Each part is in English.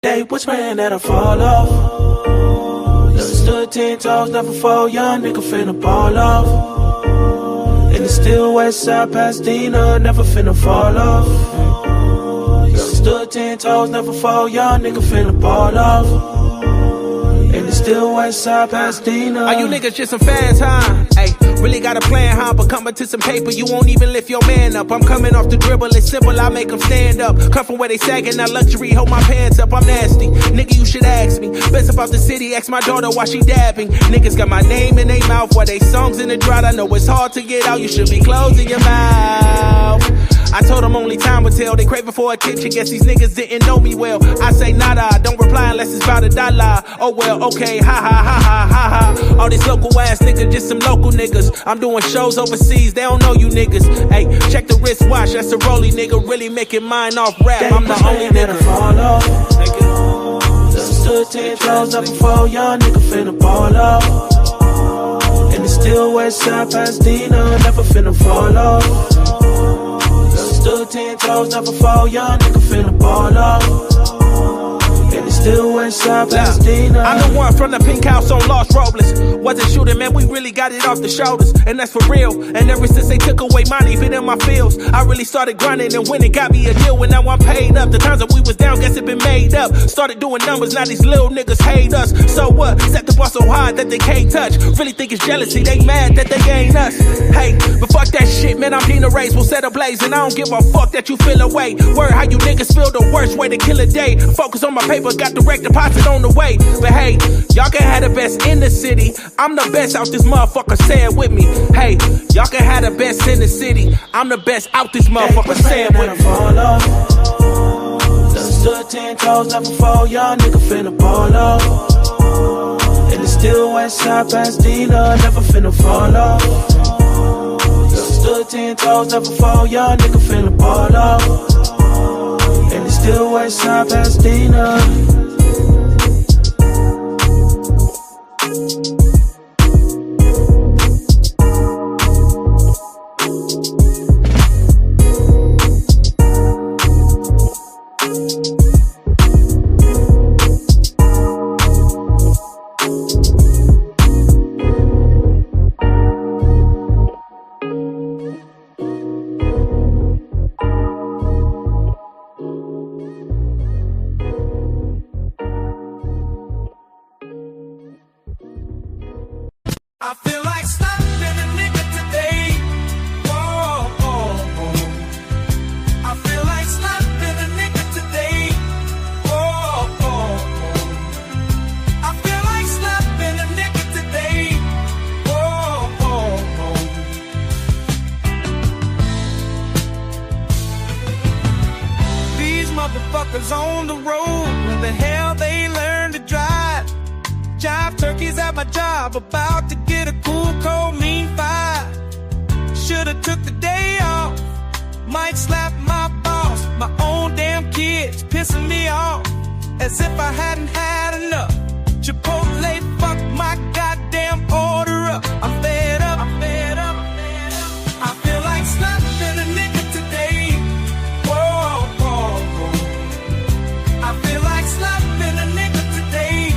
They was praying that I fall off. Never stood 10 toes, never fall. Young nigga finna ball off. And it's still west side Pasadena, never finna fall off. Never stood 10 toes, never fall. Young nigga finna ball off. And it's still west side Pasadena. Are you niggas just some fans, huh? Ay, really got a plan, huh? But coming to some paper, you won't even lift your man up. I'm coming off the dribble, it's simple, I make them stand up. Come from where they sagging, now luxury, hold my pants up. I'm nasty, nigga, you should ask me. Best about the city, ask my daughter why she dabbing. Niggas got my name in their mouth while they songs in the drought. I know it's hard to get out, you should be closing your mouth. I told them only time would tell. They craving for attention, guess these niggas didn't know me well. I say nada, don't reply unless it's about $1. Oh well, okay, ha ha ha ha ha ha. All these local ass niggas, just some local niggas. I'm doing shows overseas, they don't know you niggas. Hey, check the wristwatch, that's a rollie nigga. Really making mine off rap, I'm the only nigga. Fall off. Never stood 10 toes up before, young nigga finna ball off. And it's still west side Pasadena, never finna fall off. Stood 10 toes, never fall, young nigga finna ball off. And it's still west side Pasadena. I'm the one from the pink house on Los Robles. Wasn't shooting, man, we really got it off the shoulders. And that's for real. And ever since they took away money, been in my fields, I really started grinding and winning, got me a deal. And now I'm paid up. The times that we was down, guess it been made up. Started doing numbers, now these little niggas hate us. So what? Set the bar so high that they can't touch. Really think it's jealousy, they mad that they ain't us. Hey, but fuck that shit, man, I'm Dina Race, we'll set a blaze. And I don't give a fuck that you feel away. Word how you niggas feel the worst way to kill a day. Focus on my paper, got direct deposit on the way. But hey, y'all can have the best in the city. I'm the best out this motherfucker, say it with me. Hey, y'all can have the best in the city. I'm the best out this motherfucker, say it with me. Fall off. Never stood 10 toes, never fall, young nigga finna ball off. And it's still west side Pasadena, never finna fall off. Never stood 10 toes, never fall, young nigga finna ball off. And it's still west side Pasadena. I feel like slapping a nigga today. Whoa, oh, oh. I feel like slapping a nigga today. Whoa, oh, oh. I feel like slapping a nigga today. Whoa, oh, oh. These motherfuckers on the road, where the hell they learn to drive? Jive turkeys at my job, about to get a cool, cold, mean five. Should've took the day off. Might slap my boss. My own damn kids pissing me off. As if I hadn't had enough. Chipotle, fuck my goddamn order up. I'm fed up, I'm fed up, I'm fed up. I feel like slapping a nigga today. Whoa, whoa, whoa. I feel like slapping a nigga today.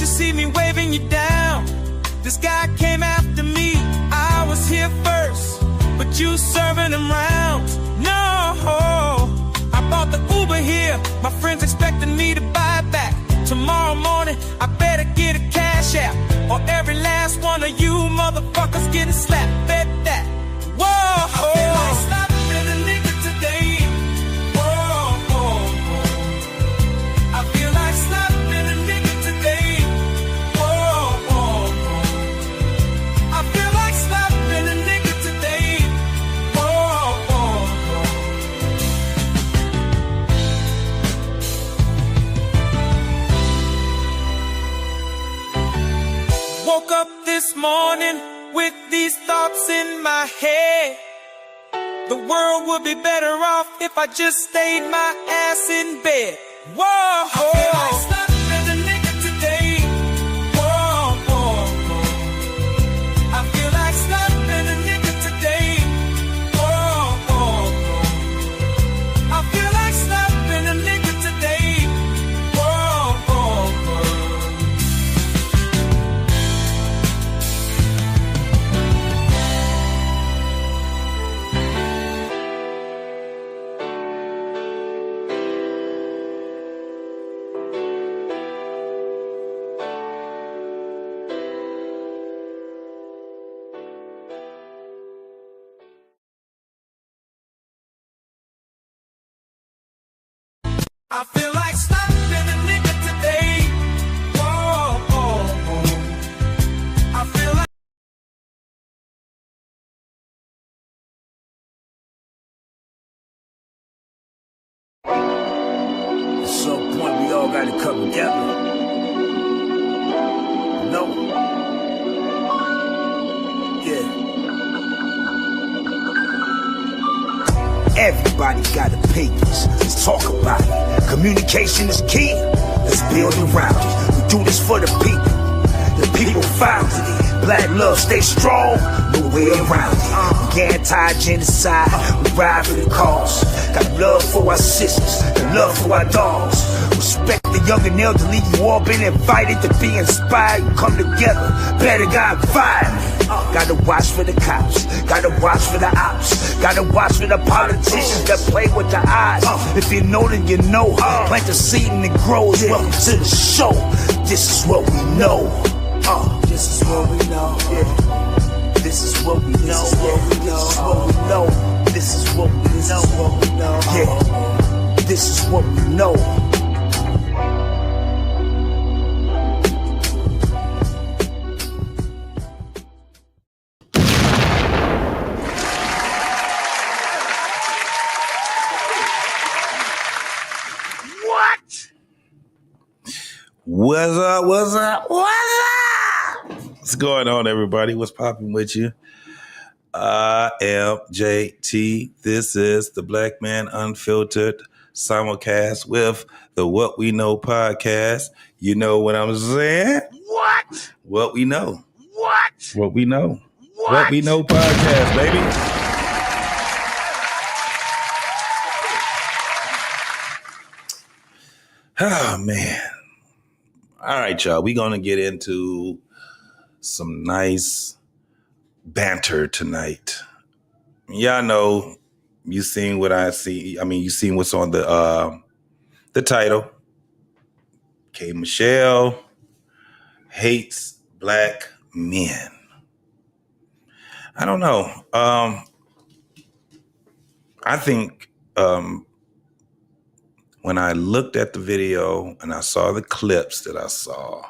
See me waving you down. This guy came after me. I was here first, but you serving him rounds. No, I bought the Uber here. My friends expecting me to buy it back. Tomorrow morning, I better get a cash app, or every last one of you motherfuckers getting slapped. Bet that. Whoa, I feel like slapping a nigga today. Whoa, whoa, whoa. I feel like slapping a nigga today. Woke up this morning with these thoughts in my head. The world would be better off if I just stayed my ass in bed. Whoa, I feel like slapping a nigga today. Whoa, whoa, whoa. I feel like slapping a nigga today. Whoa, whoa, whoa. I feel like slapping a nigga today. Whoa, whoa, whoa. I feel like slapping a nigga today. Whoa, whoa, whoa. I feel like at some point we all gotta come together. No. Yeah. Everybody got opinions. Let's talk about it. Communication is key. Let's build around it. We do this for the people. The people founded it. Black love, stay strong. No way around it. We anti-genocide. We ride for the cause. Got love for our sisters and love for our dogs. Respect the young and elderly. You all been invited to be inspired. Come together. Better God violent. Gotta watch for the cops. Gotta watch for the ops. Gotta watch for the politicians that play with the eyes. If you know, then you know. Plant the seed and it grows. Welcome to the show. This is what we know. This is what we know. Yeah. This is what we know. This is what we know. This is what we know. Yeah. This is what we know. What's up? What's up? What's up? What's going on, everybody? What's popping with you? I am JT. This is the Black Man Unfiltered simulcast with the What We Know podcast. You know what I'm saying? What? What we know. What? What we know. What we know podcast, baby. Oh, man. All right, y'all. We're going to get into some nice banter tonight. Y'all know, you seen what I see. I mean, you seen what's on the title. K. Michelle hates black men. I don't know. I think when I looked at the video and I saw the clips that I saw,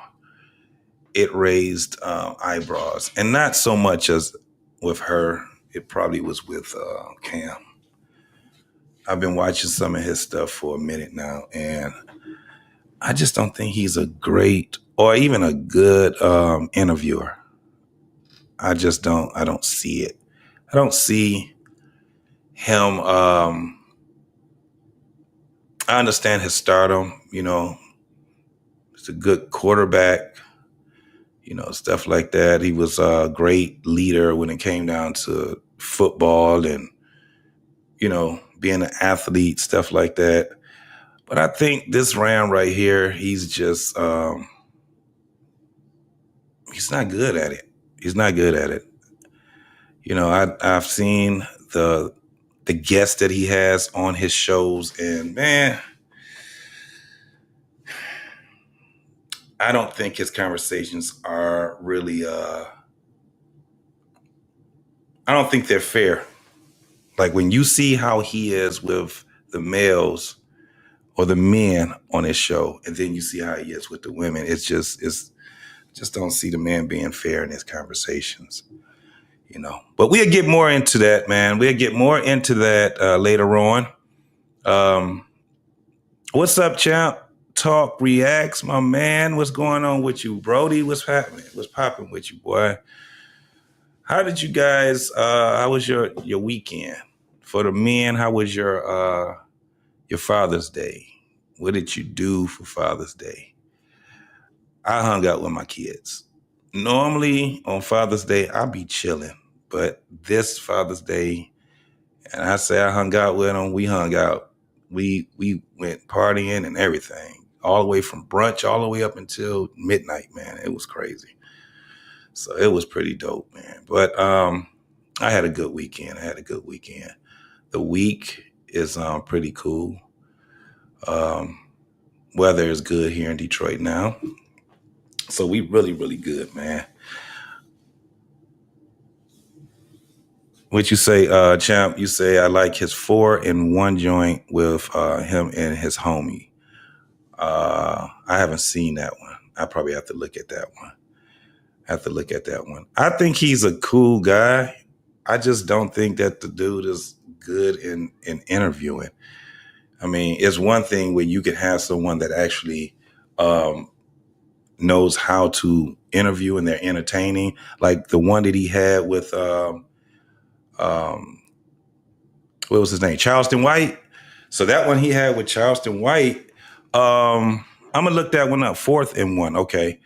it raised eyebrows. And not so much as with her. It probably was with Cam. I've been watching some of his stuff for a minute now, and I just don't think he's a great or even a good interviewer. I don't see it. I don't see him. I understand his stardom, you know. He's a good quarterback, you know, stuff like that. He was a great leader when it came down to football and, you know, being an athlete, stuff like that. But I think this round right here, he's just, he's not good at it. He's not good at it. You know, I've seen the guests that he has on his shows, and man, I don't think his conversations are really, I don't think they're fair. Like when you see how he is with the males or the men on his show, and then you see how he is with the women, it's just don't see the man being fair in his conversations, you know. But we'll get more into that, man. We'll get more into that later on. What's up, champ? Talk Reacts, my man. What's going on with you, Brody? What's happening? What's popping with you, boy? How did you guys? How was your weekend? for the men, how was your Father's Day? What did you do for Father's Day? I hung out with my kids. Normally on Father's Day, I'll be chilling. But this Father's Day, and I say I hung out with them, we hung out. We went partying and everything, all the way from brunch all the way up until midnight, man. It was crazy. So it was pretty dope, man. But I had a good weekend. The week is pretty cool. Weather is good here in Detroit now. So we really, really good, man. What you say, Champ? You say I like his 4-in-1 joint with him and his homie. I haven't seen that one. I probably have to look at that one. I think he's a cool guy. I just don't think that the dude is good in interviewing. I mean, it's one thing where you could have someone that actually knows how to interview and they're entertaining, like the one that he had with what was his name? Charleston White. So that one he had with Charleston White. I'm gonna look that one up. 4th-in-1. Okay.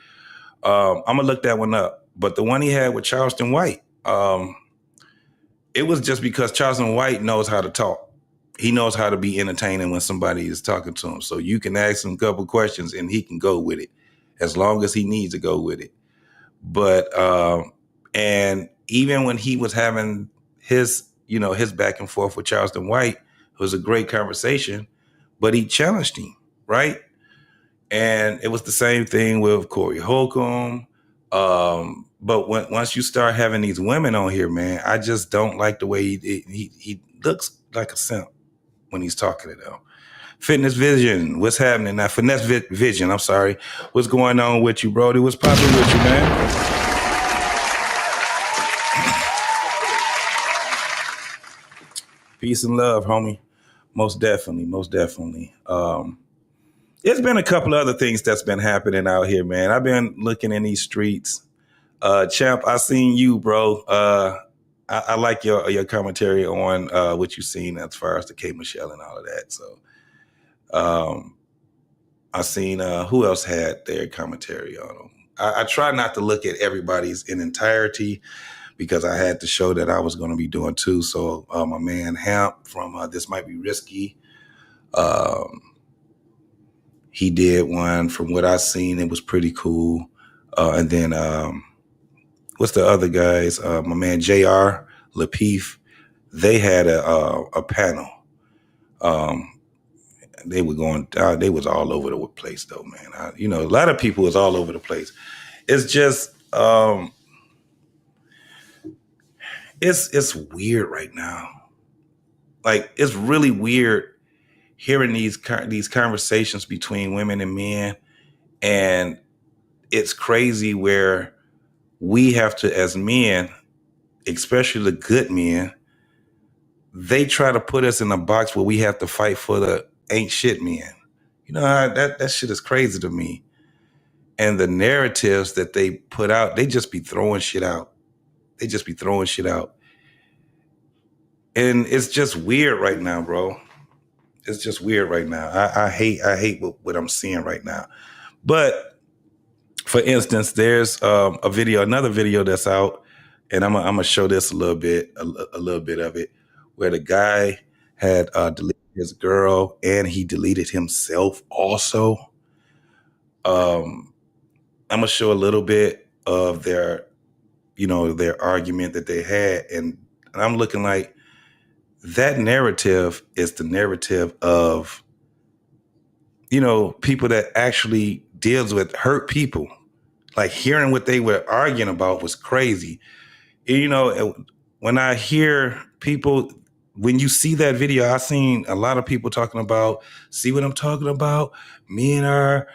I'm gonna look that one up. But the one he had with Charleston White, it was just because Charleston White knows how to talk. He knows how to be entertaining when somebody is talking to him. So you can ask him a couple questions and he can go with it as long as he needs to go with it. But and even when he was having his back and forth with Charleston White, it was a great conversation, but he challenged him, right? And it was the same thing with Corey Holcomb. But once you start having these women on here, man, I just don't like the way he looks like a simp when he's talking to them. Fitness Vision, what's happening now? Finesse Vision, I'm sorry. What's going on with you, Brody? What's popping with you, man? Peace and love, homie. Most definitely. It's been a couple of other things that's been happening out here, man. I've been looking in these streets. Champ, I seen you, bro. I like your commentary on what you've seen as far as the K. Michelle and all of that. So I seen who else had their commentary on them. I try not to look at everybody's in entirety because I had the show that I was going to be doing too. So my man Hamp from This Might Be Risky, he did one. From what I seen, it was pretty cool. And then what's the other guys? My man JR, Lapeef, they had a panel. They were going. They was all over the place, though, man. A lot of people was all over the place. It's just, it's weird right now. Like, it's really weird hearing these conversations between women and men, and it's crazy where we have to, as men, especially the good men, they try to put us in a box where we have to fight for the ain't shit men. That shit is crazy to me. And the narratives that they put out, they just be throwing shit out. And it's just weird right now, bro. It's just weird right now. I hate what I'm seeing right now. But for instance, there's another video that's out, and I'm gonna show this a little bit of it, where the guy had deleted his girl and he deleted himself also. I'm gonna show a little bit of their argument that they had, and I'm looking like that narrative is the narrative of people that actually deals with hurt people. Like, hearing what they were arguing about was crazy. When I hear people, when you see that video, I seen a lot of people talking about, see what I'm talking about? Men are,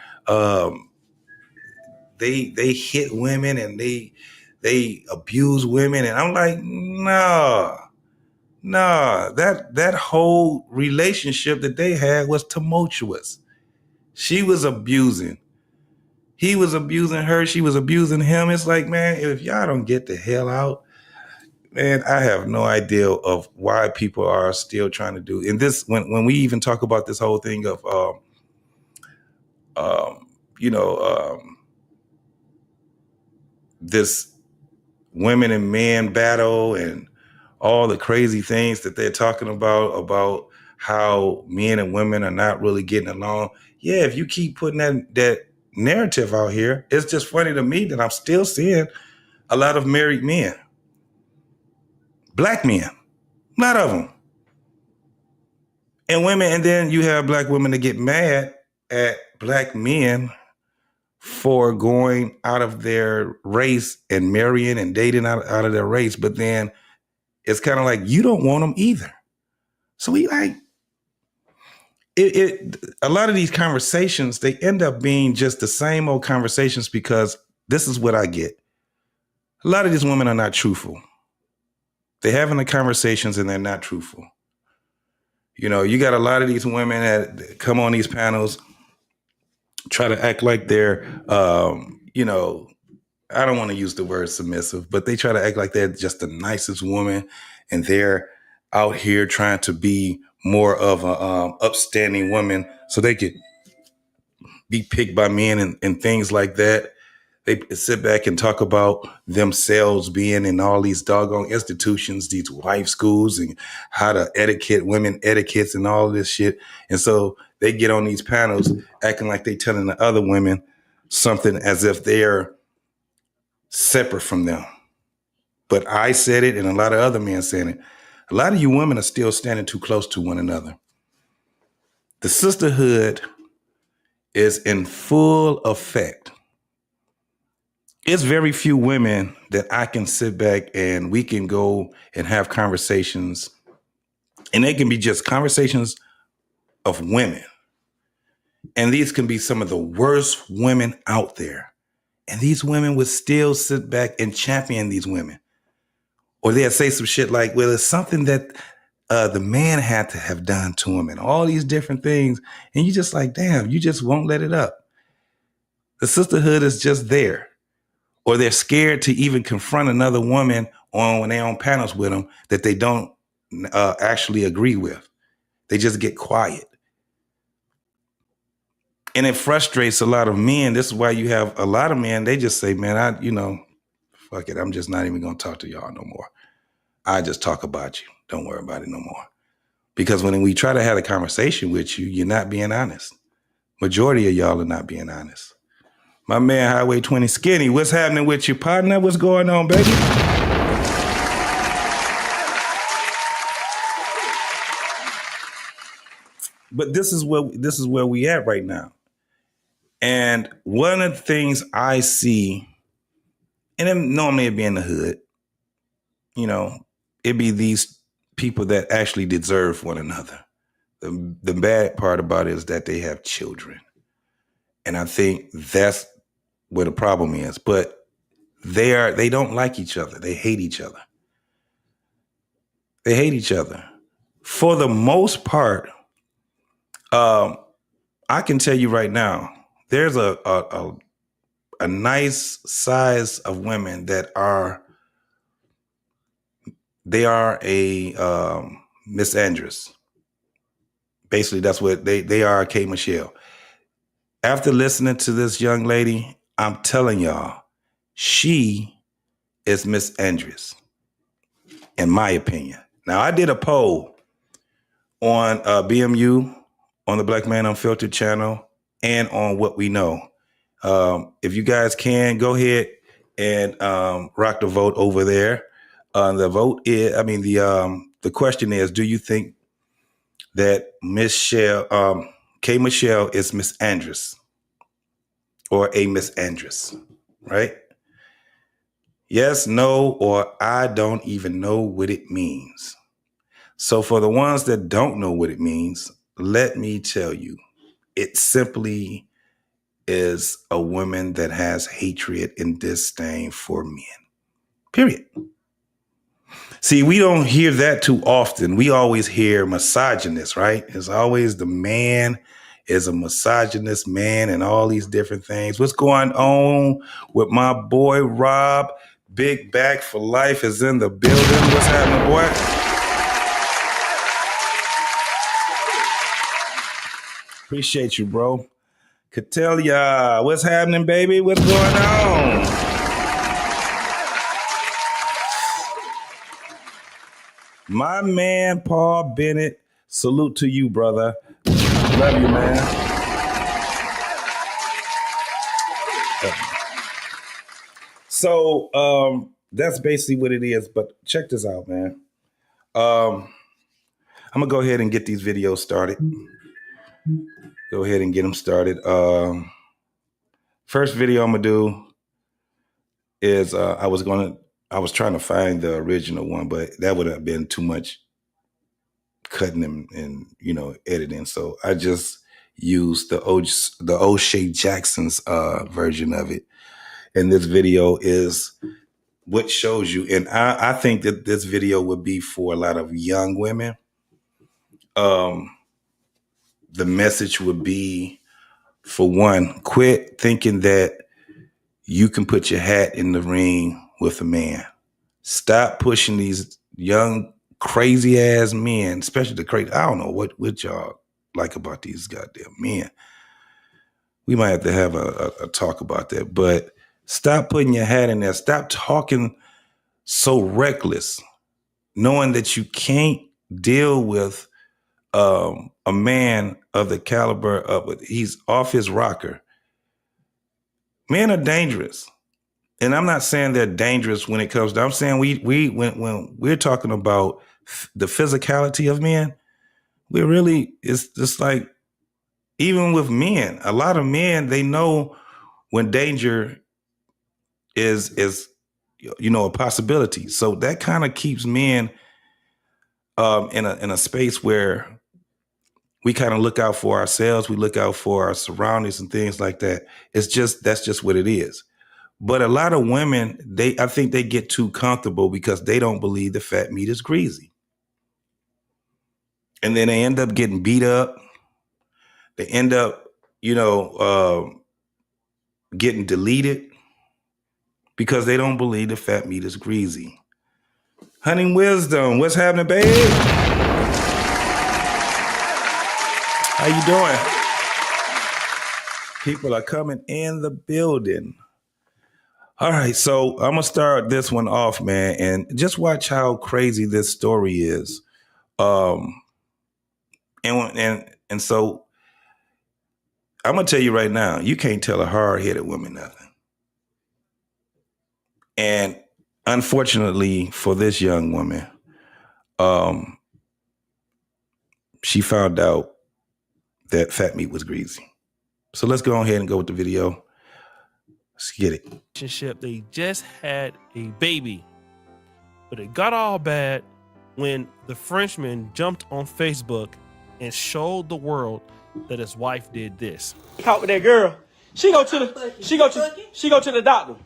they hit women and they abuse women. And I'm like, nah, that whole relationship that they had was tumultuous. She was abusing. He was abusing her. She was abusing him. It's like, man, if y'all don't get the hell out, Man, I have no idea of why people are still trying to do. And this, when we even talk about this whole thing of, you know, this women and men battle and all the crazy things that they're talking about how men and women are not really getting along. Yeah, if you keep putting that narrative out here, it's just funny to me that I'm still seeing a lot of married men, black men, a lot of them, and women. And then you have black women that get mad at black men for going out of their race and marrying and dating out of their race. But then it's kind of like, you don't want them either. So we like, a lot of these conversations, they end up being just the same old conversations, because this is what I get. A lot of these women are not truthful. They're having the conversations and they're not truthful. You know, you got a lot of these women that come on these panels, try to act like they're, you know, I don't want to use the word submissive, but they try to act like they're just the nicest woman, and they're out here trying to be more of a upstanding woman so they could be picked by men and things like that. They sit back and talk about themselves being in all these doggone institutions, these wife schools, and how to etiquette women etiquettes and all of this shit. And so they get on these panels acting like they telling the other women something as if they're separate from them. But I said it, and a lot of other men saying it. A lot of you women are still standing too close to one another. The sisterhood is in full effect. It's very few women that I can sit back and we can go and have conversations, and they can be just conversations of women. And these can be some of the worst women out there. And these women would still sit back and champion these women. Or they'll say some shit like, well, it's something that the man had to have done to him, and all these different things. And you just like, damn, you just won't let it up. The sisterhood is just there. Or they're scared to even confront another woman when they're on panels with them that they don't actually agree with. They just get quiet. And it frustrates a lot of men. This is why you have a lot of men, they just say, man, fuck it. I'm just not even going to talk to y'all no more. I just talk about you. Don't worry about it no more. Because when we try to have a conversation with you, you're not being honest. Majority of y'all are not being honest. My man, Highway 20 Skinny, what's happening with your partner? What's going on, baby? But this is where we at right now. And one of the things I see, and then normally it'd be in the hood, you know, it'd be these people that actually deserve one another. The bad part about it is that they have children. And I think that's where the problem is. But they don't like each other. They hate each other. They hate each other. For the most part, I can tell you right now, there's a nice size of women that are a misandrous. Basically, that's what they are, a K. Michelle. After listening to this young lady, I'm telling y'all, she is misandrous, in my opinion. Now, I did a poll on BMU, on the Black Man Unfiltered channel, and on What We Know. If you guys can, go ahead and rock the vote over there. The vote is, the question is, do you think that K. Michelle is misandrous or a misandrous, right? Yes, no, or I don't even know what it means. So for the ones that don't know what it means, let me tell you, it simply is a woman that has hatred and disdain for men. Period. See, we don't hear that too often. We always hear misogynist, right? It's always the man is a misogynist man and all these different things. What's going on with my boy Rob Big Back for Life is in the building. What's happening, boy? Appreciate you, bro. Catelia, what's happening, baby? What's going on? My man, Paul Bennett, salute to you, brother. Love you, man. So that's basically what it is. But check this out, man. I'm gonna go ahead and get these videos started. Go ahead and get them started. First video I'm gonna do is I was trying to find the original one, but that would have been too much cutting and editing. So I just used the O'Shea Jackson's version of it. And this video is what shows you. And I think that this video would be for a lot of young women. The message would be, for one, quit thinking that you can put your hat in the ring with a man. Stop pushing these young, crazy ass men, especially the crazy. I don't know what y'all like about these goddamn men. We might have to have a talk about that, but stop putting your hat in there. Stop talking so reckless, knowing that you can't deal with a man of the caliber of he's off his rocker. Men are dangerous. And I'm not saying they're dangerous when it comes to, I'm saying when we're talking about the physicality of men, it's just like, even with men, a lot of men, they know when danger is a possibility. So that kind of keeps men in a space where we kind of look out for ourselves, we look out for our surroundings and things like that. That's just what it is. But a lot of women, I think they get too comfortable because they don't believe the fat meat is greasy. And then they end up getting beat up. They end up, getting deleted because they don't believe the fat meat is greasy. Hunting Wisdom, what's happening, babe? How you doing? People are coming in the building. All right, so I'm gonna start this one off, man, and just watch how crazy this story is. And so I'm gonna tell you right now, you can't tell a hard-headed woman nothing. And unfortunately for this young woman, she found out that fat meat was greasy. So let's go ahead and go with the video. Let's get it. Relationship, they just had a baby, but it got all bad when the Frenchman jumped on Facebook and showed the world that his wife did this. Talk with that girl. She go to the doctor.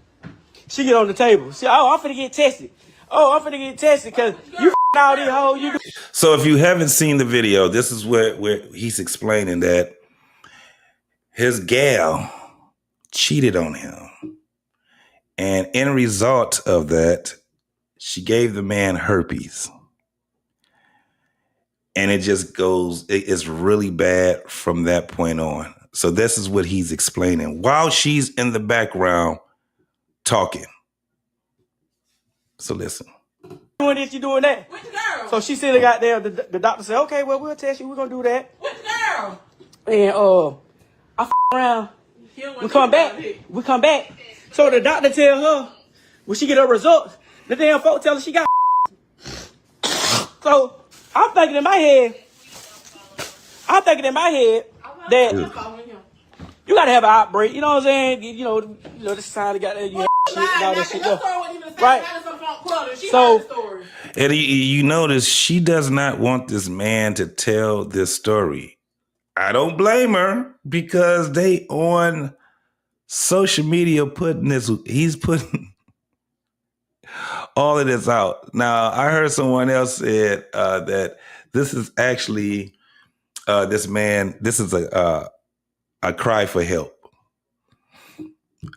She get on the table. She, I'm finna get tested. I'm finna get tested because you all these hoes. So if you haven't seen the video, this is where he's explaining that his gal cheated on him. And in result of that, she gave the man herpes. And it just goes, it's really bad from that point on. So this is what he's explaining while she's in the background talking. So listen. Doing this, you doing that. With the girl. So she said, got there. The doctor said, okay, well, we'll test you. We're going to do that. With the girl. And I around. We come back. So the doctor tell her, when she get her results, the damn folks tell her she got. So I'm thinking in my head that you gotta have an outbreak. You know what I'm saying? You know, this society got that. You shit, all that shit. Right. So, and you notice she does not want this man to tell this story. I don't blame her because they on social media he's putting all of this out. Now, I heard someone else said that this is actually this is a cry for help.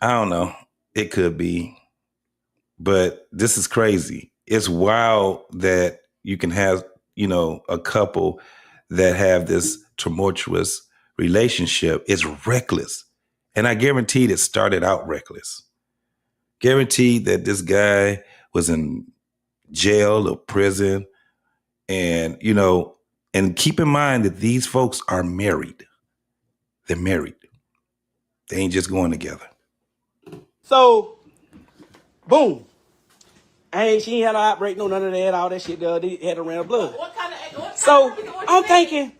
I don't know. It could be. But this is crazy. It's wild that you can have, a couple that have this tumultuous relationship. It's reckless. And I guaranteed it started out reckless. Guaranteed that this guy was in jail or prison. And, and keep in mind that these folks are married. They're married. They ain't just going together. So, boom. She ain't had no outbreak, no none of that, all that shit. They had to run blood. So I'm thinking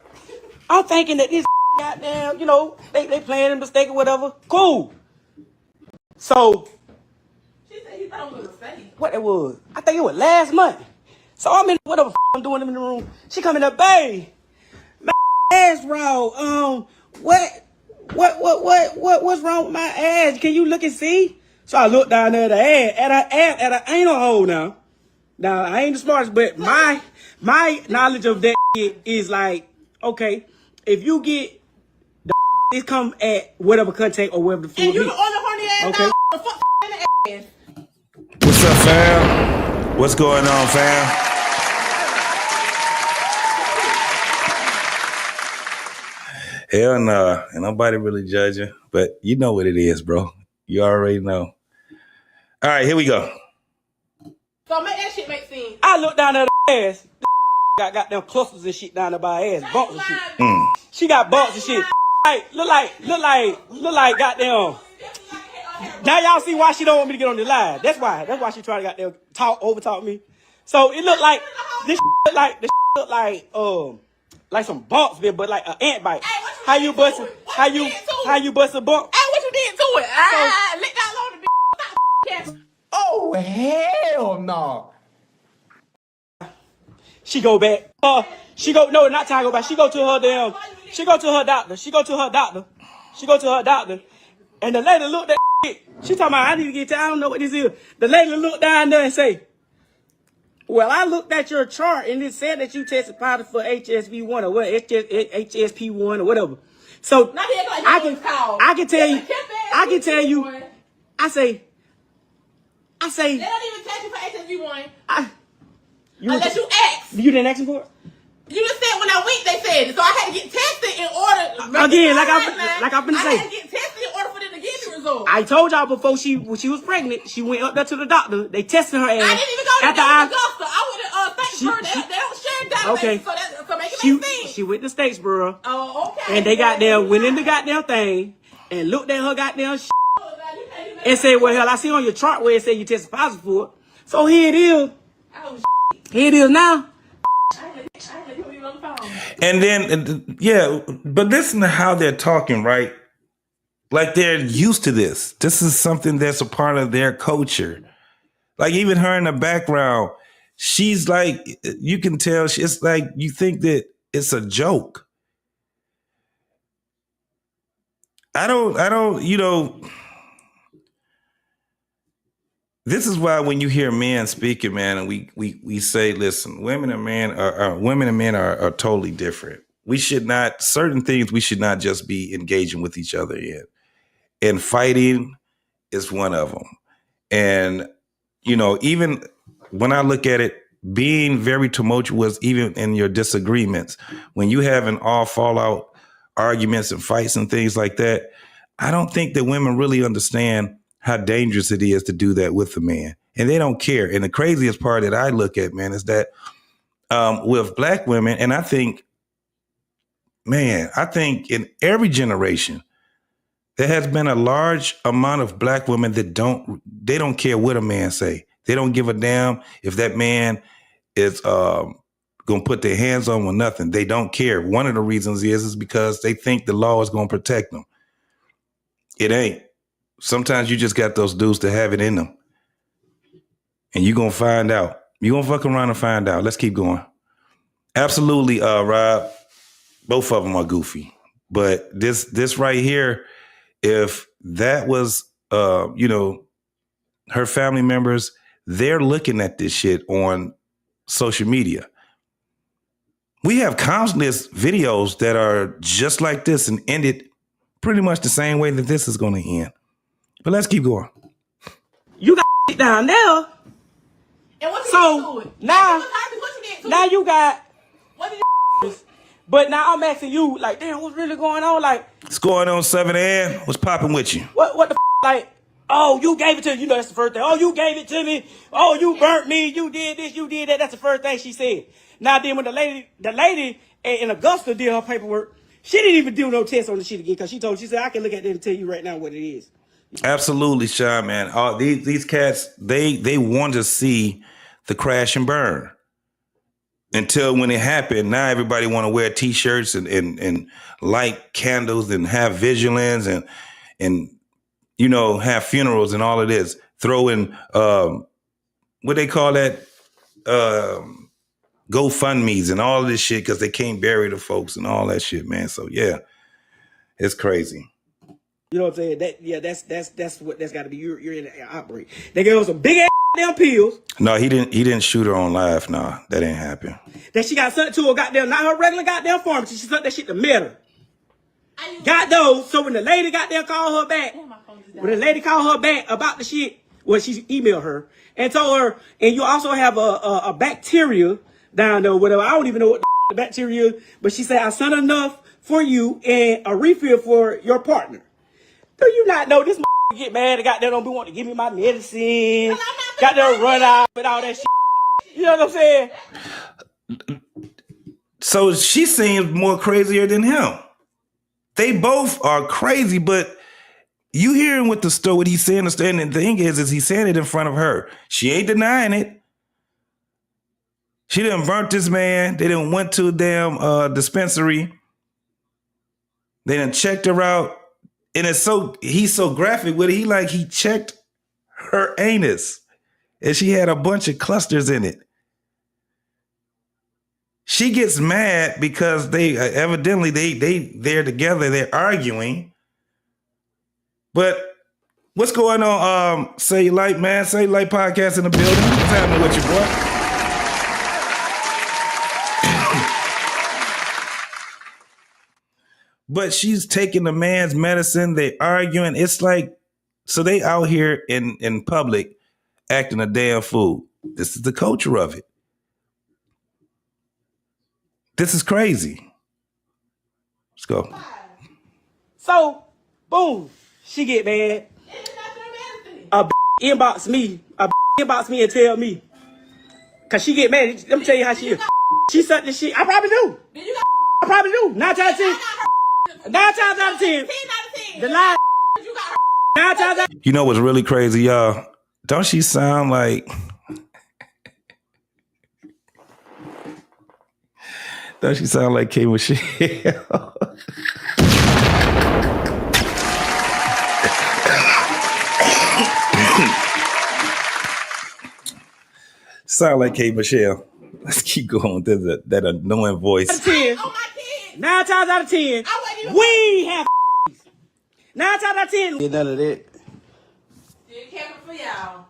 that this goddamn, they playing a mistake or whatever. Cool. So she said he thought it was a mistake. What it was? I think it was last month. So I'm in whatever I'm doing in the room. She come in there, babe. My ass raw. What's wrong with my ass? Can you look and see? So I look down there at her anal hole now. Now I ain't the smartest, but my knowledge of that is like, okay, if you get it come at whatever contact or whatever the food. And you the only horny ass. Okay. The fuck in the ass. What's up, fam? What's going on, fam? Hell no, ain't nobody really judging, but you know what it is, bro. You already know. All right, here we go. So make that shit make sense. I look down at her ass. Got them clusters and shit down there by her ass, bumps and shit. She got bumps and shit. Like, look like goddamn. Now y'all see why she don't want me to get on the live. That's why she trying to goddamn overtalk me. So it looked like this look like some bumps, but like an ant bite. Hey, how you bust a bump? Hey, what you did to it? Lick that load of bitch. Oh, hell no. She go back. No, not time to go back. She go to her doctor. And the lady looked at shit. She talking about, I need to get to, I don't know what this is. The lady looked down there and say, well, I looked at your chart and it said that you tested positive for HSV1 or what, HSP1 or whatever. So I can tell you, I say, they don't even test you for HSV1 unless you ask. You didn't ask me for it? You just said when I went, they said it. So I had to get tested in order. Again, like I've been saying. I had to get tested in order for them to give me results. I told y'all before when she was pregnant, she went up there to the doctor. They tested her ass. I didn't even go to the doctor. I went to Statesboro. They don't share databases. Okay. So make it make sense. She went to Statesboro. Oh, okay. And they went in the goddamn thing and looked at her goddamn shit and said, well, hell, I see on your chart where it said you tested positive for it. So here it is. Oh, here it is now. And then, yeah, but listen to how they're talking, right? Like they're used to this. This is something that's a part of their culture. Like even her in the background, she's like, you can tell, it's like you think that it's a joke. I don't, this is why when you hear men speaking, man, and we say, listen, women and men are totally different. We should not, certain things we should not just be engaging with each other in. And fighting is one of them. And, even when I look at it, being very tumultuous, even in your disagreements, when you having all fallout arguments and fights and things like that, I don't think that women really understand how dangerous it is to do that with a man. And they don't care. And the craziest part that I look at, man, is that with black women, and I think in every generation, there has been a large amount of black women that don't care what a man say. They don't give a damn if that man is going to put their hands on or nothing. They don't care. One of the reasons is because they think the law is going to protect them. It ain't. Sometimes you just got those dudes to have it in them. And you're going to find out. You're going to fuck around and find out. Let's keep going. Absolutely, Rob. Both of them are goofy. But this right here, if that was, her family members, they're looking at this shit on social media. We have countless videos that are just like this and ended pretty much the same way that this is going to end. But let's keep going. You got shit down there. And what you So did to it? now, What you did to now it? you got. What did you But now I'm asking you, like, damn, what's really going on? Like, What's going on, 7 What's popping with you? what the like? Oh, you gave it to me. You know that's the first thing. Oh, you gave it to me. Oh, you burnt me. You did this. You did that. That's the first thing she said. Now then, when the lady in Augusta did her paperwork, she didn't even do no test on the shit again because she said I can look at it and tell you right now what it is. Absolutely, Sean, man. These cats, they want to see the crash and burn. Until when it happened, now everybody want to wear T-shirts and light candles and have vigilance and you know, have funerals and all of this. Throw in what they call that, GoFundMe's and all of this shit because they can't bury the folks and all that shit, man. So yeah, it's crazy. You know what I'm saying? That's what that's got to be. You're in an outbreak. They gave us some big ass damn pills. No, he didn't shoot her on live. Nah, that ain't happen. That she got sent to her goddamn, not her regular goddamn pharmacy. She sent that shit to Meta. Got those. So when the lady got there, called her back. When the lady called her back about the shit, well, she emailed her and told her, and you also have a bacteria down there, whatever. I don't even know what the bacteria is, but she said, I sent enough for you and a refill for your partner. Do you not know this get mad and got there don't be wanting to give me my medicine? Got there run out with all that shit. You know what I'm saying? So she seems more crazier than him. They both are crazy, but you hearing what he's saying, and the thing is he's saying it in front of her. She ain't denying it. She done burnt this man. They done went to a damn dispensary. They done checked her out. And he's so graphic with it. He checked her anus. And she had a bunch of clusters in it. She gets mad because they evidently they're together, they're arguing. But what's going on? Say You Like, man. Say You Like podcast in the building. What's happening with you, boy? But she's taking the man's medicine. They arguing. It's like, so they out here in public acting a damn fool. This is the culture of it. This is crazy. Let's go. So, boom, she get mad. A inbox me. Inbox me and tell me. Cause she get mad. Let me tell you how she is. She said this shit. I probably do. I probably do. 9 times out of 10. 9 times out of 10. The lie. 9 times out of 10. You know what's really crazy, y'all? Don't she sound like... Don't she sound like K. Michelle? Sound like K. Michelle. Let's keep going. There's that annoying voice. 10. 9 times out of 10, we have 9 times out of 10. Get none of that. Still camping for y'all.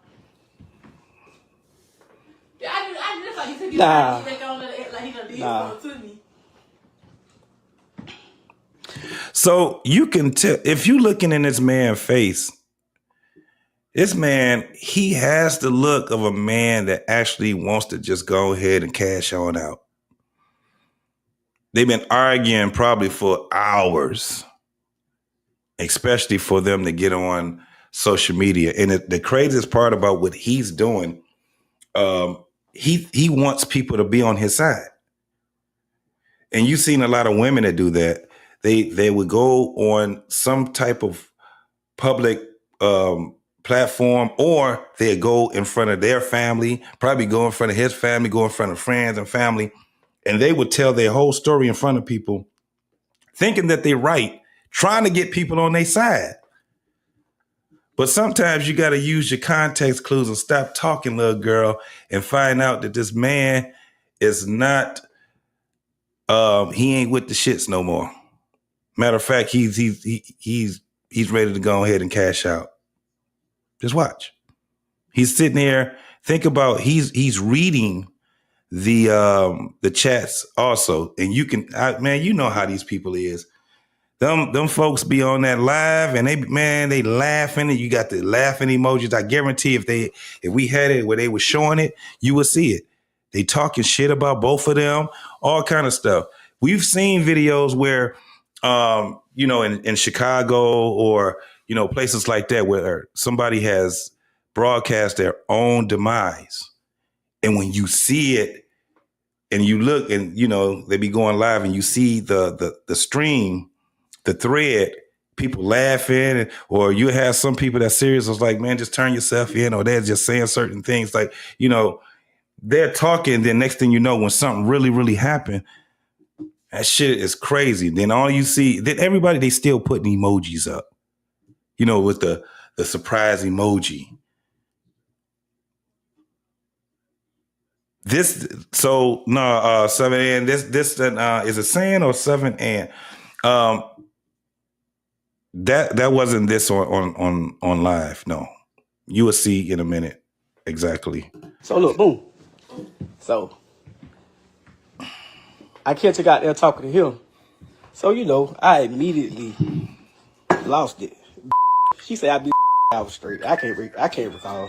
I just like you took Nah. back on like he done did something to me. So you can tell, if you looking in this man's face, this man, he has the look of a man that actually wants to just go ahead and cash on out. They've been arguing probably for hours, especially for them to get on social media. And the craziest part about what he's doing, he wants people to be on his side. And you've seen a lot of women that do that. They would go on some type of public platform, or they go in front of their family, probably go in front of his family, go in front of friends and family, and they would tell their whole story in front of people, thinking that they're right, trying to get people on their side. But sometimes you got to use your context clues and stop talking, little girl, and find out that this man is not, he ain't with the shits no more. Matter of fact, he's ready to go ahead and cash out. Just watch. He's sitting there. Think about he's reading the chats also, and you can, man, you know how these people is. Them folks be on that live and they laughing and you got the laughing emojis. I guarantee if we had it where they were showing it, you would see it. They talking shit about both of them, all kind of stuff. We've seen videos where, in Chicago or, places like that where somebody has broadcast their own demise. And when you see it and you look and, they be going live and you see the stream, the thread, people laughing, or you have some people that serious was like, man, just turn yourself in, or they're just saying certain things like, they're talking. Then next thing you know, when something really, really happened, that shit is crazy. Then all you see, then everybody, they still putting emojis up, with the surprise emoji. So 7 and this is it saying or 7 and that wasn't this on live. No, you will see in a minute exactly. So look, boom. So I catch a guy there talking to him. So I immediately lost it. She said I be hours straight. I can't recall.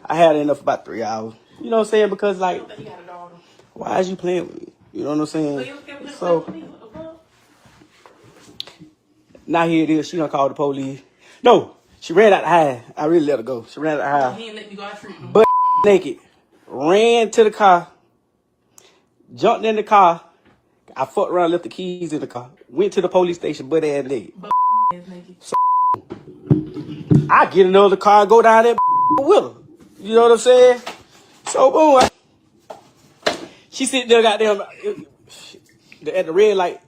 I had enough for about 3 hours. You know what I'm saying? Because why is you playing with me? You know what I'm saying? So now here it is. She done called the police. No, she ran out the house. I really let her go. She ran out the house. He ain't let me go out street. Butt naked. Ran to the car. Jumped in the car. I fucked around, left the keys in the car. Went to the police station, butt ass naked. So, I get another car and go down there with her. You know what I'm saying? So boom. She sit there, goddamn, at the red light.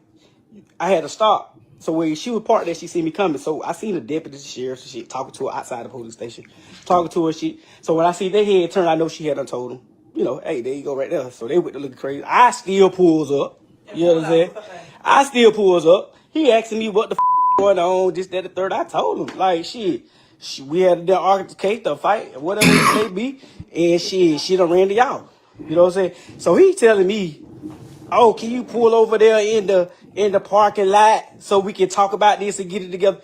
I had to stop. So when she was parked there, she see me coming. So I seen the deputy, the sheriff, and shit, talking to her outside the police station. Talking to her, shit. So when I see their head turn, I know she had done told them, hey, there you go right there. So they went to looking crazy. I still pulls up. You know what I'm saying? I still pulls up. He asking me what the going on, this, that, the third. I told him, like, shit. We had the altercation, the fight, whatever it may be. And she done ran to y'all. You know what I'm saying? So he telling me, oh, can you pull over there in the parking lot so we can talk about this and get it together?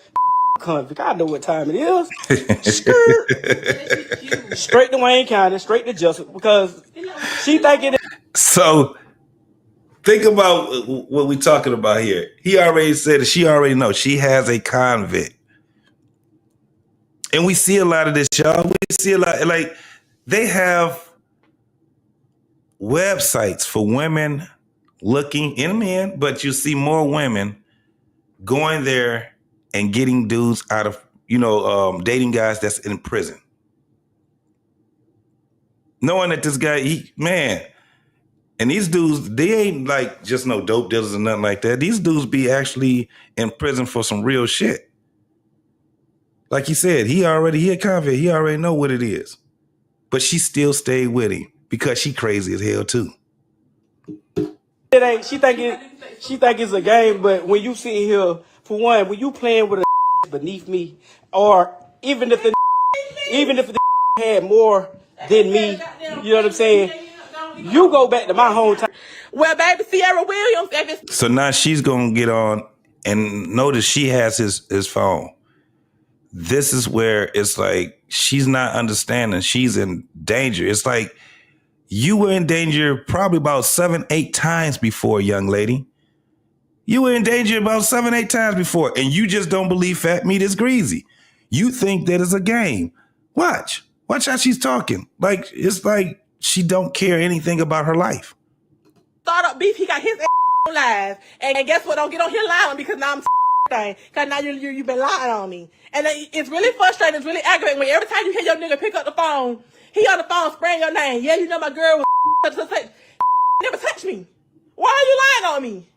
Convict, I know what time it is. Straight to Wayne County, straight to Justice, because she thinking. So think about what we're talking about here. He already said that she already knows she has a convict. And we see a lot of this, y'all. We see a lot, like they have websites for women looking in men, but you see more women going there and getting dudes out of, dating guys that's in prison. Knowing that this guy, and these dudes, they ain't like just no dope dealers or nothing like that. These dudes be actually in prison for some real shit. Like he said, he a convict. He already know what it is. But she still stayed with him because she crazy as hell too. It ain't. She think it's a game. But when you sit here, for one, when you playing with a beneath me, or even if the had more than me, you know what I'm saying? You go back to my hometown. Well, baby, Sierra Williams. So now she's gonna get on and notice she has his phone. This is where it's like she's not understanding. She's in danger. It's like you were in danger probably about 7, 8 times before, young lady. You were in danger about 7, 8 times before, and you just don't believe fat meat is greasy. You think that it's a game. Watch how she's talking. Like it's like she don't care anything about her life. Startup beef, he got his ass live, and guess what? Don't get on here lying because now I'm thing. Cause now you've been lying on me, and it's really frustrating. It's really aggravating when every time you hear your nigga pick up the phone, he on the phone spraying your name. Yeah, you know my girl was never touched me. Why are you lying on me?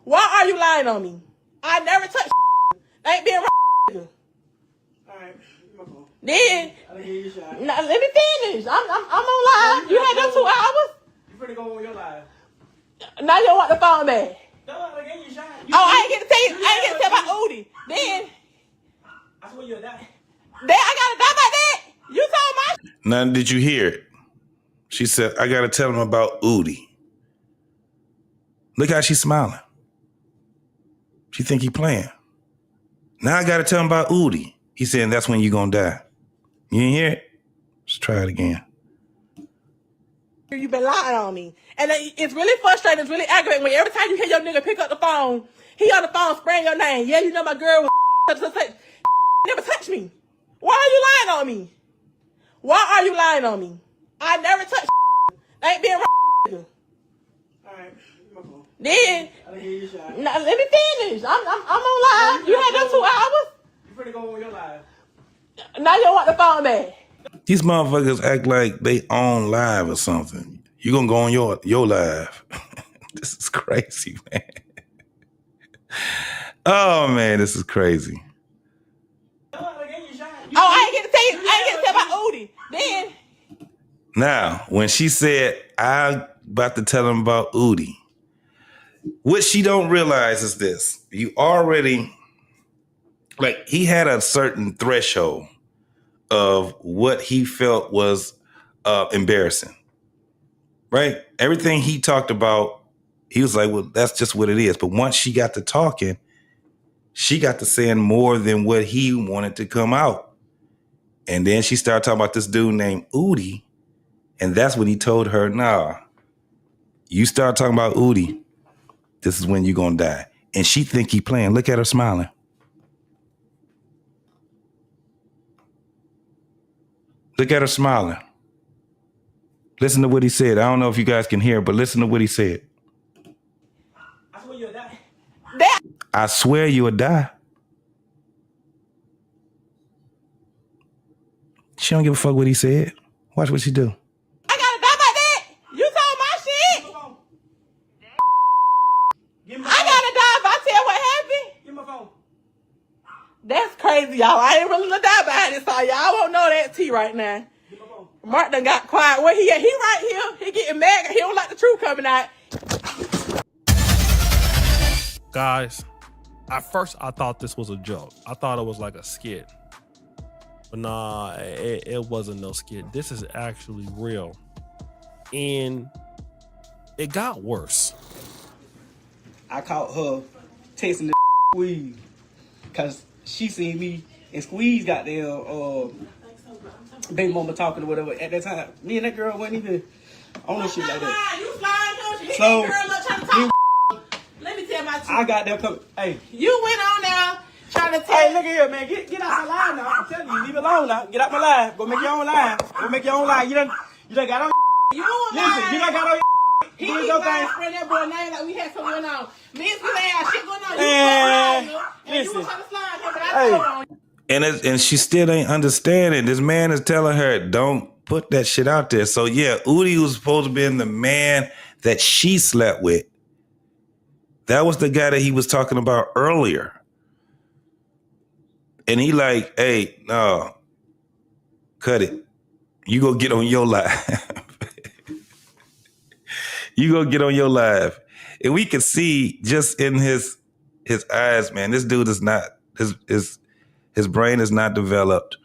Why are you lying on me? I never touched. Ain't being right. Alright. Then now, let me finish. I'm on live. You had them 2 hours. You finna go on your live. Now you don't want the phone back. No, again, you shine. I ain't get to tell you. I ain't get to tell about Udi. Then I swear you'll die. Then I gotta die about that. You told my. Now, did you hear it? She said, I gotta tell him about Udi. Look how she's smiling. She think he playing. Now I got to tell him about Udi. He saying that's when you gonna die. You didn't hear it? Let's try it again. You've been lying on me. And it's really frustrating. It's really aggravating when every time you hear your nigga pick up the phone, he on the phone spraying your name. Yeah, you know my girl was never touched me. Why are you lying on me? Why are you lying on me? I never touched ain't being right. Alright, then let me finish. I'm on live. You had them 2 hours. You pretty go on your live. Now you want the phone back. These motherfuckers act like they own live or something. You gonna go on your live. This is crazy, man. Oh man, this is crazy. I ain't get to tell about Udi. Then now, when she said I'm about to tell him about Udi, what she don't realize is this. You already, like, he had a certain threshold of what he felt was embarrassing, right? Everything he talked about, he was like, well, that's just what it is. But once she got to talking, she got to saying more than what he wanted to come out. And then she started talking about this dude named Udi. And that's when he told her, nah, you start talking about Udi, this is when you're going to die. And she think he playing. Look at her smiling. Look at her smiling. Listen to what he said. I don't know if you guys can hear, but listen to what he said. I swear you'll die. I swear you'll die. She don't give a fuck what he said. Watch what she do. I gotta die by that. You told my shit. I gotta die if I tell what happened. Give me my phone. That's crazy, y'all. I ain't really gonna die behind this, so y'all won't know that tea right now. Mark done got quiet. Where he at? He right here. He getting mad. He don't like the truth coming out. Guys, at first I thought this was a joke. I thought it was like a skit. But nah, it wasn't no skit. This is actually real. And it got worse. I caught her tasting the Squeeze because she seen me and Squeeze got there baby mama talking or whatever. At that time, me and that girl wasn't even on no shit like that. You flying, So, girl up trying to talk. Let me tell my truth. I got there coming. Hey, You went on now trying to tell. hey, look at here, man. Get out my live now. I'm telling you, leave it alone now. Get out my live. Go make your own live. Go make your own live. You done got on. You on Listen, you done got on. He Doing keep your trying thing. to spread that boy name like we had something going on. Me and Squeeze ain't had shit going on. You Man, was and you was listen. trying to slide him, but Hey. I told on you. And she still ain't understanding. This man is telling her, don't put that shit out there. So yeah, Udi was supposed to be the man that she slept with. That was the guy that he was talking about earlier. And he like, hey, no, cut it. You go get on your live. You go get on your live. And we can see just in his eyes, man, this dude is not, his brain is not developed.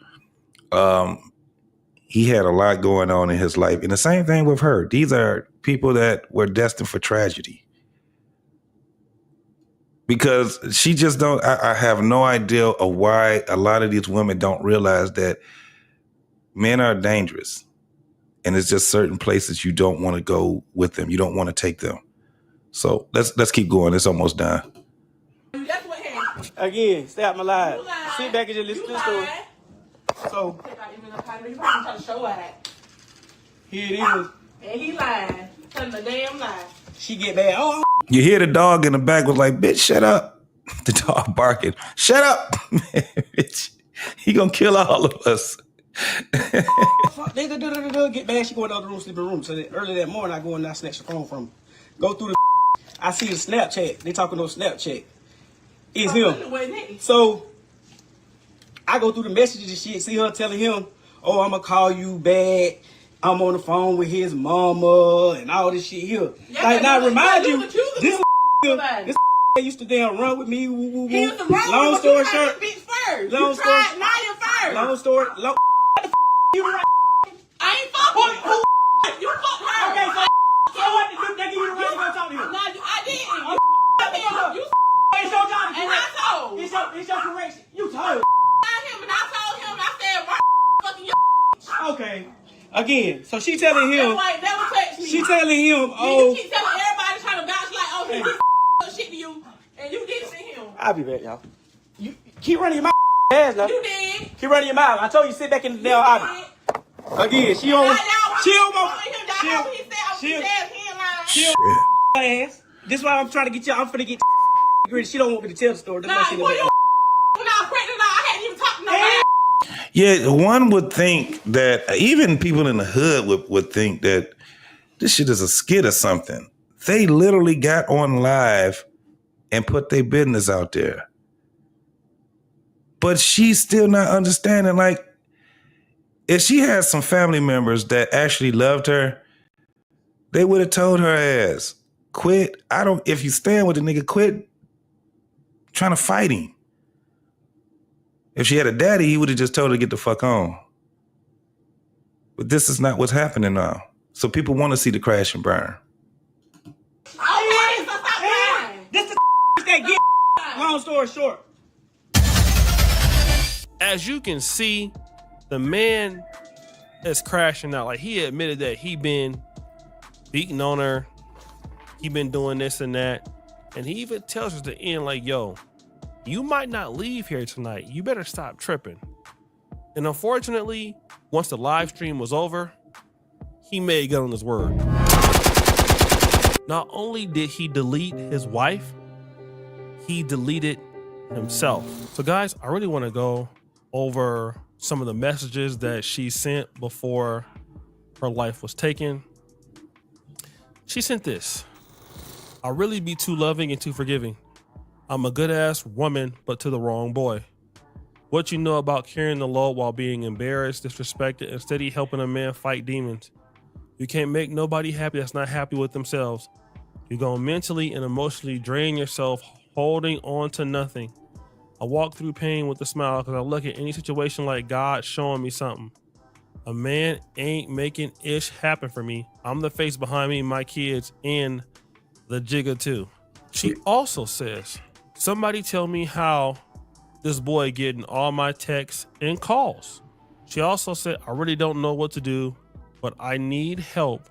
He had a lot going on in his life. And the same thing with her. These are people that were destined for tragedy. Because she just don't, I have no idea of why a lot of these women don't realize that men are dangerous. And it's just certain places you don't want to go with them. You don't want to take them. So let's keep going. It's almost done. That's what happened. Again, stay out my live. You lied. Sit back and just listen to the story. lied. So, You probably trying to show that. here it is. And he lied. Telling the damn lie. She get bad. Oh, You hear the dog in the back was like, bitch, shut up. The dog barking, shut up. Bitch, he gonna kill all of us. fuck, they get bad. She go in the other room, sleep in the room. So early that morning, I go in and I snatch the phone from her. Go through the I see the Snapchat. They talking on Snapchat. It's him. So I go through the messages and shit, see her telling him, oh, I'm gonna call you back. I'm on the phone with his mama and all this shit here. Yeah, like, now remind you, this used to damn run with me. Woo, woo, woo. He used to run Long with story you short. Bitch first. Long You story- tried Naya first. Long story. Long. What the you right? I ain't fucking with you. You fuck her. Okay, so what did you nigga you right to go talk to him? No, I didn't. You It's your job to And correct. I told. It's your correction. You told. Him and I told him, I said, Mark, fucking your Okay. Again, so she telling him. That never text me. She telling him, You oh. keep telling everybody trying to vouch like, oh, he did shit to you, and you did it to him. I'll be back, y'all. You keep running your mouth ass now. You did. Keep running your mouth. I told you sit back in the damn aisle. Again, she on. Ass. This is why I'm trying to get you. I'm finna get gritty. She don't want me to tell the story. Nah, boy, you when I was pregnant, I hadn't even talked to nobody. Yeah, one would think that even people in the hood would think that this shit is a skit or something. They literally got on live and put their business out there. But she's still not understanding. Like, if she had some family members that actually loved her, they would have told her ass, quit. If you stand with the nigga, quit trying to fight him. If she had a daddy, he would have just told her to get the fuck on. But this is not what's happening now. So people want to see the crash and burn. This is that get. Long story short. As you can see, the man is crashing out. Like, he admitted that he been beating on her. He been doing this and that. And he even tells her at the end, like, yo, you might not leave here tonight. You better stop tripping. And unfortunately, once the live stream was over, he made good on his word. Not only did he delete his wife, he deleted himself. So guys, I really want to go over some of the messages that she sent before her life was taken. She sent this: I'll really be too loving and too forgiving. I'm a good ass woman, but to the wrong boy. What you know about carrying the load while being embarrassed, disrespected, and steady helping a man fight demons. You can't make nobody happy that's not happy with themselves. You're gonna mentally and emotionally drain yourself holding on to nothing. I walk through pain with a smile because I look at any situation like God showing me something. A man ain't making ish happen for me. I'm the face behind me, my kids, and the jigger too. She also says, somebody tell me how this boy getting all my texts and calls. She also said, I really don't know what to do, but I need help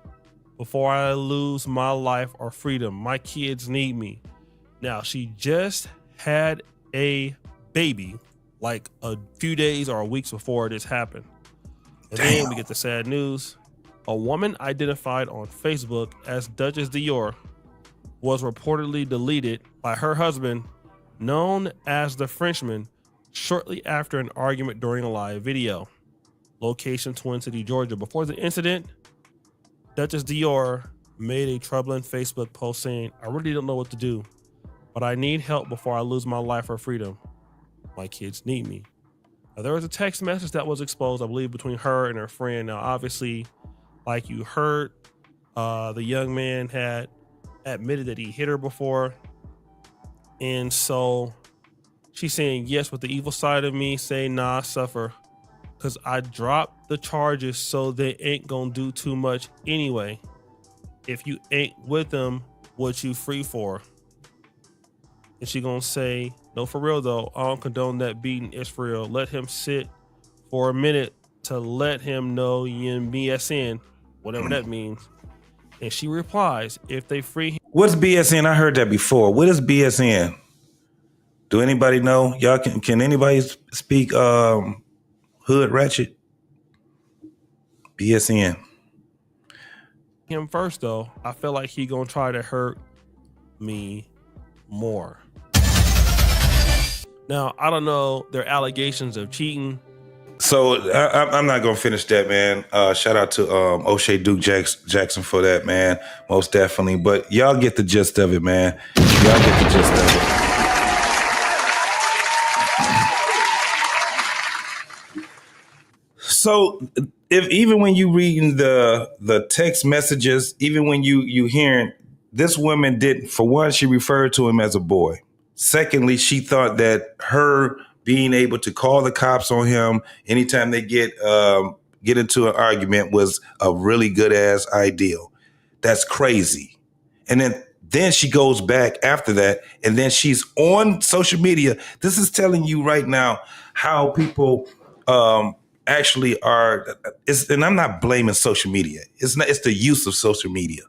before I lose my life or freedom. My kids need me. Now, she just had a baby like a few days or weeks before this happened. And then we get the sad news. A woman identified on Facebook as Duchess Dior was reportedly deleted by her husband, known as the Frenchman, shortly after an argument during a live video. Location, Twin City, Georgia. Before the incident, Duchess Dior made a troubling Facebook post saying, I really don't know what to do, but I need help before I lose my life or freedom. My kids need me. Now, there was a text message that was exposed, I believe, between her and her friend. Now, obviously, like you heard, the young man had admitted that he hit her before. And so she's saying, yes, with the evil side of me, say, nah, I suffer. Because I dropped the charges so they ain't gonna do too much anyway. If you ain't with them, what you free for? And she gonna say, no, for real though, I don't condone that beating. It's for real. Let him sit for a minute to let him know you and BSN, whatever that means. And she replies, if they free him. What's BSN? I heard that before. What is BSN? Do anybody know? Y'all can anybody speak hood ratchet? BSN. Him first though, I feel like he gonna try to hurt me more. Now, I don't know their allegations of cheating. So I'm not gonna finish that, man. Shout out to O'Shea Duke Jackson for that, man. Most definitely. But y'all get the gist of it, man. Y'all get the gist of it. So if even when you reading the text messages, even when you hearing this woman did, for one, she referred to him as a boy. Secondly, she thought that her being able to call the cops on him anytime they get into an argument was a really good ass ideal. That's crazy. And then Then she goes back after that, and then she's on social media. This is telling you right now how people actually are. And I'm not blaming social media. It's not. It's the use of social media.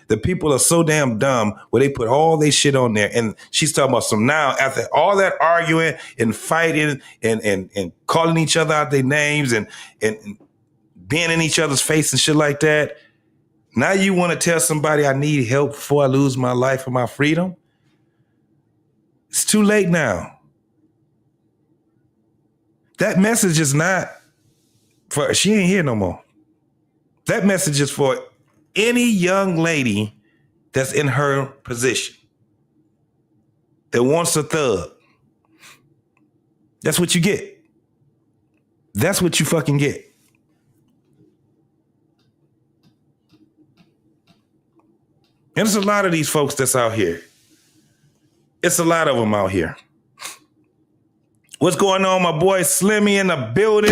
The people are so damn dumb where they put all their shit on there. And she's talking about some now after all that arguing and fighting and calling each other out their names and being in each other's face and shit like that. Now you want to tell somebody I need help before I lose my life or my freedom? It's too late now. That message is not for, she ain't here no more. That message is for any young lady that's in her position that wants a thug. That's what you get. That's what you fucking get. And there's a lot of these folks that's out here. It's a lot of them out here. What's going on, my boy Slimmy in the building?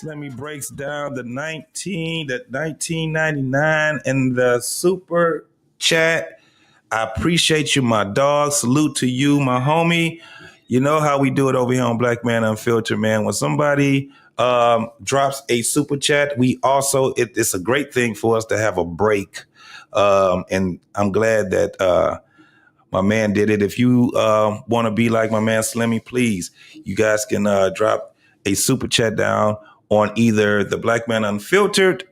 Slimmy breaks down the 1999 and the super chat. I appreciate you, my dog. Salute to you, my homie. You know how we do it over here on Black Man Unfiltered, man. When somebody drops a super chat, we also, it's a great thing for us to have a break. And I'm glad that my man did it. If you want to be like my man Slimmy, please, you guys can drop a super chat down on either the Black Man Unfiltered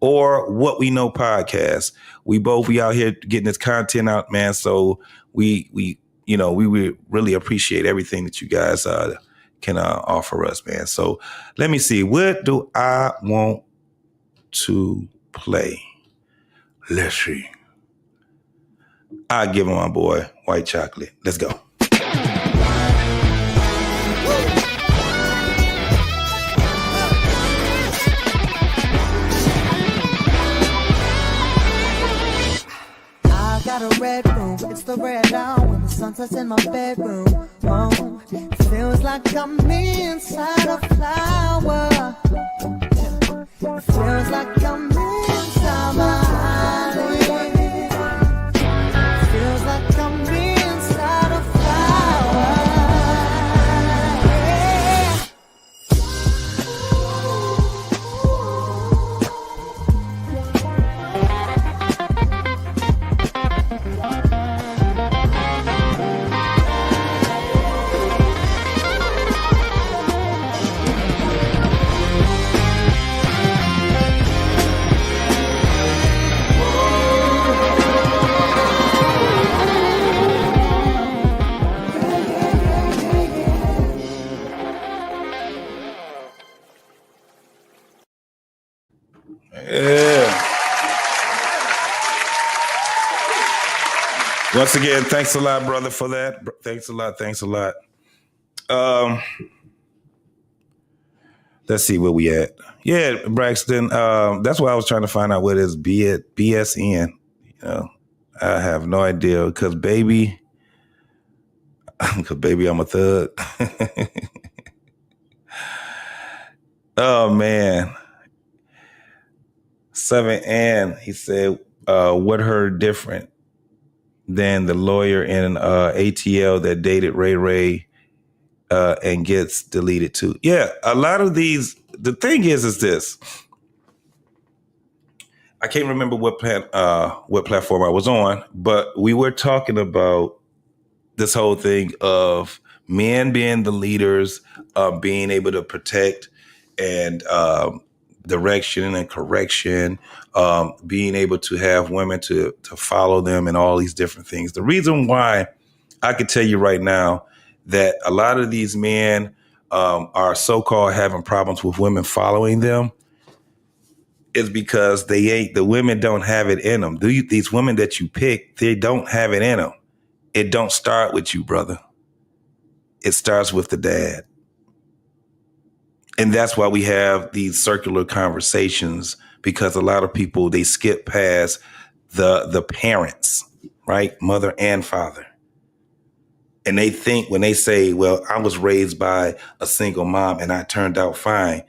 or What We Know podcast. We out here getting this content out, man. So we really appreciate everything that you guys can offer us, man. So let me see. What do I want to play? Let's see. I give him my boy White Chocolate. Let's go. Got a red room, it's the red hour when the sun sets in my bedroom. Oh, it feels like I'm inside a flower. It feels like I'm inside my eyelid. It feels like I'm inside a flower. Once again, thanks a lot, brother, for that. Thanks a lot. Let's see where we at. Yeah, Braxton. That's why I was trying to find out what is BSN. I have no idea because baby, I'm a thug. Oh man. 7N, he said, what heard different than the lawyer in ATL that dated Ray Ray and gets deleted too. Yeah, a lot of these, the thing is this. I can't remember what platform I was on, but we were talking about this whole thing of men being the leaders, being able to protect and direction and correction, being able to have women to follow them and all these different things. The reason why I can tell you right now that a lot of these men are so-called having problems with women following them is because the women don't have it in them. These women that you pick, they don't have it in them. It don't start with you, brother. It starts with the dad. And that's why we have these circular conversations, because a lot of people, they skip past the parents, right? Mother and father. And they think when they say, well, I was raised by a single mom and I turned out fine.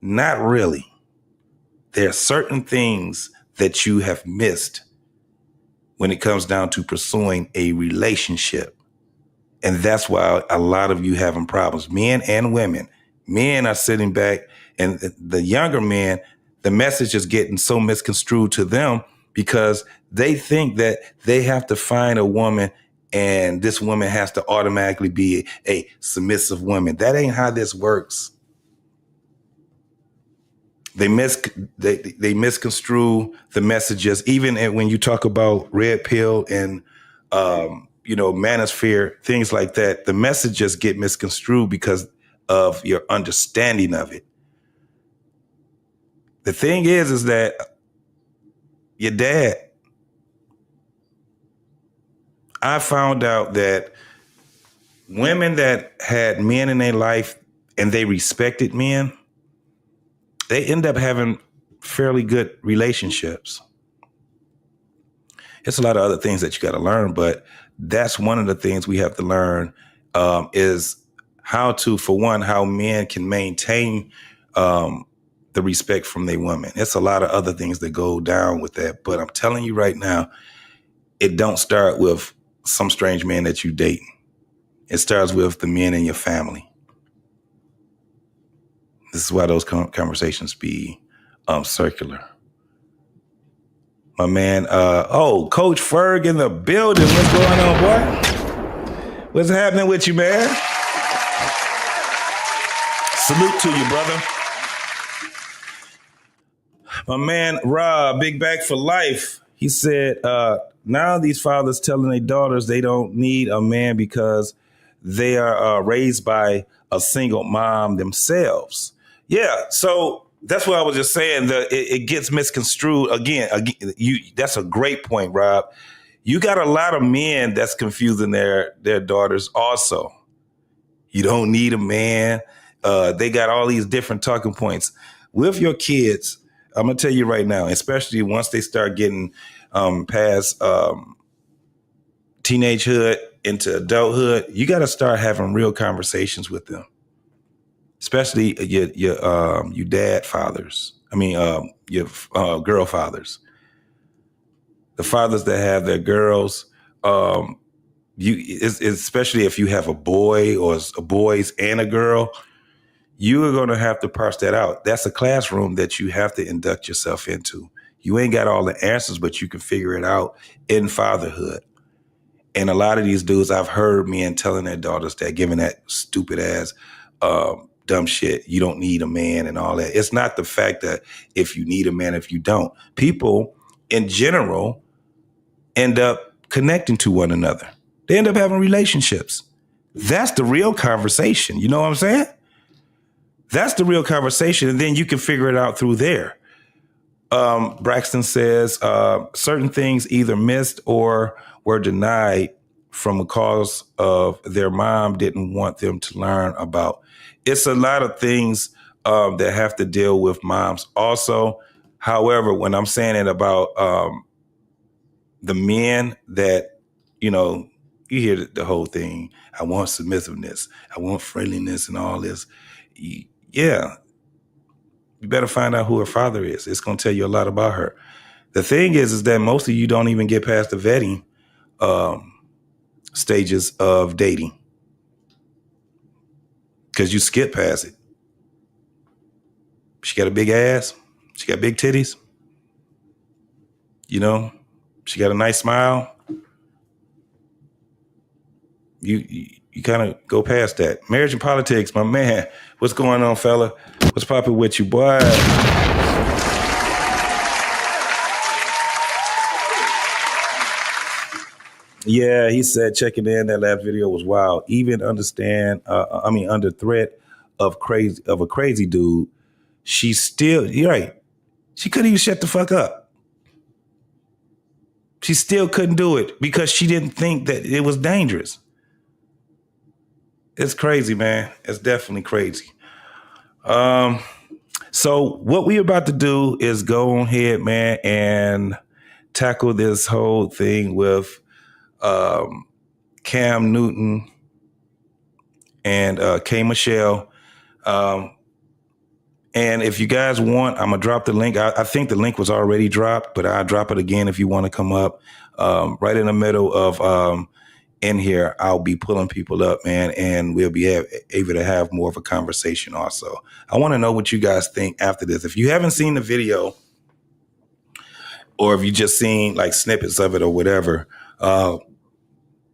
Not really. There are certain things that you have missed when it comes down to pursuing a relationship. And that's why a lot of you having problems, men and women. Men are sitting back, and the younger men, the message is getting so misconstrued to them because they think that they have to find a woman and this woman has to automatically be a submissive woman. That ain't how this works. They misconstrue the messages, even when you talk about red pill and manosphere, things like that. The messages get misconstrued because of your understanding of it. The thing is that your dad, I found out that women that had men in their life and they respected men, they end up having fairly good relationships. It's a lot of other things that you got to learn, but that's one of the things we have to learn is how men can maintain the respect from their women. It's a lot of other things that go down with that, but I'm telling you right now, it don't start with some strange man that you dating. It starts with the men in your family. This is why those conversations be circular. My man, Coach Ferg in the building. What's going on, boy? What's happening with you, man? Salute to you, brother. My man, Rob, Big Back for Life. He said, now these fathers telling their daughters they don't need a man because they are raised by a single mom themselves. Yeah, so that's what I was just saying. It gets misconstrued. Again, that's a great point, Rob. You got a lot of men that's confusing their daughters also. You don't need a man. They got all these different talking points. With your kids, I'm going to tell you right now, especially once they start getting past teenagehood into adulthood, you got to start having real conversations with them. Especially your dad fathers. I mean, your girl fathers. The fathers that have their girls, especially if you have a boy or a boys and a girl, you are going to have to parse that out. That's a classroom that you have to induct yourself into. You ain't got all the answers, but you can figure it out in fatherhood. And a lot of these dudes, I've heard men telling their daughters that, giving that stupid ass dumb shit. You don't need a man and all that. It's not the fact that if you need a man, if you don't. People in general end up connecting to one another. They end up having relationships. That's the real conversation. You know what I'm saying? That's the real conversation. And then you can figure it out through there. Braxton says certain things either missed or were denied from a cause of their mom didn't want them to learn about. It's a lot of things that have to deal with moms also. However, when I'm saying it about the men that, you hear the whole thing. I want submissiveness. I want friendliness and all this. Yeah. You better find out who her father is. It's going to tell you a lot about her. The thing is that most of you don't even get past the vetting stages of dating. Because you skip past it. She got a big ass. She got big titties. She got a nice smile. You kind of go past that. Marriage and politics, my man. What's going on, fella? What's popping with you, boy? Yeah, he said checking in. That last video was wild. Even under threat of a crazy dude, she still. You're right. She couldn't even shut the fuck up. She still couldn't do it because she didn't think that it was dangerous. It's crazy, man. It's definitely crazy. So what we're about to do is go ahead, man, and tackle this whole thing with Cam Newton, and K. Michelle. And if you guys want, I'm going to drop the link. I think the link was already dropped, but I'll drop it again if you want to come up. Right in the middle of in here, I'll be pulling people up, man, and we'll be able to have more of a conversation also. I want to know what you guys think after this. If you haven't seen the video, or if you just seen like snippets of it or whatever,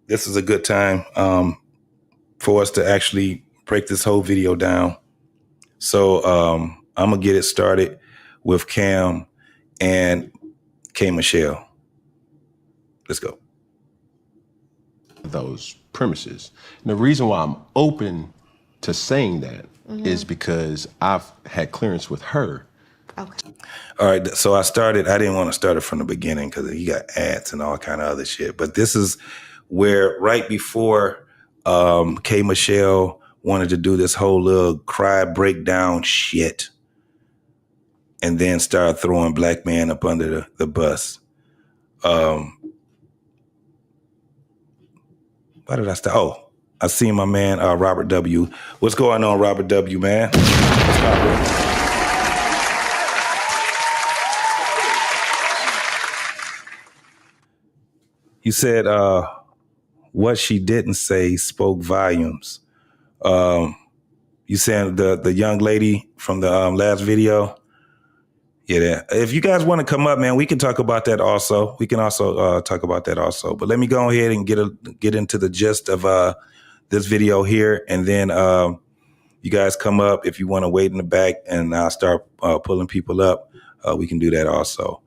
this is a good time for us to actually break this whole video down. So I'm going to get it started with Cam and K. Michelle. Let's go. Those premises. And the reason why I'm open to saying that is because I've had clearance with her. Okay. All right. So I didn't want to start it from the beginning because you got ads and all kind of other shit. But this is where right before K. Michelle wanted to do this whole little cry breakdown shit and then start throwing black man up under the bus. Why did I start? Oh, I see my man, Robert W. What's going on, Robert W., man? You said what she didn't say spoke volumes. You saying the young lady from the last video? Yeah. If you guys want to come up, man, we can talk about that also. We can also talk about that also. But let me go ahead and get into the gist of this video here. And then you guys come up. If you want to wait in the back and I'll start pulling people up, we can do that also.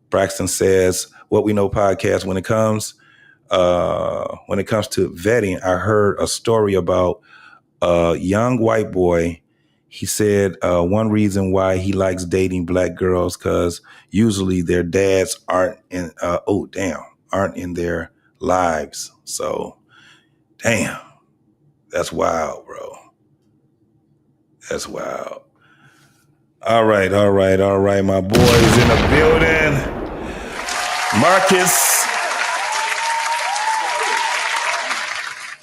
Braxton says, What We Know podcast, when it comes to vetting, I heard a story about a young white boy. He said one reason why he likes dating black girls because usually their dads aren't in their lives. So, damn, that's wild, bro. That's wild. All right. My boy is in the building. Marcus.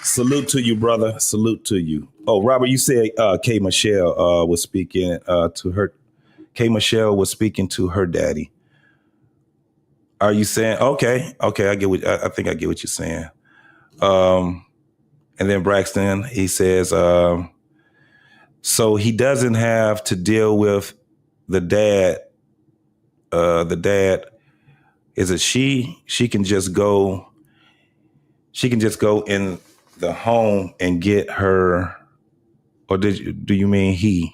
Salute to you, brother. Salute to you. Oh, Robert, you said K. Michelle was speaking to her. K. Michelle was speaking to her daddy. Are you saying okay? I get I think I get what you're saying. And then Braxton, he says, so he doesn't have to deal with the dad. The dad, is it she? She can just go in the home and get her, or do you mean he?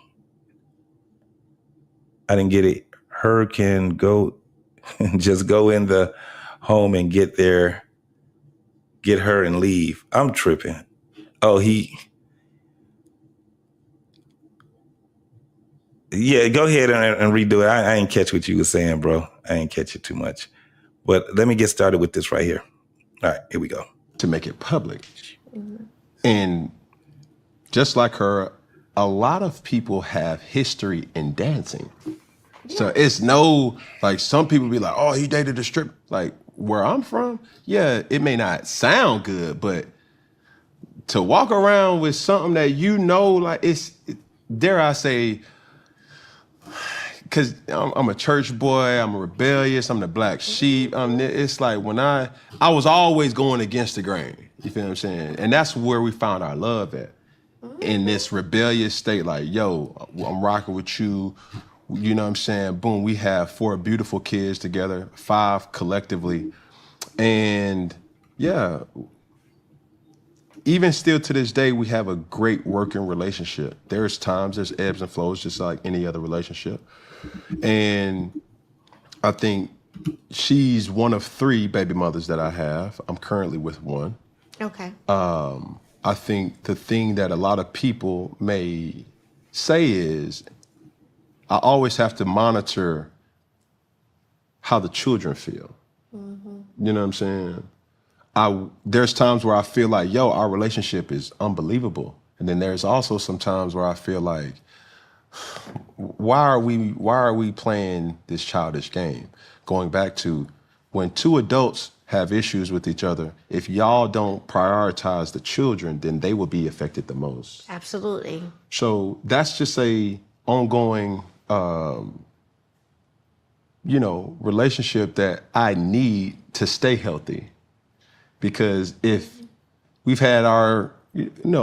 I didn't get it. Her can go, just go in the home and get her and leave. I'm tripping. Oh, yeah, go ahead and redo it. I ain't catch what you were saying, bro. I ain't catch it too much. But let me get started with this right here. All right, here we go. To make it public. And just like her, a lot of people have history in dancing. Yeah. So it's no, like some people be like, oh, he dated a stripper. Like where I'm from, yeah, it may not sound good, but to walk around with something that like dare I say, because I'm a church boy, I'm rebellious, I'm the black sheep. It's like when I was always going against the grain. You feel what I'm saying? And that's where we found our love at. In this rebellious state, like, yo, I'm rocking with you. You know what I'm saying? Boom, we have 4 beautiful kids together, 5 collectively. And yeah, even still to this day, we have a great working relationship. There's ebbs and flows, just like any other relationship. And I think she's one of 3 baby mothers that I have. I'm currently with 1. Okay. I think the thing that a lot of people may say is, I always have to monitor how the children feel. Mm-hmm. You know what I'm saying? There's times where I feel like, yo, our relationship is unbelievable. And then there's also some times where I feel like, why are we playing this childish game? Going back to when 2 adults have issues with each other, if y'all don't prioritize the children, then they will be affected the most. Absolutely. So that's just a ongoing, relationship that I need to stay healthy. Because if we've had our,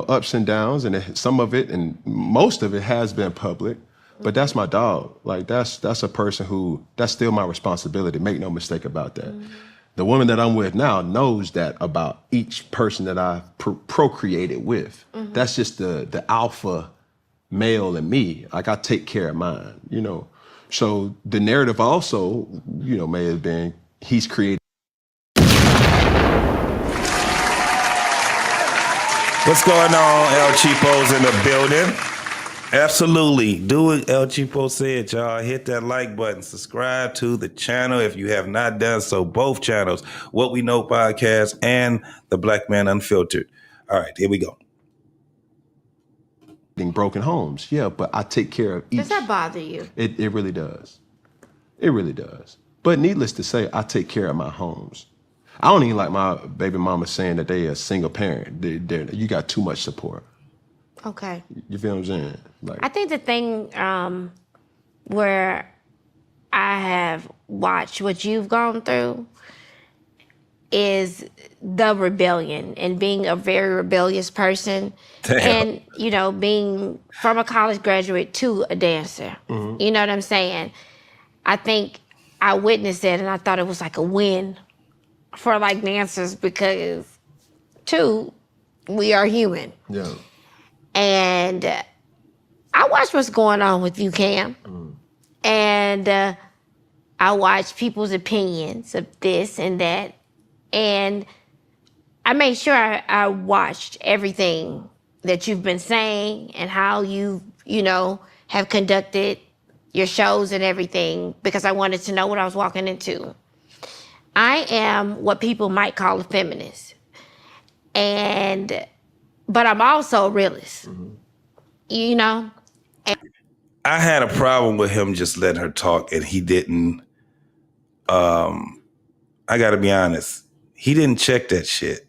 ups and downs, and some of it, and most of it has been public, but that's my dog. Like that's a person who, that's still my responsibility. Make no mistake about that. Mm-hmm. The woman that I'm with now knows that about each person that I procreated with. Mm-hmm. That's just the alpha male in me. Like I take care of mine, So the narrative also, may have been he's created. What's going on, El Cheapo's in the building? Absolutely. Do what El Cheapo said, y'all. Hit that like button. Subscribe to the channel if you have not done so. Both channels, What We Know Podcast and The Black Man Unfiltered. All right, here we go. Broken homes, yeah, but I take care of each. Does that bother you? It really does. It really does. But needless to say, I take care of my homes. I don't even like my baby mama saying that they a single parent. You got too much support. Okay. You feel what I'm saying? Like, I think the thing where I have watched what you've gone through is the rebellion and being a very rebellious person. Damn. And, being from a college graduate to a dancer. Mm-hmm. You know what I'm saying? I think I witnessed it and I thought it was like a win for like dancers because, two, we are human. Yeah. And I watch what's going on with you, Cam. Mm. And I watch people's opinions of this and that. And I made sure I watched everything that you've been saying and how you have conducted your shows and everything because I wanted to know what I was walking into. I am what people might call a feminist. But I'm also a realist, mm-hmm. I had a problem with him just letting her talk, and he didn't. I got to be honest. He didn't check that shit.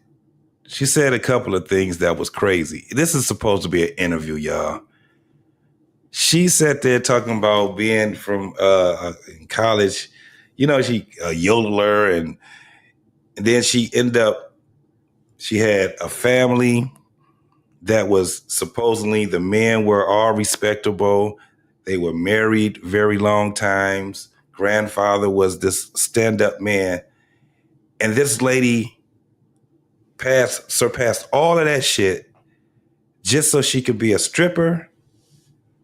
She said a couple of things that was crazy. This is supposed to be an interview, y'all. She sat there talking about being from in college. She a yodeler, and then she had a family that was supposedly the men were all respectable. They were married very long times. Grandfather was this stand-up man. And this lady surpassed all of that shit just so she could be a stripper,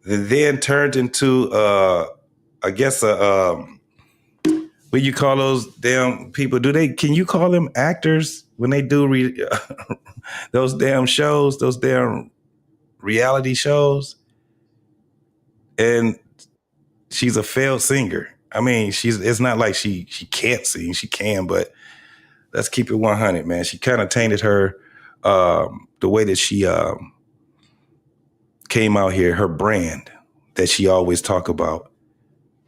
and then turned into, what you call those damn people? Can you call them actors when they do those damn shows, those damn reality shows? And she's a failed singer. I mean, it's not like she can't sing, she can, but let's keep it 100, man. She kind of tainted her, the way that she came out here, her brand that she always talk about.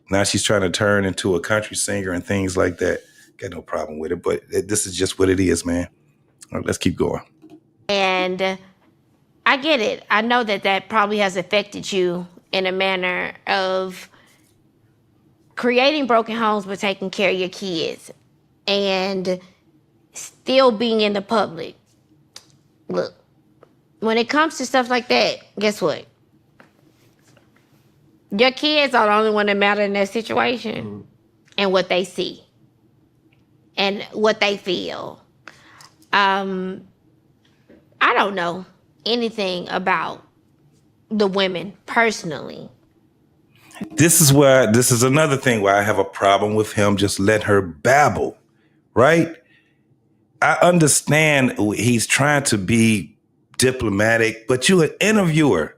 Now she's trying to turn into a country singer and things like that. Got no problem with it, but this is just what it is, man. All right, let's keep going. And I get it. I know that probably has affected you in a manner of creating broken homes but taking care of your kids and still being in the public. Look, when it comes to stuff like that, guess what? Your kids are the only one that matter in that situation, mm-hmm. and what they see and what they feel. I don't know anything about the women personally. This is another thing where I have a problem with him just letting her babble, right? I understand he's trying to be diplomatic, but you're an interviewer.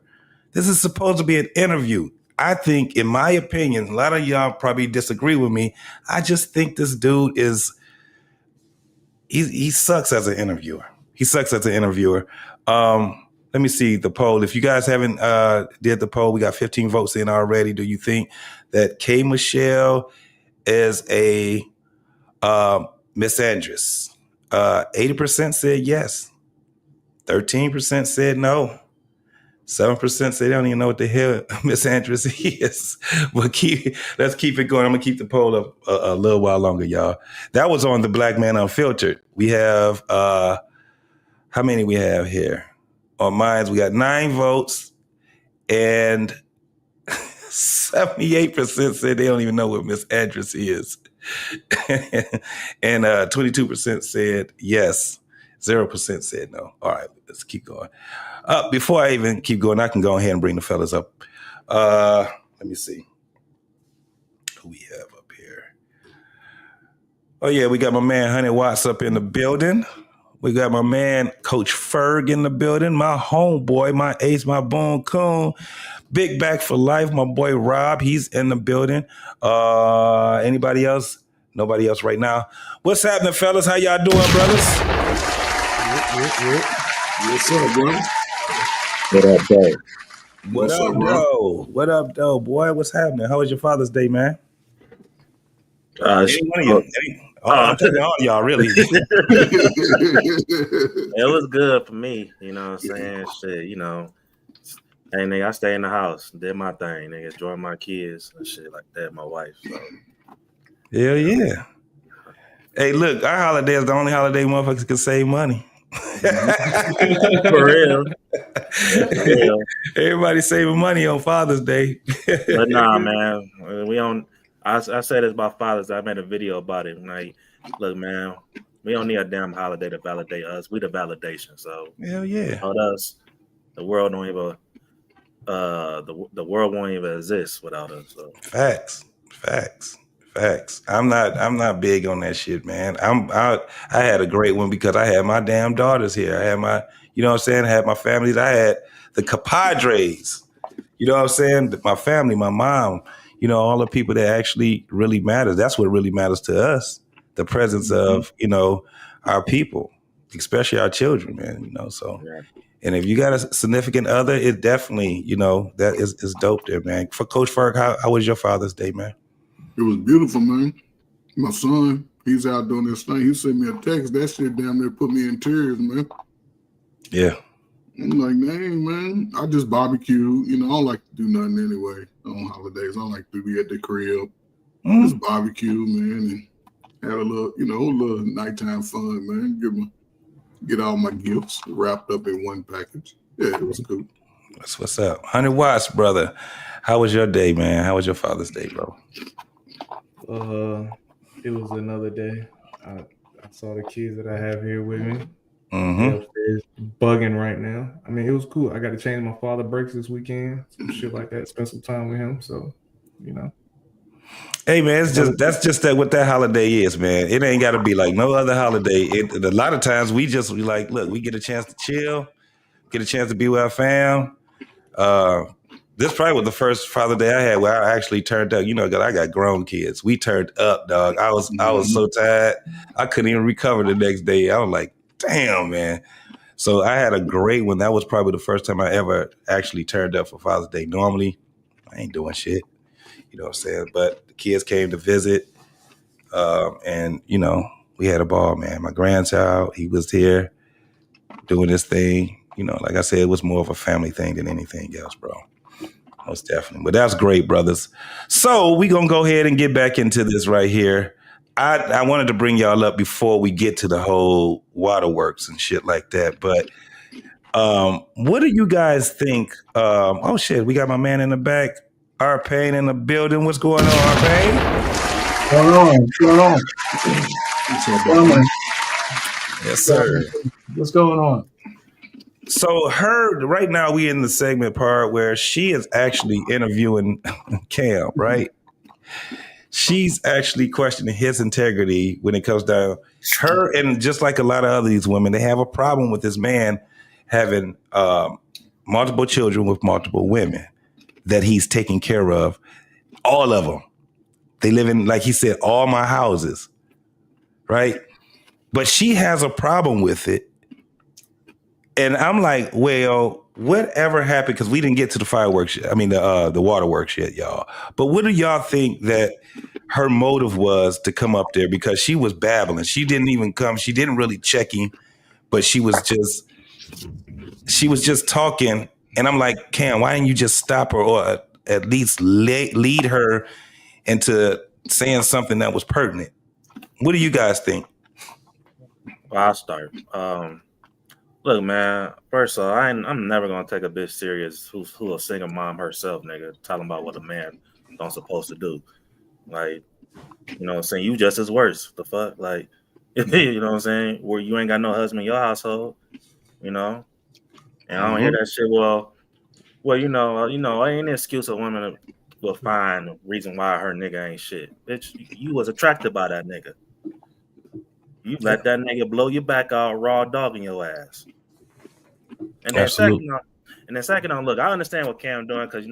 This is supposed to be an interview. I think, in my opinion, a lot of y'all probably disagree with me. I just think this dude he sucks as an interviewer. He sucks as an interviewer. Let me see the poll. If you guys haven't did the poll, we got 15 votes in already. Do you think that K. Michelle is a Miss Andress. 80% said yes. 13% said no. 7% said they don't even know what the hell Miss Andress is. But let's keep it going. I'm gonna keep the poll up a little while longer, y'all. That was on the Black Man Unfiltered. We have how many we have here? On mine, we got 9 votes, and 78% said they don't even know what Miss Andress is. And 22% said yes. 0% said no. All right, let's keep going. Before I even keep going, I can go ahead and bring the fellas up. Let me see who we have up here. Oh yeah, we got my man 100 Watts up in the building. We got my man Coach Ferg in the building. My homeboy, my ace, my bone coon. Big back for life. My boy Rob, he's in the building. Anybody else? Nobody else right now. What's happening, fellas? How y'all doing, brothers? What's up, bro? What up, though? What up, though? What up, though, boy? What's happening? How was your Father's Day, man? Any one of you. I'm talking to all y'all, really. It was good for me, you know what I'm saying? Shit, you know. Hey, nigga, I stay in the house, did my thing, nigga, enjoy my kids and shit like that, my wife. So. Hell yeah. Hey, look, our holiday is the only holiday motherfuckers can save money. For real. Everybody saving money on Father's Day. But nah, man, we don't. I said this about fathers. I made a video about it. Like, look, man, we don't need a damn holiday to validate us. We the validation. So hell yeah. Without us, the world don't even. The world won't even exist without us. So. Facts. I'm not big on that shit, man. I had a great one because I had my damn daughters here. I had my, you know what I'm saying? I had my families. I had the compadres. You know what I'm saying? My family, my mom, you know, all the people that actually really matters. That's what really matters to us. The presence of, you know, our people, especially our children, man, you know, so. Yeah. And if you got a significant other, it definitely, you know, that is dope there, man. For Coach Ferg, how was your Father's Day, man? It was beautiful, man. My son, he's out doing this thing. He sent me a text. That shit damn near put me in tears, man. Yeah. I'm like, dang, man. I just barbecue. You know, I don't like to do nothing anyway on holidays. I don't like to be at the crib. Just barbecue, man, and have a little nighttime fun, man. Get all my gifts wrapped up in one package. Yeah, it was cool. That's what's up. 100 Watts, brother. How was your day, man? How was your Father's Day, bro? It was another day. I saw the kids that I have here with me. Mm-hmm. Upstairs bugging right now. I mean, it was cool. I got to change my father brakes this weekend, some shit like that. Spend some time with him. So, you know. Hey man, that's just what that holiday is, man. It ain't got to be like no other holiday. A lot of times we like, look, we get a chance to chill, get a chance to be with our fam. This probably was the first Father's Day I had where I actually turned up. You know, 'cause I got grown kids. We turned up, dog. I was so tired, I couldn't even recover the next day. I was like, damn, man. So I had a great one. That was probably the first time I ever actually turned up for Father's Day. Normally, I ain't doing shit. You know what I'm saying? But the kids came to visit, and, you know, we had a ball, man. My grandchild, he was here doing this thing. You know, like I said, it was more of a family thing than anything else, bro. Most definitely. But that's great, brothers. So we're going to go ahead and get back into this right here. I wanted to bring y'all up before we get to the whole waterworks and shit like that. But what do you guys think? Oh, shit, we got my man in the back. R-Pain in the building. What's going on, R-Pain? What's going on? Yes, sir. What's going on? So right now we in the segment part where she is actually interviewing Cam, right? She's actually questioning his integrity when it comes down. Her, and just like a lot of other these women, they have a problem with this man having multiple children with multiple women that he's taking care of, all of them. They live in, like he said, all my houses, right? But she has a problem with it. And I'm like, well, whatever happened? Because we didn't get to the fireworks. I mean, the waterworks yet, y'all. But what do y'all think that her motive was to come up there? Because she was babbling. She didn't even come. She didn't really check him, but she was just talking. And I'm like, Cam, why didn't you just stop her or at least lead her into saying something that was pertinent? What do you guys think? Well, I'll start. Look, man. First of all, I'm never gonna take a bitch serious who a single mom herself, nigga, talking about what a man don't supposed to do. Like, you know what I'm saying? You just as worse. The fuck? Like, you know what I'm saying? Where you ain't got no husband in your household, you know? And I don't hear that shit. Well, you know, ain't an excuse a woman will find a reason why her nigga ain't shit. Bitch, you was attracted by that nigga. You let that nigga blow your back out raw dog in your ass. And then second on, look, I understand what Cam doing because you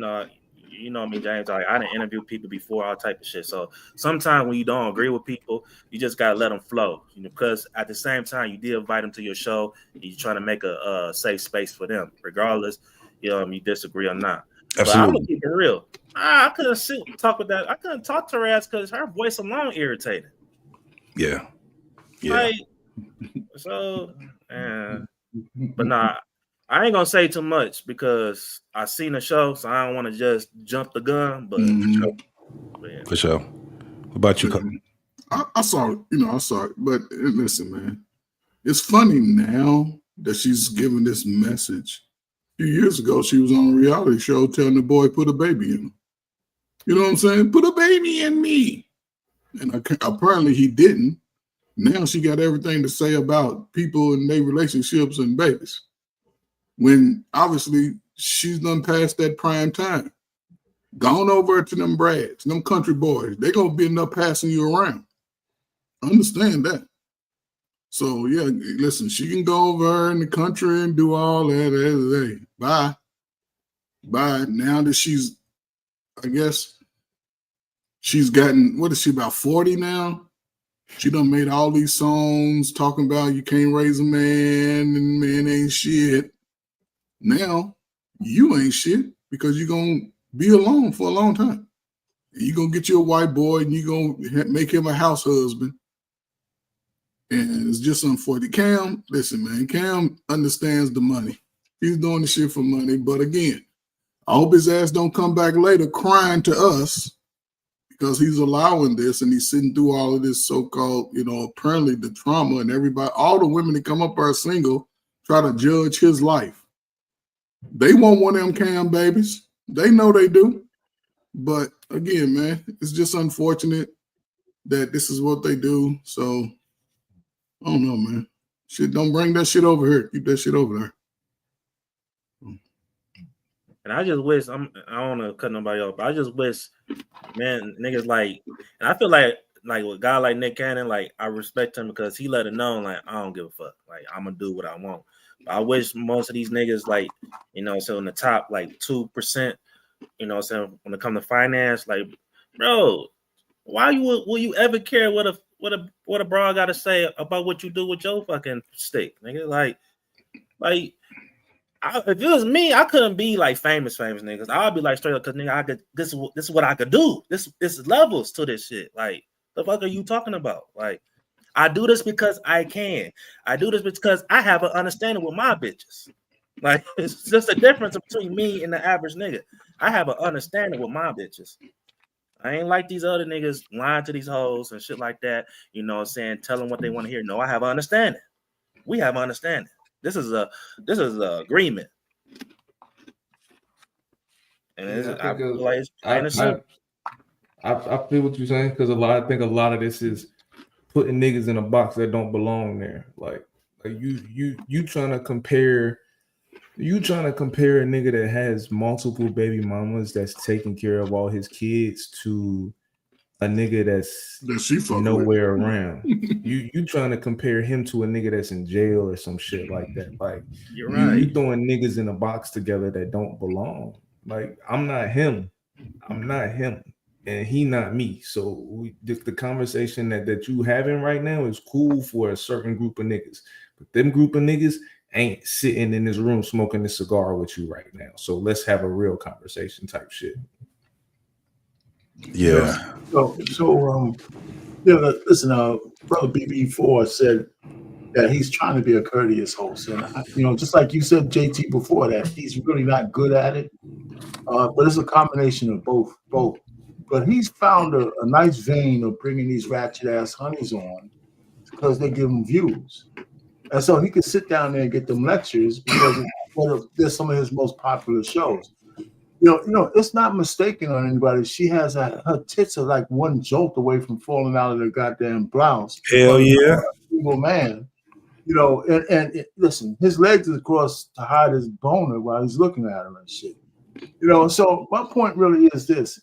know me, James. I didn't interview people before, all type of shit. So sometimes when you don't agree with people, you just gotta let them flow. You know, because at the same time, you did invite them to your show. You're trying to make a safe space for them, regardless, you disagree or not. Absolutely. But I'm gonna keep it real. I couldn't talk with that. I couldn't talk to her ass because her voice alone irritated. Yeah. Like, so, but nah. I ain't gonna say too much because I seen the show, so I don't want to just jump the gun. But for sure. What about you? I saw it. I saw it. But listen, man, it's funny now that she's giving this message. A few years ago, she was on a reality show telling the boy put a baby in him. You know what I'm saying? Put a baby in me. And apparently he didn't. Now she got everything to say about people and their relationships and babies. When obviously she's done past that prime time. Gone over to them brads, them country boys. They're going to be enough passing you around. Understand that. So, yeah, listen, she can go over in the country and do all that. Bye. Now that she's, I guess, she's gotten, what is she, about 40 now? She done made all these songs talking about you can't raise a man and man ain't shit. Now, you ain't shit because you're going to be alone for a long time. You're going to get you a white boy and you're going to make him a house husband. And it's just unfortunate. Cam, listen, man, Cam understands the money. He's doing the shit for money. But again, I hope his ass don't come back later crying to us because he's allowing this and he's sitting through all of this so-called, apparently the trauma and everybody, all the women that come up are single, try to judge his life. They want one of them Cam babies. They know they do. But again, man, it's just unfortunate that this is what they do. So, I don't know, man. Shit, don't bring that shit over here. Keep that shit over there. And I just wish, I don't want to cut nobody off, but I just wish, man, niggas like, and I feel like with a guy like Nick Cannon, like, I respect him because he let it know, like, I don't give a fuck. Like, I'm going to do what I want. But I wish most of these niggas, like, so in the top, like, 2%, so when it comes to finance, like, bro, why will you ever care what a broad got to say about what you do with your fucking stick, nigga? Like, if it was me, I couldn't be like famous niggas. I'd be like straight up, cause nigga, I could. This is what I could do. This is levels to this shit. Like, the fuck are you talking about? Like, I do this because I can. I do this because I have an understanding with my bitches. Like, it's just a difference between me and the average nigga. I have an understanding with my bitches. I ain't like these other niggas lying to these hoes and shit like that. You know what I'm saying? Tell them what they want to hear. No, I have an understanding. We have an understanding. This is a agreement. And I feel what you're saying because I think a lot of this is putting niggas in a box that don't belong there. Like you trying to compare a nigga that has multiple baby mamas that's taking care of all his kids to a nigga that's nowhere around. You trying to compare him to a nigga that's in jail or some shit like that. Like, you're right. You throwing niggas in a box together that don't belong. Like, I'm not him, and he not me. So the conversation that you having right now is cool for a certain group of niggas. But them group of niggas ain't sitting in this room smoking this cigar with you right now. So let's have a real conversation type shit. Yeah. Listen, Brother BB4 said that he's trying to be a courteous host. And, just like you said, JT, before that, he's really not good at it. But it's a combination of both. But he's found a nice vein of bringing these ratchet-ass honeys on because they give him views. And so he could sit down there and get them lectures because they're some of his most popular shows. It's not mistaken on anybody. She has her tits are like one jolt away from falling out of the goddamn blouse. Hell yeah. Single man. And listen, his legs is crossed to hide his boner while he's looking at her and shit. So my point really is this.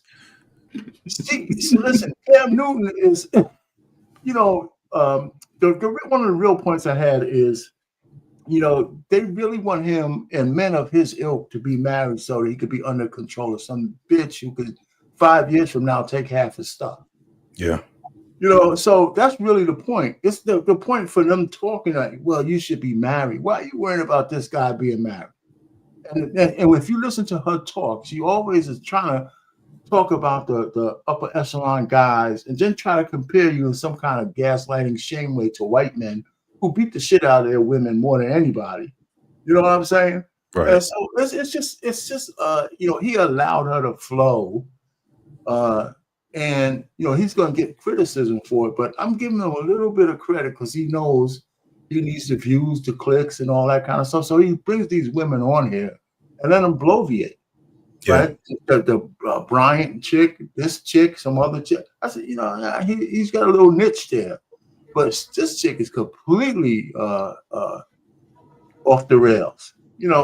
Listen, Cam Newton is, one of the real points I had is, they really want him and men of his ilk to be married so that he could be under control of some bitch who could 5 years from now take half his stuff. Yeah. So that's really the point. It's the point for them talking like, well, you should be married. Why are you worrying about this guy being married? And if you listen to her talk, she always is trying to talk about the upper echelon guys and then try to compare you in some kind of gaslighting shame way to white men who beat the shit out of their women more than anybody. You know what I'm saying? Right. And so it's just he allowed her to flow. And he's going to get criticism for it, but I'm giving him a little bit of credit because he knows he needs the views, the clicks, and all that kind of stuff. So he brings these women on here and let them bloviate. Yeah. Right? The Bryant chick, this chick, some other chick. I said, he's got a little niche there, but this chick is completely off the rails.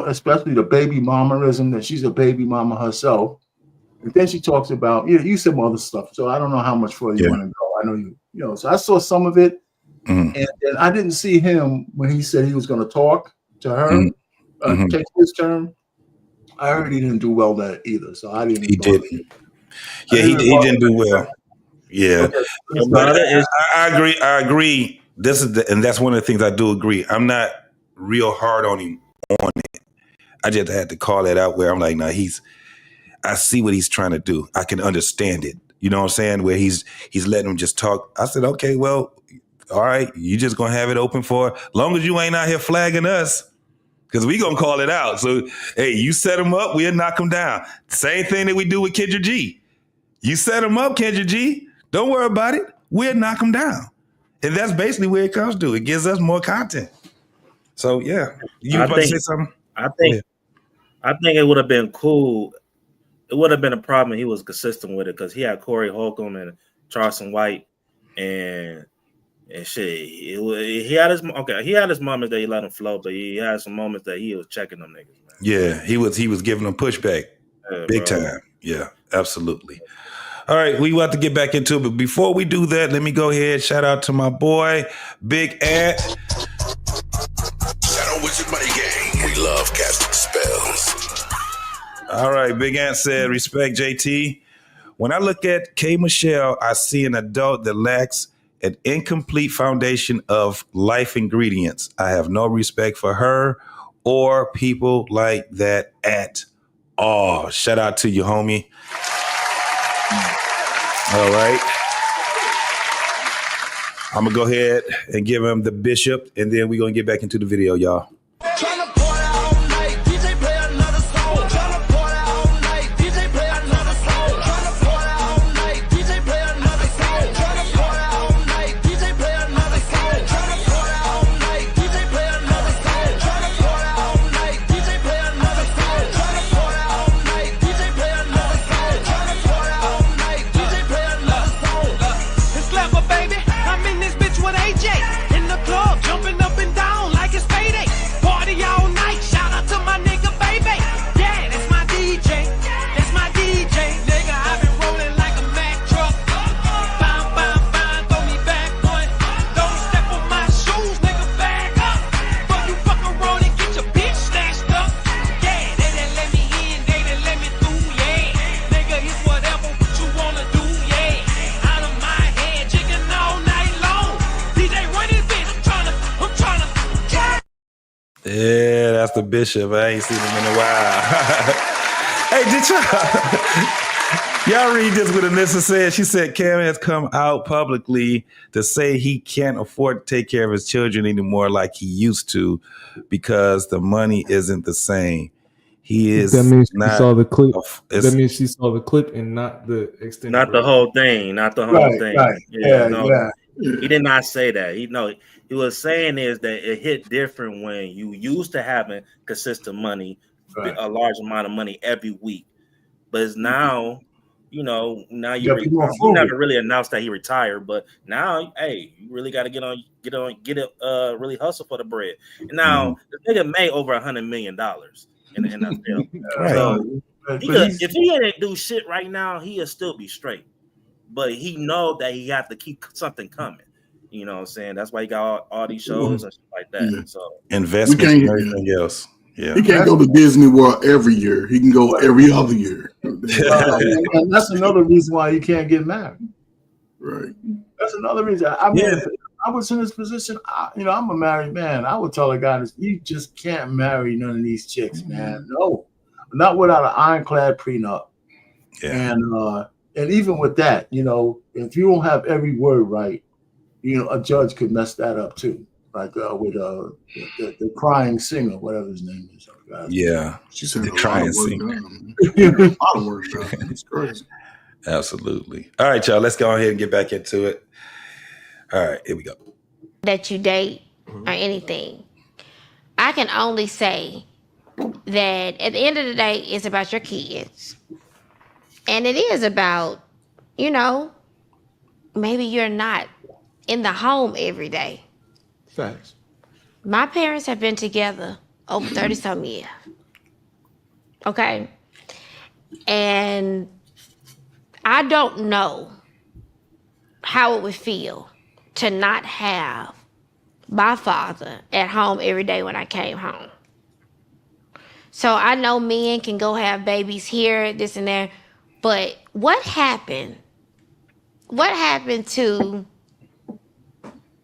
Especially the baby mamaism that she's a baby mama herself. And then she talks about, you said some other stuff. So I don't know how much further you want to go. I know so I saw some of it. And I didn't see him when he said he was going to talk to her, take his turn. I heard he didn't do well there either. So I didn't. He didn't. Yeah, he didn't do well. Yeah. Okay. But I agree. I agree. And that's one of the things I do agree. I'm not real hard on him on it. I just had to call that out where I'm like, I see what he's trying to do. I can understand it. You know what I'm saying? Where he's letting him just talk. I said, okay, well, all right, you just gonna have it open for long as you ain't out here flagging us, because we gonna call it out. So hey, you set him up, we'll knock him down. Same thing that we do with Kendra G. You set him up, Kendra G. Don't worry about it. We'll knock him down. And that's basically where it comes to. It gives us more content. So yeah, you about to say something? I think it would have been cool. It would have been a problem if he was consistent with it because he had Corey Holcomb and Charleston White and shit. He had his moments that he let him flow, but he had some moments that he was checking them niggas. Man. Yeah, he was giving them pushback, big time. Yeah, absolutely. All right, we about to get back into it, but before we do that, let me go ahead. Shout out to my boy, Big Ant. Shadow Wizard Money Gang. We love casting spells. All right, Big Ant said, respect JT. When I look at K. Michelle, I see an adult that lacks an incomplete foundation of life ingredients. I have no respect for her or people like that at all. Shout out to you, homie. All right. I'm going to go ahead and give him the bishop, and then we're going to get back into the video, y'all. With H8s in the club, jumping up and down like it's payday. Yeah, that's the bishop. I ain't seen him in a while. Hey, did y'all read this what Anissa said? She said Cam has come out publicly to say he can't afford to take care of his children anymore like he used to because the money isn't the same. He is That means she not. saw the clip. That means she saw the clip and not the extended. Not the version. whole thing. Not the whole Right, thing. right. Yeah, yeah. He did not say that. He was saying is that it hit different when you used to having consistent money, Right. a large amount of money every week, but it's now, now You gotta be more he frugal. never really announced that he retired, but now, hey, you really got to get it, really hustle for the bread. And now the nigga made over $100 million in the NFL. So if he didn't do shit right now, he'll still be straight. But he know that he have to keep something coming. You know what I'm saying? That's why he got all these shows and shit like that. Yeah. So investments and everything else. Yeah. He can't go to Disney World every year. He can go every other year. And that's another reason why you can't get married. Right. That's another reason. I mean, if I was in this position, I'm a married man. I would tell a guy, you just can't marry none of these chicks, man. No, not without an ironclad prenup. Yeah. And even with that, if you don't have every word right, a judge could mess that up too. Like with the crying singer, whatever his name is. Yeah. She said the a crying lot of work singer. done. A lot of work done. It's crazy. Absolutely. All right, y'all. Let's go ahead and get back into it. All right, here we go. That you date or anything. I can only say that at the end of the day, it's about your kids. And it is about, maybe you're not in the home every day. Facts. My parents have been together over 30-some years. Okay? And I don't know how it would feel to not have my father at home every day when I came home. So I know men can go have babies here, this and that, but what happened? What happened to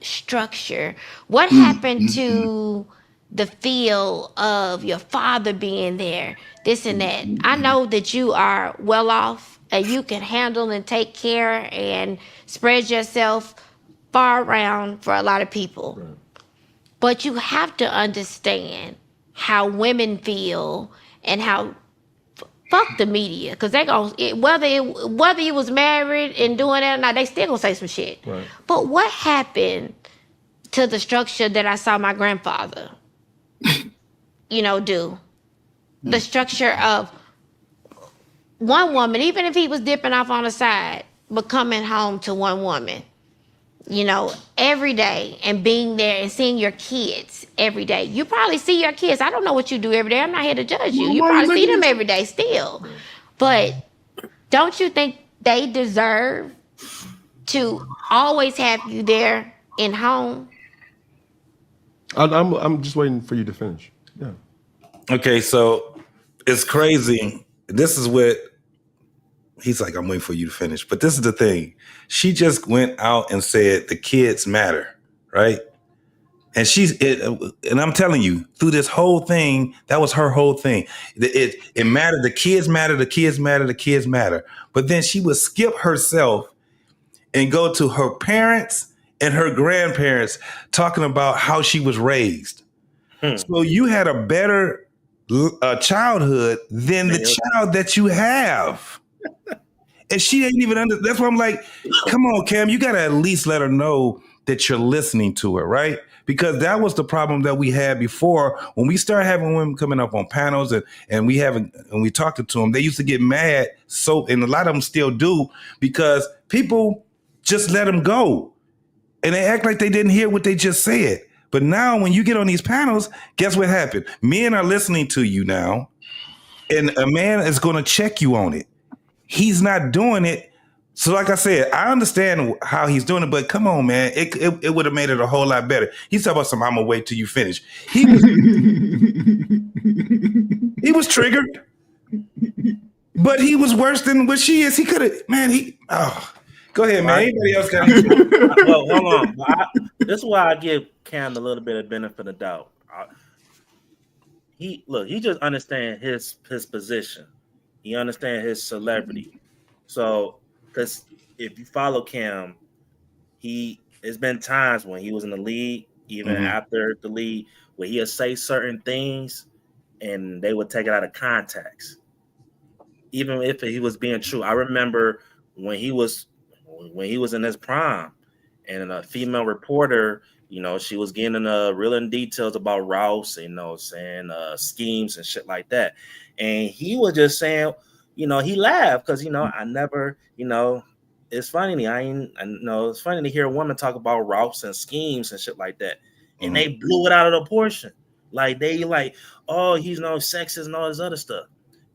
structure? What happened to the feel of your father being there, this and that? I know that you are well off and you can handle and take care and spread yourself far around for a lot of people. Right. But you have to understand how women feel and how fuck the media, because they whether you was married and doing that or not, they still gonna say some shit. Right. But what happened to the structure that I saw my grandfather, do? The structure of one woman, even if he was dipping off on the side, but coming home to one woman, every day and being there and seeing your kids every day. You probably see your kids. I don't know what you do every day. I'm not here to judge you. You probably see them every day still. But don't you think they deserve to always have you there in home? I'm just waiting for you to finish. Yeah. Okay, so it's crazy. This is what he's like, I'm waiting for you to finish. But this is the thing. She just went out and said the kids matter, right? And and I'm telling you, through this whole thing, that was her whole thing. It mattered. The kids matter. The kids matter. The kids matter. But then she would skip herself and go to her parents and her grandparents talking about how she was raised. So you had a better childhood than the child that you have. And she ain't even that's why I'm like, come on, Cam, you got to at least let her know that you're listening to her, right? Because that was the problem that we had before. When we started having women coming up on panels and we talked to them, they used to get mad. And a lot of them still do, because people just let them go. And they act like they didn't hear what they just said. But now when you get on these panels, guess what happened? Men are listening to you now, and a man is going to check you on it. He's not doing it. So like I said, I understand how he's doing it, but come on, man. It would have made it a whole lot better. He's talking about some, I'm going to wait till you finish. He was triggered, but he was worse than what she is. He could have, man, go ahead, man. Anybody else got Well, hold on. This is why I give Cam a little bit of benefit of doubt. he just understand his position. He understand his celebrity. So, because if you follow Cam, it's been times when he was in the league, even after the league, where he'll say certain things and they would take it out of context, even if he was being true. I remember when he was in his prime, and a female reporter, she was getting real in details about Rouse, saying schemes and shit like that, and he was just saying, he laughed because I never, it's funny to me. It's funny to hear a woman talk about Rouse and schemes and shit like that, and they blew it out of proportion. Like they oh, he's sexist and all this other stuff.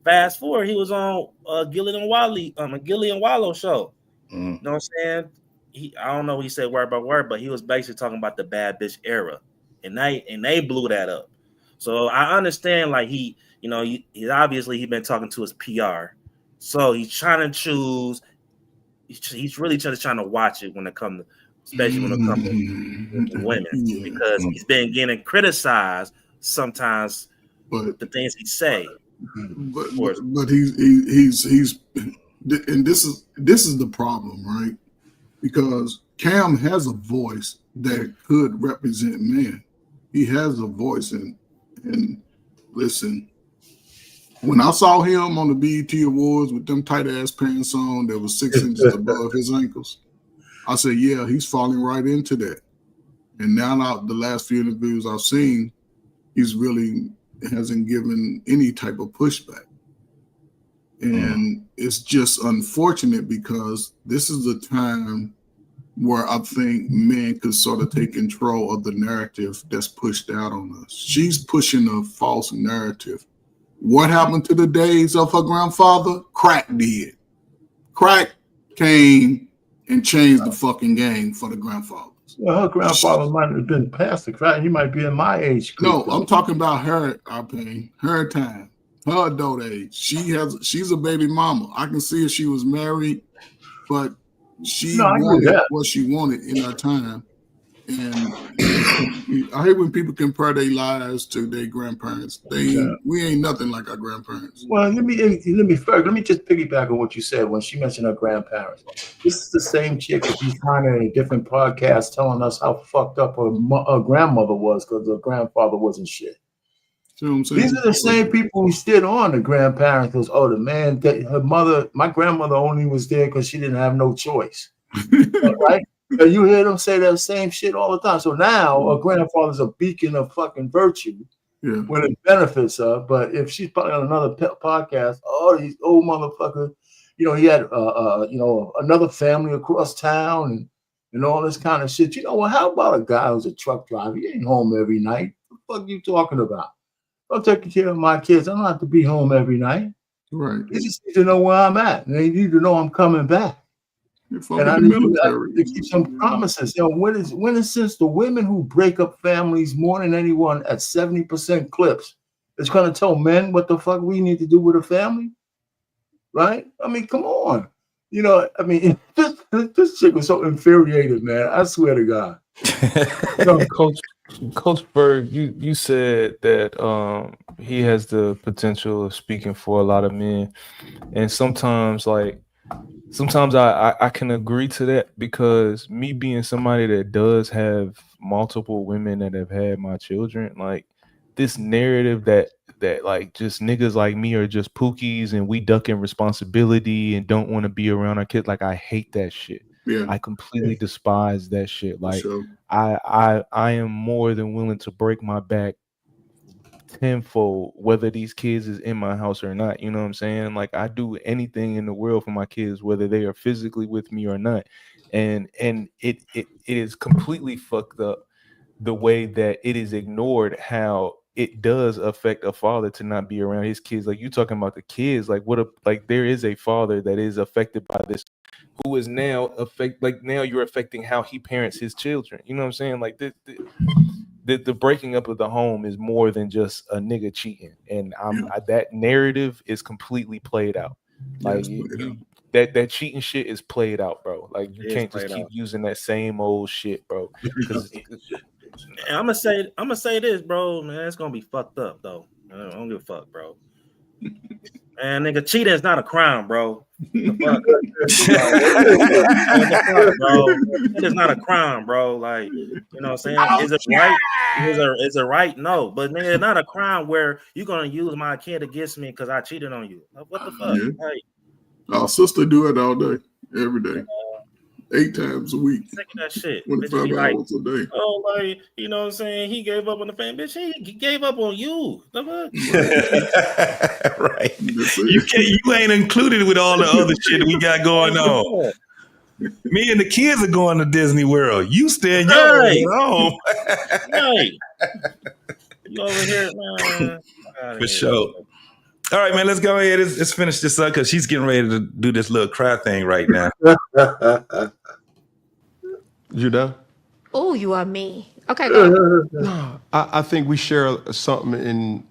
Fast forward, he was on Gillian Wallow show. You know what I'm saying? I don't know what he said word by word, but he was basically talking about the bad bitch era, and they blew that up. So I understand, he's obviously been talking to his PR, so he's trying to choose. He's really just trying to watch it when it comes, especially when it comes to women, because he's been getting criticized sometimes with the things he say. But he's and this is the problem, right? Because Cam has a voice that could represent men. He has a voice, and listen, when I saw him on the BET Awards with them tight ass pants on that was 6 inches above his ankles, I said, yeah, he's falling right into that. And now the last few interviews I've seen, he's really hasn't given any type of pushback. And it's just unfortunate because this is a time where I think men could sort of take control of the narrative that's pushed out on us. She's pushing a false narrative. What happened to the days of her grandfather? Crack did. Crack came and changed the fucking game for the grandfathers. Well, her grandfather might have been past the crack. He might be in my age group. No, I'm talking about her, her time. Her adult age. She's a baby mama. I can see if she was married, but she wanted what she wanted in her time. And I hate when people compare their lives to their grandparents. We ain't nothing like our grandparents. Well, let me just piggyback on what you said when she mentioned her grandparents. This is the same chick that you find in a different podcast telling us how fucked up her grandmother was because her grandfather wasn't shit. These are the same people who stood on the grandparents because, the man, my grandmother only was there because she didn't have no choice. Right? And you hear them say that same shit all the time. So now a grandfather's a beacon of fucking virtue when it benefits her. But if she's probably on another podcast, these old motherfuckers, he had, another family across town and all this kind of shit. How about a guy who's a truck driver? He ain't home every night. What the fuck you talking about? I'm taking care of my kids. I don't have to be home every night. Right. They just need to know where I'm at. And they need to know I'm coming back. And I need to keep some promises. When is since the women who break up families more than anyone at 70% clips is going to tell men what the fuck we need to do with a family? Right? I mean, come on. This chick was so infuriated, man. I swear to God. Coach Berg, you said that he has the potential of speaking for a lot of men, and sometimes I can agree to that because me being somebody that does have multiple women that have had my children, this narrative that just niggas like me are just pookies and we ducking responsibility and don't want to be around our kids. I hate that shit. Yeah. I completely despise that shit. I am more than willing to break my back tenfold whether these kids is in my house or not. You know what I'm saying? I do anything in the world for my kids, whether they are physically with me or not. And it is completely fucked up the way that it is ignored how it does affect a father to not be around his kids. You talking about the kids, there is a father that is affected by this who is now now you're affecting how he parents his children. You know what I'm saying? The breaking up of the home is more than just a nigga cheating, and that narrative is completely played out. That cheating shit is played out, bro. You can't just keep using that same old shit, bro. I'm gonna say this, bro, man. It's gonna be fucked up though. I don't give a fuck, bro. Man, nigga, cheating is not a crime, bro. The fuck? The fuck, bro? It is not a crime, bro. Like, you know what I'm saying? Is it right? Is it right? No. But nigga, it's not a crime where you're gonna use my kid against me because I cheated on you. Like, what the fuck? Yeah. Like, Our sister do it all day, every day. 8 times a week. Sick of that shit. 25 hours a day. Oh, like, you know what I'm saying? He gave up on the fan. Bitch, he gave up on you. The fuck? Right. You ain't included with all the other shit we got going on. Me and the kids are going to Disney World. You stay in your home. Right. You over here, man. For sure. All right, man, let's go ahead. Let's finish this up because she's getting ready to do this little cry thing right now. You done? Oh, you are me. Okay, go. No, I think we share something in.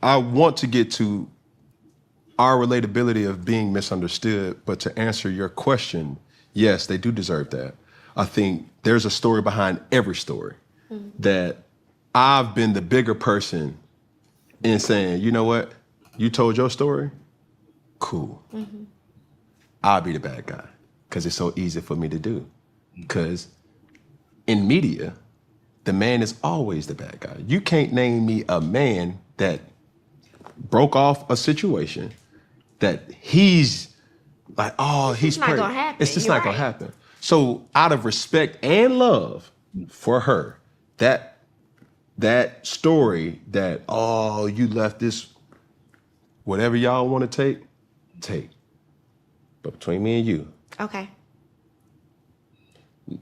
I want to get to our relatability of being misunderstood, but to answer your question, yes, they do deserve that. I think there's a story behind every story that I've been the bigger person in saying, you know what? You told your story? Cool. I'll be the bad guy because it's so easy for me to do. Because in media, the man is always the bad guy. You can't name me a man that broke off a situation that he's like, oh, he's not gonna happen. It's just not gonna happen. So out of respect and love for her, that story that, oh, you left this, whatever y'all want to take. But between me and you, Okay.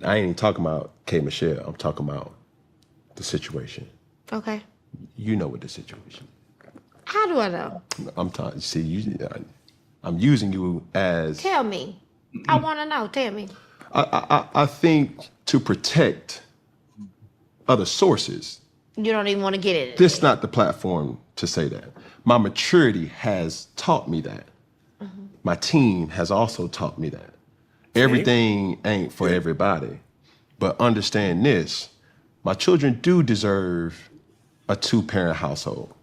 I ain't even talking about K. Michelle. I'm talking about the situation. Okay. You know what the situation. How do I know? I'm talking. See, I'm using you as. Tell me. I want to know. Tell me. I think to protect other sources. You don't even want to get it. This is not the platform to say that. My maturity has taught me that. My team has also taught me that. Everything ain't for everybody. But understand this, my children do deserve a 2-parent household.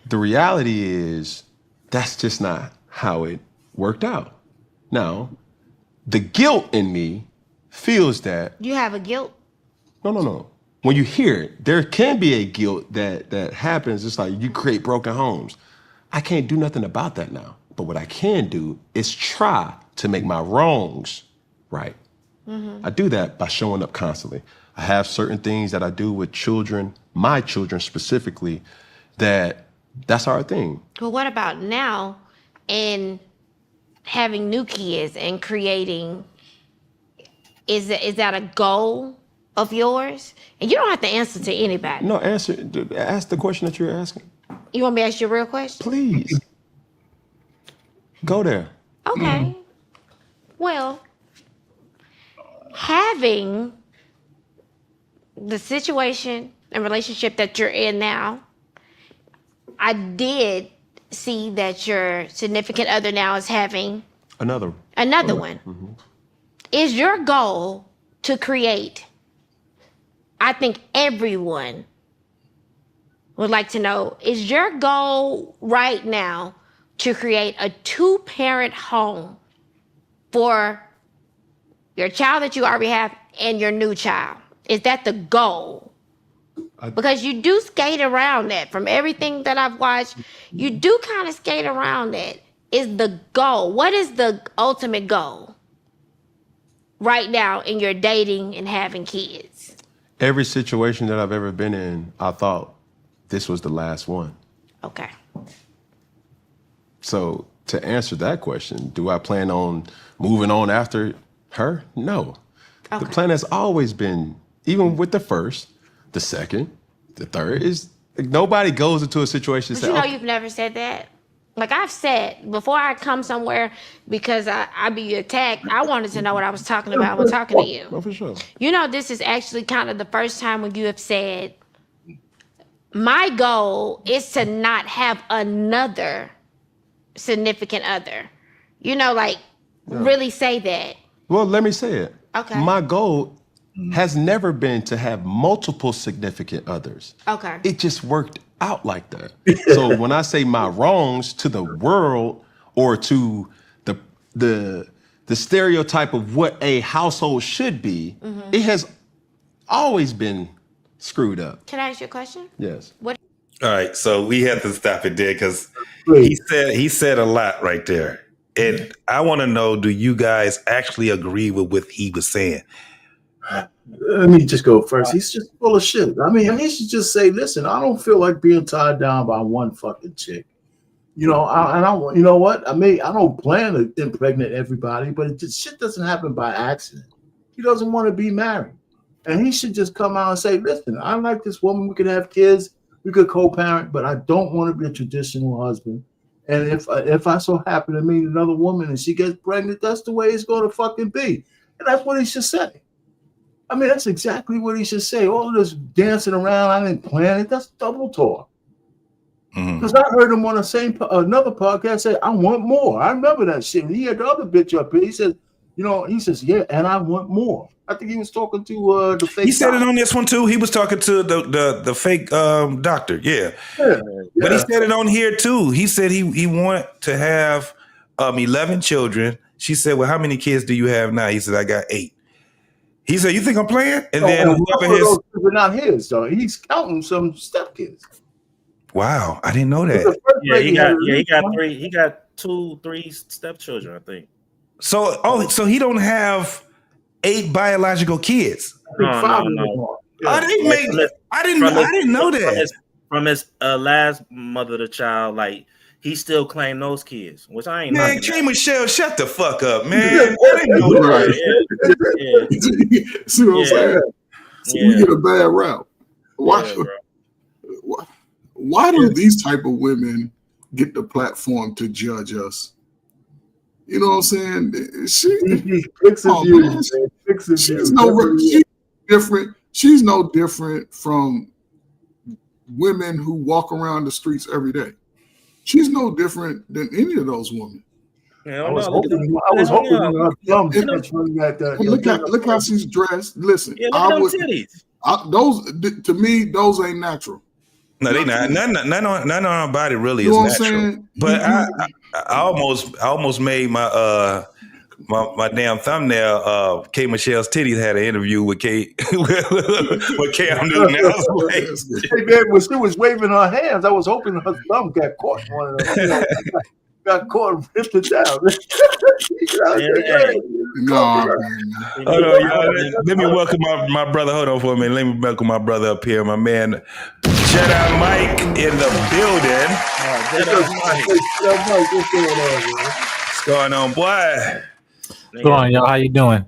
The reality is that's just not how it worked out. Now, the guilt in me feels that. You have a guilt? No. When you hear it, there can be a guilt that happens. It's like you create broken homes. I can't do nothing about that now. But what I can do is try to make my wrongs right. I do that by showing up constantly. I have certain things that I do with children, my children specifically, that's our thing. But what about now and having new kids and creating, is that a goal of yours? And you don't have to answer to anybody. No, ask the question that you're asking. You want me to ask you a real question? Please. Go there. Okay. Well, having the situation and relationship that you're in now, I did see that your significant other now is having another one. Is your goal to create? I think everyone would like to know, is your goal right now to create a 2-parent home for your child that you already have and your new child? Is that the goal? Because you do skate around that. From everything that I've watched, you do kind of skate around that. Is the goal? What is the ultimate goal right now in your dating and having kids? Every situation that I've ever been in, I thought this was the last one. Okay. So to answer that question, do I plan on moving on after her? No. Okay. The plan has always been, even with the first, the second, the third, is like, nobody goes into a situation and But say, you know, you've never said that. Like I've said, before I come somewhere, because I be attacked, I wanted to know what I was talking about when talking to you. Oh, for sure. You know, this is actually kind of the first time when you have said, my goal is to not have another significant other. You know, like really say that. Well, let me say it. Okay. My goal has never been to have multiple significant others. Okay. It just worked out like that. So when I say my wrongs to the world or to the stereotype of what a household should be, it has always been screwed up. Can I ask you a question? Yes. What? All right, so we have to stop it there because he said a lot right there. And I want to know, do you guys actually agree with what he was saying? Let me just go first. He's just full of shit. I mean, he should just say, listen, I don't feel like being tied down by one fucking chick. You know, you know what? I don't plan to impregnate everybody, but shit doesn't happen by accident. He doesn't want to be married. And he should just come out and say, listen, I like this woman. We could have kids. We could co-parent, but I don't want to be a traditional husband. And if I so happen to meet another woman and she gets pregnant, that's the way it's going to fucking be. And that's what he should say. I mean, that's exactly what he should say. All this dancing around, I didn't plan it. That's double talk. Because I heard him on another podcast say, I want more. I remember that shit. He had the other bitch up here. He says, yeah, and I want more. I think he was talking to the fake. He said it on this one too. He was talking to the fake doctor. Yeah. But he said it on here too. He said he want to have 11 children. She said, well, how many kids do you have now? He said, I got 8. He said, you think I'm playing? And then whoever his, but not his though. He's counting some stepkids. Wow, I didn't know that. Yeah, he got 3. He got 3 stepchildren, I think. So he don't have 8 biological kids. No. I didn't know that. From his last mother to child, like he still claimed those kids, which I ain't. Man, K. Michelle, shut the fuck up, man. I didn't know that. See what I'm saying? So we get a bad rap. Why do these type of women get the platform to judge us? You know what I'm saying? She's no different from women who walk around the streets every day. She's no different than any of those women. Yeah, I was hoping look how she's dressed. Listen, those to me, those ain't natural. No, they not. None on our body really is natural. But I almost made my my damn thumbnail. K. Michelle's titties had an interview with K. with Cam Newton. Hey man, when she was waving her hands, I was hoping her thumb got caught in one of them. Got caught and ripped it down. Hold on, y'all. Let me welcome my brother. Hold on for a minute. Let me welcome my brother up here. My man, Jedi Mike in the building. What's going on, boy? What's going on, y'all? How you doing?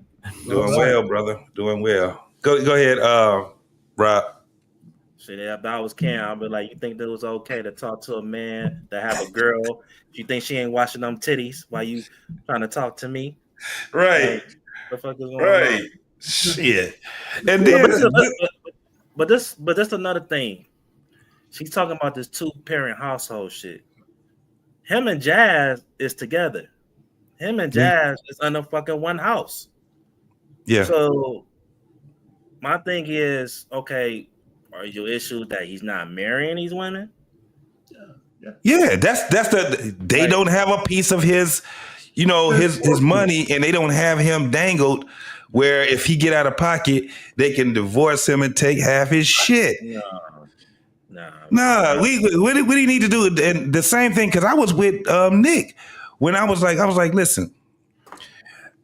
Doing well, brother. Doing well. Go ahead, Rob. Shit, if I was Cam, I'd be like, you think that it was okay to talk to a man that have a girl? You think she ain't washing them titties while you trying to talk to me? Right. Like, the fuck is going on? Shit. And then, but that's another thing. She's talking about this 2-parent household shit. Him and Jazz is together. Him and Jazz is under fucking one house. Yeah. So my thing is, okay, are your issues that he's not marrying these women? Yeah, that's they don't have a piece of his, his money, and they don't have him dangled where if he get out of pocket, they can divorce him and take half his shit. No. What do you need to do? And the same thing, because I was with Nick when I was like, listen,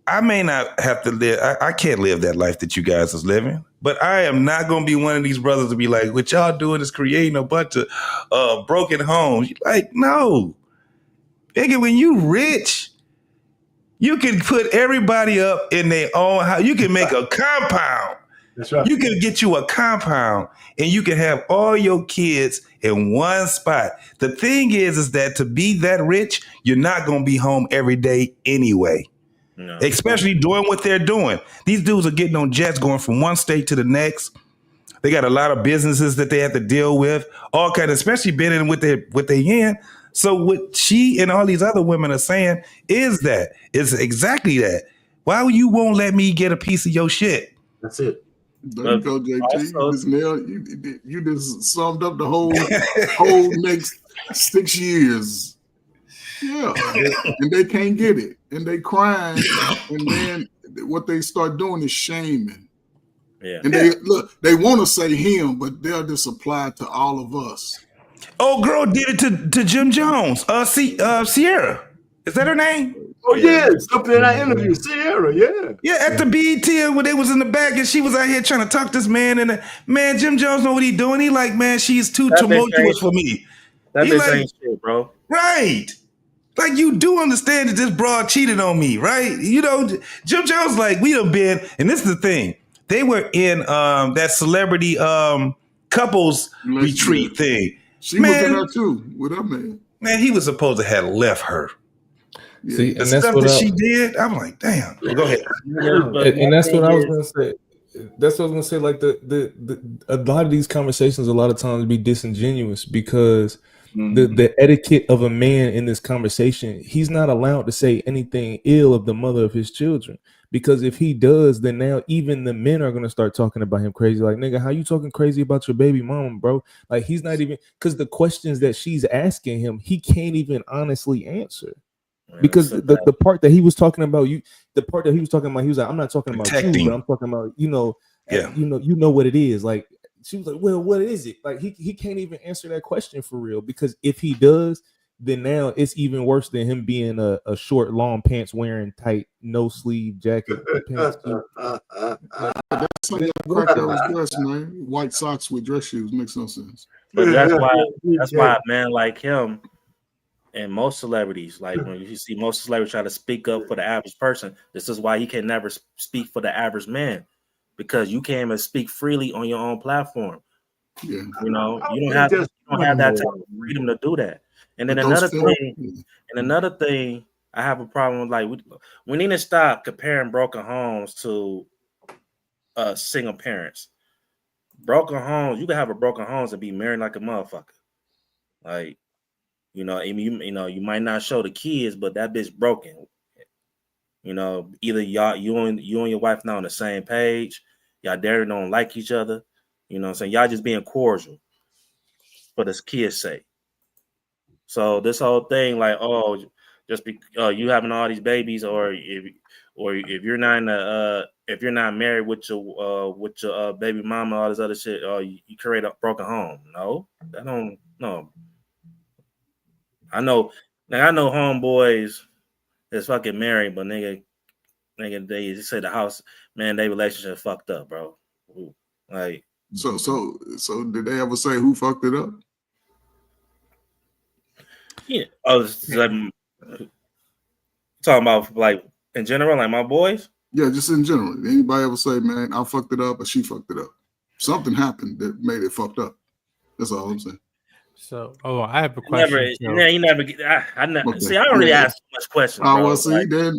I may not have to live. I can't live that life that you guys is living, but I am not going to be one of these brothers to be like, what y'all doing is creating a bunch of broken homes. Like, no, nigga, when you rich, you can put everybody up in their own house. You can make a compound. That's right. You can get you a compound and you can have all your kids in one spot. The thing is that to be that rich, you're not going to be home every day anyway. No. Especially doing what they're doing. These dudes are getting on jets going from one state to the next. They got a lot of businesses that they have to deal with, all kind of, especially being in with their yen. So what she and all these other women are saying is exactly that. Why you won't let me get a piece of your shit? That's it. There you go, JT. You just summed up the whole next 6 years. Yeah, and they can't get it, and they crying, and then what they start doing is shaming. Yeah, and they want to say him, but they'll just apply to all of us. Old girl did it to Jim Jones. Sierra. Is that her name? Oh yeah, something in that interview, Sierra. Yeah. Yeah, at the BET when they was in the back and she was out here trying to talk this man, and man, Jim Jones know what he doing. He like, man, she's too tumultuous for me. That He bitch like, ain't shit, bro. right. Like, you do understand that this broad cheated on me, right? You know, Jim Jones like, we have been, and this is the thing. They were in that celebrity couples retreat thing. She was in there too with her man. Man, he was supposed to have left her. Yeah. See, the stuff that she did, I'm like, damn. Go ahead. And that's what I was gonna say. That's what I was gonna say. Like the a lot of these conversations, a lot of times, be disingenuous because the etiquette of a man in this conversation, he's not allowed to say anything ill of the mother of his children. Because if he does, then now even the men are gonna start talking about him crazy. Like, nigga, how you talking crazy about your baby mama, bro? Like, he's not even, because the questions that she's asking him, he can't even honestly answer. Because the part that he was talking about, he was like, I'm not talking about you, but I'm talking about, you know what it is. Like, she was like, well, what is it? Like, he can't even answer that question for real, because if he does, then now it's even worse than him being a short, long pants wearing, tight, no sleeve jacket. That's like crack that was dress, man. White socks with dress shoes makes no sense. But that's why a man like him and most celebrities, like when you see most celebrities try to speak up for the average person, this is why he can never speak for the average man, because you can't even speak freely on your own platform. Yeah, you don't have that type of freedom to do that. And then another thing, I have a problem with, like, we need to stop comparing broken homes to single parents. Broken homes, you can have a broken homes and be married like a motherfucker. Like, you you might not show the kids, but that bitch broken. Either you and your wife not on the same page, y'all don't like each other. You know what I'm saying? Y'all just being cordial for this kid's sake. So this whole thing, like, just you having all these babies, or if you're not married with your baby mama, all this other shit, you create a broken home. No, that don't. No, I know homeboys is fucking married, but nigga, they say the house, man, they relationship fucked up, bro. Ooh, like, so did they ever say who fucked it up? Yeah, I was talking about, like, in general, like my boys. Yeah, just in general. Anybody ever say, man, I fucked it up or she fucked it up? Something happened that made it fucked up. That's all I'm saying. So, I have a question. You never get. I don't really ask too much questions. Oh, well, see, like, then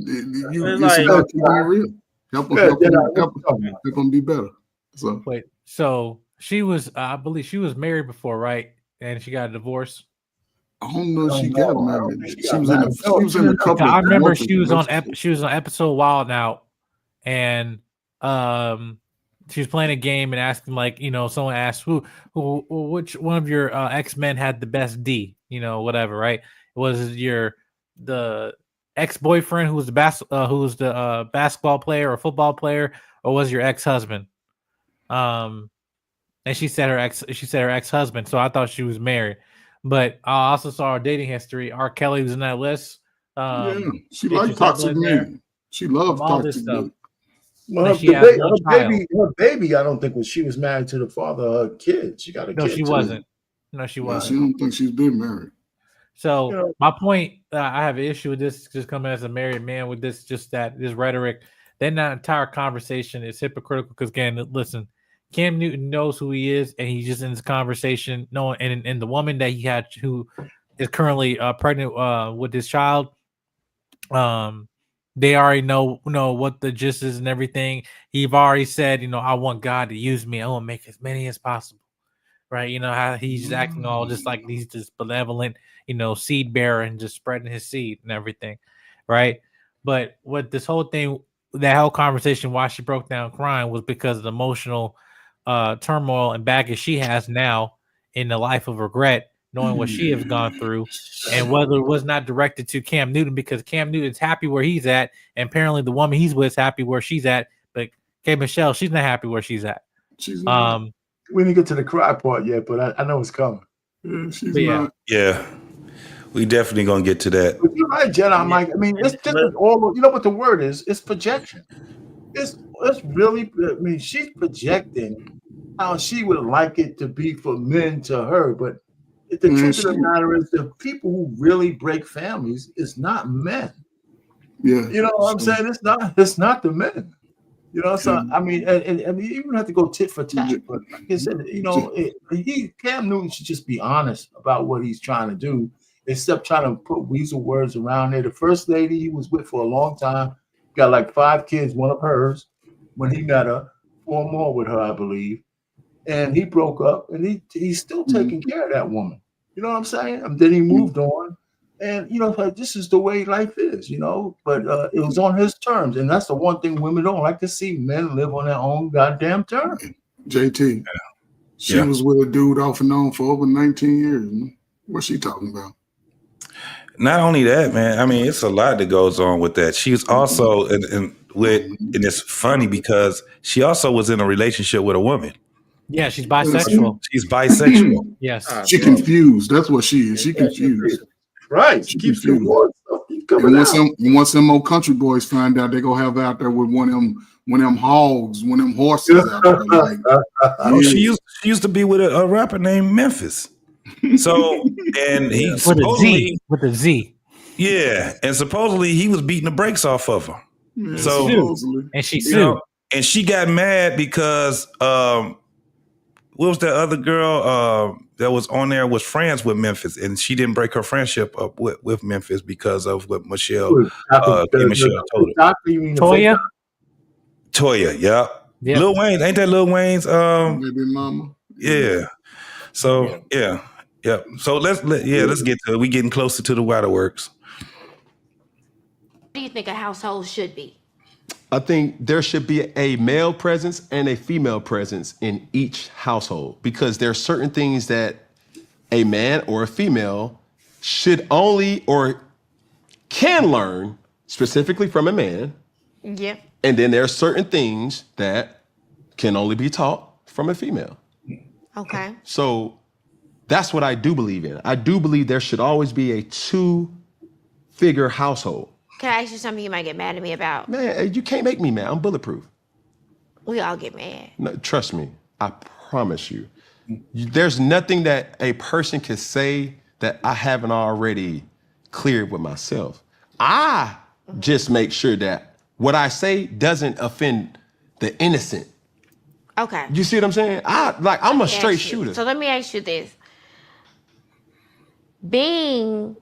you start keeping it real. Help them be better. So wait, so she was, I believe she was married before, right? And she got a divorce. I don't know if she got married. She was in a couple. I remember she was on episode Wild Out, and she was playing a game and asking, like, someone asked which one of your X-Men had the best D, whatever, right? Was the ex-boyfriend who was the basketball player or football player, or was your ex-husband? And she said her ex-husband, so I thought she was married. But I also saw her dating history. R. Kelly was in that list. She liked toxic men. She loved toxic men. Well, her baby, I don't think she was married to the father of her kid. She got a kid. No, she wasn't. No, she wasn't. She don't think she's been married. So my point, I have an issue with this, just coming as a married man, with this, just that this rhetoric. Then that entire conversation is hypocritical, because, again, listen, Cam Newton knows who he is, and he's just in this conversation knowing, and the woman that he had, who is currently pregnant with his child, they already know what the gist is and everything. He've already said, I want God to use me. I want to make as many as possible, right? How he's acting all just like he's this benevolent, seed bearer and just spreading his seed and everything, right? But what this whole thing that whole conversation, why she broke down crying, was because of the emotional turmoil and baggage she has now in the life of regret, knowing what she has gone through, and whether it was not directed to Cam Newton, because Cam Newton's happy where he's at, and apparently the woman he's with is happy where she's at, but K. Michelle, she's not happy where she's at. We didn't get to the cry part yet, but I know it's coming. Yeah, she's not. Yeah, we definitely gonna get to that. But you're right, Jedi Mike. I mean, it's just all. You know what the word is? It's projection. It's really. I mean, she's projecting how she would like it to be for men to her, but the truth of the matter is, the people who really break families is not men. Yeah, you know what I'm saying? It's not the men. You know, so I mean, and you don't have to go tit for tat, but like I said, you know, Cam Newton should just be honest about what he's trying to do, instead of trying to put weasel words around there. The first lady he was with for a long time got like 5 kids, one of hers, when he met her, 4 more with her, I believe, and he broke up, and he's still taking care of that woman. You know what I'm saying? And then he moved on. And, you know, like, this is the way life is, you know, but it was on his terms. And that's the one thing women don't like to see, men live on their own goddamn terms. JT, she was with a dude off and on for over 19 years. Man. What's she talking about? Not only that, man. I mean, it's a lot that goes on with that. She's also, and it's funny because she also was in a relationship with a woman. Yeah, she's bisexual. She's bisexual. Yes. She confused. That's what she is. She confused. Right. She keeps doing and once them old country boys find out, they gonna have out there with one of them hogs, one of them horses out there. Like, she used to be with a rapper named Memphis. So, and he with a Z. Yeah, and supposedly he was beating the brakes off of her. Yeah, so, and she you know, and she got mad because what was that other girl that was on there was friends with Memphis, and she didn't break her friendship up with Memphis because of what Michelle told her. Toya, yeah. Lil Wayne, ain't that Lil Wayne's baby mama? Yeah. So yeah. So let's get to it. We getting closer to the waterworks. What do you think a household should be? I think there should be a male presence and a female presence in each household, because there are certain things that a man or a female should only or can learn specifically from a man. Yeah. And then there are certain things that can only be taught from a female. Okay. So that's what I do believe in. I do believe there should always be a 2-figure household. Can I ask you something you might get mad at me about? Man, you can't make me mad. I'm bulletproof. We all get mad. No, trust me. I promise you. There's nothing that a person can say that I haven't already cleared with myself. I just make sure that what I say doesn't offend the innocent. Okay. You see what I'm saying? I'm a straight shooter. So let me ask you this. Being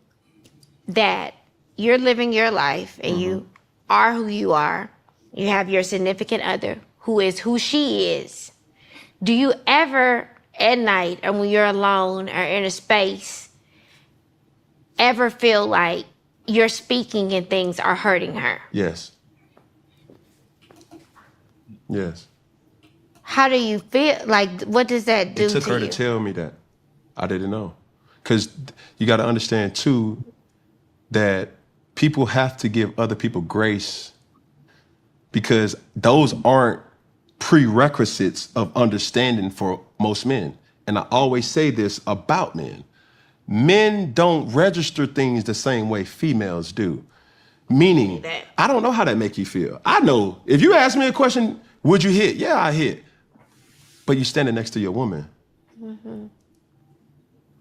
that you're living your life and you are who you are, you have your significant other who is who she is. Do you ever at night and when you're alone or in a space ever feel like you're speaking and things are hurting her? Yes. Yes. How do you feel? Like, what does that do to you? It took her to tell me that. I didn't know. Because you got to understand, too, that people have to give other people grace, because those aren't prerequisites of understanding for most men. And I always say this about men. Men don't register things the same way females do. Meaning, I don't know how that make you feel. I know. If you ask me a question, would you hit? Yeah, I hit. But you're standing next to your woman. Mm-hmm.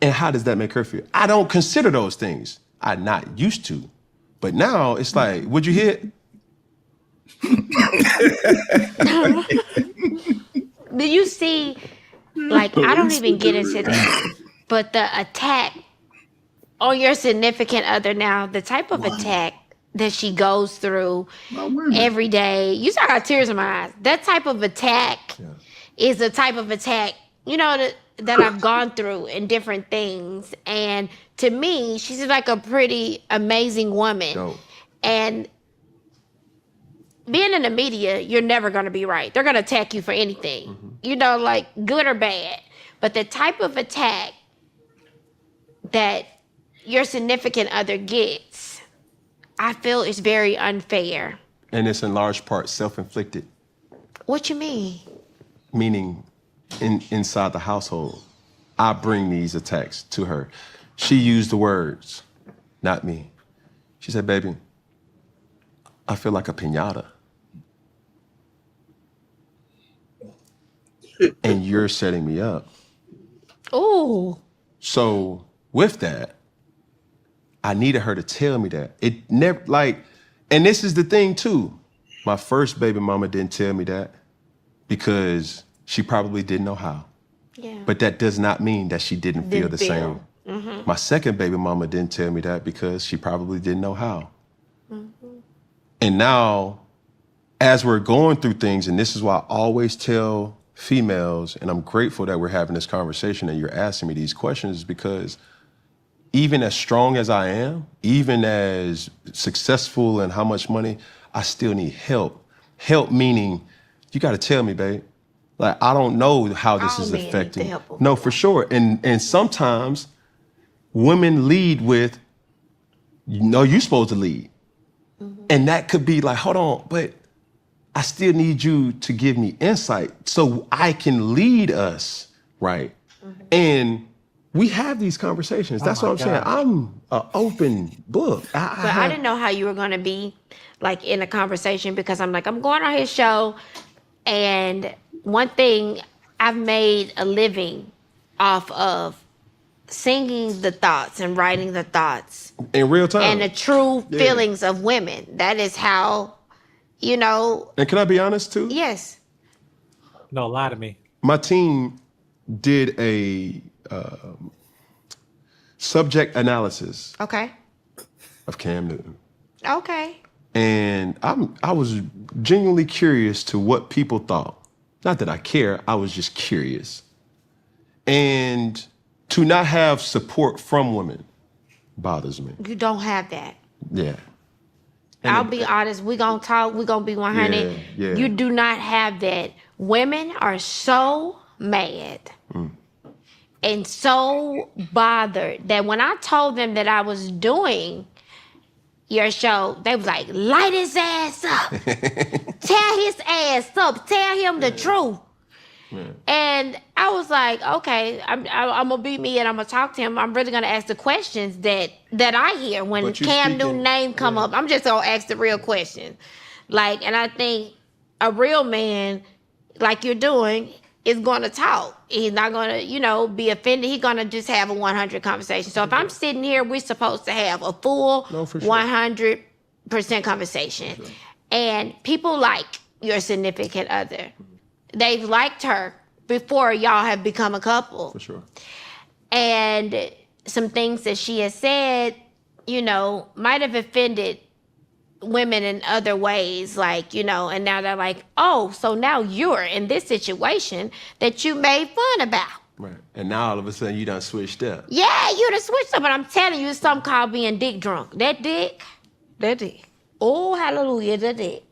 And how does that make her feel? I don't consider those things. I'm not used to. But now it's like, would you hit? Do you see, like, I don't even get into that, but the attack on your significant other now, the type of attack that she goes through every day. You saw I got tears in my eyes. That type of attack is the type of attack, you know, that I've gone through in different things. And to me, she's like a pretty amazing woman. Dope. And being in the media, you're never going to be right. They're going to attack you for anything, you know, like good or bad. But the type of attack that your significant other gets, I feel is very unfair. And it's in large part self-inflicted. What you mean? Meaning inside the household, I bring these attacks to her. She used the words, not me. She said, baby, I feel like a piñata. And you're setting me up. Ooh. So with that, I needed her to tell me that. It never, like, and this is the thing too. My first baby mama didn't tell me that because she probably didn't know how. Yeah. But that does not mean that she didn't feel the same. Mm-hmm. My second baby mama didn't tell me that because she probably didn't know how. Mm-hmm. And now, as we're going through things, and this is why I always tell females, and I'm grateful that we're having this conversation and you're asking me these questions, because even as strong as I am, even as successful and how much money, I still need help. Help meaning, you gotta tell me, babe. Like, I don't know how this is affecting. No, for sure. And sometimes women lead with, no, you're supposed to lead. Mm-hmm. And that could be like, hold on, but I still need you to give me insight so I can lead us, right? Mm-hmm. And we have these conversations. That's what I'm saying. I'm an open book. I didn't know how you were going to be like in a conversation, because I'm like, I'm going on his show, and one thing, I've made a living off of singing the thoughts and writing the thoughts in real time and the true feelings of women. That is how, you know. And can I be honest too? Yes. No, lie to me. My team did a subject analysis. Okay. Of Cam Newton. Okay. And I was genuinely curious to what people thought. Not that I care, I was just curious. And to not have support from women bothers me. You don't have that. Yeah. I'll be honest, we gonna talk, we gonna be 100. Yeah. You do not have that. Women are so mad and so bothered that when I told them that I was doing your show, they was like, light his ass up. Tear his ass up. Tell him the truth. And I was like, okay, I'm gonna be me and I'm gonna talk to him. I'm really gonna ask the questions that I hear when Cam Newton's name come up. I'm just gonna ask the real questions. Like, and I think a real man, like you're doing, is gonna talk. He's not gonna, you know, be offended. He's gonna just have a 100 conversation. So if I'm sitting here, we're supposed to have a full 100% conversation. Sure. And people like your significant other. They've liked her before y'all have become a couple. For sure. And some things that she has said, you know, might have offended women in other ways, like, you know, and now they're like, oh, so now you're in this situation that you made fun about. Right. And now all of a sudden you done switched up. Yeah, you done switched up, but I'm telling you, it's something called being dick drunk. That dick. Oh, hallelujah, that dick.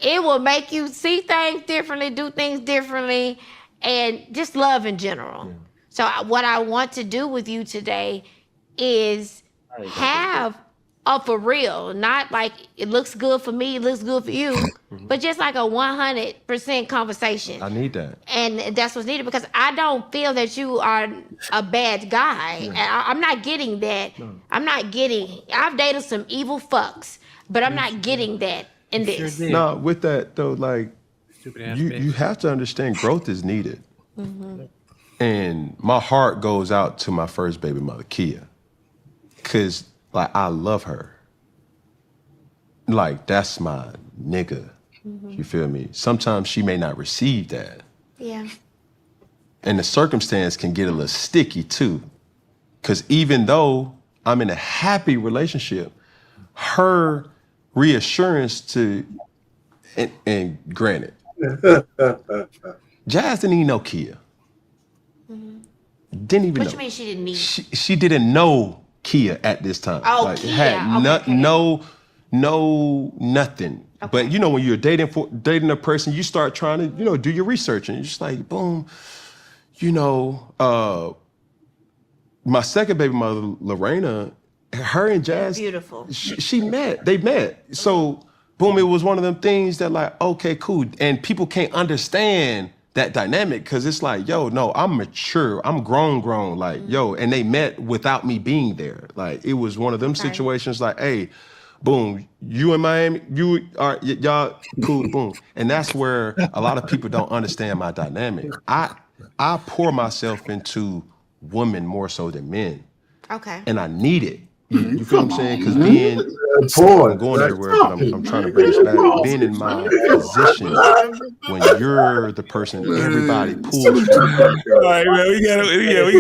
It will make you see things differently, do things differently, and just love in general. Yeah. So what I want to do with you today is have a for real, not like it looks good for me, it looks good for you, but just like a 100% conversation. I need that. And that's what's needed, because I don't feel that you are a bad guy. Yeah. I'm not getting that. No. I've dated some evil fucks, but I'm not getting that in this. Sure. No, with that though, like, you have to understand growth is needed. Mm-hmm. And my heart goes out to my first baby mother, Kia. Cause like, I love her. Like, that's my nigga. Mm-hmm. You feel me? Sometimes she may not receive that. Yeah. And the circumstance can get a little sticky too. Cause even though I'm in a happy relationship, her reassurance to, and granted, Jazz didn't even know Kia. Mm-hmm. Didn't even know. What you mean she didn't need? She didn't know Kia at this time. Oh, like, Kia. Had nothing. Okay. But you know, when you're dating a person, you start trying to, you know, do your research, and you're just like, boom, you know, my second baby mother, Lorena, her and Jazz, beautiful. They met. So boom, it was one of them things that like, okay, cool. And people can't understand that dynamic because it's like, yo, no, I'm mature. I'm grown, like, yo, and they met without me being there. Like, it was one of them situations like, hey, boom, you in Miami, y'all cool, boom. And that's where a lot of people don't understand my dynamic. I pour myself into women more so than men. Okay. And I need it. You feel what I'm saying? Because being, I'm going everywhere, but I'm trying to bring this back. Being in my position when you're the person everybody pulls from. All right, man, we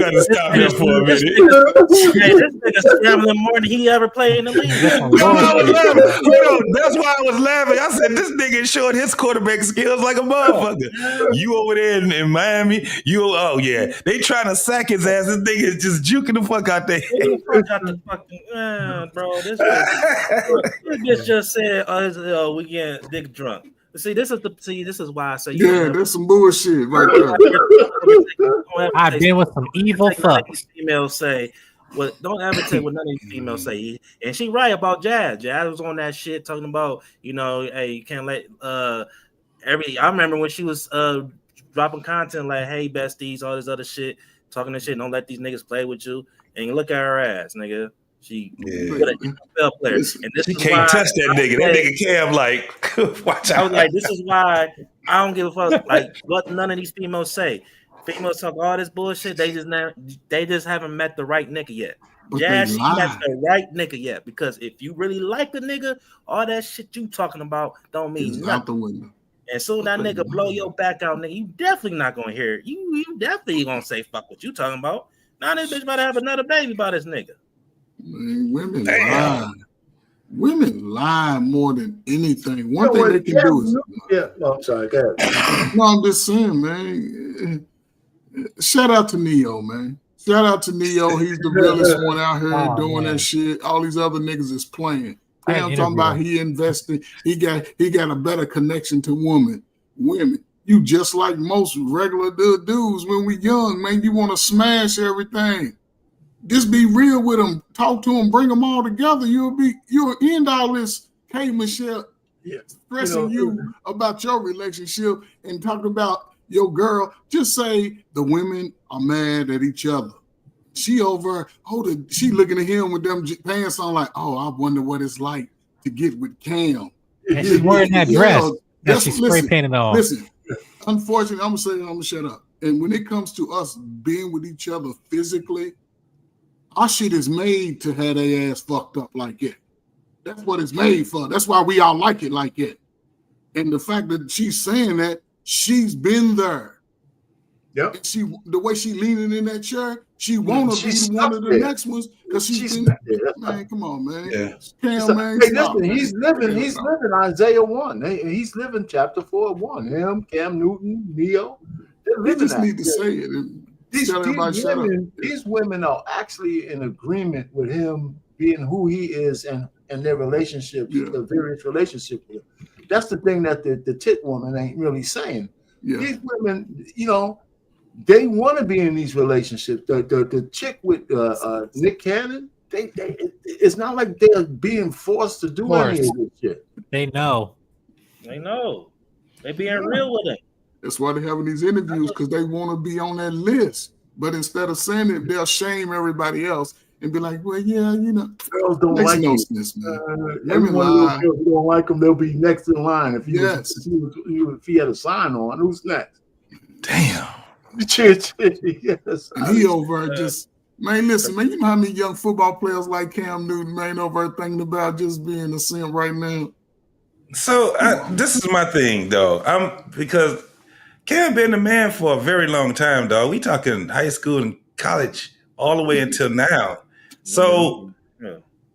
gotta stop here for a minute. Hey, this nigga scrambling more than he ever played in the league. That's why I was laughing. I said, this nigga showed his quarterback skills like a motherfucker. You over there in Miami, they trying to sack his ass. This nigga is just juking the fuck out there. Bro, this bitch just said, we getting dick drunk. See, this is why I say that's some bullshit right there. I've been with some evil fucks. Females say, well, don't ever take what none of these females say. And she right about Jazz. Jazz was on that shit talking about, you know, hey, you can't let I remember when she was dropping content like, hey, besties, all this other shit, talking this shit, don't let these niggas play with you. And look at her ass, nigga. She good at NFL players. And this she can't touch that nigga. That nigga Cam like, watch out. I was like, this is why I don't give a fuck. Like what none of these females say. Females talk all this bullshit. They just haven't met the right nigga yet. Jazz, she met the right nigga yet. Because if you really like the nigga, all that shit you talking about don't mean nothing. Out the window. And soon that nigga blow your back out, nigga, you definitely not gonna hear it. You definitely gonna say fuck what you talking about. Now this bitch about to have another baby by this nigga. Man, women lie. Women lie more than anything. One thing they can do is I'm sorry, go ahead. No, I'm just saying, man. Shout out to Neo, man. Shout out to Neo. He's the realest one out here doing that shit. All these other niggas is playing. I'm talking about he invested. He got a better connection to women. You just like most regular dudes when we young, man. You want to smash everything. Just be real with them. Talk to them. Bring them all together. You'll end all this. Hey, Michelle, stressing you about your relationship and talking about your girl. Just say the women are mad at each other. She she looking at him with them pants on like, oh, I wonder what it's like to get with Cam. And she's wearing that dress that she's spray painted on. Listen, unfortunately, I'm gonna shut up. And when it comes to us being with each other physically, our shit is made to have their ass fucked up like it. That's what it's made for. That's why we all like it like it. And the fact that she's saying that, she's been there. Yep. The way she leaning in that chair, she wanna be one of the next ones because she's been. Man, come on, man. Yeah. Cam, man, hey, stop, listen, man. he's living Isaiah 1. He's living chapter 4:1. Him, Cam Newton, Neo. We just need to say it. These women are actually in agreement with him being who he is and their relationships, the various relationships. That's the thing that the tit woman ain't really saying. Yeah. These women, they want to be in these relationships. The chick with Nick Cannon, it's not like they're being forced to do any of this shit. They know. They being real with it. That's why they're having these interviews, because they want to be on that list. But instead of saying it, they'll shame everybody else and be like, well, girls don't like no you. sense, man. Every one of those girls who don't like them, they'll be next in line. If he had a sign on, who's next? Damn. Yes. And he over just, man, listen, man, you know how many young football players like Cam Newton, man, over thinking about just being a simp right now? So this is my thing, though. Because Cam been the man for a very long time, dog. We talking high school and college all the way until now. So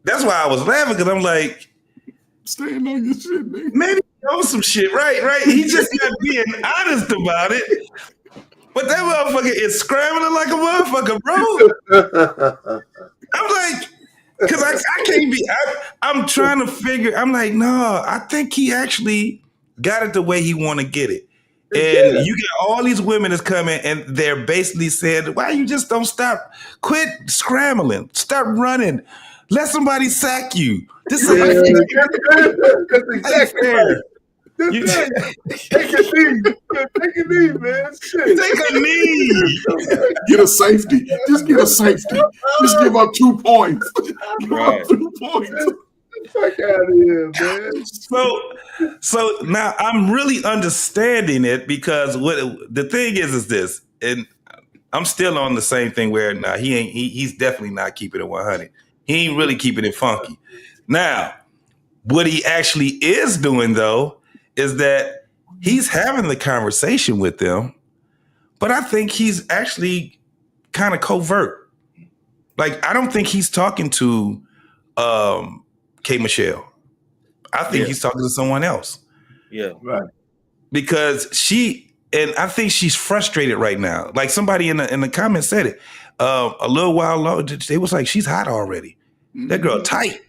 that's why I was laughing, because I'm like, staying on your shit, man. Maybe he knows some shit, right? He just not being honest about it. But that motherfucker is scrambling like a motherfucker, bro. I'm like, Because I can't be. I'm trying to figure. I'm like, no. I think he actually got it the way he want to get it. And you get all these women that's coming, and they're basically saying, "Why you just don't stop? Quit scrambling. Stop running. Let somebody sack you." This is that's exactly right. Take a knee. Take a knee, man. Shit. Take a knee. Get a safety. Just get a safety. Just give up 2 points. Give up 2 points. Fuck out of here, man. So now I'm really understanding it, because what the thing is this, and I'm still on the same thing where now he's definitely not keeping it 100. He ain't really keeping it funky. Now, what he actually is doing though is that he's having the conversation with them, but I think he's actually kind of covert. Like, I don't think he's talking to K. Michelle. I think he's talking to someone else. Yeah. Right. Because I think she's frustrated right now. Like somebody in the comments said it. A little while ago, they was like, she's hot already. That girl tight.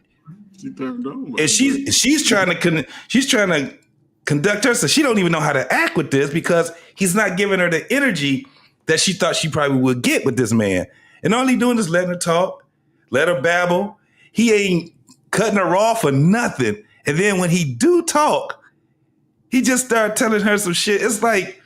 She turned on. And she's trying to conduct her, so she don't even know how to act with this, because he's not giving her the energy that she thought she probably would get with this man. And all he doing is letting her talk, let her babble. He ain't cutting her off or nothing. And then when he do talk, he just started telling her some shit. It's like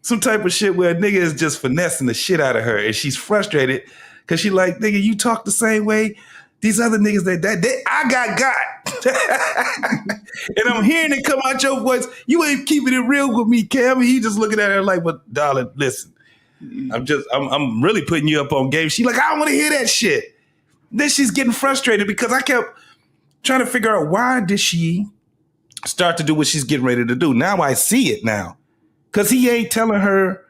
some type of shit where a nigga is just finessing the shit out of her, and she's frustrated because she like, nigga, you talk the same way these other niggas that I got. And I'm hearing it come out your voice. You ain't keeping it real with me, Cam. And he just looking at her like, but darling, listen, I'm really putting you up on game. She like, I don't want to hear that shit. Then she's getting frustrated because I kept trying to figure out, why did she start to do what she's getting ready to do? Now I see it now. Because he ain't telling her,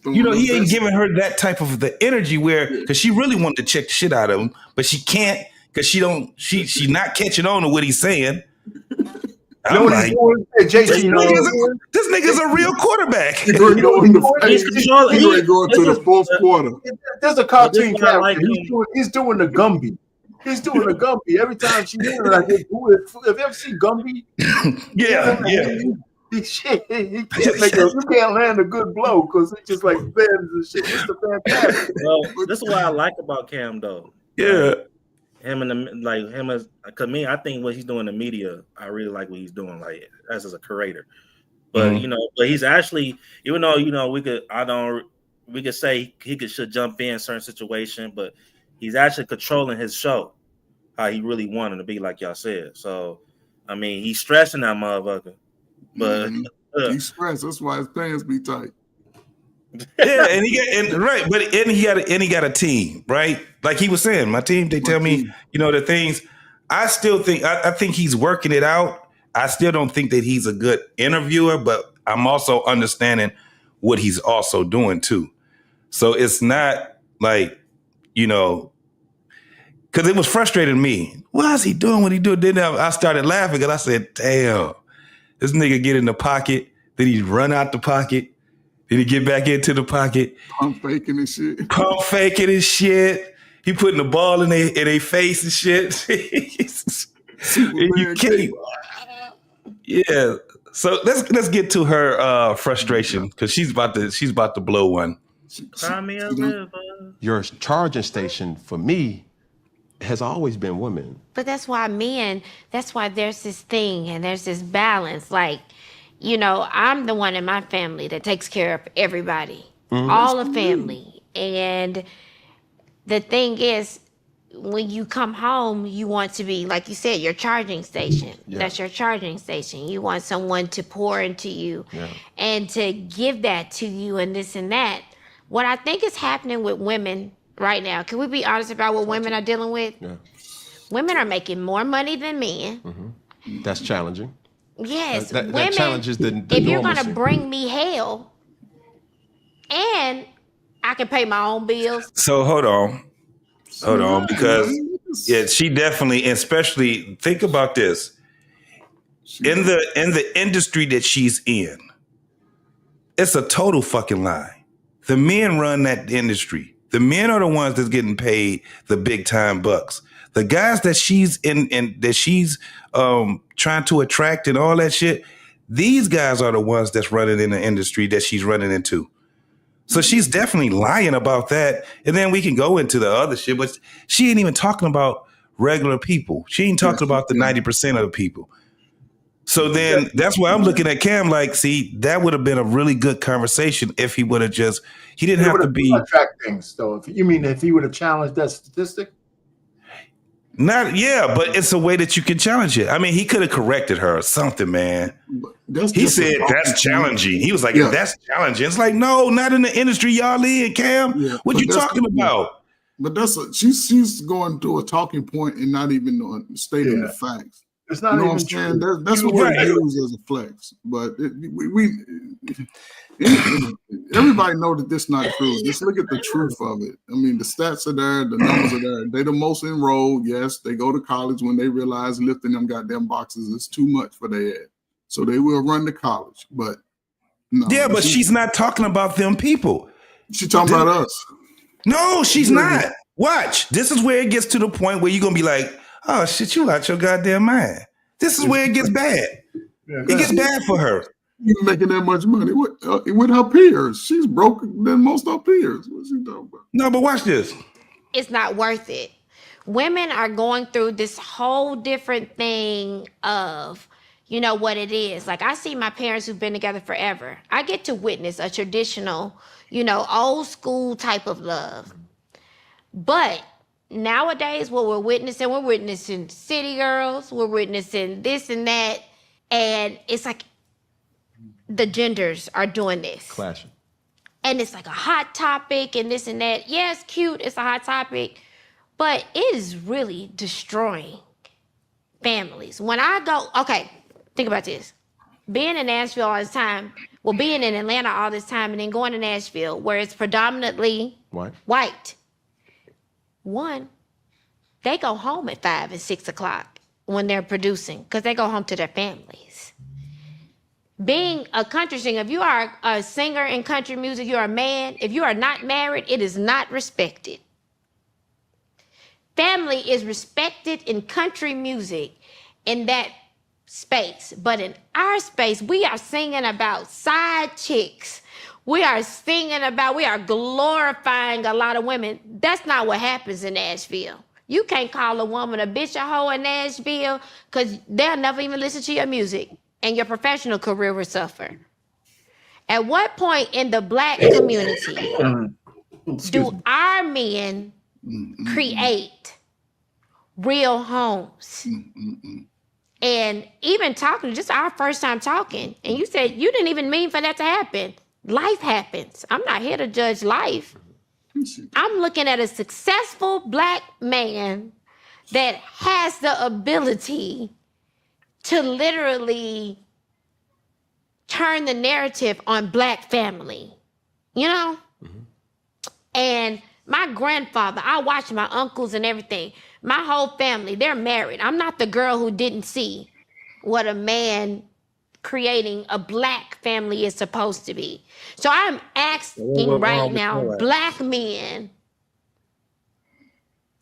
he ain't giving her that type of the energy because she really wanted to check the shit out of him, but she can't because she's not catching on to what he's saying. I'm like, this nigga's a real quarterback. He's going to go to the fourth quarter. There's a cartoon character. He's doing the Gumby. He's doing the Gumby every time she's doing it. Like, have you ever seen Gumby? Yeah. You can't land a good blow because it's just like fans and shit. It's the fantastic. Well, this is what I like about Cam though. Yeah. I think what he's doing in the media, I really like what he's doing, like as a creator. But but he's actually, even though we could say he should jump in certain situation, but he's actually controlling his show how he really wanted to be, like y'all said. So I mean, he's stressing that motherfucker. But he's stressed. That's why his pants be tight. Yeah, and he got a team, right? Like he was saying, my team, they tell me, the things. I still think I think he's working it out. I still don't think that he's a good interviewer, but I'm also understanding what he's also doing too. So it's not like, because it was frustrating me. Why is he doing what he do? Then I started laughing because I said, damn. This nigga get in the pocket, then he run out the pocket, then he get back into the pocket. Pump faking and shit. He putting the ball in their face and shit. And you can't. Yeah. So let's get to her frustration because she's about to blow one. Your charging station for me has always been women. But that's why there's this thing and there's this balance. Like, I'm the one in my family that takes care of everybody, all the family. And the thing is, when you come home, you want to be, like you said, your charging station. Yeah. That's your charging station. You want someone to pour into you and to give that to you and this and that. What I think is happening with women right now, can we be honest about what women are dealing with? Yeah. Women are making more money than men. Mm-hmm. That's challenging. Yes, that women. Challenges the if you're going to bring me hell, and I can pay my own bills. So hold on, because she definitely, especially think about this in the industry that she's in. It's a total fucking lie. The men run that industry. The men are the ones that's getting paid the big time bucks. The guys that she's that she's trying to attract and all that shit, these guys are the ones that's running in the industry that she's running into. So she's definitely lying about that. And then we can go into the other shit, but she ain't even talking about regular people. She ain't talking about the 90% of the people. So then that's why I'm looking at Cam like, see, that would have been a really good conversation if he would have he didn't have to be. Track things though. If he would have challenged that statistic? But it's a way that you can challenge it. I mean, he could have corrected her or something, man. He said that's challenging. He was like, that's challenging. It's like, no, not in the industry y'all in, Cam. What you talking about? But she's going through a talking point and not even stating the facts. It's not even true. That's what we use as a flex. But everybody know that this is not true. Just look at the truth of it. I mean, the stats are there, the numbers are there. They the most enrolled. Yes, they go to college when they realize lifting them goddamn boxes is too much for their head. So they will run to college. But no. Yeah, but she's not talking about them people. She's talking about us. No, she's not. Watch. This is where it gets to the point where you're going to be like, oh, shit, you out your goddamn mind. This is where it gets bad. It gets bad for her. You're making that much money with her peers. She's broke than most of her peers. What's she talking about? No, but watch this. It's not worth it. Women are going through this whole different thing of, you know, what it is. Like, I see my parents who've been together forever. I get to witness a traditional, you know, old school type of love. But nowadays, what we're witnessing city girls, we're witnessing this and that. And it's like the genders are doing this. Clashing. And it's like a hot topic and this and that. Yeah, it's cute. It's a hot topic. But it is really destroying families. When I go, okay, think about this. Being in Nashville all this time, being in Atlanta all this time and then going to Nashville where it's predominantly white. One, they go home at 5 and 6 o'clock when they're producing because they go home to their families. Being a country singer, if you are a singer in country music, you're a man. If you are not married, it is not respected. Family is respected in country music in that space. But in our space, we are singing about side chicks. We are glorifying a lot of women. That's not what happens in Nashville. You can't call a woman a bitch, a hoe in Nashville because they'll never even listen to your music and your professional career will suffer. At what point in the Black community do our men create real homes? And even talking, just our first time talking, and you said you didn't even mean for that to happen. Life happens. I'm not here to judge life. I'm looking at a successful Black man that has the ability to literally turn the narrative on Black family, you know? And my grandfather, I watched my uncles and everything. My whole family, they're married. I'm not the girl who didn't see what a man creating a Black family is supposed to be. So I'm asking right now, Black men,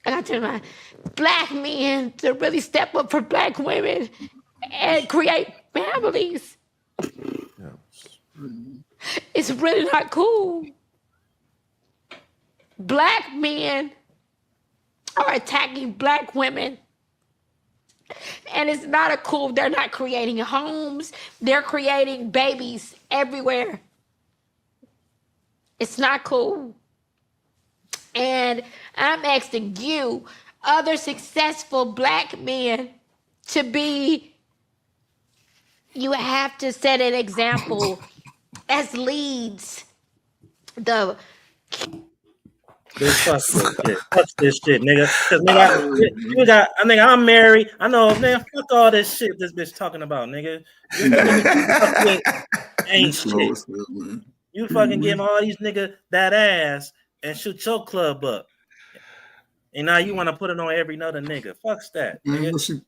I got to tell my Black men to really step up for Black women and create families. It's really not cool. Black men are attacking Black women. And it's not a cool, they're not creating homes. They're creating babies everywhere. It's not cool. And I'm asking you, other successful Black men, to be, you have to set an example as leads. Fuck this shit, nigga. Cause nigga, I'm married. I know, man. Fuck all this shit this bitch talking about, nigga. Ain't shit. You fucking give all these niggas that ass and shoot your club up, and now you want to put it on every other nigga. Fuck that, nigga.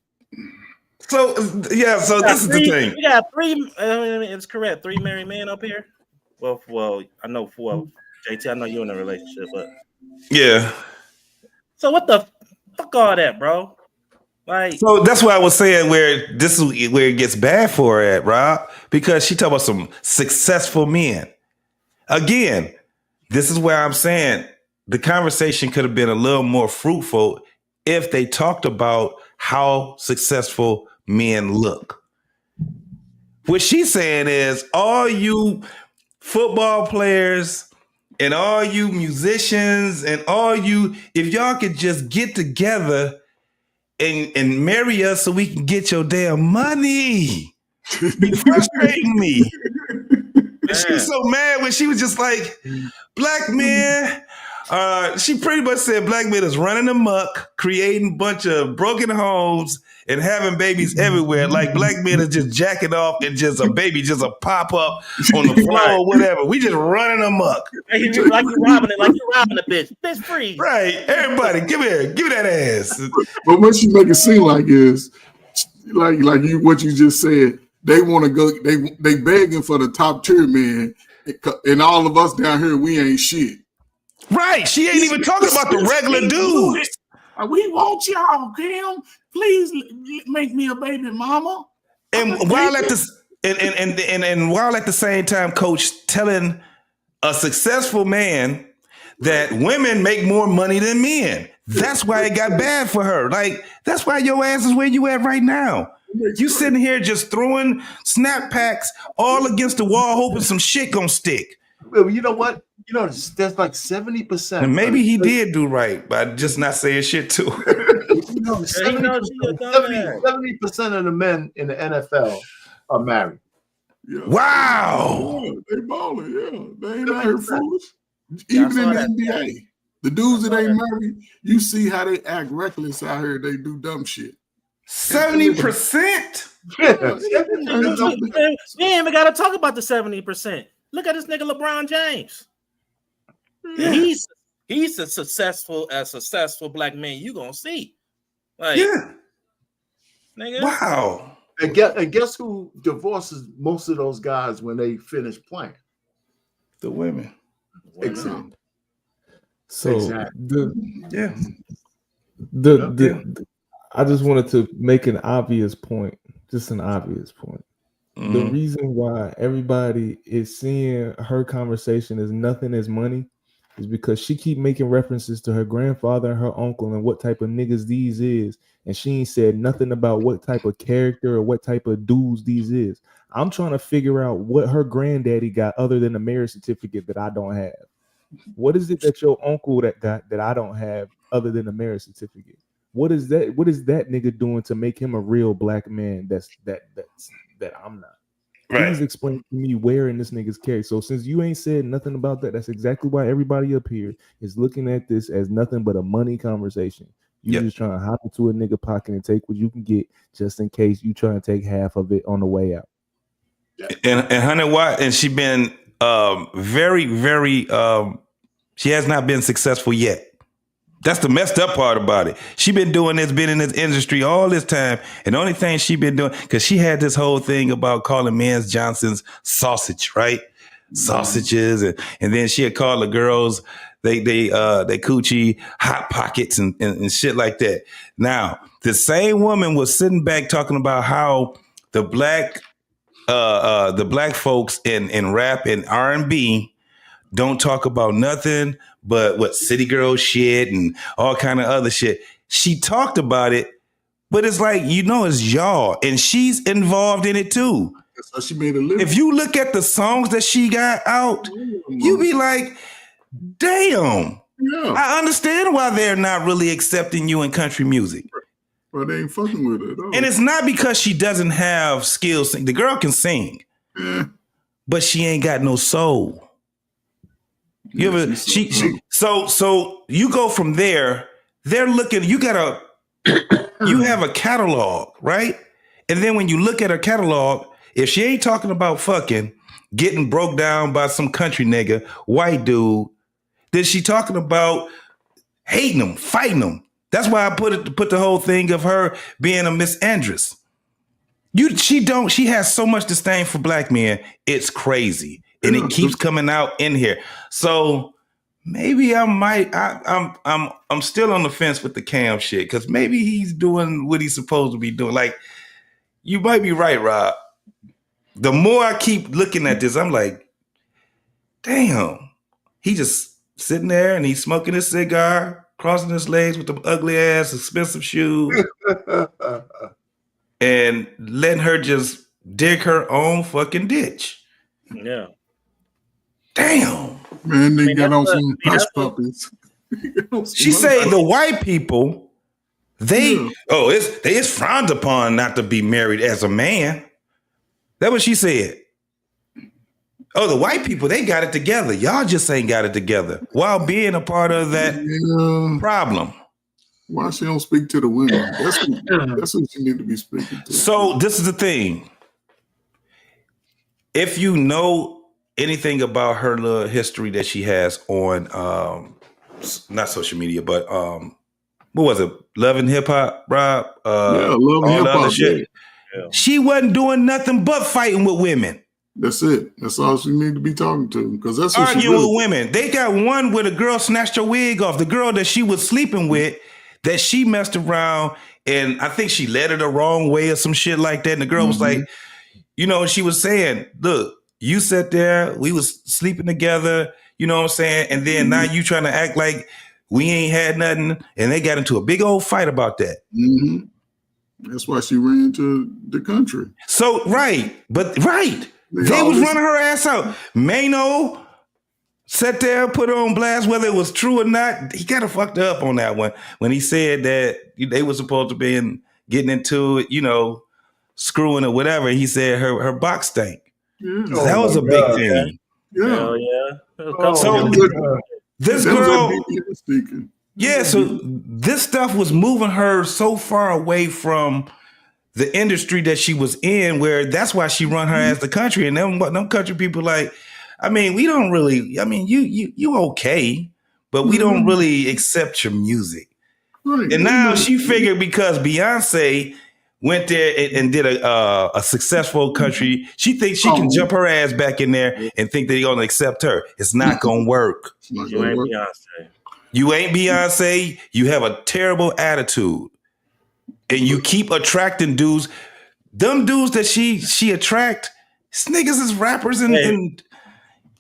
So this is the thing. We got 3. It's correct. 3 married men up here. Well, I know 4. JT, I know you're in a relationship, but Yeah. So what the fuck all that, bro? Like, So that's why I was saying where this is where it gets bad for her at, Rob, because she talk about some successful men. Again, this is where I'm saying the conversation could have been a little more fruitful if they talked about how successful men look. What she's saying is all you football players and all you musicians and all you, if y'all could just get together and marry us so we can get your damn money. You frustrating me. And she was so mad when she was just like, black men, she pretty much said black men is running amok, creating a bunch of broken homes and having babies everywhere. Like black men is just jacking off and just a baby just a pop up on the floor or whatever. We just running amok. Like you robbing it, like you robbing a bitch. Bitch free. Right. Everybody, give me that ass. But what you make it seem like is like you what you just said. They want to go. They begging for the top tier man, and all of us down here we ain't shit. Right. She ain't even talking about the regular dudes. We want y'all, Kim. Please make me a baby mama. And while at the and while at the same time, Coach telling a successful man that women make more money than men. That's why it got bad for her. Like that's why your ass is where you at right now. You sitting here just throwing snap packs all against the wall, hoping some shit gonna stick. Well, you know what? You know, there's like 70%. And maybe he did do right by just not saying shit to her. 70% of the men in the NFL are married. Yeah. Wow. Yeah, they balling, yeah. They ain't out here foolish. Even in the NBA. The dudes that ain't married, you see how they act reckless out here. They do dumb shit. 70%? We ain't even got to talk about the 70%. Look at this nigga LeBron James. Yeah. He's a successful black man. You gonna see, like, yeah, nigga. Wow. And guess who divorces most of those guys when they finish playing? The women. Exactly. So exactly. I just wanted to make an obvious point, just an obvious point. Mm-hmm. The reason why everybody is seeing her conversation as nothing as money is because she keep making references to her grandfather and her uncle and what type of niggas these is, and she ain't said nothing about what type of character or what type of dudes these is. I'm trying to figure out what her granddaddy got other than a marriage certificate that I don't have. What is it that your uncle that got that I don't have other than a marriage certificate? What is that? What is that nigga doing to make him a real black man? That I'm not. Right. Please explain to me where in this nigga's character. So since you ain't said nothing about that, that's exactly why everybody up here is looking at this as nothing but a money conversation. You just trying to hop into a nigga pocket and take what you can get, just in case you trying to take half of it on the way out. And 100 Watt, and she been very, very. She has not been successful yet. That's the messed up part about it. She been doing this, been in this industry all this time, and the only thing she been doing, because she had this whole thing about calling Men's Johnson's sausage, right? Sausages, and then she had called the girls they coochie hot pockets and shit like that. Now, the same woman was sitting back talking about how the black folks in rap and R&B don't talk about nothing but what city girl shit and all kind of other shit. She talked about it, but it's like, it's y'all, and she's involved in it too. So she made a living. If you look at the songs that she got out, you be like, damn. Yeah. I understand why they're not really accepting you in country music. But they ain't fucking with it at all. And it's not because she doesn't have skills. The girl can sing, but she ain't got no soul. You ever so you go from there, they're looking, you have a catalog, right? And then when you look at her catalog, if she ain't talking about fucking getting broke down by some country nigga, white dude, then she talking about hating them, fighting them. That's why I put the whole thing of her being a misandress. She has so much disdain for black men, it's crazy. And it keeps coming out in here. So maybe I'm still on the fence with the Cam shit because maybe he's doing what he's supposed to be doing. Like, you might be right, Rob. The more I keep looking at this, I'm like, damn, he just sitting there and he's smoking his cigar, crossing his legs with the ugly ass expensive shoes, and letting her just dig her own fucking ditch. Yeah. Damn. Man, they got on some hush puppies. She say the white people, it's frowned upon not to be married as a man. That's what she said. Oh, the white people, they got it together. Y'all just ain't got it together while being a part of that problem. Why she don't speak to the women? That's what she need to be speaking to. So this is the thing. If you know anything about her little history that she has on not social media, but what was it? Love and Hip Hop, Rob? Love and Hip Hop. Shit. Yeah. She wasn't doing nothing but fighting with women. That's it. That's all she need to be talking to, because that's what arguing with women. They got one where the girl snatched her wig off. The girl that she was sleeping with, that she messed around, and I think she led her the wrong way or some shit like that. And the girl was like, she was saying, look, you sat there, we was sleeping together, you know what I'm saying? And then now you trying to act like we ain't had nothing. And they got into a big old fight about that. Mm-hmm. That's why she ran to the country. So, right. They was running her ass out. Mano sat there, put her on blast, whether it was true or not. He kind of fucked her up on that one when he said that they were supposed to be getting into it, screwing or whatever. He said her box stank. Yeah. So that was a big thing. Yeah. So this girl, so this stuff was moving her so far away from the industry that she was in, where that's why she run her ass the country. And them country people we don't really, you okay, but we don't really accept your music. Right. And now she figured because Beyonce went there and did a successful country, she thinks she can jump her ass back in there and think they're going to accept her. It's not going to work. You ain't Beyonce. You ain't Beyonce. You have a terrible attitude. And you keep attracting dudes. Them dudes that she attract, niggas is rappers and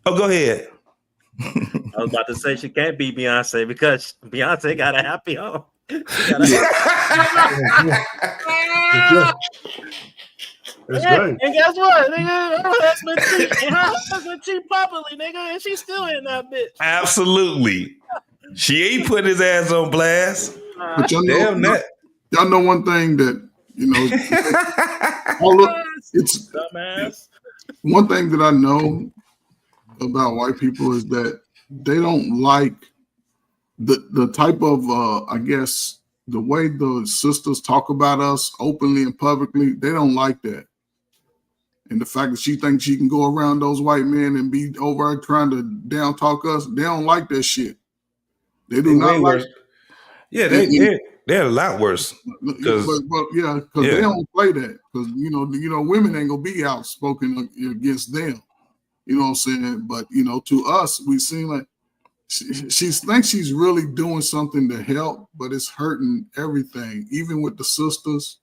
oh, go ahead. I was about to say she can't be Beyonce because Beyonce got a happy home. That's right. And guess what, nigga? Her husband cheat properly, nigga, and she's still in that bitch. Absolutely. She ain't put his ass on blast. But y'all know one thing that, it's dumbass. One thing that I know about white people is that they don't like the type of, I guess, the way the sisters talk about us openly and publicly. They don't like that. And the fact that she thinks she can go around those white men and be over trying to down talk us, they don't like that shit. They do not like. Yeah, they're a lot worse. Because they don't play that. Because women ain't gonna be outspoken against them. You know what I'm saying? But to us, we seem like she thinks she's really doing something to help, but it's hurting everything, even with the sisters,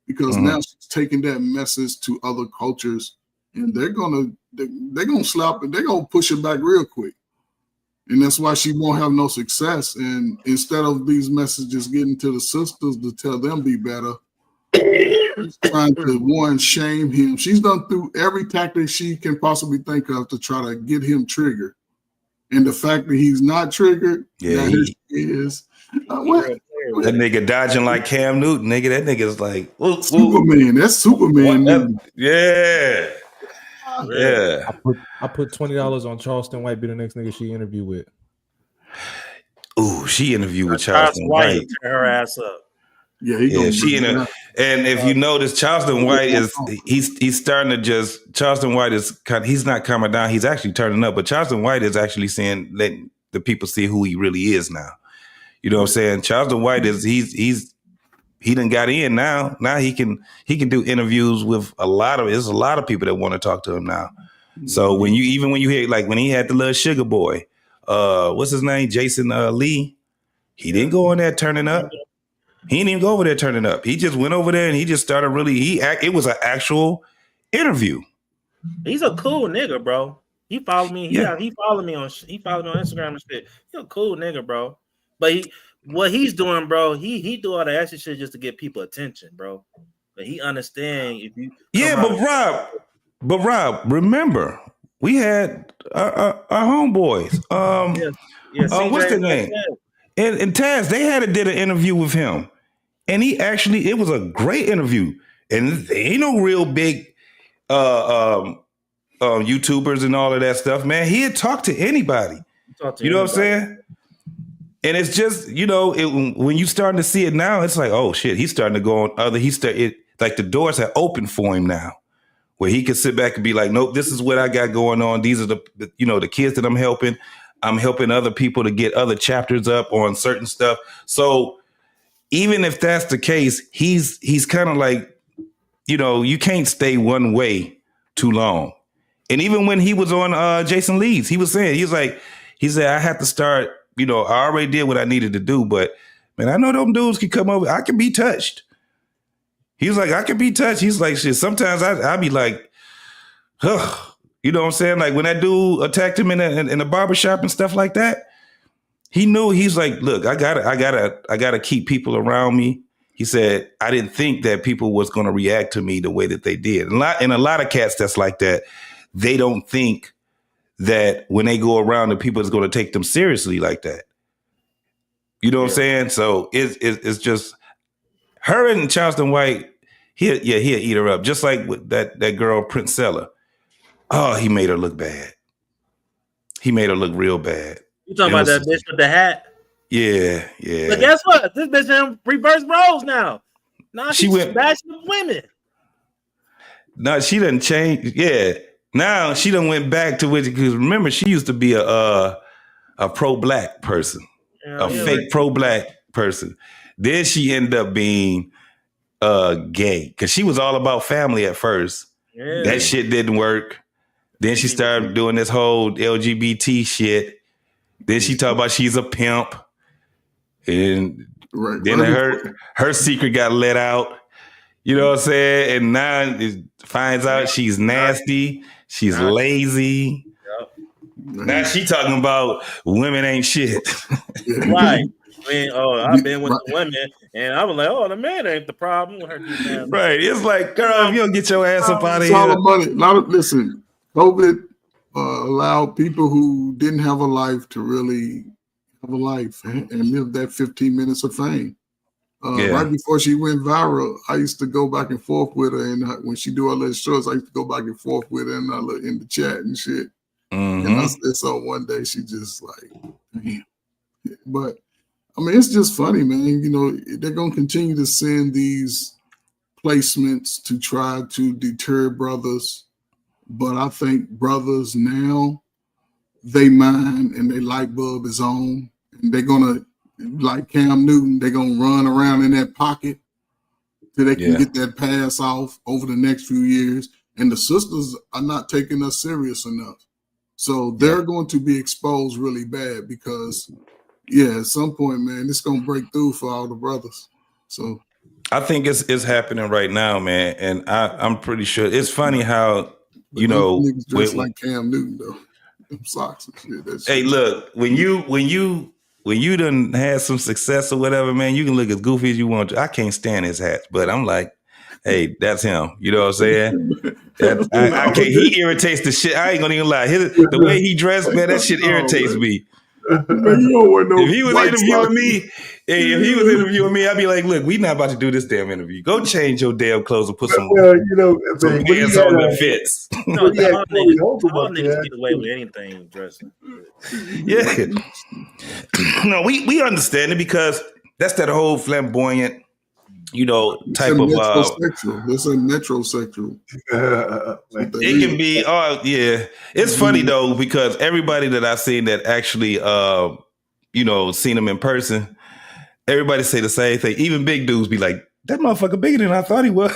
because now she's taking that message to other cultures, and they're gonna slap it. They're gonna push it back real quick. And that's why she won't have no success. And instead of these messages getting to the sisters to tell them be better, she's trying to shame him. She's done through every tactic she can possibly think of to try to get him triggered. And the fact that he's not triggered, he is. That nigga dodging like Cam Newton, nigga. That nigga's like Superman. That's Superman. Yeah. I put $20 on Charleston White be the next nigga she interview with. Ooh, she interviewed with Charleston White. Tear her ass up. Yeah, and if you notice, Charleston White he's starting to Charleston White is he's not coming down. He's actually turning up, but Charleston White is actually letting the people see who he really is now. You know what I'm saying? Charleston White he done got in now. Now he can do interviews with there's a lot of people that want to talk to him now. So when you hear like when he had the little sugar boy, what's his name? Jason Lee. He didn't go in there turning up. He didn't even go over there turning up. He just went over there and he just started it was an actual interview. He's a cool nigga, bro. He followed me. He followed me on Instagram and shit. He's a cool nigga, bro. But what he's doing, bro, he do all the extra shit just to get people attention, bro. But he understand if you but Rob, remember we had our homeboys. What's their name? And Taz, they did an interview with him, and it was a great interview. And they ain't no real big YouTubers and all of that stuff, man. He had talked to anybody. You know what I'm saying? And it's just, when you starting to see it now, it's like, oh shit, he's starting to go on other. Like the doors have opened for him now, where he can sit back and be like, nope, this is what I got going on. These are the kids that I'm helping. I'm helping other people to get other chapters up on certain stuff. So even if that's the case, he's kind of like, you can't stay one way too long. And even when he was on Jason Lee's, he said, I have to start, I already did what I needed to do, but man, I know them dudes can come over. I can be touched. He was like, I can be touched. He's like, shit, sometimes I be like, ugh. You know what I'm saying? Like when that dude attacked him in the barbershop and stuff like that, he knew. He's like, look, I gotta keep people around me. He said, I didn't think that people was going to react to me the way that they did. And a lot of cats that's like that, they don't think that when they go around, the people is going to take them seriously like that. You know what I'm saying? So it's just her and Charleston White. He'll eat her up, just like with that girl Princella. Oh, he made her look bad. He made her look real bad. You talking about that bitch with the hat? Yeah. But guess what? This bitch in reverse roles now. Now she went bashing women. No, she didn't change. Yeah. Now she done went back to which, because remember, she used to be a pro-black person. Fake pro-black person. Then she ended up being gay. Because she was all about family at first. Yeah. That shit didn't work. Then she started doing this whole LGBT shit. Then she talked about she's a pimp. And then her secret got let out. You know what I'm saying? And now it finds out she's nasty. She's lazy. Now she talking about women ain't shit. Right. I've been with the women, and I was like, the man ain't the problem with her. Right. It's like, girl, if you don't get your ass up out of here. All the money. Listen, COVID allowed people who didn't have a life to really have a life and live that 15 minutes of fame. Right before she went viral, I used to go back and forth with her, and when she do all those shows, I used to go back and forth with her in the chat and shit. Mm-hmm. And I saw one day she just like, damn. But I mean, it's just funny, man. They're gonna continue to send these placements to try to deter brothers, but I think brothers now, they mind and their light bulb is on, and they're gonna. Like Cam Newton, they're going to run around in that pocket till they can get that pass off over the next few years. And the sisters are not taking us serious enough. So they're going to be exposed really bad because, at some point, man, it's going to break through for all the brothers. So I think it's happening right now, man. And I'm pretty sure. It's funny how, niggas dress like Cam Newton, though. Them socks and shit. Hey, look, when you done had some success or whatever, man, you can look as goofy as you want to. I can't stand his hats, but I'm like, hey, that's him. You know what I'm saying? I can't. He irritates the shit. I ain't gonna even lie. The way he dressed, man, that shit irritates me. If he was interviewing me, I'd be like, look, we not about to do this damn interview. Go change your damn clothes and put some pants on that fits. All niggas get away with anything dressing. Yeah. No, we understand it because that's that whole flamboyant, type of it's a metrosexual. It can be. It's funny though because everybody that I've seen that actually seen them in person, everybody say the same thing. Even big dudes be like, that motherfucker bigger than I thought he was.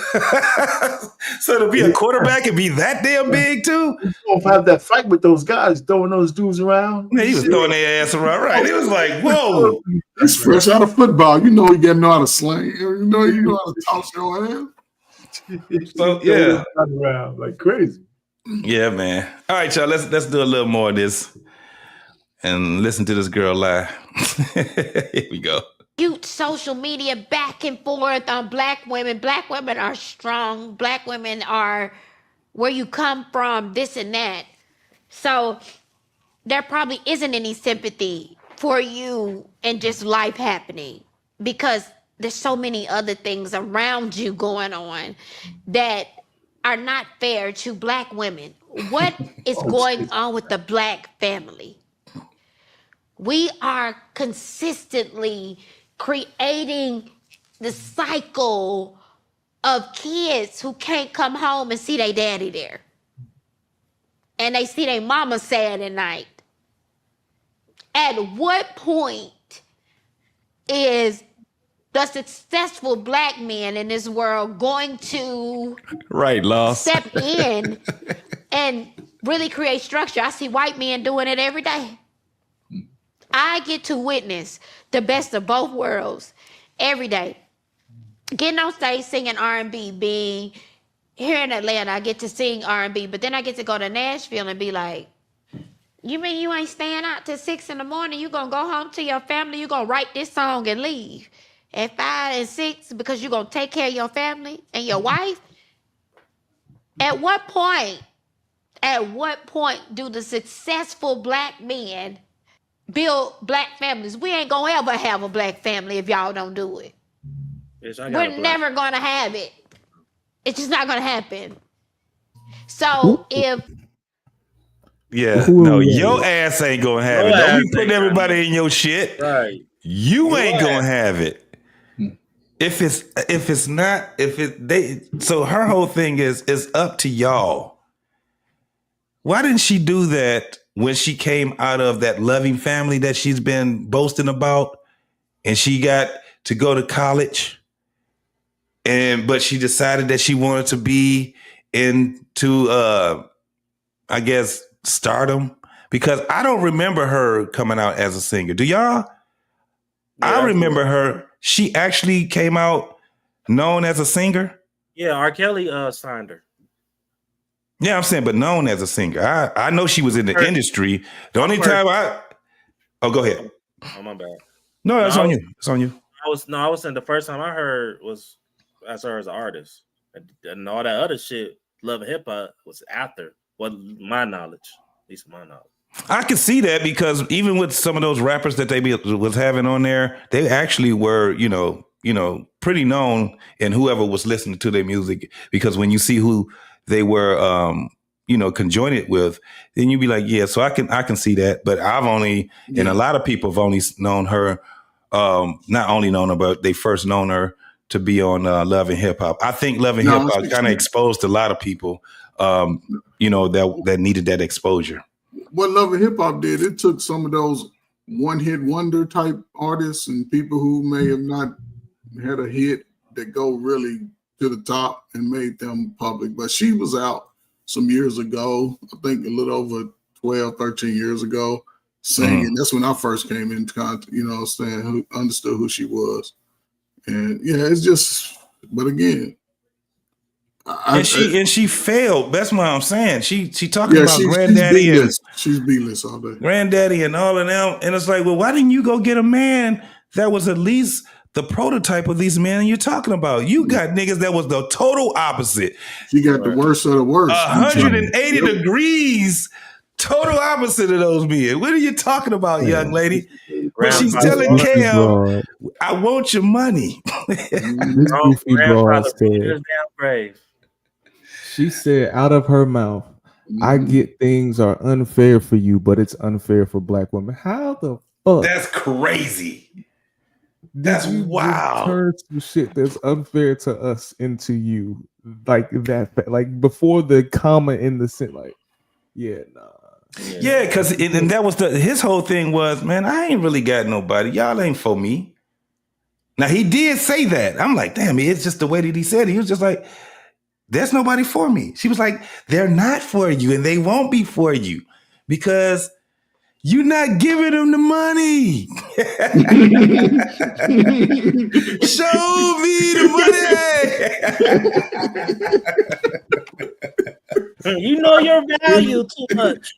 So to be a quarterback and be that damn big too. You don't have that fight with those guys throwing those dudes around. Man, he was throwing their ass around. Right. It was like, whoa. He's fresh out of football. You know he got to know how to sling. You know how to toss your ass. So yeah. Around like crazy. Yeah, man. All right, y'all. Let's do a little more of this and listen to this girl lie. Here we go. Huge social media back and forth on black women. Black women are strong. Black women are where you come from, this and that. So there probably isn't any sympathy for you and just life happening because there's so many other things around you going on that are not fair to black women. What is going on with the black family? We are consistently creating the cycle of kids who can't come home and see their daddy there. And they see their mama sad at night. At what point is the successful black man in this world going to step in and really create structure? I see white men doing it every day. I get to witness the best of both worlds every day. Getting on stage singing R&B, being here in Atlanta, I get to sing R&B, but then I get to go to Nashville and be like, you mean you ain't staying out till 6 in the morning? You gonna go home to your family, you gonna write this song and leave at 5 and 6 because you gonna take care of your family and your wife? At what point do the successful black men build black families? We ain't gonna ever have a black family if y'all don't do it. Yes, We're never gonna have it. It's just not gonna happen. So if your ass ain't gonna have it. Don't be putting everybody in your shit. Right. You ain't gonna have it. So her whole thing is up to y'all. Why didn't she do that when she came out of that loving family that she's been boasting about and she got to go to college? But she decided that she wanted to be into, I guess, stardom, because I don't remember her coming out as a singer. Do y'all? Yeah, I remember her. She actually came out known as a singer. Yeah, R. Kelly signed her. Yeah, I'm saying, but known as a singer. I know she was in the industry. The only time go ahead. Oh, my bad. No, that's on you. It's on you. I was saying the first time I heard was as her as an artist, and all that other shit, Love and Hip Hop, was after. Well, my knowledge, at least my knowledge. I could see that because even with some of those rappers that they was having on there, they actually were, pretty known in whoever was listening to their music. Because when you see who they were, conjoined with, then you'd be like, yeah. So I can see that. But I've only, and a lot of people have only known her, not only known her, but they first known her to be on Love and Hip Hop. I think Love and Hip Hop kind of exposed a lot of people, that needed that exposure. What Love and Hip Hop did, it took some of those one-hit wonder type artists and people who may have not had a hit that go really to the top and made them public. But she was out some years ago, I think a little over 12, 13 years ago, singing. That's when I first came into contact, who understood who she was. And yeah, it's just, but again, she failed. That's what I'm saying. She talking about Granddaddy she's B-list all day. Granddaddy and all of them, and it's like, well, why didn't you go get a man that was at least the prototype of these men you're talking about? You got niggas that was the total opposite. She got the worst of the worst. 180 degrees, total opposite of those men. What are you talking about, young lady? But she's telling Cam, I want your money. This goofy broad said, she said out of her mouth, I get things are unfair for you, but it's unfair for black women. How the fuck? That's crazy. That's wild. Turn some shit that's unfair to us into you like that, like before the comma in the sentence. Like, yeah, nah. Yeah, because and that was his whole thing was, man, I ain't really got nobody. Y'all ain't for me. Now he did say that. I'm like, damn, it's just the way that he said it. He was just like, there's nobody for me. She was like, they're not for you and they won't be for you because you're not giving them the money. Show me the money. You know your value too much.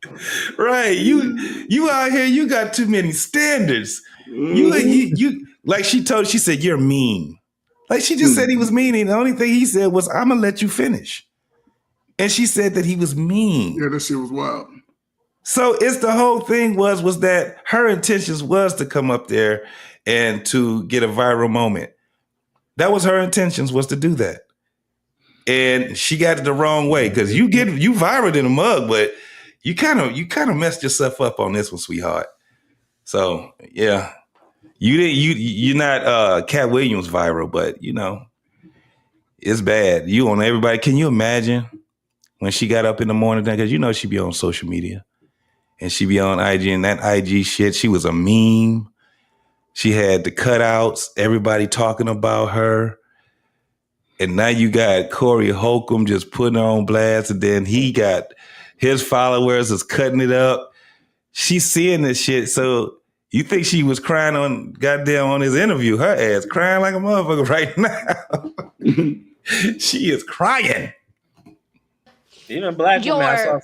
Right. You out here, you got too many standards. You like she said, you're mean. Like she just said he was mean. And the only thing he said was, I'm gonna let you finish. And she said that he was mean. Yeah, that shit was wild. So it's the whole thing was that her intentions was to come up there and to get a viral moment. That was her intentions, was to do that. And she got it the wrong way because you viral in a mug, but you kind of messed yourself up on this one, sweetheart. So yeah, you're not Cat Williams viral, but you know it's bad. You on everybody. Can you imagine when she got up in the morning? Because you know she be on social media and she be on IG and that IG shit. She was a meme. She had the cutouts. Everybody talking about her. And now you got Corey Holcomb just putting her on blast, and then he got his followers is cutting it up. She's seeing this shit. So you think she was crying on his interview? Her ass crying like a motherfucker right now. She is crying. Even black women.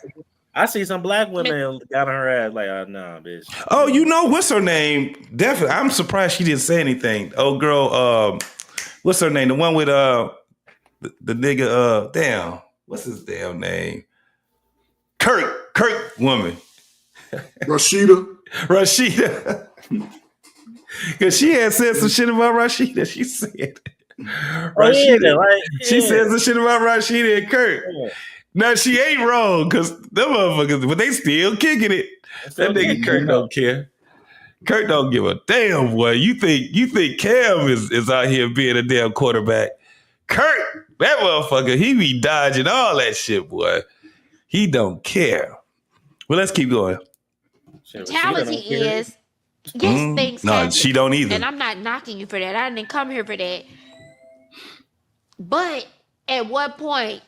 I see some black women got on her ass like, nah, bitch. Oh, you know what's her name? Definitely. I'm surprised she didn't say anything. Oh, girl. What's her name? The one with the nigga, damn, what's his damn name? Kirk woman. Rashida. Because she had said some shit about Rashida. She said she said some shit about Rashida and Kirk. Yeah. Now she ain't wrong because them motherfuckers, but they still kicking it. That nigga Kirk don't care. Kirk don't give a damn, boy. You think Cam is out here being a damn quarterback? Kirk, that motherfucker, he be dodging all that shit, boy. He don't care. Well, let's keep going. Reality is, yes, things no, happen. she don't either. And I'm not knocking you for that. I didn't come here for that. But at what point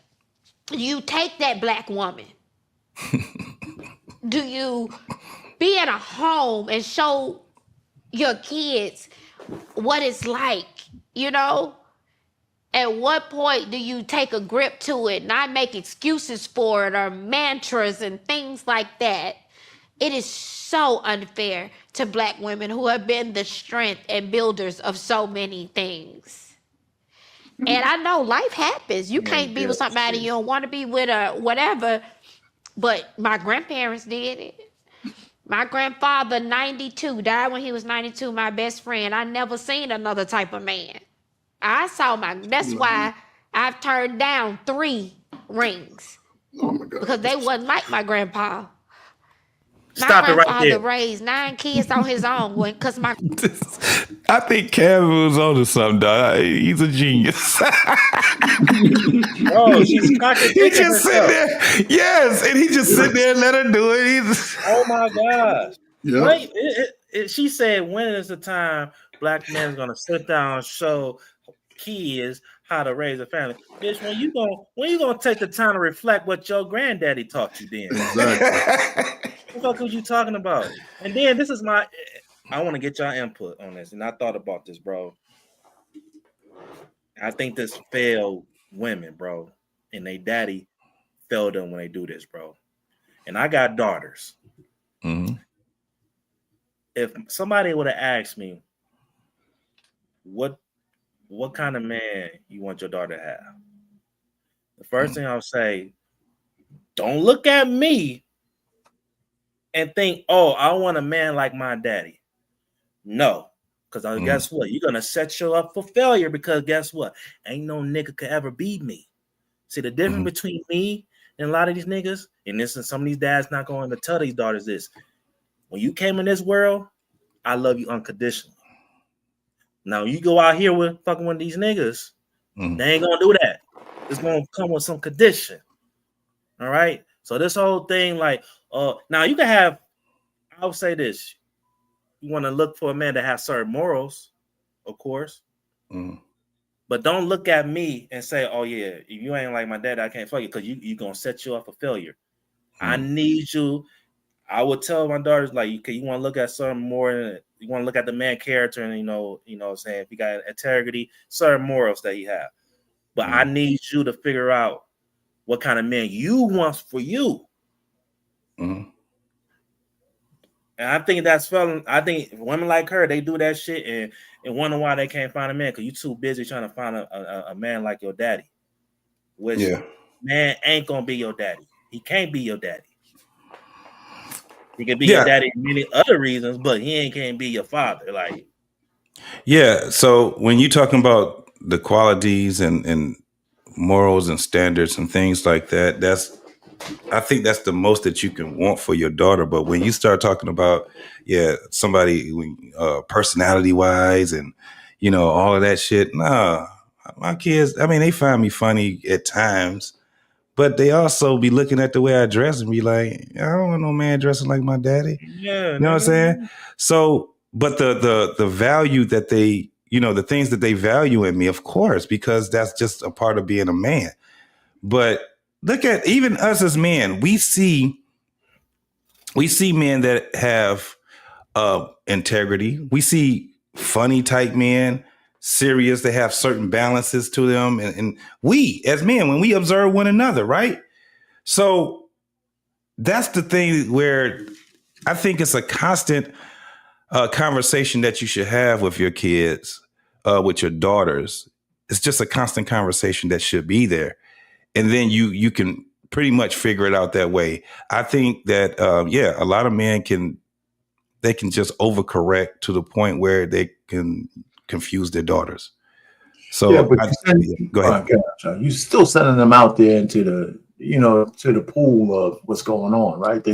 do you take that black woman? Do you be at a home and show your kids what it's like, you know? At what point do you take a grip to it, not make excuses for it or mantras and things like that? It is so unfair to black women who have been the strength and builders of so many things. And I know life happens. You can't be with somebody you don't want to be with or whatever, but my grandparents did it. My grandfather, 92, died when he was 92, my best friend. I never seen another type of man. That's why I've turned down 3 rings. Oh my God. Because they wasn't like my grandpa. Stop it right there. My grandfather raised 9 kids on his own because my... I think Kevin was on to something, dog. He's a genius. Oh, she's contradicting He just sit there. Yes, and he just sit there and let her do it. Oh my gosh. Yeah. Wait, she said, when is the time black men is gonna sit down and show kids how to raise a family? Bitch, when you gonna take the time to reflect what your granddaddy taught you then? Exactly. What the fuck was you talking about? And then this is I want to get y'all input on this, and I thought about this, bro. I think this failed women, bro, and they daddy failed them when they do this, bro. And I got daughters. Mm-hmm. If somebody would have asked me, what kind of man you want your daughter to have? The first thing I'll say, don't look at me and think, oh, I want a man like my daddy. No, because guess what? You're going to set you up for failure because guess what? Ain't no nigga could ever beat me. See, the difference between me and a lot of these niggas, and this and some of these dads not going to tell these daughters this. When you came in this world, I love you unconditionally. Now, you go out here with fucking one of these niggas, they ain't going to do that. It's going to come with some condition. All right? So this whole thing, like, now you can have, I'll say this. You want to look for a man that has certain morals, of course. But don't look at me and say, "Oh yeah, if you ain't like my dad, I can't fuck you," because you gonna set you up for failure. I need you. I would tell my daughters like, you want to look at something more. You want to look at the man character, and what I'm saying, if he got integrity, certain morals that he have. But I need you to figure out what kind of man you want for you. And I think that's fun. I think women like her, they do that shit and wonder why they can't find a man, because you too busy trying to find a man like your daddy. Which man ain't gonna be your daddy. He can't be your daddy. He can be your daddy for many other reasons, but he can't be your father. Like, so when you're talking about the qualities and morals and standards and things like that, I think that's the most that you can want for your daughter. But when you start talking about, somebody personality wise and, all of that shit, nah, my kids, I mean, they find me funny at times, but they also be looking at the way I dress and be like, I don't want no man dressing like my daddy. Yeah. You know what I'm saying? So, but the value that they, the things that they value in me, of course, because that's just a part of being a man. But look at even us as men, we see men that have integrity. We see funny type men, serious, they have certain balances to them. And we as men, when we observe one another, right? So that's the thing where I think it's a constant conversation that you should have with your kids, with your daughters. It's just a constant conversation that should be there. And then you can pretty much figure it out that way. I think that, a lot of men can just overcorrect to the point where they can confuse their daughters. So but go ahead. You're still sending them out there into the, to the pool of what's going on, right?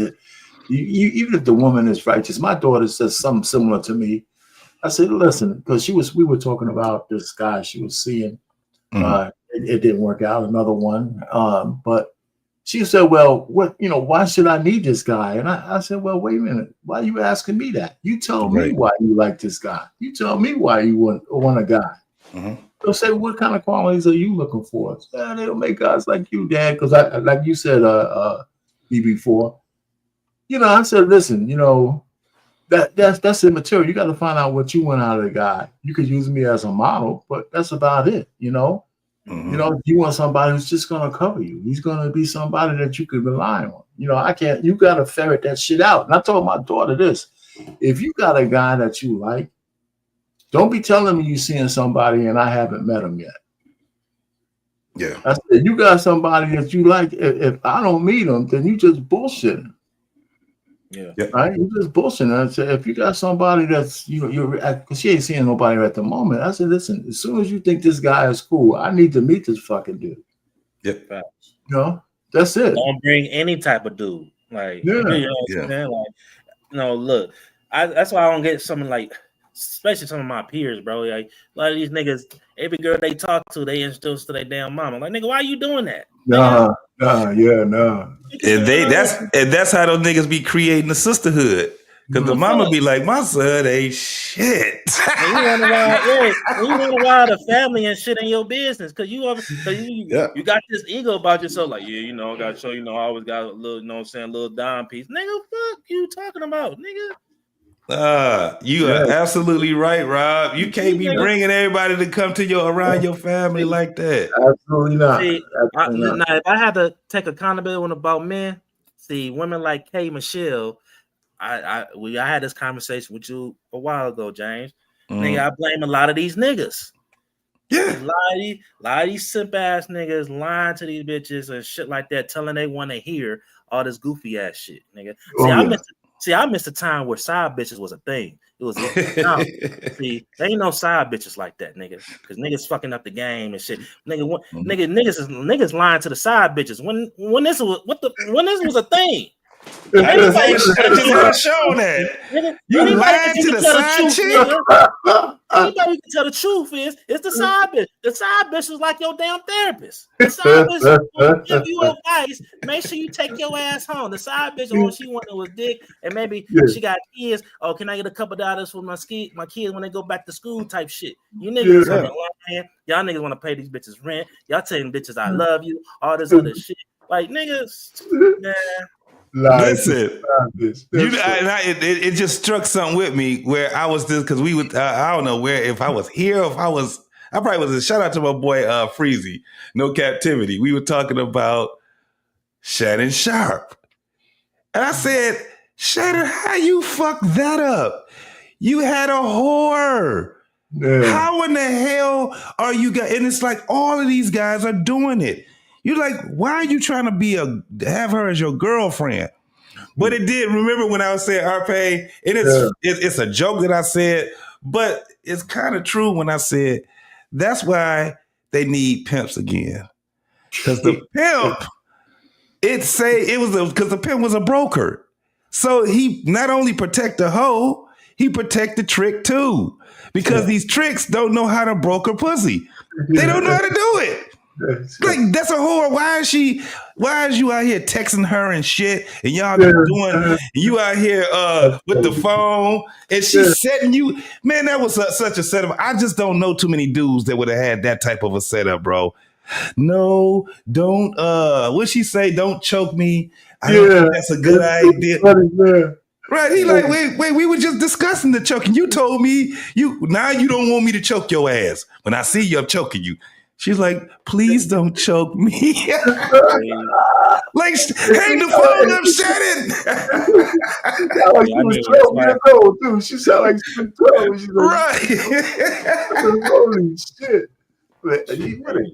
Even if the woman is righteous, my daughter says something similar to me. I said, listen, because we were talking about this guy she was seeing. It didn't work out, another one. But she said, well, why should I need this guy? And I said, well, wait a minute. Why are you asking me that? You tell me why you like this guy. You tell me why you want a guy. So say, what kind of qualities are you looking for? They don't make guys like you, Dad. Because like you said, before, I said, listen, that's immaterial. You got to find out what you want out of the guy. You could use me as a model, but that's about it. You want somebody who's just going to cover you. He's going to be somebody that you could rely on. You got to ferret that shit out. And I told my daughter this: if you got a guy that you like, don't be telling me you're seeing somebody and I haven't met him yet. Yeah. I said, you got somebody that you like. If I don't meet him, then you just bullshitting. Yeah. Right? You just bullshitting. I said, if you got somebody that's, because she ain't seeing nobody at the moment. I said, listen, as soon as you think this guy is cool, I need to meet this fucking dude. Yep. That's it. Don't bring any type of dude. Like, look, that's why I don't get something like, especially some of my peers, bro. Like, a lot of these niggas, every girl they talk to, they introduce to their damn mama. Like, nigga, why are you doing that? Nah. And that's how those niggas be creating a sisterhood. Because the mama be like, my son ain't shit. And you wonder why the family and shit in your business. Because you got this ego about yourself. Like, I got to show I always got a little, little dime piece. Nigga, fuck you talking about, nigga. You are absolutely right, Rob. You can't be bringing everybody to come to around your family like that. Absolutely not. See, now, if I had to take accountability about men, women like Kay Michelle, I had this conversation with you a while ago, James. Nigga, I blame a lot of these niggas. Yeah. A lot of these simp ass niggas lying to these bitches and shit like that, telling they want to hear all this goofy ass shit, nigga. I missed a time where side bitches was a thing. It was there ain't no side bitches like that, nigga. Because niggas fucking up the game and shit. Niggas lying to the side bitches. When this was a thing. Everybody show that. You lying to the side chick? You know you can tell the truth is it's the side bitch. The side bitch is like your damn therapist. The side bitch will give you advice. Make sure you take your ass home. The side bitch, all she wanted was dick, and maybe she got kids. Oh, can I get a couple dollars for my kids when they go back to school? Type shit. You niggas on the one hand, y'all niggas want to pay these bitches rent. Y'all telling bitches I love you. All this other shit. Like niggas, man. Listen, it just struck something with me where I was this because we would I don't know where if I was here if I probably was a shout out to my boy Freezy, No Captivity. We were talking about Shannon Sharp, and I said, Shannon, how you fuck that up? You had a whore. Yeah. How in the hell are you guys? And it's like all of these guys are doing it. You're like, why are you trying to have her as your girlfriend? But it did. Remember when I was saying Arpe, it's a joke that I said, but it's kind of true when I said that's why they need pimps again. Because the pimp, because the pimp was a broker. So he not only protect the hoe, he protect the trick too. Because these tricks don't know how to broker pussy. They don't know how to do it. Like that's a whore. Why is you out here texting her and shit, and y'all doing you out here with the phone, and she's setting you, man. That was such a setup. I just don't know too many dudes that would have had that type of a setup, bro. No, don't. What she say? Don't choke me. I don't think that's a good idea. Right? He like, wait. We were just discussing the choking. You told me now you don't want me to choke your ass. When I see you, I'm choking you. She's like, please don't choke me. Like, hang the phone up, Shannon. She sounded like she was 12 years old, too. She sounded like she was 12. Right. Holy shit. What a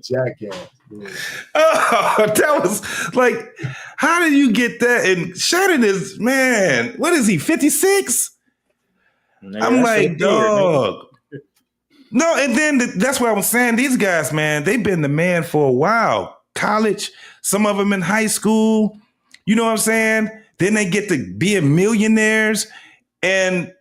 jackass. Man. Oh, that was like, how did you get that? And Shannon is, man, what is he, 56? I'm like, dog. No, and then that's what I was saying. These guys, man, they've been the man for a while. College, some of them in high school. You know what I'm saying? Then they get to being millionaires. And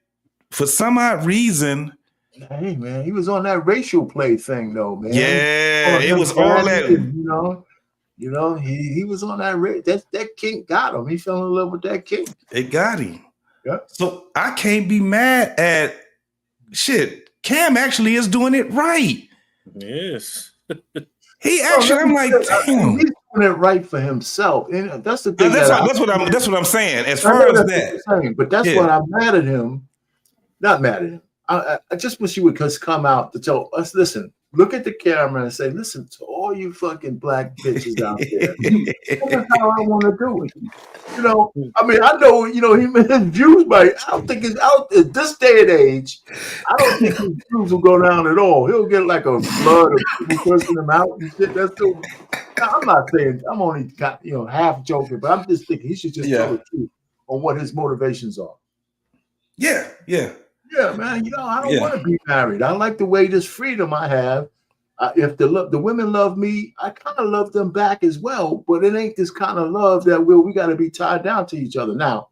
for some odd reason. Hey, man, he was on that racial play thing, though, man. Yeah, it was all that. You know, he was on that. That kink got him. He fell in love with that kink. It got him. Yeah. So I can't be mad at shit. Cam actually is doing it right. Yes. He actually, I'm like, damn. He's doing it right for himself. And that's the thing. That's what I'm saying. As far as that. But that's what I'm mad at him. Not mad at him. I just wish he would just come out to tell us, listen, look at the camera and say, listen to all you fucking black bitches out there. This is how I want to do it. You know, I mean, I know, you know, his views might, I don't think it's out at this day and age. I don't think his views will go down at all. He'll get like a flood of people cursing him out and shit. That's still, I'm not saying, I'm only half joking, but I'm just thinking he should just tell the truth on what his motivations are. Yeah. Yeah, man. You know, I don't want to be married. I like the way this freedom I have. If the women love me, I kind of love them back as well. But it ain't this kind of love that we got to be tied down to each other. Now,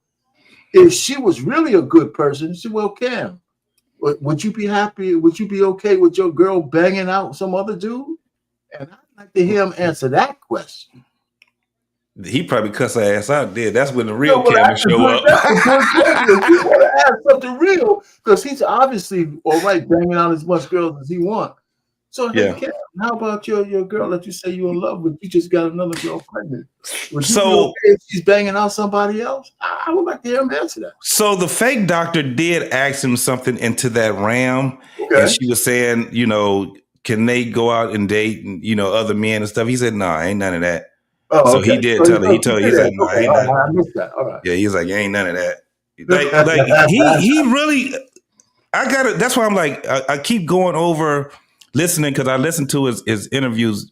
if she was really a good person, she said, well, Cam, would you be happy? Would you be okay with your girl banging out some other dude? And I'd like to hear him answer that question. He probably cuss her ass out there. That's when the real Cam show up. You want to ask something real because he's obviously all right banging out as much girls as he wants. So hey, Cam, how about your girl that you say you're in love with? You just got another girl pregnant. Would you be okay if she's banging out somebody else? I would like to hear him answer that. So the fake doctor did ask him something into that realm, and she was saying, you know, can they go out and date, other men and stuff? He said, no, ain't none of that. Oh, so he did tell her. He told her, he's like, no, ain't none. I missed that. All right. Yeah, he's like, ain't none of that. Like he really. I got it. That's why I'm like, I keep going over listening because I listened to his interviews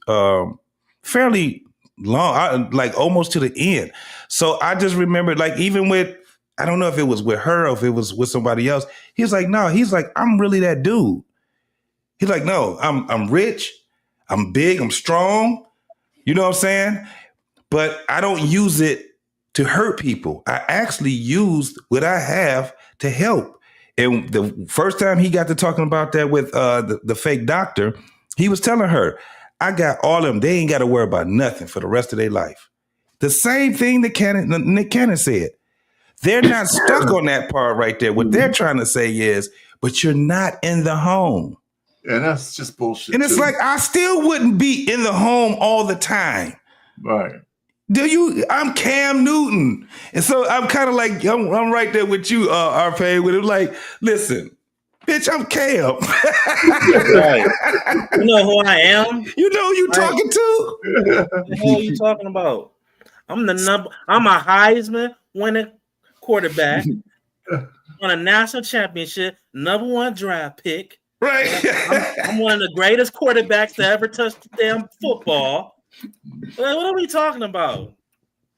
fairly long, like almost to the end. So I just remember, like, even with, I don't know if it was with her or if it was with somebody else. He was like, no, he's like, I'm really that dude. He's like, no, I'm rich, I'm big, I'm strong. You know what I'm saying? But I don't use it to hurt people. I actually use what I have to help. And the first time he got to talking about that with the fake doctor, he was telling her, I got all of them. They ain't got to worry about nothing for the rest of their life. The same thing that Nick Cannon said. They're not stuck on that part right there. What they're trying to say is, but you're not in the home. And that's just bullshit. And it's like, I still wouldn't be in the home all the time. Right. I'm Cam Newton. And so I'm kind of like, I'm right there with you, RP, with it. Like, listen, bitch, I'm Cam. Right. You know who I am? You know who you talking to? What the hell are you talking about? I'm a Heisman winning quarterback on a national championship, #1 draft pick. Right. I'm one of the greatest quarterbacks to ever touch the damn football. Like, what are we talking about?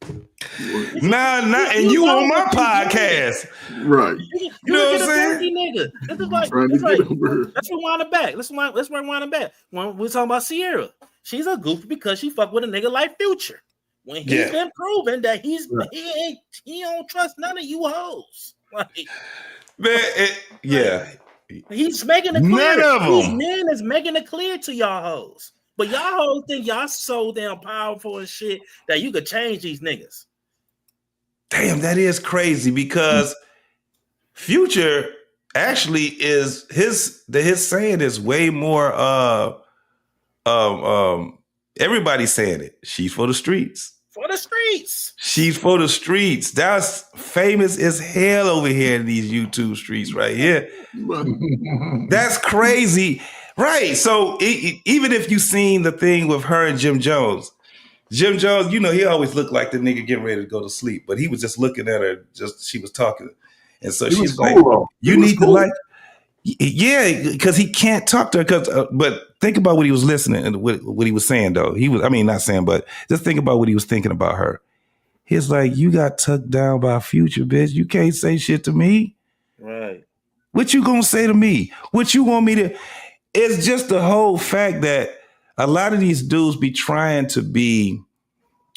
And you on my podcast. Right. You know what I'm saying? Nigga. This is like, let's rewind it back. Let's rewind it back. When we're talking about Sierra, she's a goofy because she fucked with a nigga like Future. When he's been proven that he don't trust none of you hoes. Like, man, he's making it clear. None of them. These men is making it clear to y'all hoes. But y'all hoes think y'all so damn powerful and shit that you could change these niggas. Damn, that is crazy because Future actually is his saying is way more everybody's saying it. She's for the streets. For the streets. She's for the streets. That's famous as hell over here in these YouTube streets right here. That's crazy. Right. So even if you seen the thing with her and Jim Jones, you know, he always looked like the nigga getting ready to go to sleep, but he was just looking at her, she was talking. And so she's like, you need to like, because he can't talk to her. But think about what he was listening and what he was saying, though. Not saying, but just think about what he was thinking about her. He's like, you got tucked down by Future, bitch. You can't say shit to me. Right. What you gonna say to me? What you want me to? It's just the whole fact that a lot of these dudes be trying to be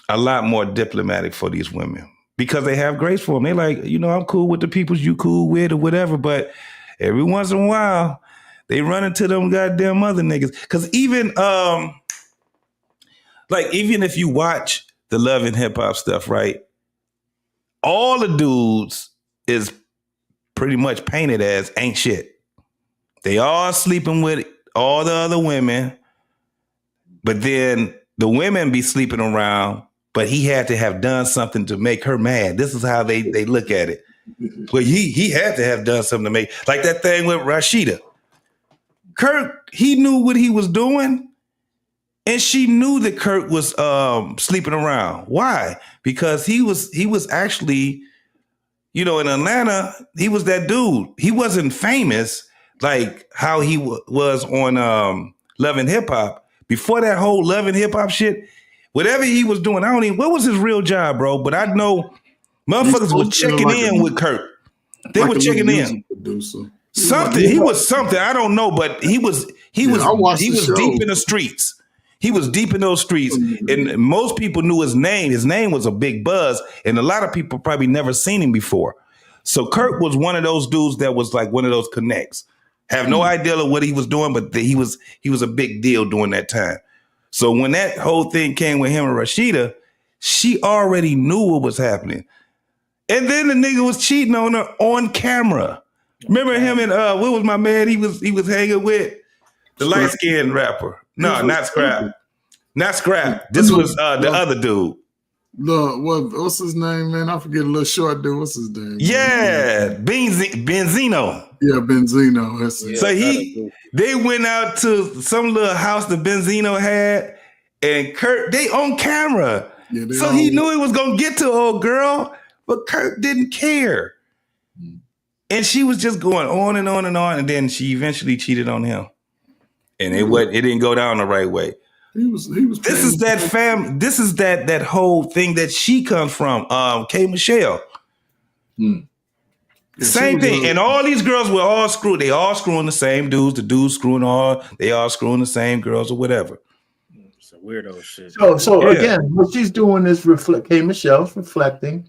a lot more diplomatic for these women because they have grace for them. They like, I'm cool with the people you cool with or whatever, but every once in a while, they run into them goddamn other niggas. Because even if you watch the Love and Hip Hop stuff, right? All the dudes is pretty much painted as ain't shit. They all sleeping with all the other women, but then the women be sleeping around, but he had to have done something to make her mad. This is how they look at it. Well, he had to have done something to make, like that thing with Rashida. Kirk, he knew what he was doing, and she knew that Kirk was sleeping around. Why? Because he was actually, in Atlanta, he was that dude. He wasn't famous like how he was on Love and Hip Hop. Before that whole Love and Hip Hop shit, whatever he was doing, what was his real job, bro? But I know motherfuckers were checking in with Kirk. They were checking in. Something. He was something. I don't know, but he was deep in the streets. He was deep in those streets. And most people knew his name. His name was a big buzz. And a lot of people probably never seen him before. So Kirk was one of those dudes that was like one of those connects. Have no idea of what he was doing, but he was a big deal during that time. So when that whole thing came with him and Rashida, she already knew what was happening. And then the nigga was cheating on her on camera. Remember him and what was my man he was hanging with? The light-skinned rapper. No, not Scrap. Not Scrap. This was the other dude. What's his name, man? I forget, a little short dude. What's his name? Yeah, Benzino. Yeah, Benzino. That's it. So they went out to some little house that Benzino had, and Kurt, they on camera. Yeah, so he knew he was gonna get to old girl, but Kurt didn't care. And she was just going on and on and on, and then she eventually cheated on him. And it didn't go down the right way. He was. This is that fam. This is that whole thing that she comes from. K. Michelle. Same thing. And all these girls were all screwed. They all screwing the same dudes. The dudes screwing they all screwing the same girls or whatever. It's a weirdo shit. So again, what she's doing is K. Michelle's reflecting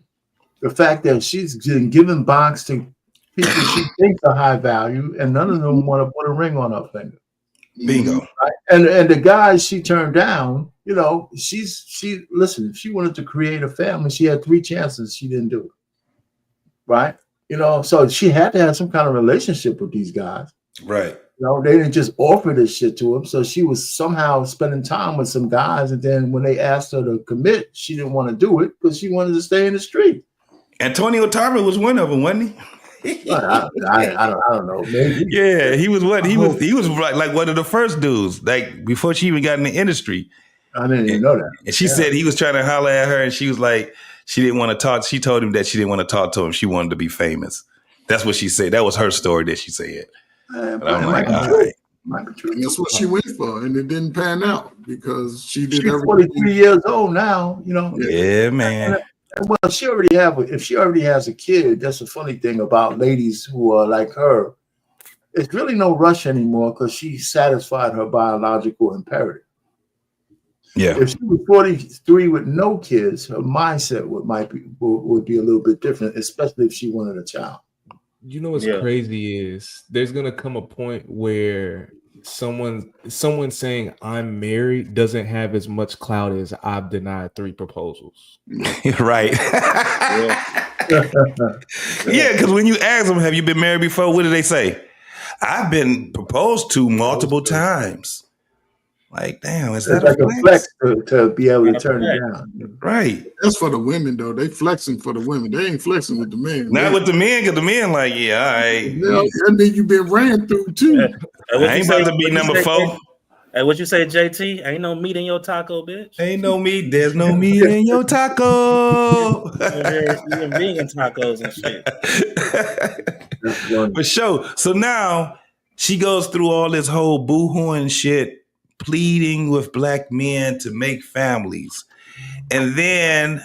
the fact that she's been giving box to people she thinks are high value, and none of them want to put a ring on her finger. Bingo. Right? And the guys she turned down, you know, listen, if she wanted to create a family, she had 3 chances. She didn't do it. Right? You know, so she had to have some kind of relationship with these guys. Right. You know, they didn't just offer this shit to him. So she was somehow spending time with some guys. And then when they asked her to commit, she didn't want to do it because she wanted to stay in the street. Antonio Tarver was one of them, wasn't he? I don't know. Maybe. Yeah, he was what? He was like one of the first dudes, like before she even got in the industry. I didn't even know that. And she said he was trying to holler at her, and she was like, she didn't want to talk. She told him that she didn't want to talk to him. She wanted to be famous. That's what she said. That was her story that she said. But I'm like, all right. And that's what she went for, and it didn't pan out because she did She's everything. 43 years old now, you know. Yeah, man. Well, if she already has a kid, that's a funny thing about ladies who are like her. It's really no rush anymore because she satisfied her biological imperative. Yeah. If she was 43 with no kids, her mindset would be a little bit different, especially if she wanted a child. You know what's crazy is there's gonna come a point where someone saying I'm married doesn't have as much clout as I've denied 3 proposals. Right. Yeah, because when you ask them, have you been married before? What do they say? I've been proposed to multiple times. Like, damn, is that like a flex to be able to turn it down? Right. That's for the women, though. They flexing for the women. They ain't flexing with the men. Not with the men, because the men like, yeah, all right. And then you been ran through, too. I ain't about to be number 4. Hey, what you say, JT? Ain't no meat in your taco, bitch. Ain't no meat. There's no meat in your taco. Even vegan tacos and shit. For sure. So now she goes through all this whole boo-hooing shit, pleading with black men to make families. And then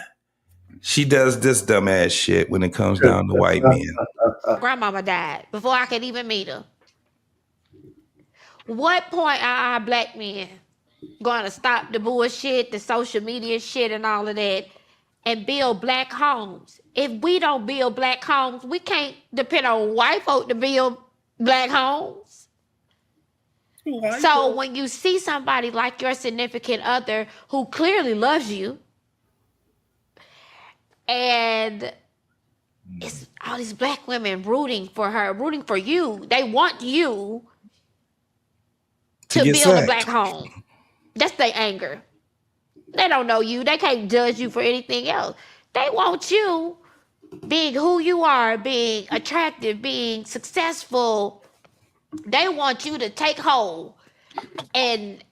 she does this dumbass shit when it comes down to white men. Grandmama died before I could even meet her. What point are our black men going to stop the bullshit, the social media shit and all of that and build black homes? If we don't build black homes, we can't depend on white folk to build black homes. So when you see somebody like your significant other who clearly loves you and it's all these black women rooting for her, rooting for you, they want you to build a black home. That's their anger. They don't know you. They can't judge you for anything else. They want you being who you are, being attractive, being successful. They want you to take hold and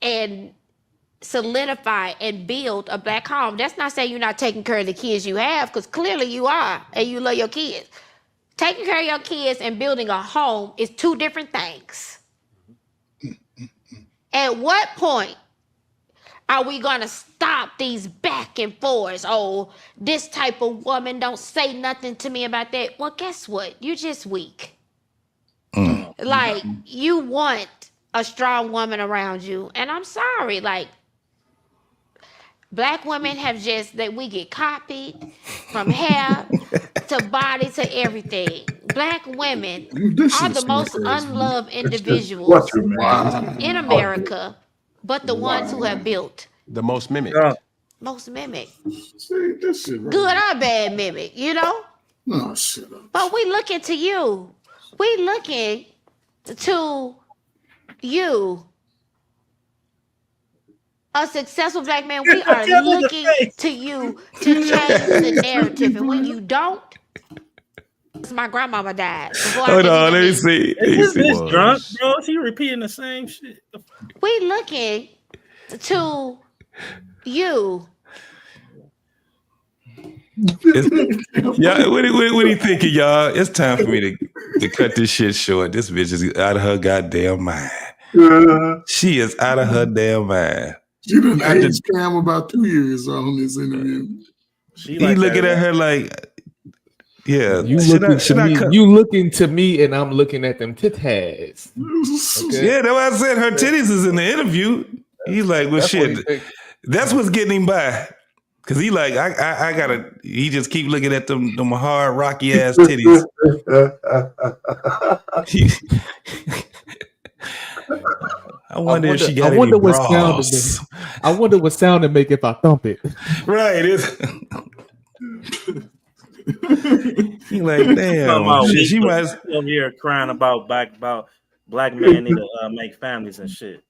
solidify and build a black home. That's not saying you're not taking care of the kids you have, because clearly you are, and you love your kids. Taking care of your kids and building a home is 2 different things. At what point are we going to stop these back and forths? Oh, this type of woman don't say nothing to me about that. Well, guess what? You're just weak. Like, you want a strong woman around you. And I'm sorry, like, black women have just, that we get copied from hair to body to everything. Black women are the most unloved individuals in America, but the ones who have built. The most mimic. Most mimic. See, this shit right. Good or bad mimic, you know? No, shut up. But we looking to you. We looking to you. A successful black man, we are looking to you to change the narrative. And when you don't, my grandmama died. Hold on, let me see. Is this bitch drunk, bro? She repeating the same shit. We looking to you. Yeah, what are you thinking, y'all? It's time for me to cut this shit short. This bitch is out of her goddamn mind. She is out of her damn mind. She done aged Cam about 2 years on this interview. He looking at her like, yeah. You looking to me and I'm looking at them titties. Okay? Yeah, that's why I said her titties is in the interview. He's like, well, shit. That's what's getting him by. Cause he like I gotta. He just keep looking at them hard rocky ass titties. I wonder if she got any bras. I wonder what sound it make if I thump it. Right. He like, damn. She might over here crying about black men need to make families and shit.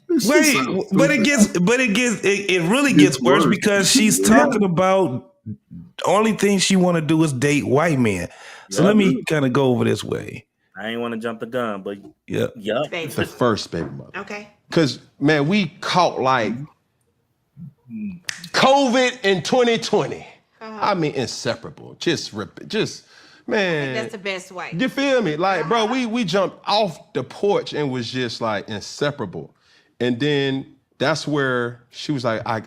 Wait, but it really gets worse because she's talking about the only thing she want to do is date white men. So let me kind of go over this way. I ain't want to jump the gun, but the first baby mother. Okay. Because man, we caught like COVID in 2020. I mean, inseparable. Just man. That's the best way. You feel me? Like, bro, we jumped off the porch and was just like inseparable. And then that's where she was like, I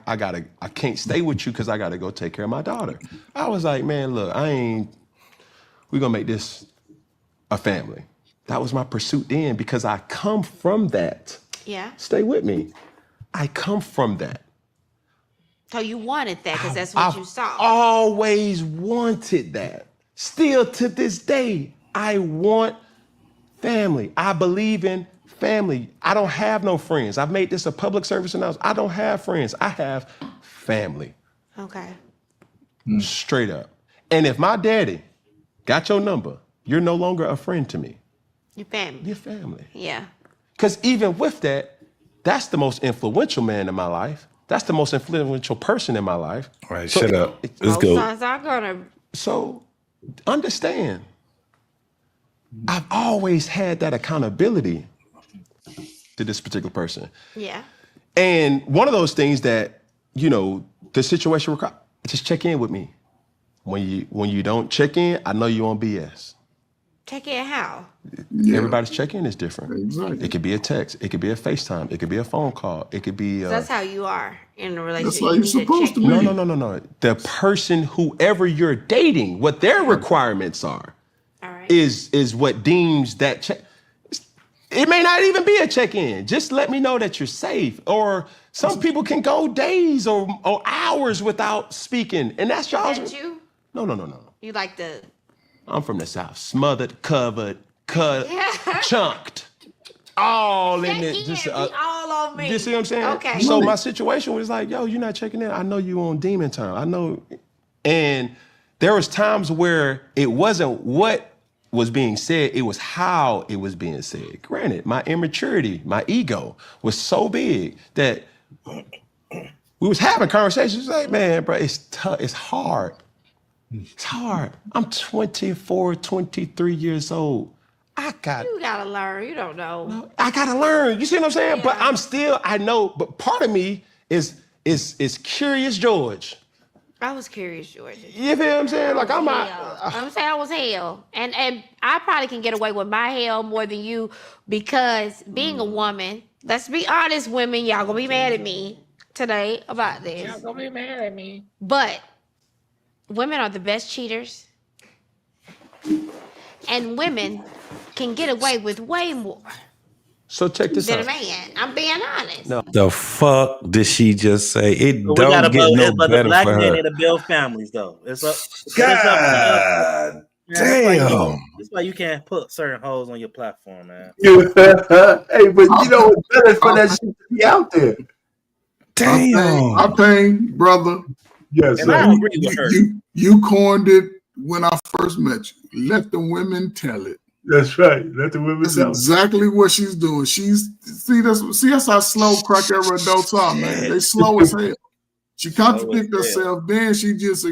can't stay with you because I gotta go take care of my daughter. I was like, man, look, we're gonna make this a family. That was my pursuit then because I come from that. Yeah. Stay with me. I come from that. So you wanted that because that's what you saw. Always wanted that. Still to this day, I want family. I believe in family. I don't have no friends. I've made this a public service announcement. I don't have friends. I have family. Okay. Straight up. And if my daddy got your number, you're no longer a friend to me. Your family. Your family. Yeah. Because even with that, that's the most influential man in my life. That's the most influential person in my life. All right, shut up. Let's go. Sons are gonna. So understand, I've always had that accountability to this particular person. Yeah. And one of those things that, the situation requires, just check in with me. When you don't check in, I know you on BS. Check in how? Yeah. Everybody's check-in is different. Exactly. It could be a text. It could be a FaceTime. It could be a phone call. It could be... that's how you are in a relationship. That's how you're supposed to be. No. The person, whoever you're dating, what their requirements are, is what deems that check. It may not even be a check-in. Just let me know that you're safe. Or some people can go days or hours without speaking. And that's y'all's... Is that you? No. You like the... I'm from the South. Smothered, covered, cut, chunked. All in it. Just, all on me. You see what I'm saying? Okay. So my situation was like, yo, you're not checking in. I know you on demon time. I know. And there was times where it wasn't what was being said, it was how it was being said. Granted, my immaturity, my ego was so big that we was having conversations like, man, bro, it's tough, it's hard. It's hard. I'm 24, 23 years old. You gotta learn. You don't know. I gotta learn. You see what I'm saying? Yeah. But I'm still, I know, but part of me is Curious George. I was Curious George. You feel what I'm saying? Like I'm saying I was hell. And I probably can get away with my hell more than you because being a woman, let's be honest, women, y'all gonna be mad at me today about this. Y'all gonna be mad at me. But women are the best cheaters. And women can get away with way more so check this than out. a man. I'm being honest. No. The fuck did she just say? It But don't get no but the better black for men her. need to build families, though. It's up. God damn. That's why you can't put certain hoes on your platform, man. Hey, but you know what's better for that shit to be out there. Damn. I think, brother. Yes, and I agree with her. You coined it when I first met you. Let the women tell it. That's right. Let the women That's tell exactly what she's doing. That's how slow crack ever adults are, man. They slow as hell. She contradicted herself. Then she just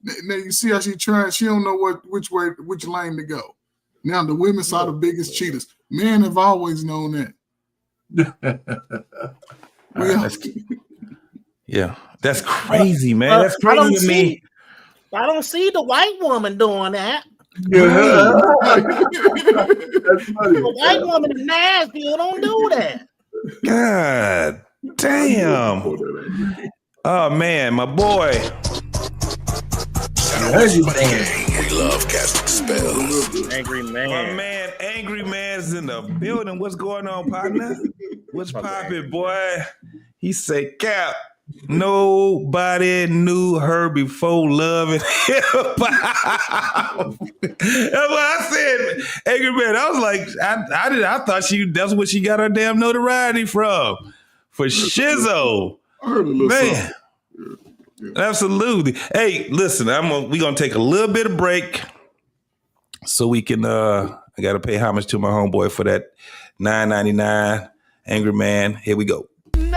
now you see how she trying. She don't know which lane to go. Now the women are the biggest cheaters. Men have always known that. Yeah, that's crazy, man. That's crazy to me. I don't see the white woman doing that. Yeah. The white woman in Nashville don't do that. God damn. Oh man, my boy. We love casting spells. Angry man. My man, Angry Man's in the building. What's going on, partner? What's poppin', boy? He say, Cap, Nobody knew her before Love and Hip Hop. That's what I said, Angry Man. I was like, I thought that's what she got her damn notoriety from. For Shizzo. I heard a little Man. Absolutely. Hey, listen, we're gonna take a little bit of break so we can I gotta pay homage to my homeboy for that $9.99 Angry Man. Here we go. King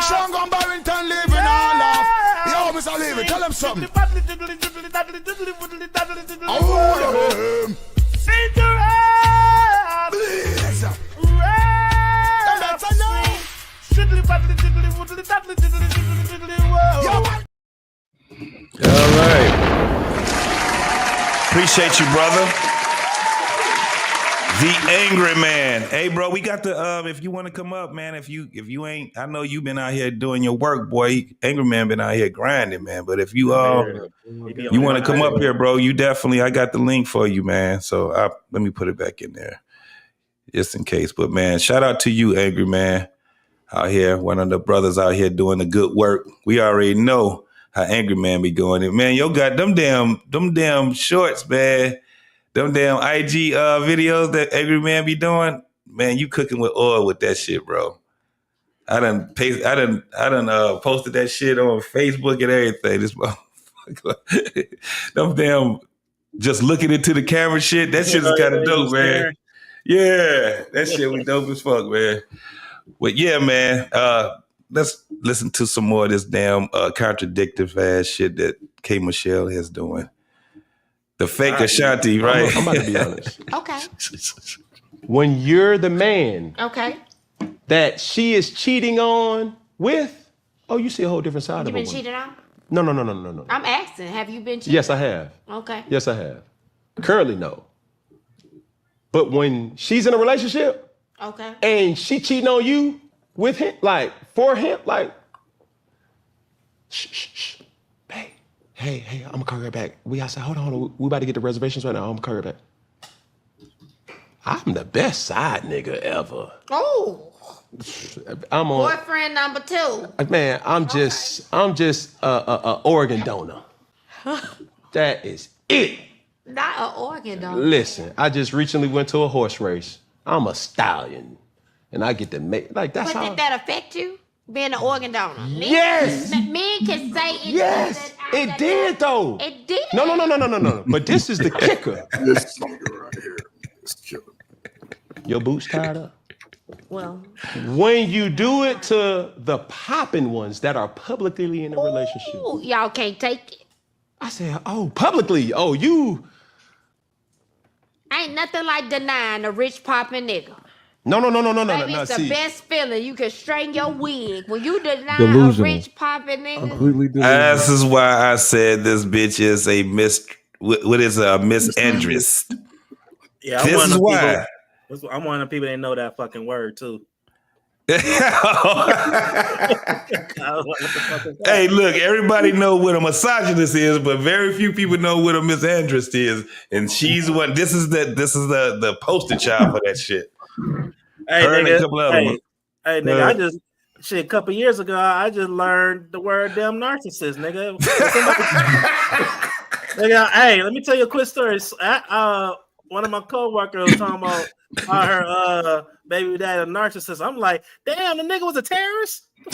Sean gone Barrington living all off. Yo, Mr. Levy, tell him something. All right. Appreciate you, brother. The Angry Man. Hey, bro, we got the if you want to come up, man, if you ain't, I know you've been out here doing your work, boy. Angry Man been out here grinding, man. But if you you want to come up here, bro, you definitely, I got the link for you, man. So let me put it back in there just in case. But man, shout out to you, Angry Man, out here, one of the brothers out here doing the good work. We already know how Angry Man be going. And man, yo got them damn shorts, man. Them damn IG videos that Angry Man be doing, man, you cooking with oil with that shit, bro. I done posted that shit on Facebook and everything. This motherfucker. Them damn just looking into the camera shit, that shit is kind of dope, man. Yeah, that shit was dope as fuck, man. But yeah, man, let's listen to some more of this damn contradictive ass shit that K. Michelle is doing. The fake Ashanti, right? I'm about to be honest. Okay. When you're the man Okay. that she is cheating on with, you see a whole different side You of been her. cheated on? No. I'm asking. Have you been cheated? Yes, I have. Okay. Yes, I have. Currently, no. But when she's in a relationship Okay. and she cheating on you with him, like for him, like, shh. Hey, I'm gonna call her back. We outside. Hold on. We about to get the reservations right now. I'm gonna call her back. I'm the best side nigga ever. Oh. I'm on. Boyfriend number 2. Man, I'm just a organ donor. That is it. Not an organ donor. Listen, I just recently went to a horse race. I'm a stallion, and I get to make like that's But how. did that affect you? Being an organ donor? Yes. Men can say it. Yes, it did though. It did. No. But this is the kicker. This nigga right here is killing. Your boots tied up. Well, when you do it to the popping ones that are publicly in a relationship, y'all can't take it. I said, publicly. You. Ain't nothing like denying a rich popping nigga. No. Baby, it's the best feeling. You can straighten your wig. When you deny Delusional. a rich popping nigga. This is why I said this bitch is a misandrist. Yeah, this is why. I'm one of the people that know that fucking word too. Hey, look, everybody know what a misogynist is, but very few people know what a misandrist is. And she's what this is the poster child for that shit. Hey, Her and a couple other ones. Hey, nigga, a couple years ago, I just learned the word damn narcissist, nigga. Nigga, hey, let me tell you a quick story. One of my coworkers was talking about her baby dad a narcissist. I'm like, damn, the nigga was a terrorist. You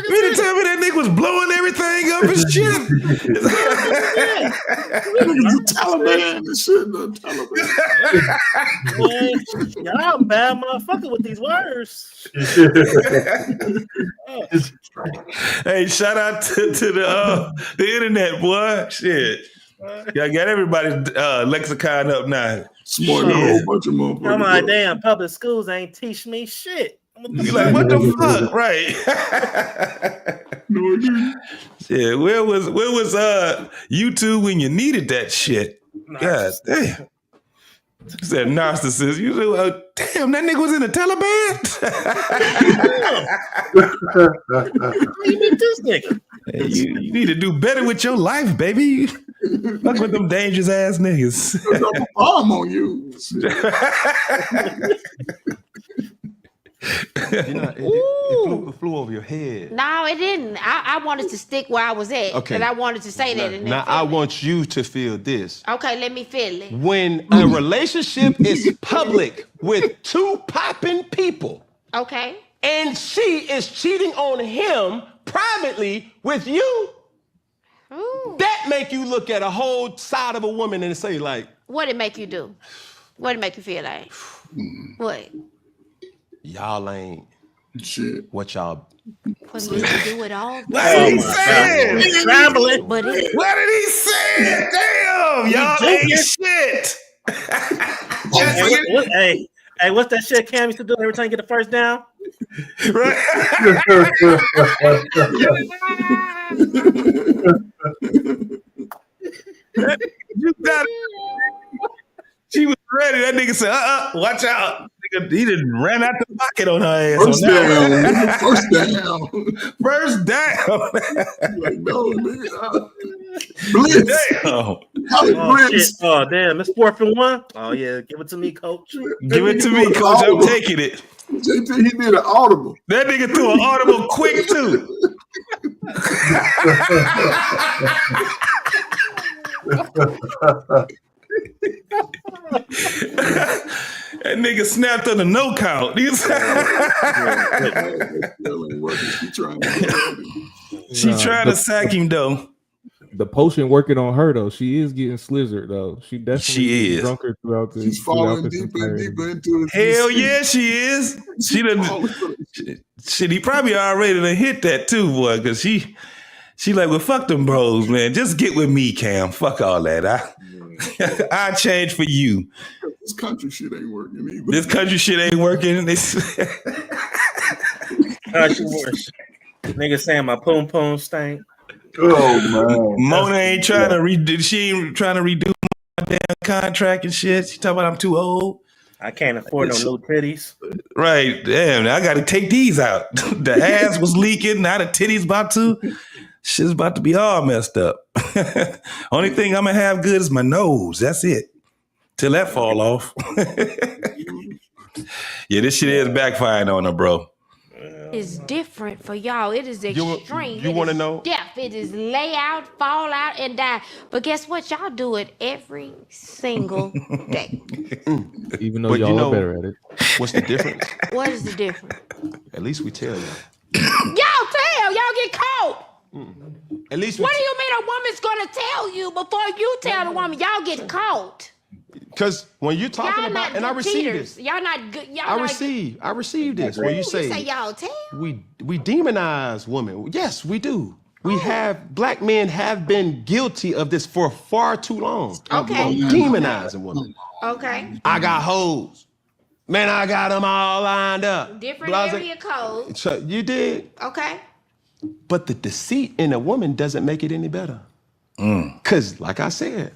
mean to tell me that nigga was blowing everything up his shit? Taliban and shit. The Taliban. Y'all bad motherfucker with these words. Hey, shout out to the internet, boy. Shit. Y'all got everybody's lexicon up now. Smart a whole bunch of motherfuckers. I'm like, damn, public schools ain't teach me shit. You like, what the fuck? Right. No, yeah, where was YouTube when you needed that shit? God damn. You said narcissist. You said, damn, that nigga was in the Taliban? You need this nigga. Hey, you need to do better with your life, baby. Fuck with them dangerous ass niggas. Drop a bomb on you. It flew over your head. No, it didn't. I wanted to stick where I was at. Okay. And I wanted to say that. Now I want you to feel this. Okay, let me feel it. When a relationship is public with two popping people. Okay. And she is cheating on him privately with you. Ooh. That make you look at a whole side of a woman and say like, what it make you do? What it make you feel like? What? Y'all ain't shit. What y'all? What did he do it all? What did he say? Scrambling. But what did he say? Damn, y'all ain't shit. Hey, what's that shit Cam used to do every time you get the first down? Right. You got it. She was ready. That nigga said, watch out. Nigga, he didn't ran out the pocket on her ass. First down. First down. First down. Like, no, nigga. Blitz. Damn. Shit. Oh, damn. It's 4th and 1. Oh, yeah. Give it to me, coach. Give it to me, coach. I'm taking it. JT, he did an audible. That nigga threw an audible quick, too. That nigga snapped on the no count. She trying to sack him though. The potion working on her though. She is getting slizzard though. She definitely is drunker throughout the. She's falling deeper and deeper into it. Hell yeah, she is. She done. Shit, he probably already done hit that too, boy. Because she like, well, fuck them bros, man. Just get with me, Cam. Fuck all that. I change for you. This country shit ain't working either. This country shit ain't working. Country worse. Nigga saying my poom poom stank. Oh man. Mona ain't trying to redo. She ain't trying to redo my damn contract and shit. She talking about I'm too old. I can't afford no new titties. Right. Damn, I got to take these out. The ass was leaking. Now the titties about to. Shit's about to be all messed up. Only thing I'm going to have good is my nose. That's it. Till that fall off. Yeah, this shit is backfiring on her, bro. It's different for y'all. It is extreme. You want to know? Death. It is lay out, fall out, and die. But guess what? Y'all do it every single day. Even though y'all are better at it. What's the difference? What is the difference? At least we tell you. Y'all tell. Y'all get caught. At least. What do you mean a woman's gonna tell you before you tell the woman? Y'all get caught. Because when you're talking y'all about, and I receive this. Y'all not good. Y'all I receive this. Where you say y'all tell. We demonize women. Yes, we do. We have black men have been guilty of this for far too long. Okay. Demonizing women. Okay. I got hoes. Man, I got them all lined up. Different area code. So you did. Okay. But the deceit in a woman doesn't make it any better. Because, like I said,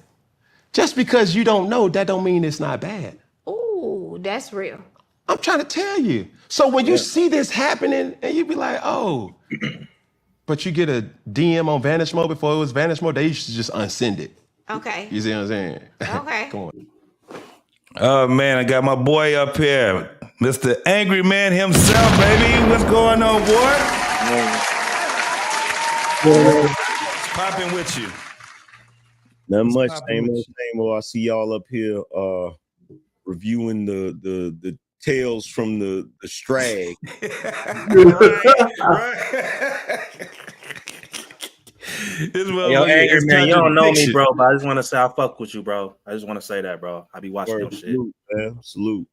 just because you don't know, that don't mean it's not bad. Ooh, that's real. I'm trying to tell you. So when you see this happening, and you be like, oh, but you get a DM on Vanish Mode before it was Vanish Mode, they used to just unsend it. Okay. You see what I'm saying? Okay. Come on. Oh, man, I got my boy up here. Mr. Angry Man himself, baby. What's going on, boy? What's popping with you? Not much. Same old. I see y'all up here reviewing the tales from the Strag. Yo, Angry Man, you don't know me, bro, but I just want to say I fuck with you, bro. I just want to say that, bro. I be watching your shit. Salute, man. Salute.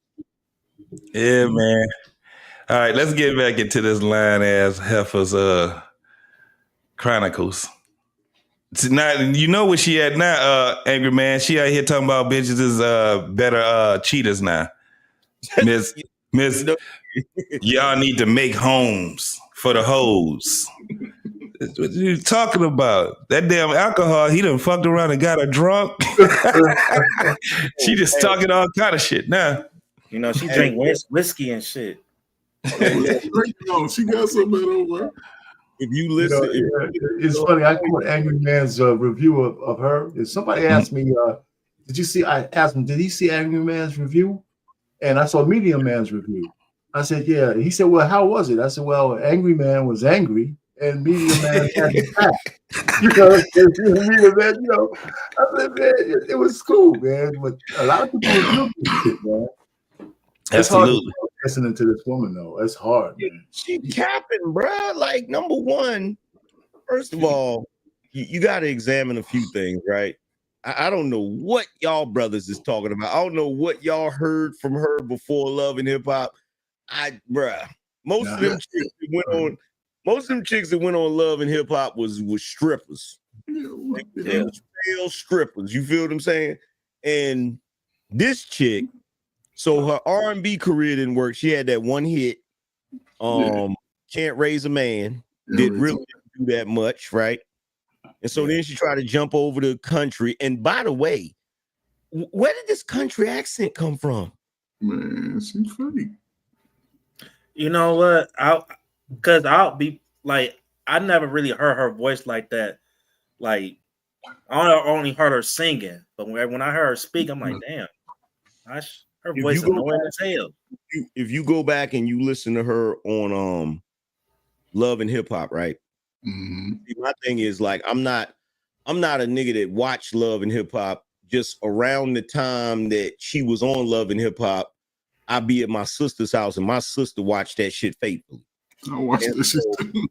Yeah, man. All right, let's get back into this line-ass heifer's chronicles. Now, you know where she at now, Angry Man. She out here talking about bitches is better cheaters now. Miss, y'all need to make homes for the hoes. What you talking about? That damn alcohol, he done fucked around and got her drunk. She just talking all kind of shit now. You know, she drink whiskey and shit. She got something over. If you listen, it's funny. I quote Angry Man's review of her. If somebody asked me, did you see? I asked him, did he see Angry Man's review? And I saw Medium Man's review. I said, yeah. He said, well, how was it? I said, well, angry man was angry and medium man had the back. Medium man, I said, man, it was cool, man. But a lot of people look at shit, man. It's Absolutely. hard to listening to this woman, though. It's hard, man. She capping, bruh. Like, number one, first of all, you got to examine a few things, right? I don't know what y'all brothers is talking about. I don't know what y'all heard from her before Love and Hip Hop. Most of them chicks that went on Love and Hip Hop was strippers. Real strippers. You feel what I'm saying? And this chick, so her R&B career didn't work. She had that one hit, Can't Raise a Man. Didn't really do that much, right? And so then she tried to jump over the country. And by the way, where did this country accent come from? Man, she's funny. You know what? I'll be like, I never really heard her voice like that. Like, I only heard her singing, but when I heard her speak, I'm like, damn, her voice is annoying as hell. If you go back and you listen to her on Love and Hip Hop, right? Mm-hmm. My thing is, like, I'm not a nigga that watched Love and Hip Hop. Just around the time that she was on Love and Hip Hop, I'd be at my sister's house and my sister watched that shit faithfully. I watched that shit too.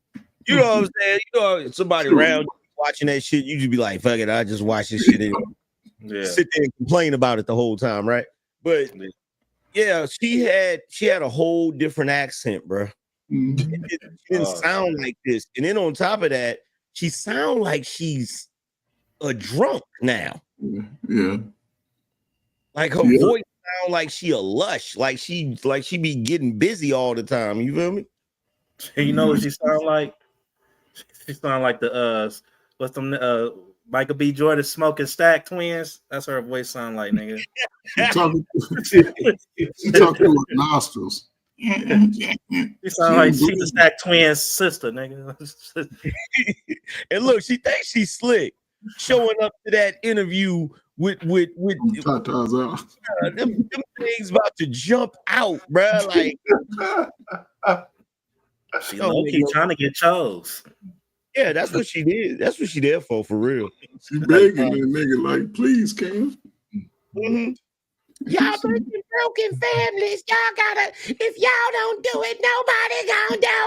You know what I'm saying? You know, somebody around watching that shit, you just be like, fuck it, I just watch this shit anyway. Sit there and complain about it the whole time, right? But yeah, she had a whole different accent, bro. It didn't sound like this. And then on top of that, she sound like she's a drunk now. Yeah. Like her voice sound like she a lush, like she be getting busy all the time. You feel me? You know what she sound like? She sound like the what's them Michael B. Jordan Smoking Stack twins. That's her voice sound like, nigga. She talking with nostrils. She sound like she's the Stack twins sister, nigga. And look, she thinks she's slick, showing up to that interview with them things about to jump out, bro. Like she low-key trying to get chose. Yeah, that's what she did. That's what she there for real. She begging that nigga, like, please, Cam. Mm-hmm. Y'all broken families. Y'all gotta, if y'all don't do it, nobody gonna do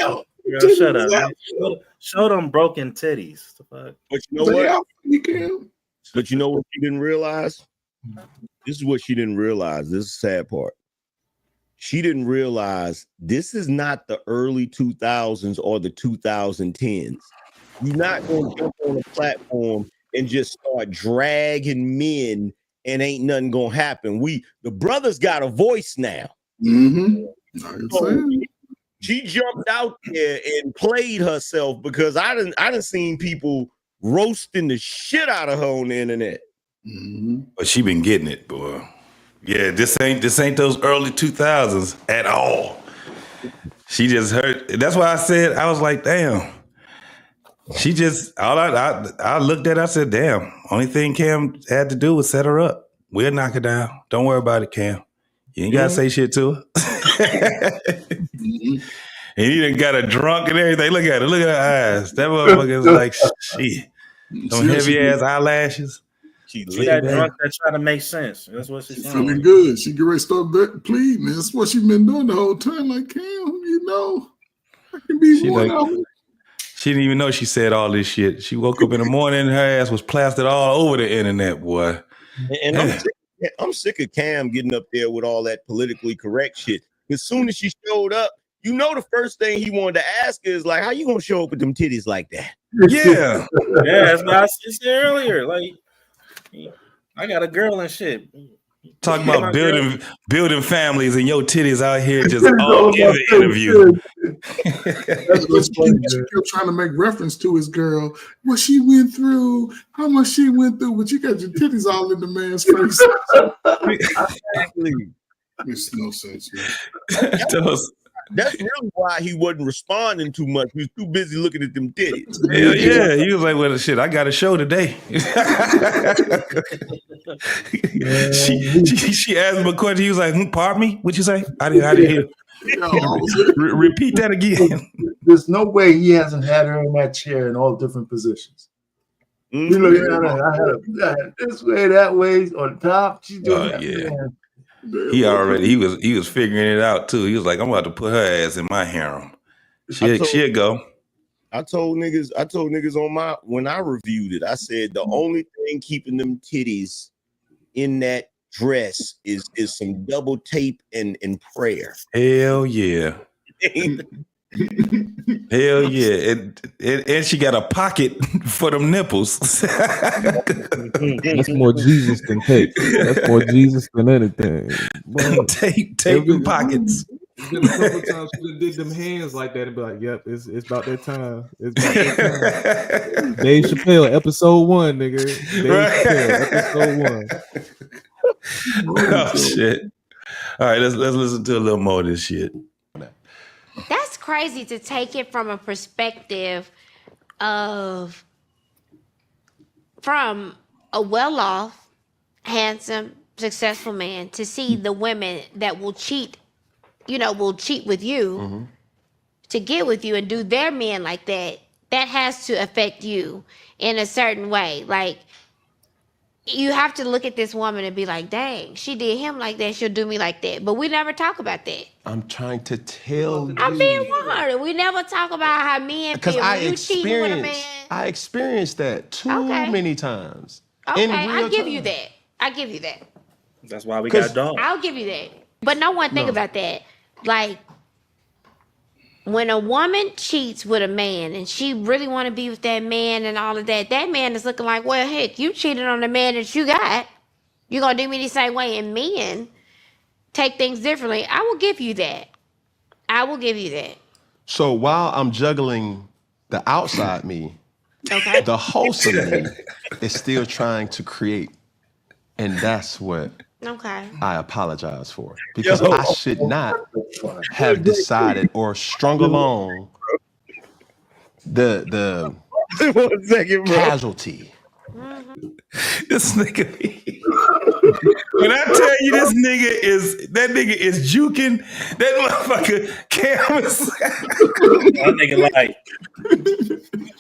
it. Girl, shut up. Man. Show them broken titties. But you know what? But you know what she didn't realize? This is what she didn't realize. This is the sad part. She didn't realize this is not the early 2000s or the 2010s. You're not going to jump on a platform and just start dragging men and ain't nothing going to happen. The brothers got a voice now. Mm-hmm. So she jumped out there and played herself because I done seen people roasting the shit out of her on the internet. Mm-hmm. But she been getting it, boy. Yeah, this ain't those early 2000s at all. She just heard. That's why I said, I was like, damn. She just, I looked at her, I said, damn. Only thing Cam had to do was set her up. We'll knock her down. Don't worry about it, Cam. You ain't got to say shit to her. And he done got her drunk and everything. Look at her. Look at her eyes. That motherfucker is like, shit. Them heavy ass eyelashes. She that drunk that trying to make sense. That's what she's feeling good. She get ready to start pleading. That's what she been doing the whole time. Like, Cam, you know, I can be one of them. She didn't even know she said all this shit. She woke up in the morning and her ass was plastered all over the internet, boy. And I'm sick of Cam getting up there with all that politically correct shit. As soon as she showed up, you know the first thing he wanted to ask is like, how you gonna show up with them titties like that? Yeah. Yeah, that's what I said earlier. Like, I got a girl and shit. Talk about building families and your titties out here just all in the interview. That's what she kept trying to make reference to his girl, what she went through, how much she went through, but you got your titties all in the man's face. Exactly. Makes no sense, man. That's really why he wasn't responding too much. He was too busy looking at them titties. Hell yeah. He was like, well, shit, I got a show today. she asked him a question. He was like, pardon me? What'd you say? I didn't hear. Repeat that again. There's no way he hasn't had her in that chair in all different positions. You look at her, I had this way, that way, on top. She's doing that. Yeah. Man. He was figuring it out too. He was like, I'm about to put her ass in my harem. She'll go. I told niggas on when I reviewed it, I said the only thing keeping them titties in that dress is some double tape and prayer. Hell yeah. Hell yeah. And she got a pocket for them nipples. That's more Jesus than tape. That's more Jesus than anything. Tape and pockets. Been a couple times we did them hands like that and be like, yep, it's about that time. It's about that time. Dave Chappelle, episode 1, nigga. Dave Chappelle, episode 1. Oh shit. All right, let's listen to a little more of this shit. That's crazy to take it from a perspective of from a well-off, handsome, successful man to see the women that will cheat, will cheat with you to get with you and do their men like that. That has to affect you in a certain way. Like, you have to look at this woman and be like, dang, she did him like that, she'll do me like that. But we never talk about that. I'm trying to tell you. I'm being 100. We never talk about how men feel when you cheating with a man. I experienced that too many times. Okay, I give you that. I give you that. That's why we got dogs. I'll give you that. But no one think about that. Like, when a woman cheats with a man and she really want to be with that man and all of that, that man is looking like, well, heck, you cheated on the man that you got. You're going to do me the same way. And men take things differently. I will give you that. I will give you that. So while I'm juggling the outside me, the wholesome me is still trying to create. And that's what I apologize for. Because I should not have decided or strung along the 1 second, bro. casualty. This nigga. When I tell you that nigga is juking, that motherfucker Cam is that nigga like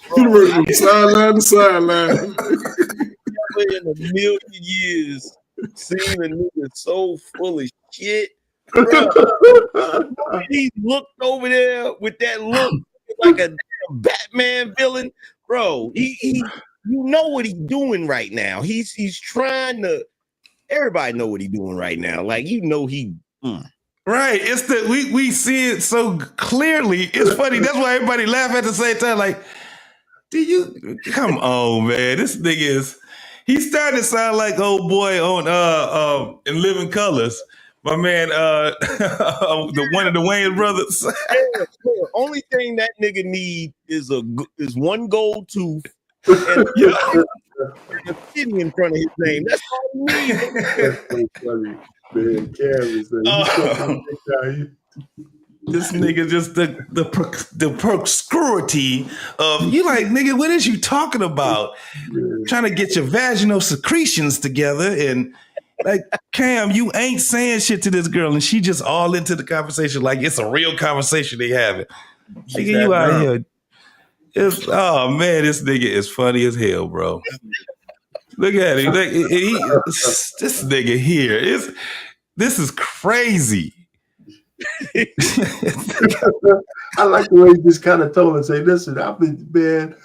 from sideline to sideline. In a million years, seeing a nigga so full of shit. Bro. He looked over there with that look like a damn Batman villain, bro. He you know what he's doing right now. He's trying to. Everybody know what he's doing right now. Like, he. Right. It's that we see it so clearly. It's funny. That's why everybody laugh at the same time. Like, come on, man. This nigga is. He's starting to sound like old boy on in Living Colors. My man, one of the Wayans brothers. Only thing that nigga need is one gold tooth and a city in front of his name. That's all he needs. That's so funny, man. This nigga just the prosperity of you, like, nigga, what is you talking about? Trying to get your vaginal secretions together, and like, Cam, you ain't saying shit to this girl, and she just all into the conversation like it's a real conversation they having. Nigga, you out here. Oh man, this nigga is funny as hell, bro. Look at him. This nigga here this is crazy. I like the way he just kind of told and say, listen, I've been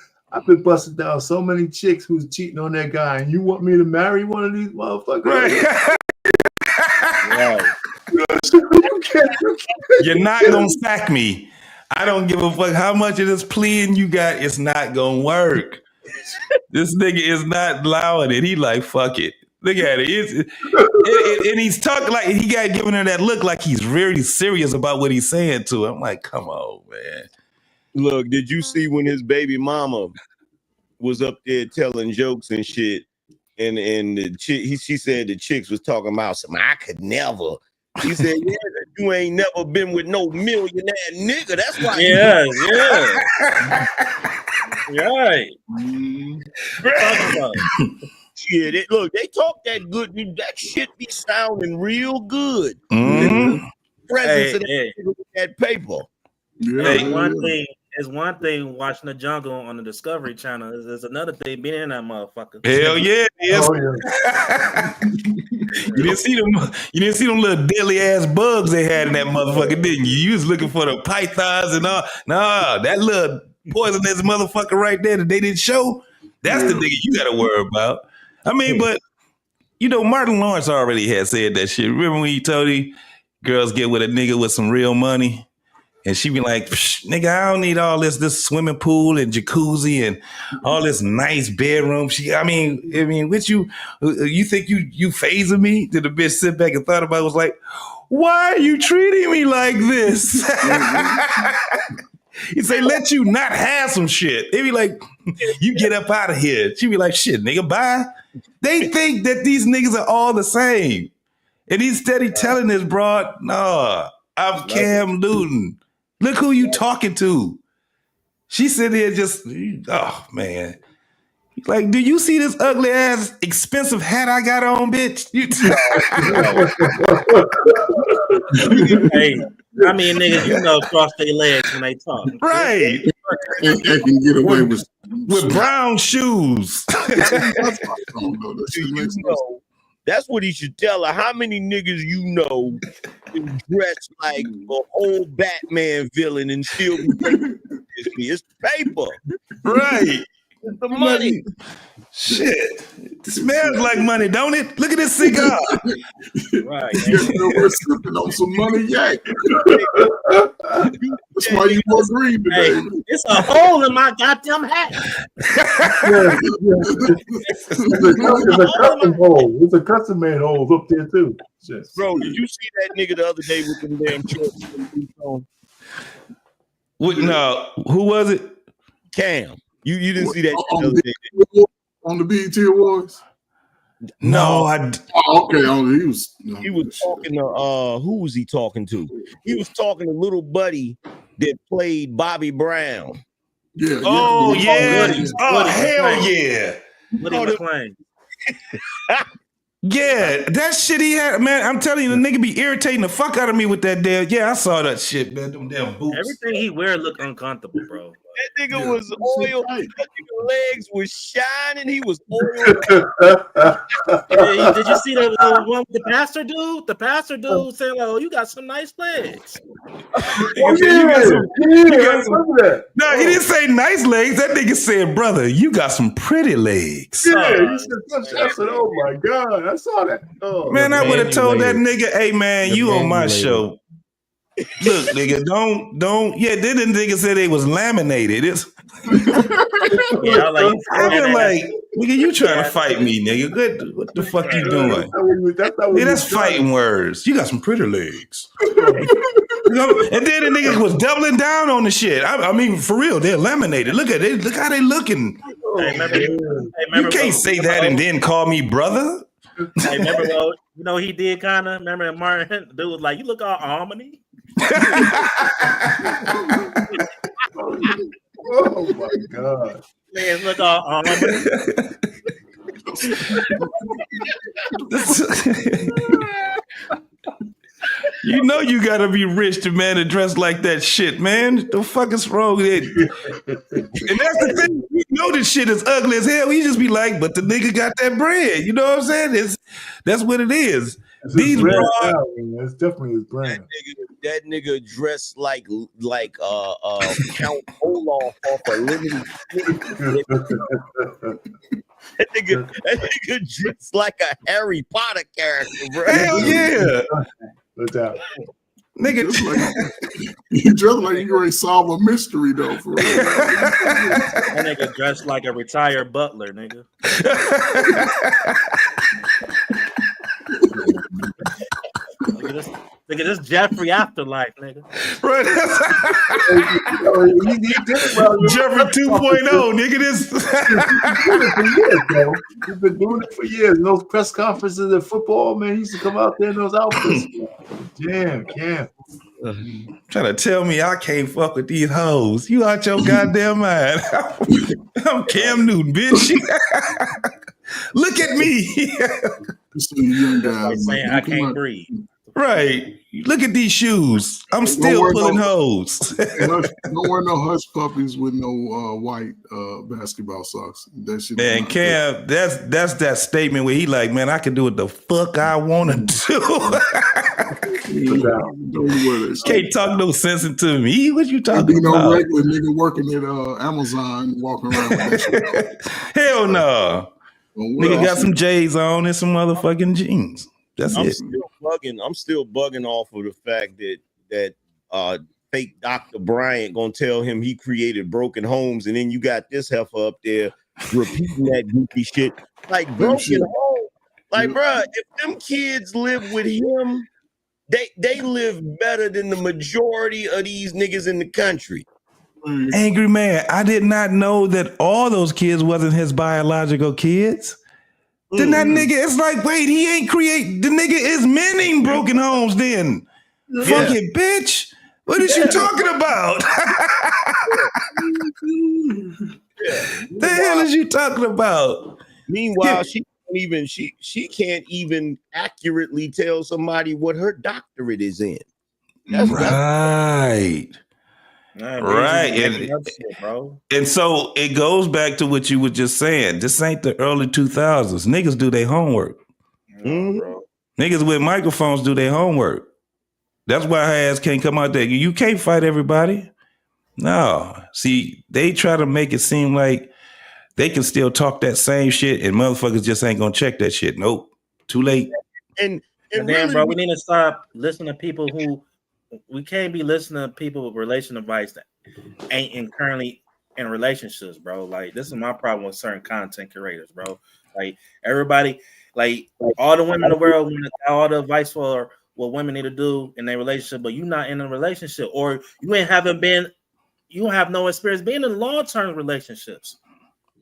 busting down so many chicks who's cheating on that guy, and you want me to marry one of these motherfuckers? Right. You're not gonna sack me. I don't give a fuck how much of this pleading you got. It's not gonna work. This nigga is not allowing it. He like, fuck it. Look at it. And he's talking like he got giving her that look like he's really serious about what he's saying to her. I'm like, come on, man. Look, did you see when his baby mama was up there telling jokes and shit? And the chick, she said the chicks was talking about some, I could never. He said, yeah, you ain't never been with no millionaire nigga. That's why. Yeah. Right. Shit, look, they talk that good. That shit be sounding real good. Presence of that paper. It's one thing watching the jungle on the Discovery Channel. There's another thing being in that motherfucker. Hell yeah, yes. You didn't see them little deadly ass bugs they had in that motherfucker, didn't you? You was looking for the pythons and all. Nah, that little poisonous motherfucker right there that they didn't show. That's the nigga you gotta worry about. I mean, but Martin Lawrence already had said that shit. Remember when he told you girls get with a nigga with some real money? And she be like, nigga, I don't need all this swimming pool and jacuzzi and all this nice bedroom. I mean, with you think you phasing me? Did the bitch sit back and thought about it, was like, why are you treating me like this? He say, let you not have some shit. They be like, you get up out of here. She be like, shit, nigga, bye. They think that these niggas are all the same. And he's steady telling this broad, no, I'm Cam Newton. Look who you talking to. She sitting there just, oh man. Like, do you see this ugly ass expensive hat I got on, bitch? Hey, I mean, niggas, cross their legs when they talk. Right. And can get away with brown shoes. That's what he should tell her. How many niggas dressed like an old Batman villain and still it's paper. Right. It's the money. Shit. It smells like money, don't it? Look at this cigar. Right. We're sipping on some money, yak. That's why you more green today. Hey, it's a hole in my goddamn hat. It's a custom hole. It's a custom made hole up there too. Just. Bro, did you see that nigga the other day with them damn shorts? No, who was it? Cam. You didn't see that the other day. On the BET Awards? No, okay. He was talking to who was he talking to? He was talking to little buddy that played Bobby Brown. Yeah. Oh yeah. Oh hell yeah. Woody McClain. Yeah, that shit he had, man. I'm telling you, the nigga be irritating the fuck out of me with that damn. Yeah, I saw that shit, man. Them damn boots. Everything he wear look uncomfortable, bro. That nigga was oiled. That nigga legs was shining. He was oiled. Did you see the one with the pastor dude? The pastor dude said, "Oh, you got some nice legs." No, he didn't say nice legs. That nigga said, "Brother, you got some pretty legs." Yeah, he said, I said, "Oh my god, I saw that." Oh, man, I would have told that nigga, "Hey, man, you on my show." Look, nigga, don't. Yeah, then the nigga said they was laminated. It's yeah, I've been like, nigga, you trying to fight me, nigga? Good. What the fuck you doing? That's fighting words. You got some pretty legs. And then the nigga was doubling down on the shit. I mean, for real, they're laminated. Look at it. Look how they looking. Hey, you can't say that and then call me brother. Hey, remember, he did kind of. Remember, Martin, dude was like, "You look all almondy." Oh my god! Man, look all almondy. You know you gotta be rich to man to dress like that shit, man. The fuck is wrong with it? And that's the thing. You know this shit is ugly as hell. We just be like, but the nigga got that bread. You know what I'm saying? That's what it is. These it's definitely his brand. That nigga dressed like Count Olaf off a limited. That nigga dressed like a Harry Potter character, bro. Hell yeah. No doubt. Nigga, you dress like you ready to solve a mystery though, for real. That nigga dressed like a retired butler, nigga. Look at this Jeffrey Afterlife, nigga. Right. Jeffrey 2.0, nigga. He's been doing it for years. Those press conferences in football, man, he used to come out there in those outfits. Damn, Cam. Trying to tell me I can't fuck with these hoes. You out your goddamn mind. I'm Cam Newton, bitch. Look at me. Young guys, like saying I can't breathe. Right. Look at these shoes. I'm still pulling hoes. Don't wear no hush puppies with no white basketball socks. That shit. Man, Cam, that's that statement where he like, man, I can do what the fuck I want to do. Can't talk no sense into me. What you talking about? No regular nigga working at Amazon walking around with that shit. Hell no. Nigga got some J's on and some motherfucking jeans. That's it. I'm still bugging off of the fact that fake Dr. Bryant gonna tell him he created broken homes, and then you got this heifer up there repeating that goofy shit. Like broken home. Like, bruh, if them kids live with him, they live better than the majority of these niggas in the country. Angry man, I did not know that all those kids wasn't his biological kids. Then that nigga, it's like, wait, he ain't create. The nigga is mending broken homes then. Yeah. Fucking bitch. What is you talking about? The hell is you talking about? Meanwhile, she can't even accurately tell somebody what her doctorate is in. That's right. Right. And so it goes back to what you were just saying. This ain't the early 2000s. Niggas do their homework. Niggas with microphones do their homework. That's why her ass can't come out there. You can't fight everybody. No. See, they try to make it seem like they can still talk that same shit and motherfuckers just ain't gonna check that shit. Nope. Too late. And then, bro, we need to stop listening to people who we can't be listening to people with relation advice that ain't currently in relationships, bro. Like, this is my problem with certain content curators, bro. Like, everybody, like all the women in the world want to all the advice for what women need to do in their relationship, but you're not in a relationship, or you don't have no experience being in long-term relationships.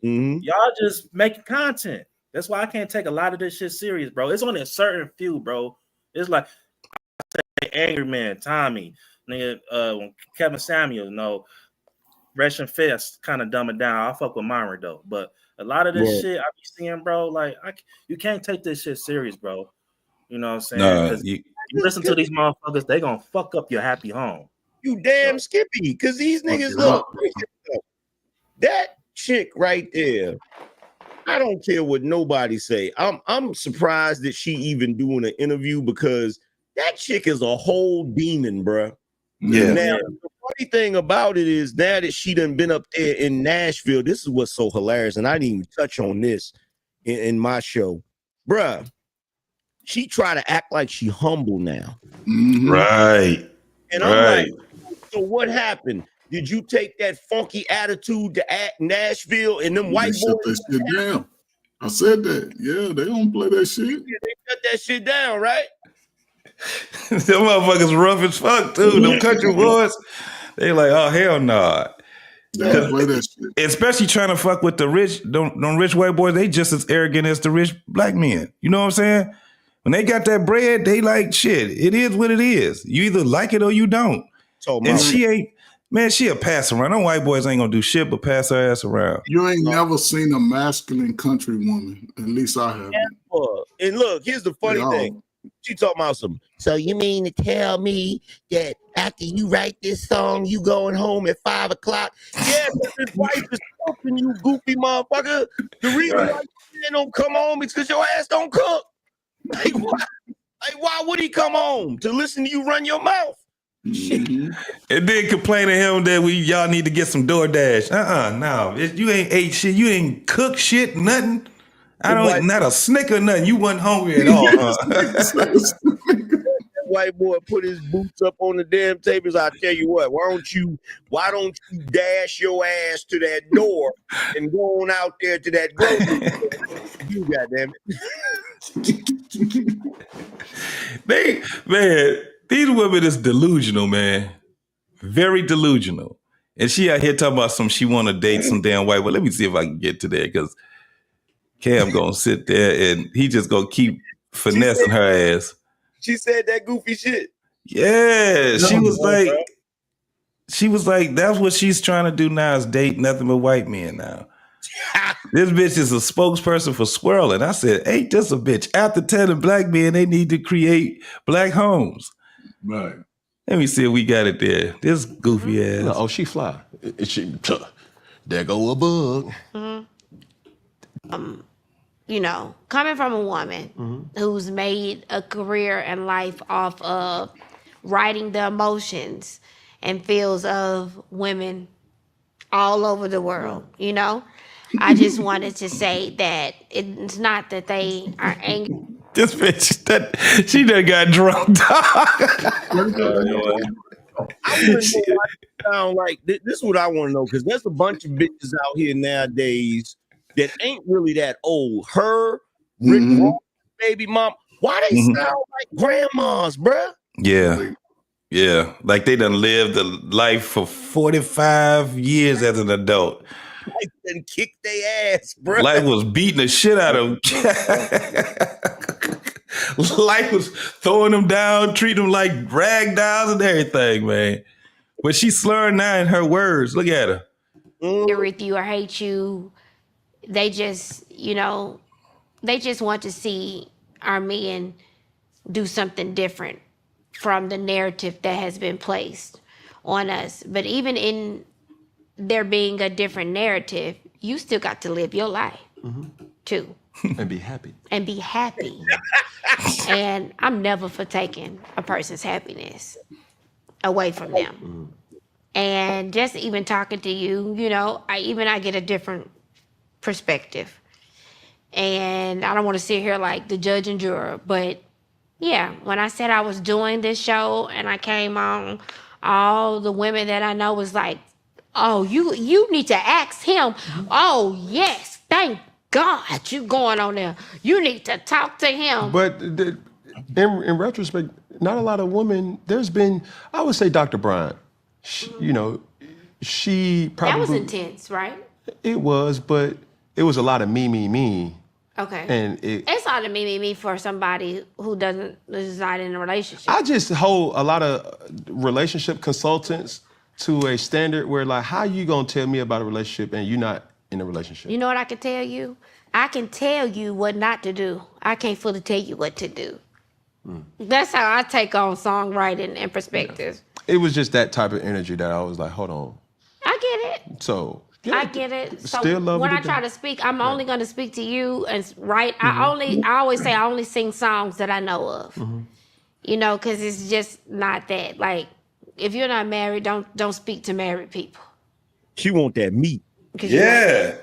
Y'all just making content. That's why I can't take a lot of this shit serious, bro. It's only a certain few, bro. It's like Angry Man, Tommy, nigga, Kevin Samuel, Fresh and Fest kind of dumb it down. I fuck with Myra though, but a lot of this shit I be seeing, bro, like you can't take this shit serious, bro. You know what I'm saying? Because you listen to these motherfuckers, they gonna fuck up your happy home. You damn Skippy, because these niggas look. That chick right there, I don't care what nobody say. I'm surprised that she even doing an interview because that chick is a whole demon, bruh. Yeah. Now, the funny thing about it is now that she done been up there in Nashville, this is what's so hilarious, and I didn't even touch on this in my show. Bruh, she try to act like she humble now. Right. And I'm like, so what happened? Did you take that funky attitude to Nashville and them white boys? Shut that shit down. I said that. Yeah, they don't play that shit. Yeah, they cut that shit down, right? Them motherfuckers rough as fuck too. Them country boys, they like, oh hell no. Nah. Especially trying to fuck with the rich, them rich white boys. They just as arrogant as the rich black men. You know what I'm saying? When they got that bread, they like shit. It is what it is. You either like it or you don't. So and she ain't. Man, she a pass around. Them white boys ain't gonna do shit but pass her ass around. You ain't never seen a masculine country woman. At least I haven't. And look, here's the funny thing. She talking about some. So you mean to tell me that after you write this song, you going home at 5 o'clock? Yeah, but his wife is fucking you, goofy motherfucker. The reason why you don't come home is because your ass don't cook. Like why would he come home? To listen to you run your mouth? And then complain to him that y'all need to get some DoorDash. No. You ain't ate shit. You ain't cooked shit, nothing. Not a snicker, nothing. You wasn't hungry at all, huh? That white boy put his boots up on the damn tables. I tell you what, why don't you dash your ass to that door and go on out there to that grocery store? You goddamn it. These women is delusional, man. Very delusional. And she out here talking about she want to date some damn white. Well, let me see if I can get to that because Cam gonna sit there and he just gonna keep finessing her ass. She said that goofy shit. Yeah, she was bro. like, that's what she's trying to do now is date nothing but white men now. This bitch is a spokesperson for Squirrel. And I said, ain't this a bitch? After telling black men they need to create black homes. Right. Let me see if we got it there. This goofy ass. Oh, she fly. There go a bug. You know, coming from a woman who's made a career and life off of writing the emotions and feels of women all over the world, you know, I just wanted to say that it's not that they are angry. This bitch, she done got drunk. I want to know why it sound like this is what I want to know, because there's a bunch of bitches out here nowadays that ain't really that old. Her, Rick Ross, baby mom. Why they sound like grandmas, bruh? Yeah. Yeah. Like they done lived a life for 45 years as an adult. Life done kicked their ass, bruh. Life was beating the shit out of them. Life was throwing them down, treating them like rag dolls and everything, man. But she's slurring now in her words. Look at her. With you or hate you. They just, you know, they just want to see our men do something different from the narrative that has been placed on us. But even in there being a different narrative, you still got to live your life too. And be happy. And be happy. And I'm never for taking a person's happiness away from them. And just even talking to you, you know, I get a different perspective. And I don't want to sit here like the judge and juror, but yeah, when I said I was doing this show and I came on, all the women that I know was like, oh, you need to ask him. Oh, yes, thank God you going on there. You need to talk to him. But in retrospect, not a lot of women, there's been, I would say Dr. Bryant, you know, she probably. That was intense, right? It was, but it was a lot of me. Okay. And it's not a me for somebody who is not in a relationship. I just hold a lot of relationship consultants to a standard where, like, how you gonna tell me about a relationship and you're not in a relationship? You know what I can tell you? I can tell you what not to do. I can't fully tell you what to do. That's how I take on songwriting and perspective. It was just that type of energy that I was like, hold on. I get it. So I get it. So still love when it I try to speak, I'm only going to speak to you and write. I always say I only sing songs that I know of. You know, because it's just not that. Like, if you're not married, don't speak to married people. She want that meat. Yeah.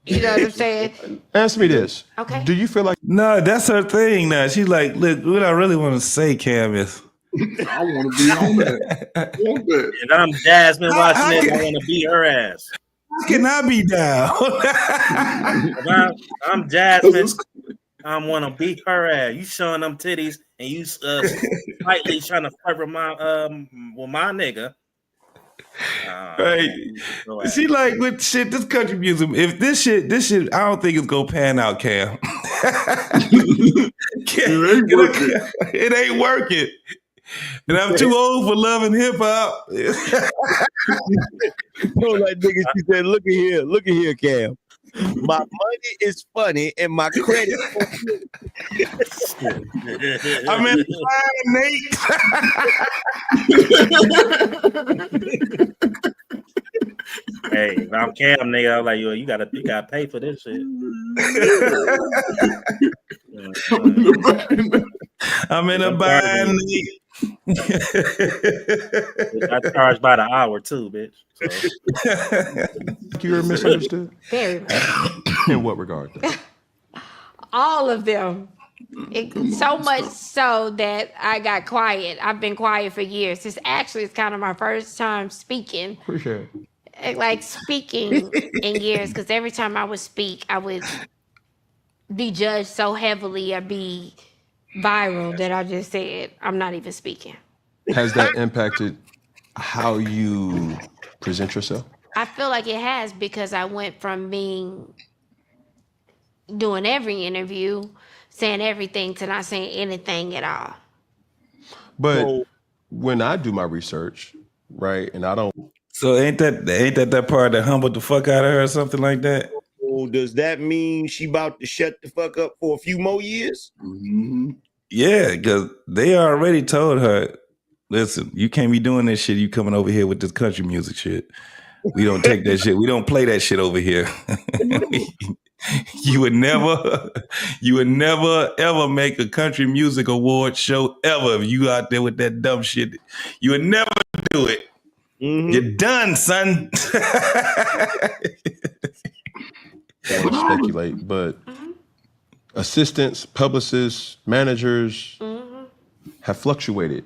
You know what I'm saying? Answer me this. Okay. Do you feel like No, that's her thing now. She's like, look, what I really want to say, Cam, is I want to be on that. And I'm Jasmine watching it. I want to beat her ass. How can I be down? I'm Jasmine. I want to beat her ass. You showing them titties and you slightly trying to flirt with my nigga. Right. She like with shit, this country music. If this shit, I don't think it's gonna pan out, Cam. It ain't working. And I'm too old for loving hip hop. So like nigga, she said, look at here, Cam. My money is funny and my credit. I'm in Nate. Hey, if I'm Cam, nigga, I'm like, yo, you gotta pay for this shit. I'm in a bind. I charge by the hour too, bitch. So. you were misunderstood? Very much. In what regard? All of them. So much so that I got quiet. I've been quiet for years. It's kind of my first time speaking. Appreciate it. Like speaking in years, because every time I would speak, I would be judged so heavily or be viral that I just said, I'm not even speaking. Has that impacted how you present yourself? I feel like it has, because I went from doing every interview, saying everything, to not saying anything at all. But when I do my research, right, and I don't. So ain't that part that humbled the fuck out of her or something like that? So does that mean she about to shut the fuck up for a few more years? Mm-hmm. Yeah, because they already told her, listen, you can't be doing this shit. You coming over here with this country music shit. We don't take that shit. We don't play that shit over here. You would never ever make a country music award show ever if you out there with that dumb shit. You would never do it. Mm-hmm. You're done, son. I would speculate, but assistants, publicists, managers have fluctuated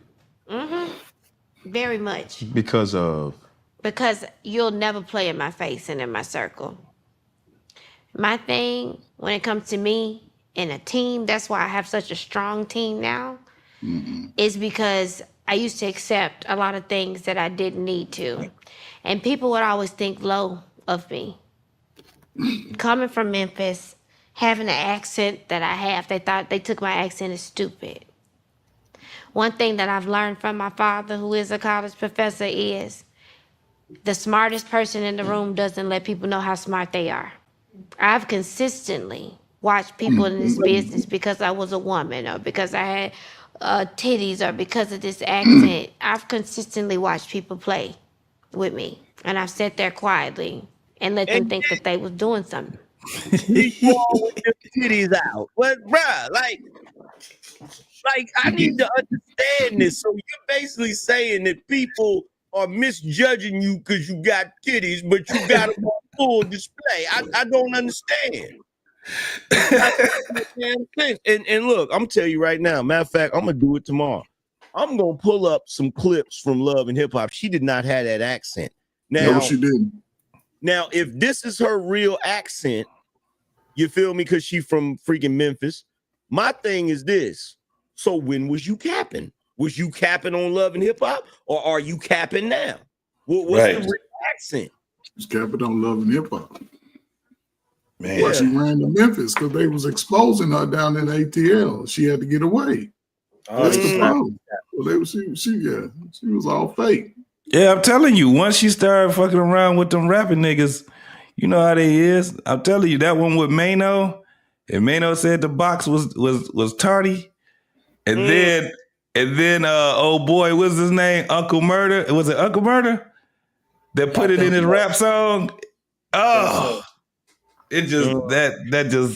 Very much. because You'll never play in my face and in my circle. My thing, when it comes to me and a team, that's why I have such a strong team now, is because I used to accept a lot of things that I didn't need to. And people would always think low of me. Coming from Memphis, having the accent that I have, they took my accent as stupid. One thing that I've learned from my father, who is a college professor, is the smartest person in the room doesn't let people know how smart they are. I've consistently watched people in this business because I was a woman or because I had titties or because of this accent. I've consistently watched people play with me, and I've sat there quietly and let them think that they was doing something. You all with them titties out. But bruh, like I need to understand this. So you're basically saying that people are misjudging you because you got titties, but you got them on full display. I don't understand. And look, I'm telling you right now, matter of fact, I'm gonna do it tomorrow. I'm gonna pull up some clips from Love and Hip Hop. She did not have that accent. Now, No, she didn't. Now, if this is her real accent, you feel me? Because she from freaking Memphis. My thing is this. So when was you capping? Was you capping on Love and Hip Hop, or are you capping now? What's the real accent? She's capping on Love and Hip Hop. Man, well, she ran to Memphis because they was exposing her down in ATL. She had to get away. That's the problem. Well, she was all fake. Yeah, I'm telling you, once she started fucking around with them rapping niggas, you know how they is. I'm telling you, that one with Mano, and Mano said the box was tardy, and then old boy, what's his name? Uncle Murder. Was it Uncle Murder that put it in his rap song? Oh, it just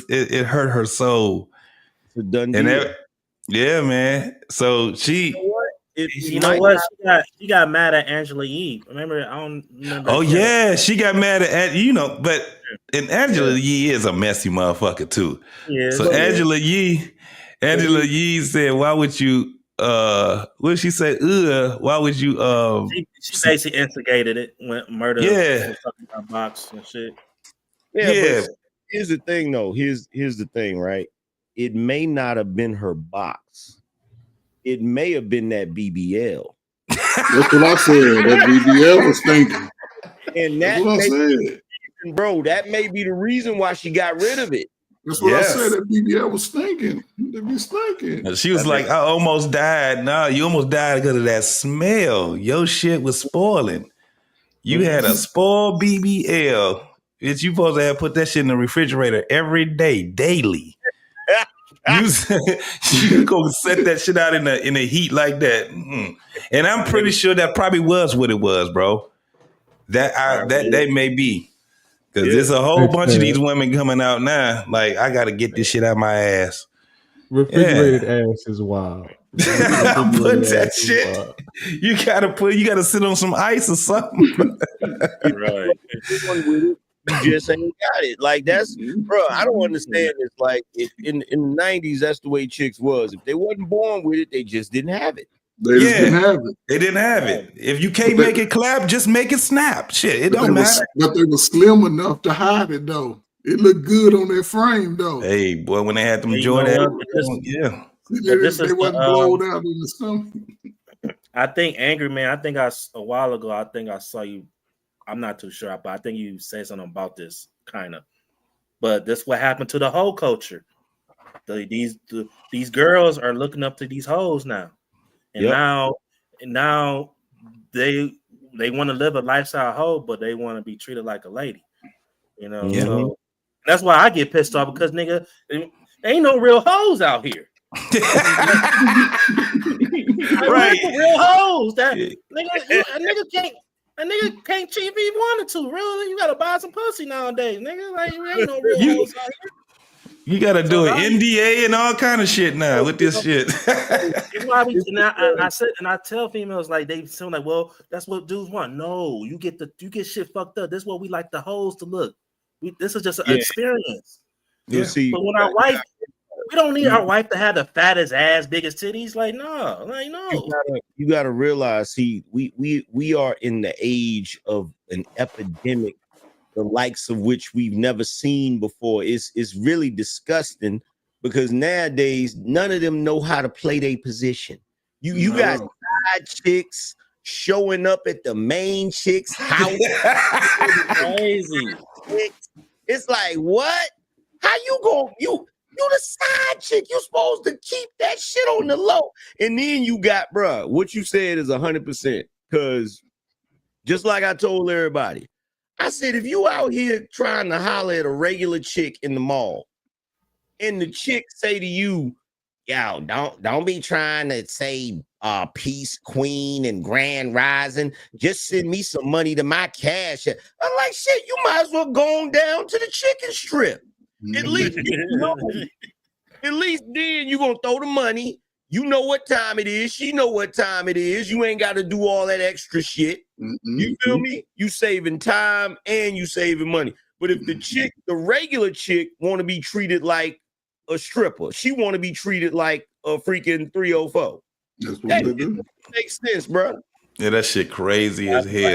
it hurt her soul. It's a done deal. Yeah, man. So she. You know what? She got mad at Angela Yee. Remember? I don't remember. Oh yeah, she got mad at but and Angela Yee is a messy motherfucker too. Yeah, so Angela Yee said, "Why would you?" What did she say? Why would you? She basically instigated it when Murder. Yeah, was talking about box and shit. Yeah. But here's the thing, though. Here's the thing, right? It may not have been her box. It may have been that BBL. That's what I said. That BBL was stinking. And that's what I said. Bro, that may be the reason why she got rid of it. That's what I said. That BBL was stinking. They be stinking. She was like, I almost died. No, you almost died because of that smell. Your shit was spoiling. You had a spoiled BBL. Bitch, you supposed to have put that shit in the refrigerator every day, daily. You go set that shit out in the heat like that, and I'm pretty sure that probably was what it was, bro. That may be because there's a whole bunch of these women coming out now. Like I got to get this shit out my ass. Refrigerated ass is wild. Put that shit. You gotta sit on some ice or something. Right. You just ain't got it. Like that's, bro. I don't understand this. Like in the 90s, that's the way chicks was. If they wasn't born with it, they just didn't have it. They just didn't have it. They didn't have it. If you can't make it clap, just make it snap. Shit, it don't matter. But they were slim enough to hide it though. It looked good on their frame though. Hey, boy, when they had them Jordan, they wasn't blowed out in the stomach. I think Angry Man. A while ago. I think I saw you. I'm not too sure, but I think you said something about this kind of. But this what happened to the whole culture. These girls are looking up to these hoes now, and now And now they want to live a lifestyle hoe, but they want to be treated like a lady. You know, so that's why I get pissed off because nigga, there ain't no real hoes out here. Right. Real hoes. That a nigga can't cheat if he wanted to. Really, you gotta buy some pussy nowadays, nigga. Like there ain't no real hoes out here. You gotta do an NDA and all kind of shit now with this shit. That's why I tell females like they sound like, well, that's what dudes want. No, you get shit fucked up. This is what we like the hoes to look. This is just an experience. Yeah. See, but when our wife, we don't need our wife to have the fattest ass, biggest titties. Like no. You gotta realize, we are in the age of an epidemic, the likes of which we've never seen before. It's really disgusting because nowadays none of them know how to play their position. You got side chicks showing up at the main chick's house. Crazy. It's like, what? How you go? You the side chick. You supposed to keep that shit on the low. And then you got, bruh, what you said is 100%. Because just like I told everybody, I said, if you out here trying to holler at a regular chick in the mall, and the chick say to you, yo, don't be trying to say peace, queen, and grand rising. Just send me some money to my cash. I'm like, shit, you might as well go on down to the chicken strip. At least at least then you gonna throw the money. You know what time it is. She know what time it is. You ain't got to do all that extra shit. You feel me? You saving time and you saving money. But if the regular chick want to be treated like a stripper, she want to be treated like a freaking 304. That's what they do. Makes sense, bro. Yeah, that shit crazy as hell.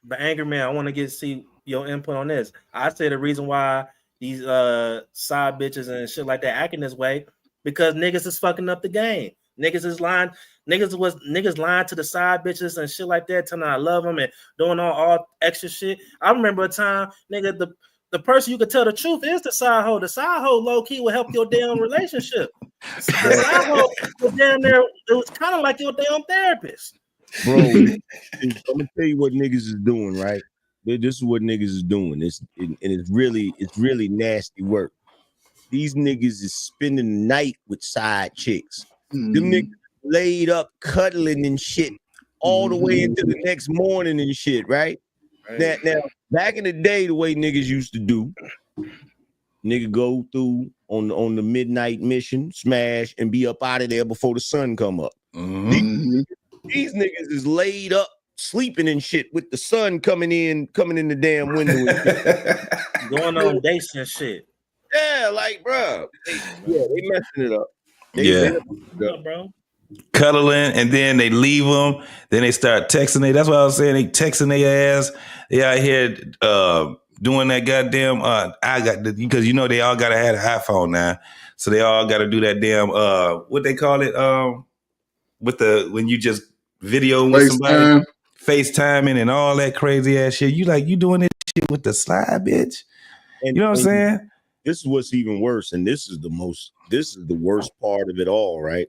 But anger man, I want to see your input on this. I say the reason why these side bitches and shit like that acting this way because niggas is fucking up the game. Niggas is lying. Niggas lying to the side bitches and shit like that, telling them I love them and doing all extra shit. I remember a time, nigga, the person you could tell the truth is the side hoe. The side hoe low key will help your damn relationship. The side hoe was damn there. It was kind of like your damn therapist, bro. I'm gonna tell you what niggas is doing, right? This is what niggas is doing. It's really nasty work. These niggas is spending the night with side chicks. Them niggas laid up cuddling and shit all the way into the next morning and shit, right? Now, back in the day, the way niggas used to do, nigga go through on the midnight mission, smash, and be up out of there before the sun come up. These niggas is laid up sleeping and shit with the sun coming in the damn window and going on dates and shit. Yeah, like, bro, they messing it up. Bro. Cuddling, and then they leave them. Then they start texting. That's what I was saying. They texting their ass. They out here doing that goddamn. Because you know they all gotta have an iPhone now, so they all gotta do that damn. What they call it? When you just video with somebody, FaceTiming and all that crazy ass shit. You doing this shit with the slide, bitch. You know what I'm saying? This is what's even worse, and this is the worst part of it all, right?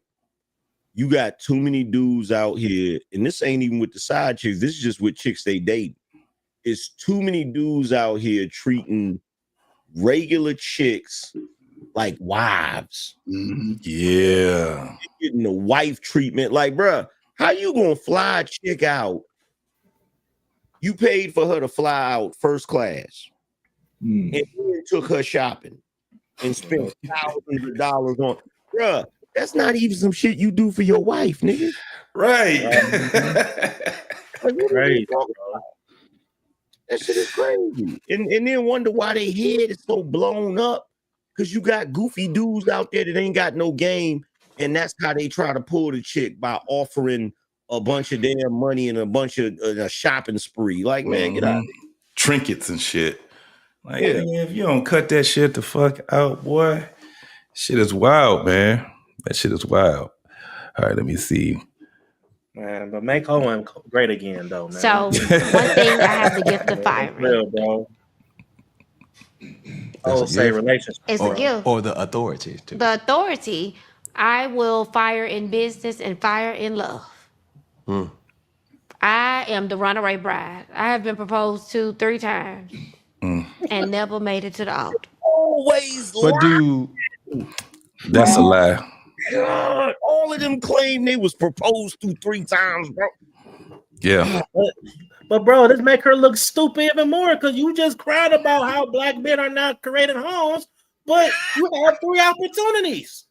You got too many dudes out here, and this ain't even with the side chicks. This is just with chicks they date. It's too many dudes out here treating regular chicks like wives. Yeah. Getting the wife treatment. Like, bruh, how you gonna fly a chick out? You paid for her to fly out first class. And then took her shopping and spent thousands of dollars on, bruh. That's not even some shit you do for your wife, nigga. Right. Crazy. That shit is crazy. And then wonder why they head is so blown up. Because you got goofy dudes out there that ain't got no game. And that's how they try to pull the chick, by offering a bunch of damn money and a bunch of a shopping spree. Like, man, get out of here. Trinkets and shit. Like, if you don't cut that shit the fuck out, boy, shit is wild, man. That shit is wild. All right, let me see. Man, but make Owen great again, though, man. So, one thing I have the gift of firing. Real, bro. Oh, say relationship. It's a gift. Or the authority, too. The authority, I will fire in business and fire in love. I am the runaway bride. I have been proposed to 3 times and never made it to the altar. Always But do That's a lie. God, all of them claim they was proposed to 3 times, bro. Yeah. But bro, this make her look stupid even more because you just cried about how black men are not creating homes, but you have 3 opportunities.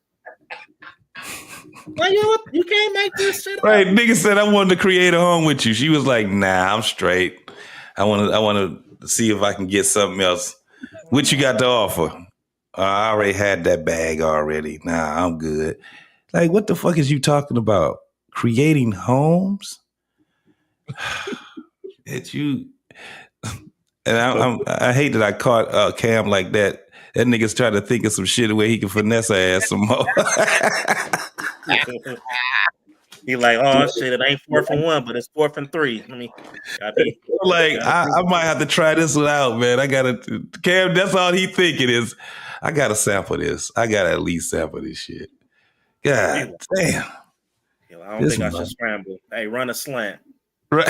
Like you can't make this shit Right, up. nigga said I wanted to create a home with you. She was like, "Nah, I'm straight. I want to see if I can get something else. What you got to offer? I already had that bag already. Nah, I'm good." Like, what the fuck is you talking about? Creating homes? It's you. And I hate that I caught Cam like that. That nigga's trying to think of some shit where he can finesse her ass some more. He like, oh shit, it ain't 4th and 1, but it's 4th and 3. Let me I might have to try this one out, man. I gotta Cam, that's all he thinking is I gotta sample this. I gotta at least sample this shit. God damn. I don't think I should scramble. Hey, run a slant. Right.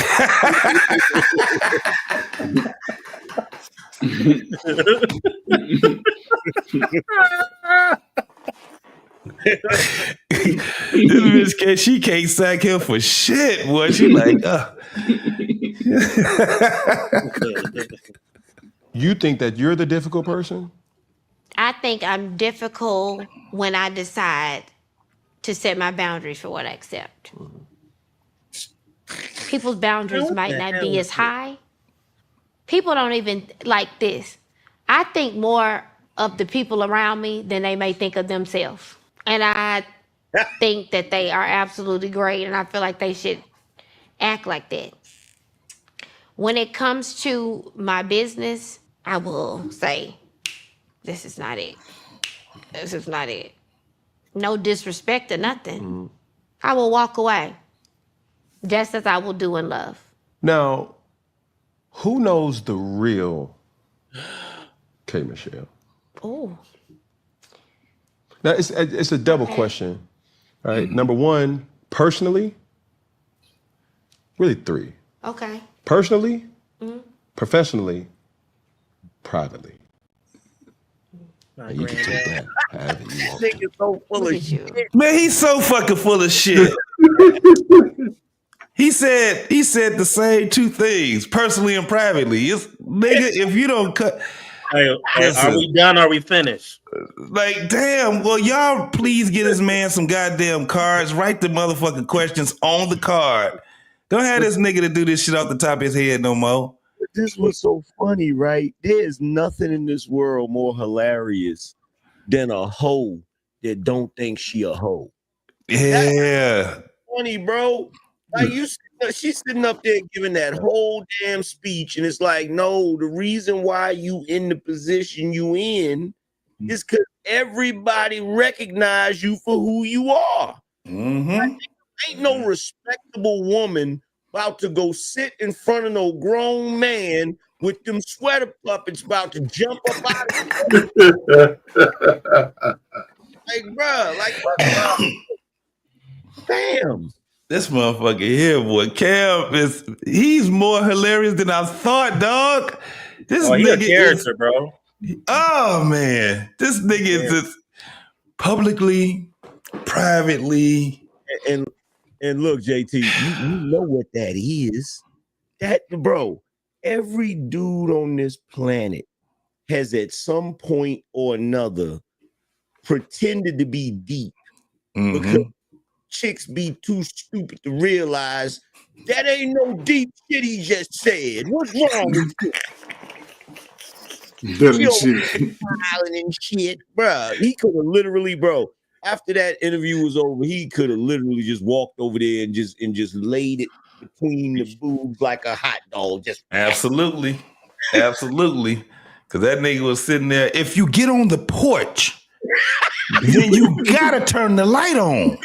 This bitch, she can't sack him for shit, boy. She like, You think that you're the difficult person? I think I'm difficult when I decide to set my boundaries for what I accept. People's boundaries might not be as high. People don't even like this. I think more of the people around me than they may think of themselves. And I think that they are absolutely great, and I feel like they should act like that. When it comes to my business, I will say, this is not it. This is not it. No disrespect or nothing. I will walk away, just as I will do in love. Now, who knows the real K. Michelle? Oh. Now, it's a double question, right? Number one, personally, really 3. Okay. Personally, professionally, privately. And you can take that however you want. Nigga's so full of shit. Man, he's so fucking full of shit. He said the same 2 things, personally and privately. It's, nigga, if you don't cut. Hey, are we done? Or are we finished? Like, damn. Well, y'all please get this man some goddamn cards. Write the motherfucking questions on the card. Don't have this nigga to do this shit off the top of his head no more. This was so funny, right? There's nothing in this world more hilarious than a hoe that don't think she a hoe. Yeah. That's funny, bro. Like she's sitting up there giving that whole damn speech, and it's like, no, the reason why you in the position you in is because everybody recognize you for who you are. Like, ain't no respectable woman about to go sit in front of no grown man with them sweater puppets about to jump up out of like, bro, like, damn. This motherfucker here, boy, Cam he's more hilarious than I thought, dog. This he nigga a character, bro. Oh man, this nigga is just publicly, privately, and look, JT, you know what that is. That, bro, every dude on this planet has at some point or another pretended to be deep because chicks be too stupid to realize that ain't no deep shit he just said. What's wrong with you? Smiling and shit, bro. He could have literally, bro. After that interview was over, he could have literally just walked over there and just laid it between the boobs like a hot dog. Just absolutely. Because that nigga was sitting there. If you get on the porch, then you gotta turn the light on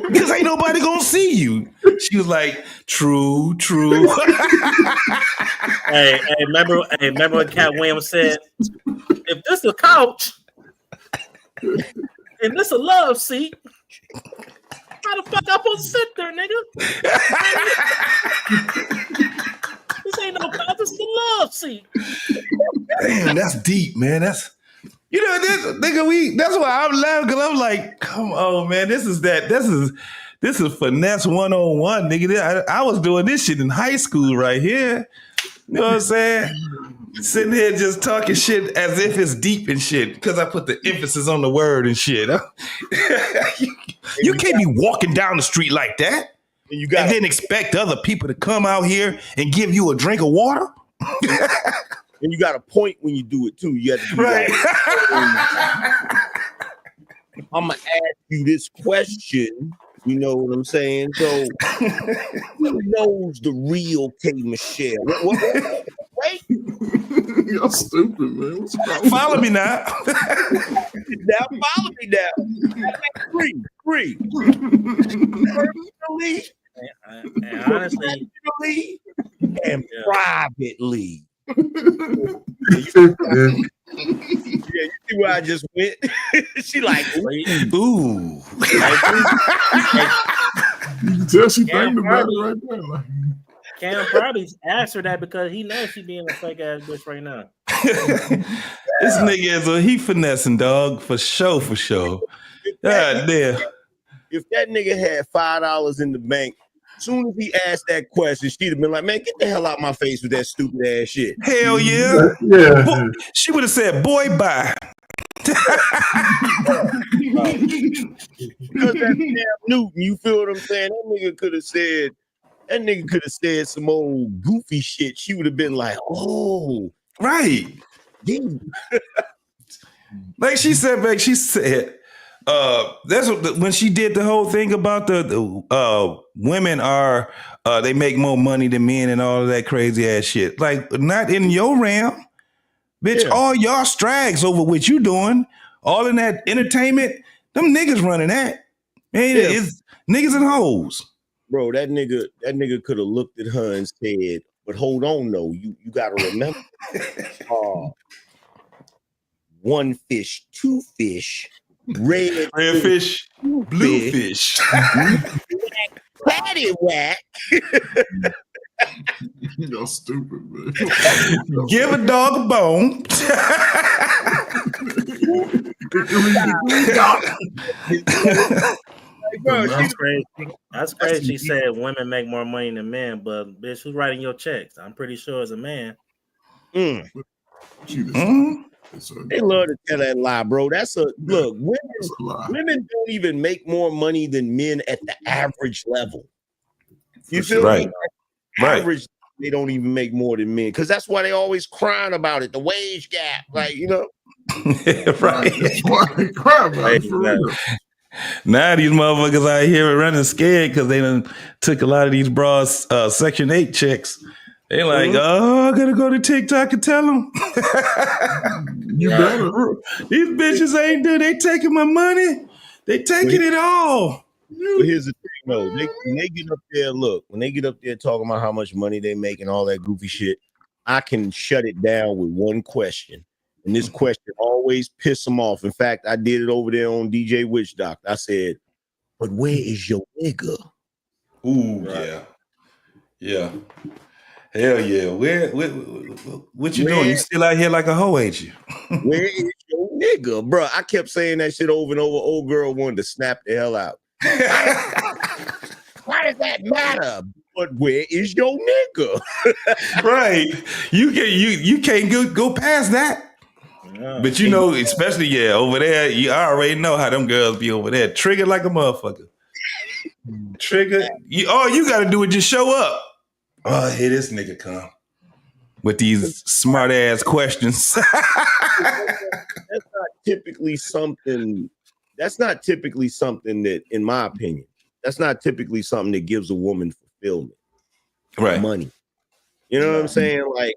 because ain't nobody gonna see you. She was like, true. Hey, remember what Cat Williams said? If this a couch and this a love seat, how the fuck I supposed to sit there, nigga? man, that's deep, man. That's this nigga. That's why I'm laughing because I'm like, come on, man. This is finesse 101, nigga. I was doing this shit in high school right here. You know what I'm saying? Sitting here just talking shit as if it's deep and shit because I put the emphasis on the word and shit. You can't be walking down the street like that and then expect other people to come out here and give you a drink of water. And you got a point when you do it too. You have to do right. I'm gonna ask you this question. You know what I'm saying? So, who knows the real K. Michelle? Wait. You're stupid, man. Follow me now. Follow me now. Free. Personally, and honestly, and privately. You see where I just went? She like, ooh. You can tell she thinking about it right there. Like. Cam probably asked her that because he knows she being a fake ass bitch right now. This nigga he finessing, dog, for sure. God damn. If that nigga had $5 in the bank, soon as he asked that question, she'd have been like, man, get the hell out my face with that stupid ass shit. Hell yeah. Boy, she would have said, boy, bye. Because that damn Newton, you feel what I'm saying? That nigga could have said some old goofy shit. She would have been like, oh. Right. Like she said, that's when she did the whole thing about the women are they make more money than men and all of that crazy ass shit. Like not in your realm, bitch. Yeah. All y'all strags over what you doing, all in that entertainment. Them niggas running that. Man, it's niggas and hoes. Bro, that nigga could have looked at her and said, "But hold on, though, you got to remember, one fish, two fish." Red fish, blue fish. Patty whack. You're stupid, man. Give a dog a bone. Bro, that's crazy. That's crazy. She said women make more money than men, but bitch, who's writing your checks? I'm pretty sure it's a man. They love to tell that lie, bro. Look, women don't even make more money than men at the average level. You feel right? Me? Average, they don't even make more than men because that's why they always crying about it, the wage gap. Like, you know, right? That's why they cry about it. For real. Now these motherfuckers out here running scared because they done took a lot of these bras Section 8 checks. They like, oh, I gotta go to TikTok and tell them. You better. These bitches ain't they taking my money. They taking it all. But here's the thing, though. When they get up there talking about how much money they make and all that goofy shit, I can shut it down with one question. And this question always piss them off. In fact, I did it over there on DJ Witch Doctor. I said, but where is your nigga? Ooh, right. Yeah. Hell yeah. What you doing? You still out here like a hoe, ain't you? Where is your nigga? Bro, I kept saying that shit over and over. Old girl wanted to snap the hell out. Why does that matter? But where is your nigga? Right. You can't go past that. Yeah. But you know, especially over there, you already know how them girls be over there. Triggered like a motherfucker. Trigger. All you gotta do is just show up. Oh, here this nigga come with these smart ass questions. That's not typically something that, in my opinion, that's not typically something that gives a woman fulfillment. Right. Money. You know what I'm saying? Like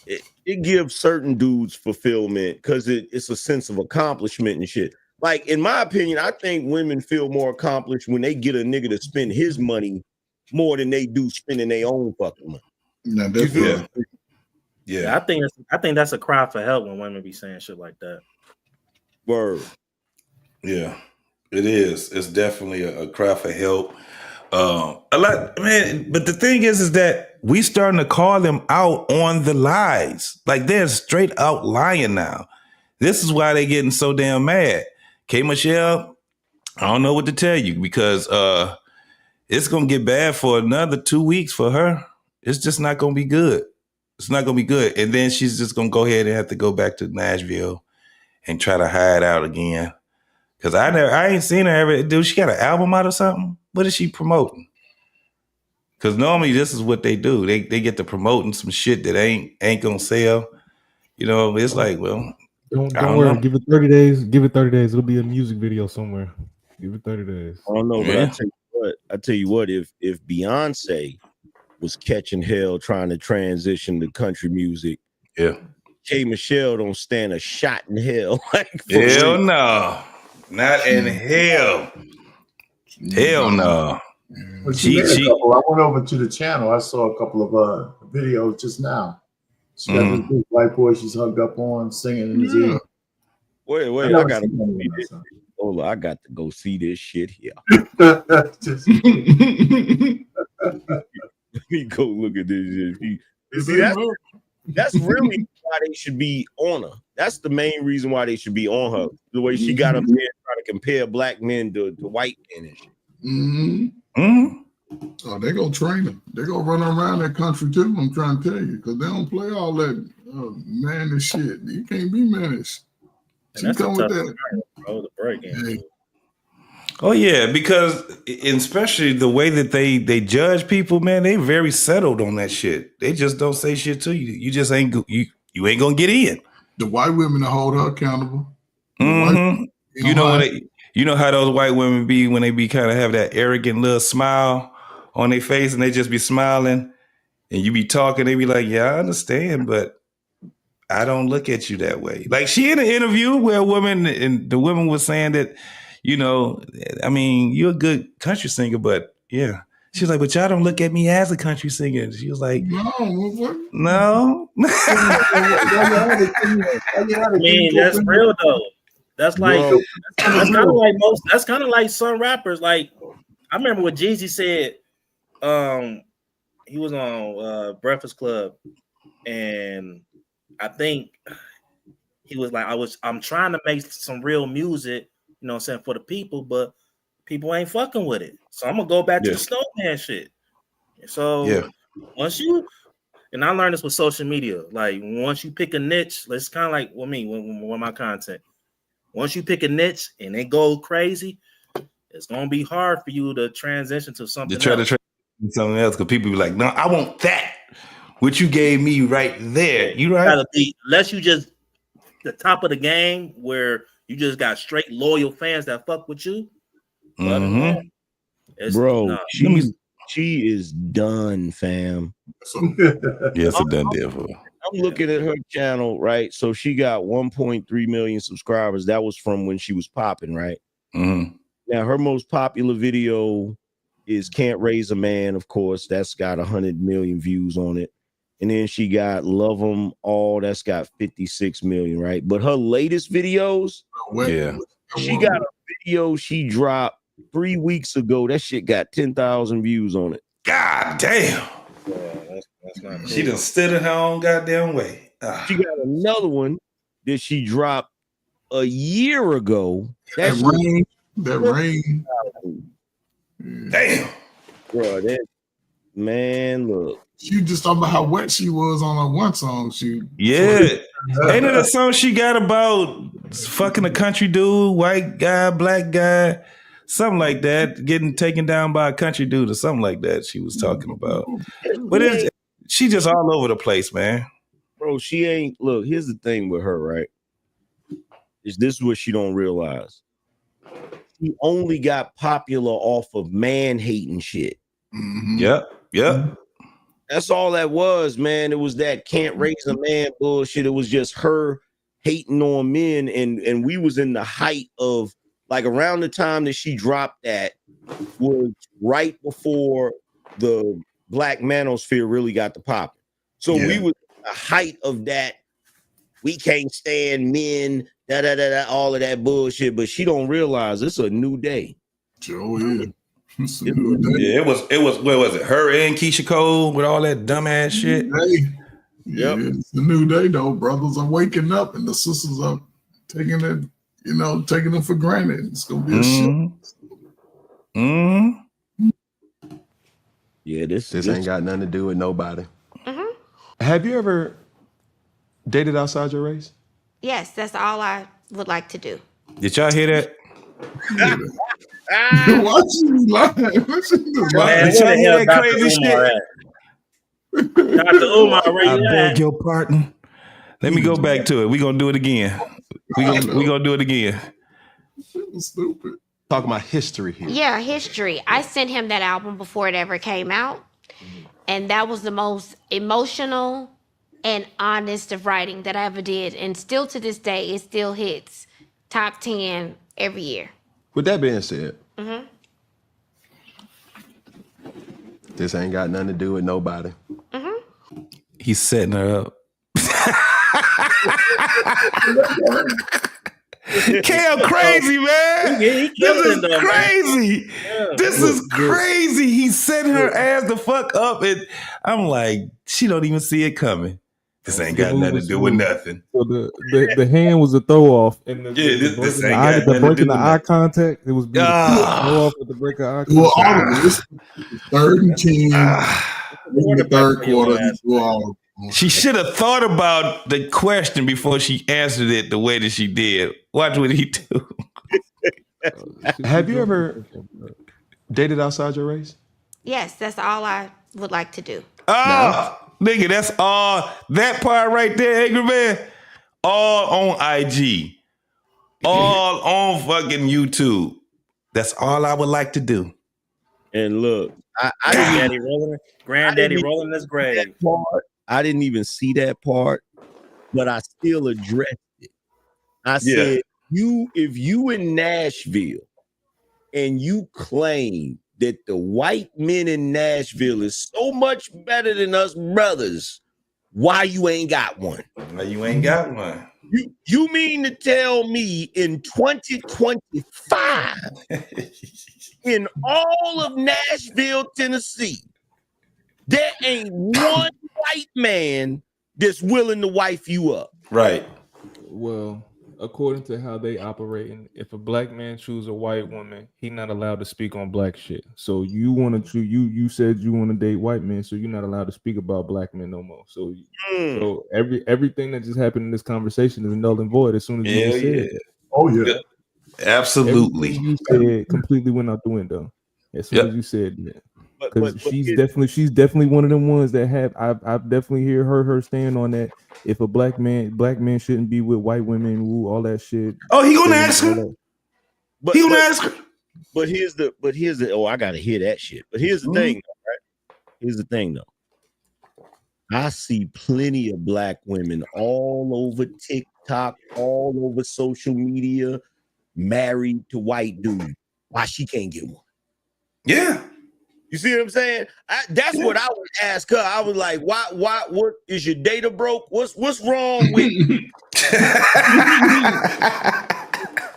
it gives certain dudes fulfillment because it's a sense of accomplishment and shit. Like, in my opinion, I think women feel more accomplished when they get a nigga to spend his money more than they do spending their own fucking money. No, yeah. I think that's a cry for help when women be saying shit like that. Word. Yeah, it is. It's definitely a cry for help. A lot, man. But the thing is that we starting to call them out on the lies. Like they're straight out lying now. This is why they're getting so damn mad. K. Michelle, I don't know what to tell you because it's gonna get bad for another 2 weeks for her. It's just not gonna be good. It's not gonna be good. And then she's just gonna go ahead and have to go back to Nashville and try to hide out again. Cause I ain't seen her ever. Dude, she got an album out or something? What is she promoting? Cause normally this is what they do. They get to promoting some shit that ain't gonna sell. You know, it's like, well, Don't I don't worry. know. Give it 30 days. Give it 30 days. It'll be a music video somewhere. Give it 30 days. I don't know, but Yeah. I tell you what, if Beyonce was catching hell trying to transition to country music, yeah, K. Michelle don't stand a shot in hell. Like for hell real. no. Not in hell. Hell no. Well, she made a couple. I went over to the channel. I saw a couple of videos just now. She got this big white boy she's hugged up on, singing in his ear. Wait, I never gotta seen go that see one this. Hold on, I got to go see this shit here. Let me go look at this shit. You see, that's really why they should be on her. That's the main reason why they should be on her. The way she got up there trying to compare black men to white men and shit. Oh, they gonna train her. They gonna run around that country too. I'm trying to tell you, because they don't play all that mannish shit. You can't be mannish. She come with that. Bro, the break in. Oh yeah, because especially the way that they judge people, man, they very settled on that shit. They just don't say shit to you. You just ain't you ain't gonna get in. The white women to hold her accountable. You know how those white women be when they be kind of have that arrogant little smile on their face and they just be smiling and you be talking, they be like, yeah, I understand, but I don't look at you that way. Like she in an interview where a woman and the woman was saying that, you know, I mean, you're a good country singer, but yeah. She's like, but y'all don't look at me as a country singer. She was like, no. I mean, that's real though. That's like that's kind of like most. That's kind of like some rappers. Like I remember what Jeezy said. He was on Breakfast Club, and I think he was like, I'm trying to make some real music, you know what I'm saying, for the people, but people ain't fucking with it. So I'm gonna go back to the Snowman shit. So once you, and I learned this with social media, like once you pick a niche, it's kind of like with me, with my content. Once you pick a niche and it goes crazy, it's gonna be hard for you to transition to something else. Something else, because people be like, no, I want that. What you gave me right there. You right? Gotta be, unless you just the top of the game where you just got straight loyal fans that fuck with you. Bro, she is done, fam. Yes, it done there for her. I'm looking at her channel, right? So she got 1.3 million subscribers. That was from when she was popping, right? Now her most popular video is Can't Raise a Man, of course. That's got 100 million views on it. And then she got Love Them All. That's got 56 million, right? But her latest videos, she got a video she dropped 3 weeks ago. That shit got 10,000 views on it. God damn. That's not cool. She done stood in her own goddamn way. She got another one that she dropped a year ago. That rain. Damn. Bro, that man, look. She just talking about how wet she was on her one song. Ain't it a song she got about fucking a country dude, white guy, black guy, something like that, getting taken down by a country dude or something like that she was talking about. But she just all over the place, man. Bro, she ain't, look, here's the thing with her, right? This is what she don't realize. She only got popular off of man-hating shit. Yep. That's all that was, man. It was that can't raise a man bullshit. It was just her hating on men, and we was in the height of, like, around the time that she dropped that was right before the Black manosphere really got the pop. So we was in the height of that. We can't stand men, all of that bullshit. But she don't realize it's a new day. Sure is. Yeah, it was. What was it? Her and Keisha Cole with all that dumbass shit. Hey, yeah, it's a new day though. Brothers are waking up, and the sisters are taking it, taking them for granted. It's gonna be a shit. Yeah, this ain't got nothing to do with nobody. Have you ever dated outside your race? Yes, that's all I would like to do. Did y'all hear that? Why you lying? Did y'all hear that crazy shit? Dr. Umar, I beg your pardon. Let me go back to it. We're gonna do it again. We're gonna do it again. Stupid. Talking about history here. Yeah, history. I sent him that album before it ever came out. And that was the most emotional and honest of writing that I ever did. And still to this day, it still hits top 10 every year. With that being said, Mm-hmm. this ain't got nothing to do with nobody. Mm-hmm. He's setting her up. Cam crazy, man. This is crazy. This is crazy. He's setting her ass the fuck up, and I'm like, she don't even see it coming. This ain't got nothing to do with nothing. So the hand was a throw off, and this ain't got nothing to breaking do the with eye nothing. contact. It was beautiful. Throw off with the break of eye contact. Well, all of this, 3rd and 10, in the third quarter. She should have thought about the question before she answered it the way that she did. Watch what he do. Have you ever dated outside your race? Yes, that's all I would like to do. Nigga, that's all. That part right there, Angry Man, all on IG. All on fucking YouTube. That's all I would like to do. And look, Granddaddy rolling his grave. I didn't even see that part, but I still addressed it. I said, if you in Nashville and you claim that the white men in Nashville is so much better than us brothers, why you ain't got one? Why you ain't got one? You mean to tell me in 2025, in all of Nashville, Tennessee, there ain't one white man that's willing to wife you up? Right. Well, according to how they operating, if a black man choose a white woman, he not allowed to speak on black shit. So you want to you said you want to date white men, so you're not allowed to speak about black men no more. So so everything that just happened in this conversation is null and void as soon as you said it. Oh yeah. Absolutely. Everything you said completely went out the window as soon as you said that. Because she's definitely one of them ones that I've definitely hear her stand on that. If a black man shouldn't be with white women, all that shit. Oh, he gonna ask her. He gonna ask her. But here's the I gotta hear that shit. But here's the thing, right? Here's the thing though. I see plenty of black women all over TikTok, all over social media, married to white dudes. Why she can't get one? Yeah. You see what I'm saying? That's what I would ask her. I was like, why, what is your data broke? What's wrong with the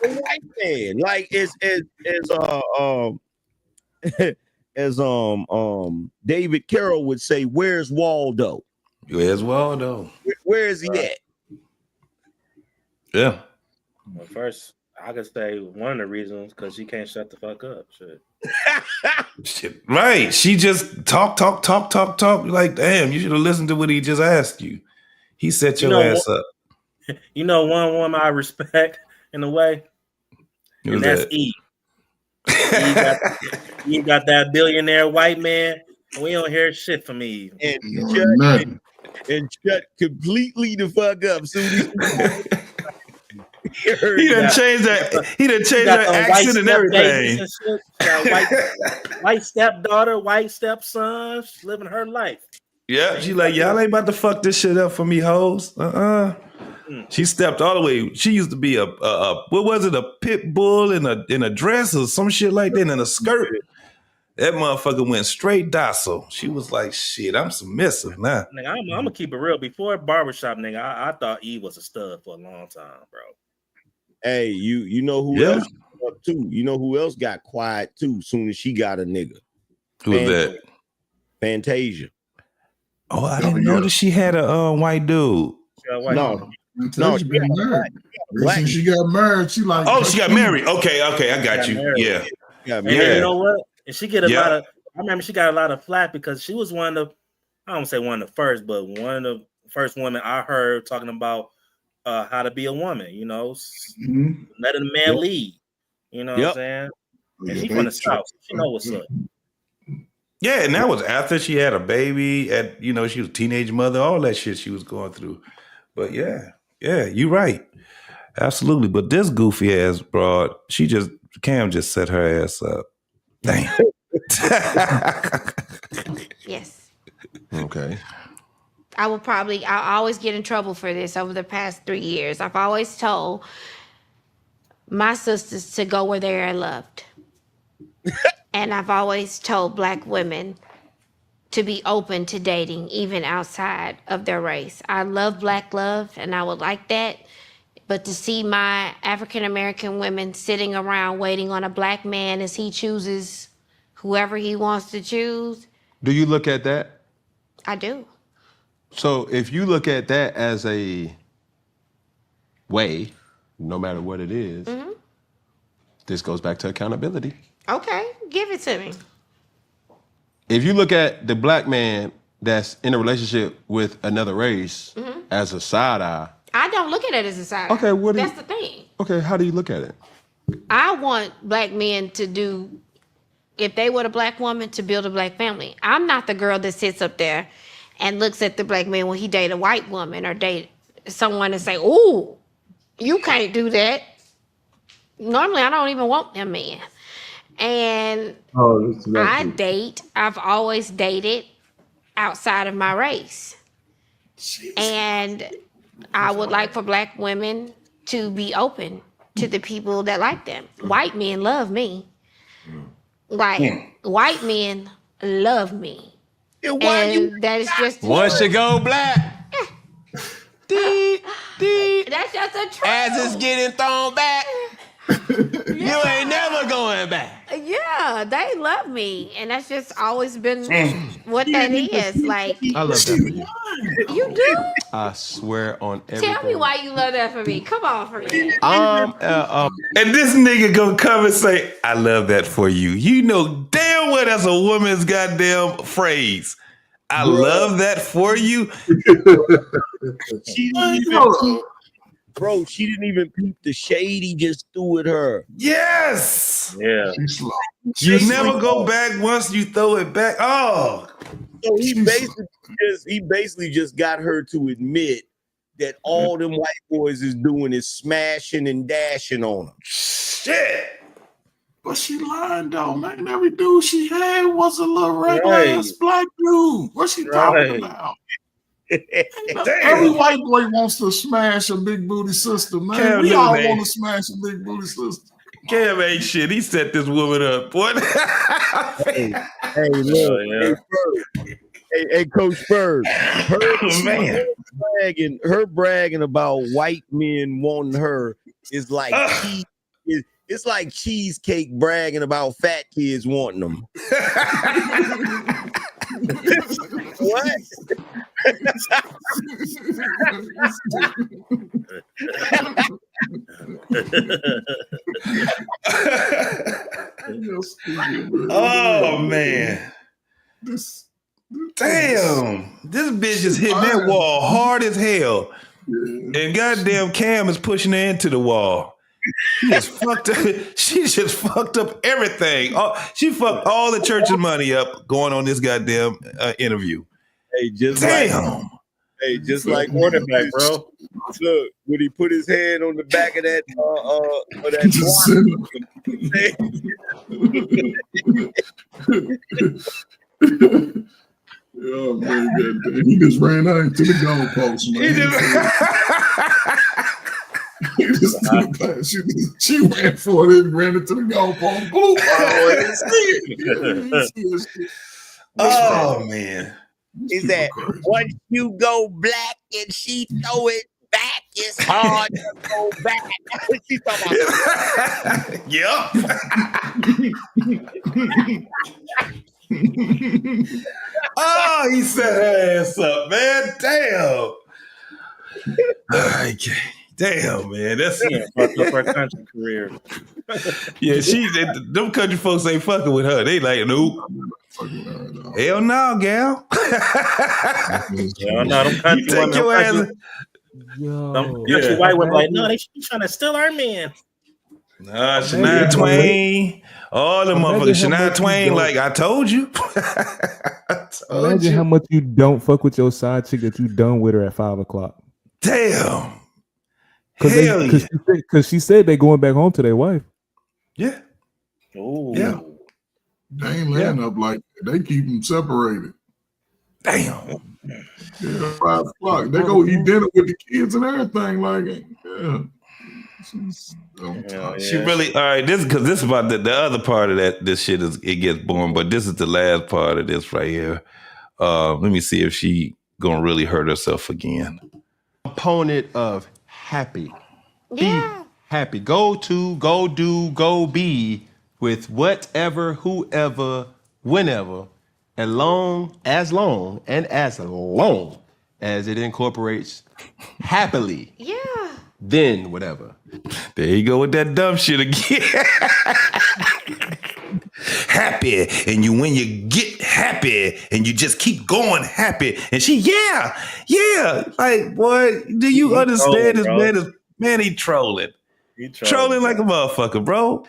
white man? Like as David Carroll would say, where's Waldo? Where's Waldo? Where is he at? Yeah. Well, first, I could say one of the reasons because she can't shut the fuck up. Shit. Shit. Right. She just talk. Like, damn, you should have listened to what he just asked you. He set your ass up. You know, one woman I respect in a way, Who's and that's that? Eve. Eve got that billionaire white man. And we don't hear shit from Eve. And shut completely the fuck up. Soon He done changed that. He done changed that accent and everything. White stepdaughter, white stepson, she's living her life. Yeah, she like, y'all ain't about to fuck this shit up for me, hoes. She stepped all the way. She used to be a what was it? A pit bull in a dress or some shit like that, in a skirt. That motherfucker went straight docile. She was like, shit, I'm submissive now. Nigga, I'm gonna keep it real. Before barbershop, nigga, I thought Eve was a stud for a long time, bro. Hey, you know who else up too. You know who else got quiet too? Soon as she got a nigga. Who's that? Fantasia. Oh, I didn't know that she had a white dude. No, She been married. Since she got married, she like. Oh, she got married. Okay, I got you. Married. Yeah. And you know what? And she get a lot of. I remember she got a lot of flack because she was one of the. I don't say one of the first, but one of the first women I heard talking about how to be a woman. You know, letting a man lead. You know what I'm saying? And she from the South. So she know what's up. Yeah, and that was after she had a baby. She was a teenage mother. All that shit she was going through. But yeah, you're right. Absolutely. But this goofy ass broad, Cam just set her ass up. Damn. Yes. Okay. I always get in trouble for this over the past 3 years. I've always told my sisters to go where they are loved. And I've always told Black women to be open to dating, even outside of their race. I love Black love, and I would like that. But to see my African-American women sitting around waiting on a Black man as he chooses whoever he wants to choose. Do you look at that? I do. So if you look at that as a way, no matter what it is, this goes back to accountability. Okay, give it to me. If you look at the Black man that's in a relationship with another race as a side eye. I don't look at it as a side. Okay, that's the thing. Okay, how do you look at it? I want Black men to do, if they were a Black woman, to build a Black family. I'm not the girl that sits up there and looks at the Black man when he date a white woman or date someone and say, "Ooh, you can't do that." Normally, I don't even want them man. And I've always dated outside of my race. And I would like for Black women to be open to the people that like them. White men love me. Like, white men love me. And that is just... Once you go Black, that's just a truth. as it's getting thrown back, you ain't never going back. Yeah, they love me. And that's just always been what that is. Like, I love that for you. You do? I swear on everything. Tell me why you love that for me. Come on, for me. And this nigga gonna come and say, "I love that for you." You know damn well that's a woman's goddamn phrase. I love that for you. She didn't even peep the shade he just threw at her. Yes. Yeah. You never go back once you throw it back. Oh. So he basically just got her to admit that all them white boys is doing is smashing and dashing on him. Shit. But she lying though, man. Every dude she had was a little regular ass Black dude. What's she talking about? Every white boy wants to smash a big booty sister, man. Cam we all man. want to smash a big booty sister. Cam ain't shit. He set this woman up. What? Hey, look. Hey, Coach Bird. Her bragging about white men wanting her is like it's like cheesecake bragging about fat kids wanting them. What? Oh man. Damn. This bitch is hitting that wall hard as hell. And goddamn Cam is pushing her into the wall. She just fucked up. She just fucked up everything. She fucked all the church's money up going on this goddamn interview. Hey, just like quarterback, bro. Look, when he put his hand on the back of that Oh man, he just ran out into the goalpost, man. She ran for it and ran into the goalpost. Oh man. Is that once you go Black and she throw it back? it's hard to go back. She's talking about. Oh, he set her ass up, man. Damn. Okay. Damn, man. That's fucked up her country career. Yeah, them country folks ain't fucking with her. They like, nope. Hell no, gal. Hell no, them country You take your ass. Country white women like, no, they trying to steal our men. Nah, Shania Twain, all the motherfuckers. Shania Twain, like I told you. Imagine how much you don't fuck with your side chick that you done with her at 5 o'clock. Damn. Because she said they going back home to their wife. Yeah. Oh. Yeah. They ain't laying up like that. They keep them separated. Damn. Yeah, 5 o'clock. They go eat dinner with the kids and everything. Like, yeah. She really all right. This because this is about the other part of that. This shit is it gets boring, but this is the last part of this right here. Let me see if she gonna really hurt herself again. Component of happy. Yeah. Be happy. Go to, go do, go be with whatever, whoever, whenever, as long and as long as it incorporates happily. Yeah. Then whatever. There you go with that dumb shit again. Happy, and when you get happy, and you just keep going happy, and she, yeah, like, boy, do you understand this man? He trolling. Trolling like a motherfucker, bro.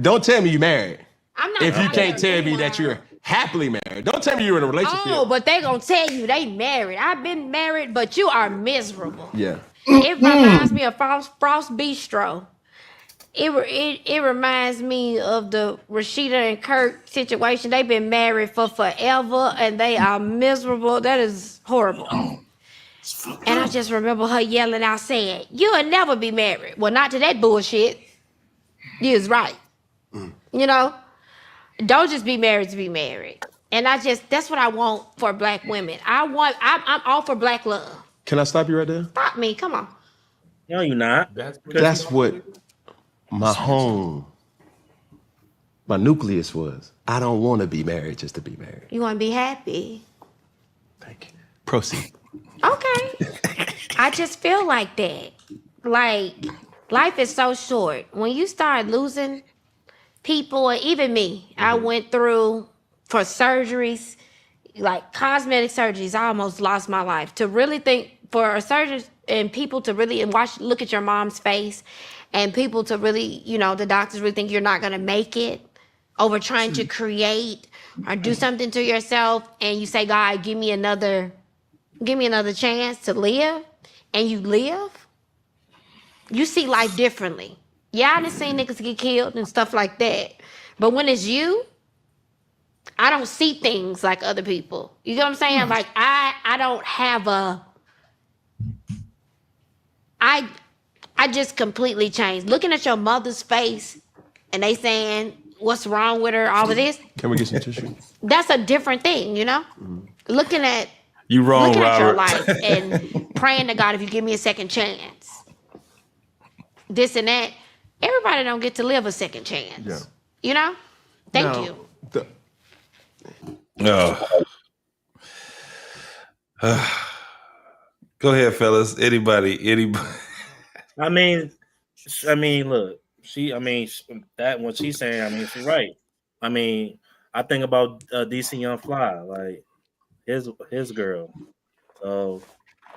Don't tell me you married. I'm not. If you can't tell me that you're happily married, don't tell me you're in a relationship. Oh, but they gonna tell you they married. I've been married, but you are miserable. Yeah. It reminds me of Frost Bistro. It reminds me of the Rashida and Kirk situation. They've been married for forever and they are miserable. That is horrible. And I just remember her yelling out saying, "You'll never be married." Well, not to that bullshit. You is right. You know? Don't just be married to be married. And that's what I want for black women. I'm all for black love. Can I stop you right there? Stop me, come on. No, you're not. That's what my home, my nucleus was. I don't want to be married just to be married. You want to be happy. Thank you. Proceed. Okay. I just feel like that. Like, life is so short. When you start losing people, and even me, I went through for surgeries, like cosmetic surgeries. I almost lost my life. To really think for a surgeon and people to really look at your mom's face, and people to really, the doctors really think you're not gonna make it over trying to create or do something to yourself, and you say, "God, give me another chance to live," and you live. You see life differently. Yeah, I done seen niggas get killed and stuff like that, but when it's you, I don't see things like other people. You get what I'm saying? Like, I don't have I just completely changed. Looking at your mother's face and they saying, "What's wrong with her?" All of this. Can we get some tissue? That's a different thing, Looking at you wrong, looking at your Robert. life and praying to God, if you give me a second chance. This and that. Everybody don't get to live a second chance. Yeah. Thank you. Go ahead, fellas. Anybody. I mean, look, that what she's saying, she's right. I mean, I think about DC Young Fly, like his girl. So,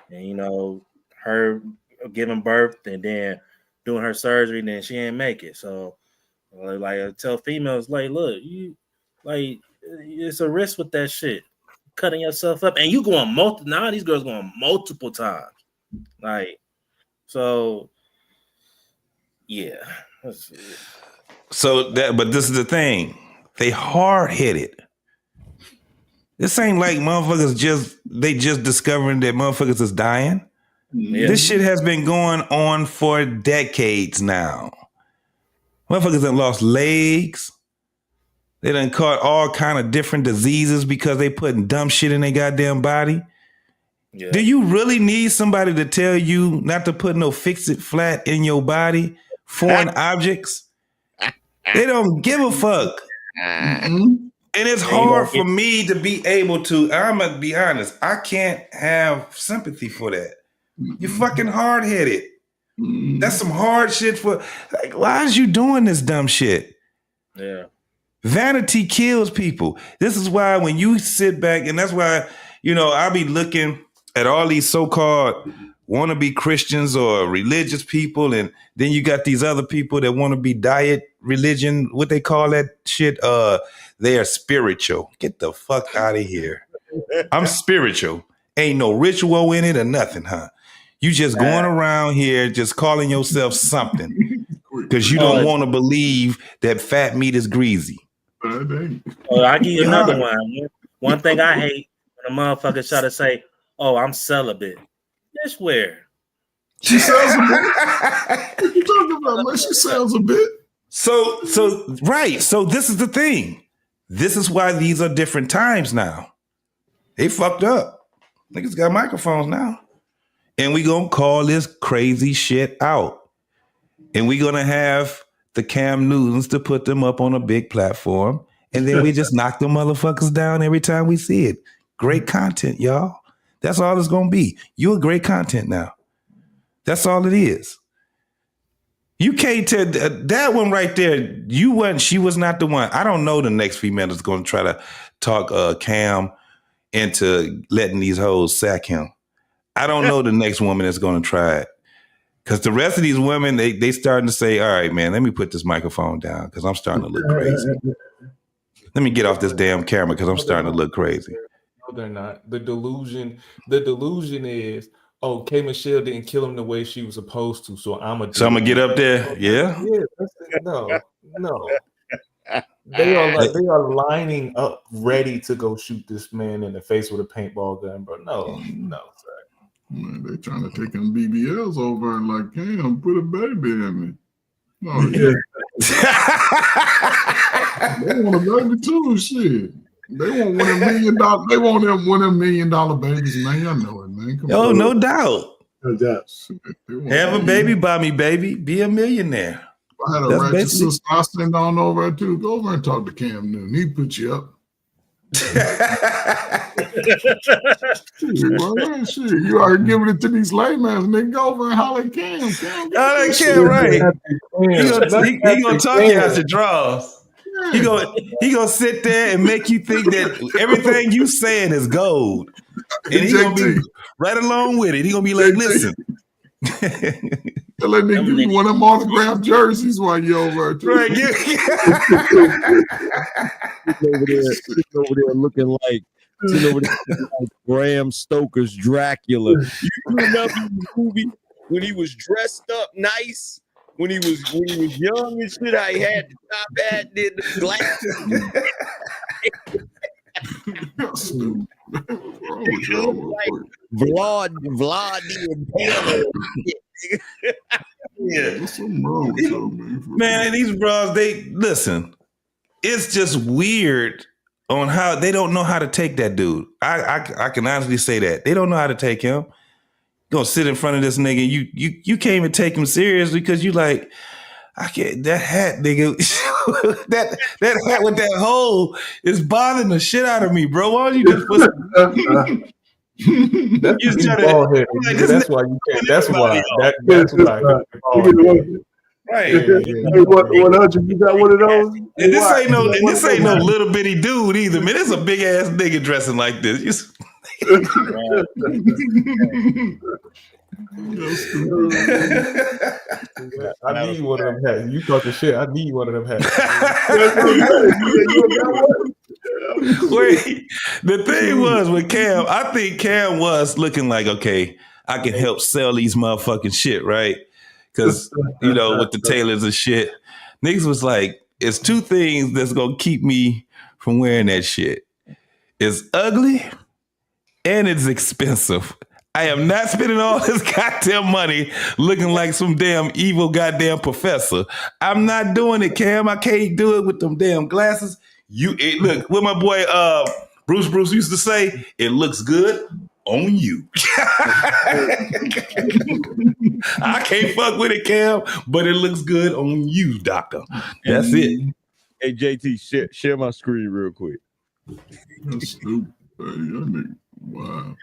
and her giving birth and then doing her surgery, and then she ain't make it. So, like, I tell females, like, look, it's a risk with that shit, cutting yourself up, and you going now these girls going multiple times, like, so, yeah. So but this is the thing, they hard headed. This ain't like motherfuckers just discovering that motherfuckers is dying. Yeah. This shit has been going on for decades now. Motherfuckers done lost legs. They done caught all kind of different diseases because they putting dumb shit in their goddamn body. Yeah. Do you really need somebody to tell you not to put no fix-it flat in your body? Foreign objects? They don't give a fuck. And it's hard for me to be able to, I'm going to be honest, I can't have sympathy for that. You're fucking hard-headed. That's some hard shit for, like, why is you doing this dumb shit? Yeah. Vanity kills people. This is why when you sit back, and that's why, I be looking at all these so-called wannabe Christians or religious people, and then you got these other people that want to be diet religion, what they call that shit, they are spiritual. Get the fuck out of here. I'm spiritual. Ain't no ritual in it or nothing, huh? You just going around here just calling yourself something because you don't want to believe that fat meat is greasy. Oh, I give you another one. One thing I hate when a motherfucker try to say, "Oh, I'm celibate." Bitch, where? She sells a bit. What you talking about, man? She sells a bit. Right. So this is the thing. This is why these are different times now. They fucked up. Niggas got microphones now. And we gonna call this crazy shit out. And we gonna have the Cam Newtons to put them up on a big platform. And then we just knock them motherfuckers down every time we see it. Great content, y'all. That's all it's gonna be. You're great content now. That's all it is. You can't tell that one right there. She was not the one. I don't know the next female that's gonna try to talk Cam into letting these hoes sack him. I don't know the next woman that's gonna try it. Because the rest of these women, they starting to say, all right, man, let me put this microphone down because I'm starting to look crazy. Let me get off this damn camera because I'm starting to look crazy. No, they're not. The delusion is, oh, K. Michelle didn't kill him the way she was supposed to, so I'm gonna get up there. Yeah. Yeah. No. They are lining up ready to go shoot this man in the face with a paintball gun, bro. No, sir. Man, they trying to take them BBLs over and like, damn, put a baby in me. Oh yeah. They want a baby too, shit. They want $1 million. They want them $1 million babies, man. Y'all know it, man. Come on. No doubt. No doubt. Have a baby by me, baby. Be a millionaire. I had a ratchet sister I send on over too. Go over and talk to Cam Newton. He put you up. Shit, you are giving it to these laymen. Nigga, go over and holler at Cam. Holler at Cam, right? He gonna talk you out your draws. He gonna sit there and make you think that everything you saying is gold, and he gonna be right along with it. He gonna be like, listen. Let me give you one of them autographed jerseys while you over there. Right, sitting over there looking like Bram Stoker's Dracula. You remember the movie when he was dressed up nice? When he was young and shit, I had the top hat, did the glasses. Like Vlad and Taylor. Yeah, man, these bros, they listen. It's just weird on how they don't know how to take that dude. I can honestly say that they don't know how to take him. Gonna sit in front of this nigga. You can't even take him serious because you like, I can't. That hat, nigga. that hat with that hole is bothering the shit out of me, bro. Why don't you just put some? That's why you can't. That's why. That's why. Right. Hey, 100, you got one of those? And this ain't no little bitty dude either, man. It's a big ass nigga dressing like this. I need one of them hats. You talking shit? I need one of them hats. Wait, the thing was with Cam, I think Cam was looking like, okay, I can help sell these motherfucking shit, right? Because, with the tailors and shit, niggas was like, it's two things that's going to keep me from wearing that shit. It's ugly and it's expensive. I am not spending all this goddamn money looking like some damn evil goddamn professor. I'm not doing it, Cam. I can't do it with them damn glasses. Look, what my boy Bruce used to say, it looks good on you. I can't fuck with it, Cam, but it looks good on you, doctor. That's it. Hey, JT, share my screen real quick. That's stupid. Wow.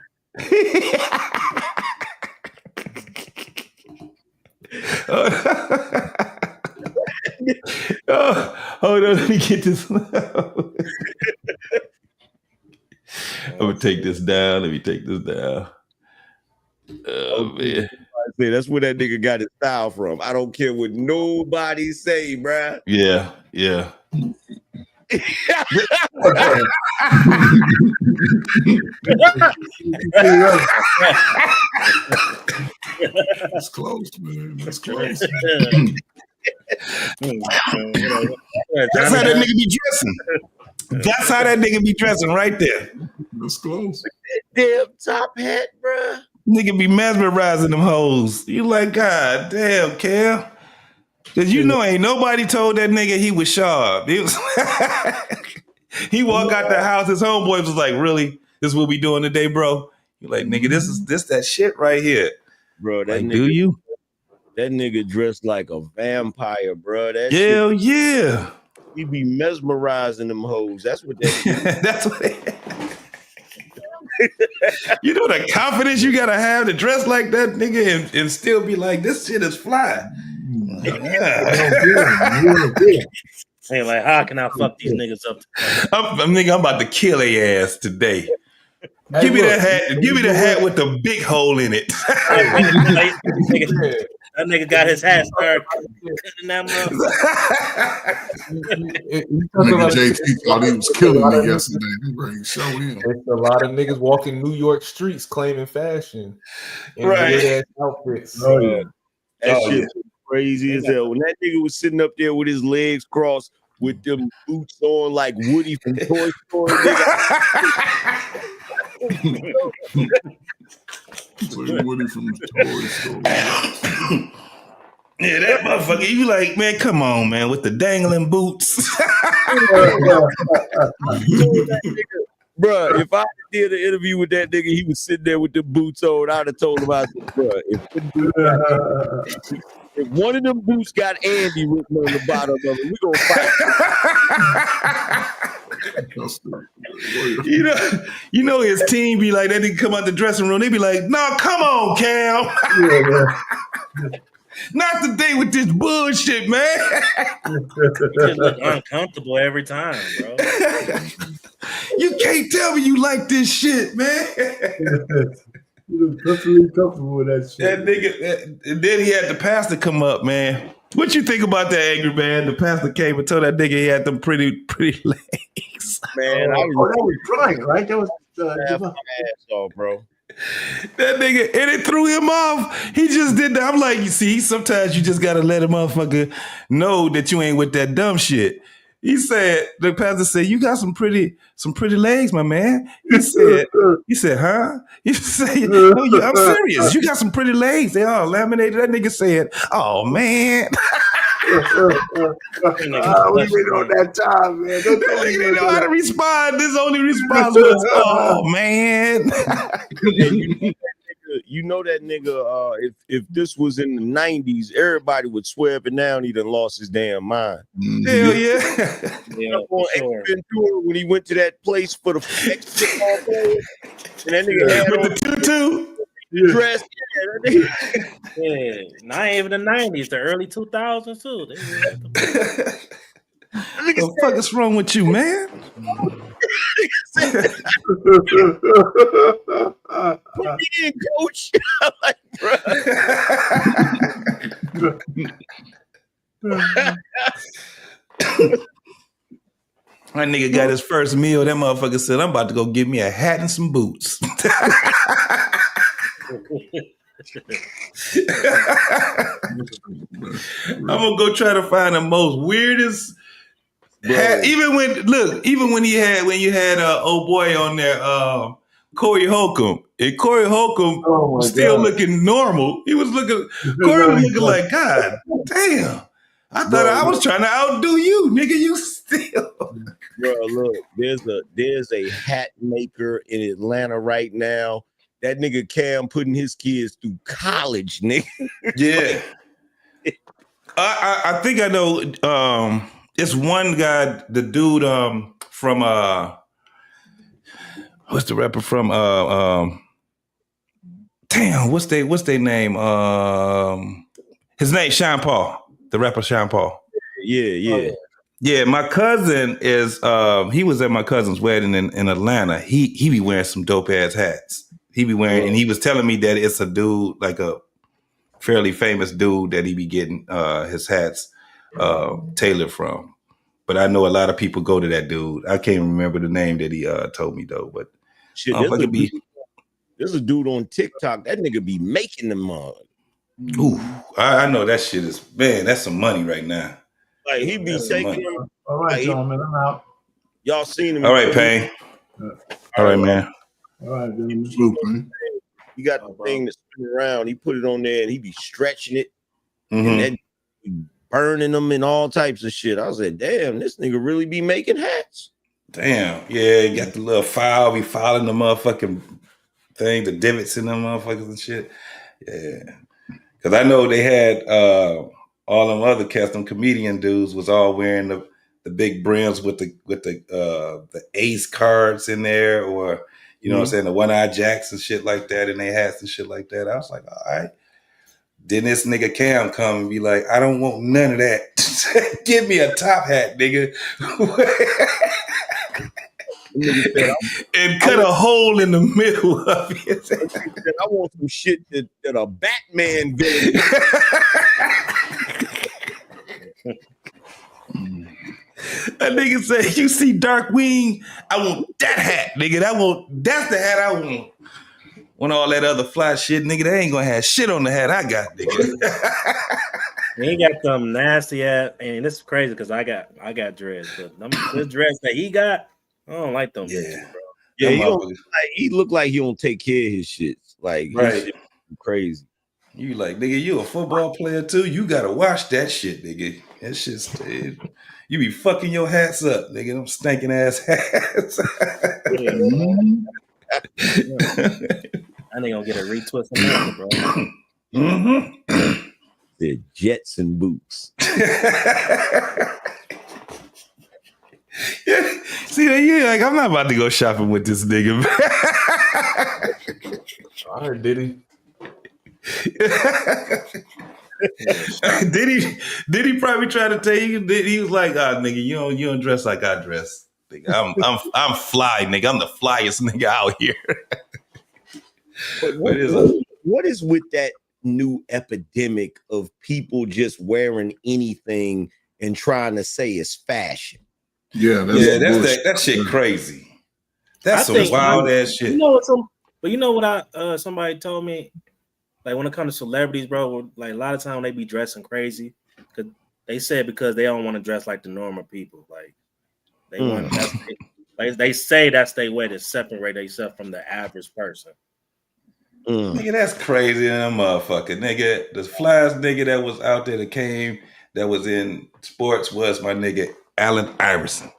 Oh, hold on, let me get this. I'm gonna take this down. Let me take this down. Oh man. See, that's where that nigga got his style from. I don't care what nobody say, bruh. Yeah, yeah. That's close, man. That's close. That's how that nigga be dressing. That's how that nigga be dressing right there. That's close. Damn top hat, bruh. Nigga be mesmerizing them hoes. You like, God damn, Cam. Cause you know ain't nobody told that nigga he was sharp. He was he walked out the house, his homeboys was like, really? This is what we doing today, bro? You like, nigga, this that shit right here. Bro, that like, nigga, do you? That nigga dressed like a vampire, bro. That Hell shit, yeah. He be mesmerizing them hoes. That's what that That's what you know the confidence you gotta have to dress like that, nigga, and still be like, this shit is fly. Hey, like, how can I fuck these niggas up? I'm about to kill their ass today. Give me that hat. Give me the hat with the big hole in it. That nigga got his hat started cutting that Nigga JT thought he was killing me yesterday. He show him. There's a lot of niggas walking New York streets claiming fashion in weird-ass outfits. Oh, yeah. That shit was crazy as hell. When that nigga was sitting up there with his legs crossed, with them boots on like Woody from Toy Story, Woody from Toy Story. Yeah, that motherfucker. You like, man, come on, man, with the dangling boots. Bruh, if I did an interview with that nigga, he was sitting there with the boots on, I'd have told him, I said, bruh, if one of them boots got Andy written on the bottom of it, we gonna fight. You know his team be like, that nigga come out the dressing room, they be like, no, come on, Cam. Not today with this bullshit, man. You just look uncomfortable every time, bro. You can't tell me you like this shit, man. You look perfectly comfortable with that shit. That nigga, and then he had the pastor come up, man. What you think about that, angry man? The pastor came and told that nigga he had them pretty legs. Man, that was crying, right? That was ass off, bro. That nigga, and it threw him off. He just did that. I'm like, you see, sometimes you just gotta let a motherfucker know that you ain't with that dumb shit. He said, the pastor said, you got some pretty legs, my man. He said, huh? He said, no, I'm serious. You got some pretty legs. They all laminated. That nigga said, oh man. We been on that time, man. That nigga didn't know how to respond. This only response was, oh man. You know that nigga, if this was in the 90s, everybody would swear up and down he done lost his damn mind. Hell yeah. Yeah, sure. When he went to that place for the football players, and that nigga had with the tutu. Dress, yeah, not even the 90s, the early 2000s too. What the fuck is wrong with you, man? Put me in, coach. Like, My nigga got his first meal. That motherfucker said, I'm about to go get me a hat and some boots. I'm gonna go try to find the most weirdest hat. Even when you had old boy on there, Corey Holcomb. And Corey Holcomb was still looking normal. He was looking Corey was looking like, God damn. I thought I was trying to outdo you, nigga. You still. Bro, look, there's a hat maker in Atlanta right now that nigga Cam putting his kids through college, nigga. Yeah. I think I know. It's one guy, the dude from what's the rapper from damn, what's their name? His name Sean Paul, the rapper Sean Paul. Yeah. Yeah, my cousin is he was at my cousin's wedding in Atlanta. He be wearing some dope ass hats. He be wearing, and he was telling me that it's a dude, like a fairly famous dude that he be getting his hats tailored from. But I know a lot of people go to that dude. I can't remember the name that he told me though. But shit, there's a dude on TikTok. That nigga be making them on. Ooh, I know that shit is, man. That's some money right now. Like he be taking them. All right, gentlemen, I'm out. Y'all seen him? All right, Payne. All right, man. All right, gentlemen. He got the thing that spin around. He put it on there and he be stretching it, Mm-hmm. and then burning them and all types of shit. I said, damn, this nigga really be making hats. Damn, yeah, you got the little file, be filing the motherfucking thing, the divots in them motherfuckers and shit. Yeah, because I know they had all them other cats, them comedian dudes was all wearing the big brims with the ace cards in there, or you know what I'm saying, the one-eye jacks and shit like that, and they hats and shit like that. I was like, all right. Then this nigga Cam come and be like, I don't want none of that. Give me a top hat, nigga. And cut a hole in the middle of it. I want some shit that a Batman villain. A nigga say, you see Darkwing? I want that hat, nigga. That's the hat I want. Want all that other fly shit, nigga, they ain't gonna have shit on the hat I got, nigga. He got some nasty ass, and this is crazy because I got dreads, but the dreads that he got, I don't like them bitches, bro. Yeah, he look like he don't take care of his shit. Like his shit crazy. You like, nigga, you a football player too? You gotta wash that shit, nigga. That shit's you be fucking your hats up, nigga. Them stinking ass hats. I ain't gonna get a retwist on that, bro. Mm-hmm. The Jetson boots. See, you like, I'm not about to go shopping with this nigga. I heard Diddy. Did he probably try to tell you? He was like, nigga, you don't dress like I dress. Nigga, I'm fly, nigga. I'm the flyest nigga out here. But what is with that new epidemic of people just wearing anything and trying to say it's fashion? That shit crazy. That's some wild ass shit. You know what? Somebody told me, like when it comes to celebrities, bro, like a lot of time they be dressing crazy. Cause they said because they don't want to dress like the normal people. Like they want they say that's their way to separate themselves from the average person. Nigga, that's crazy than a motherfucker. Nigga, the flyest nigga that was out there that was in sports was my nigga Allen Iverson.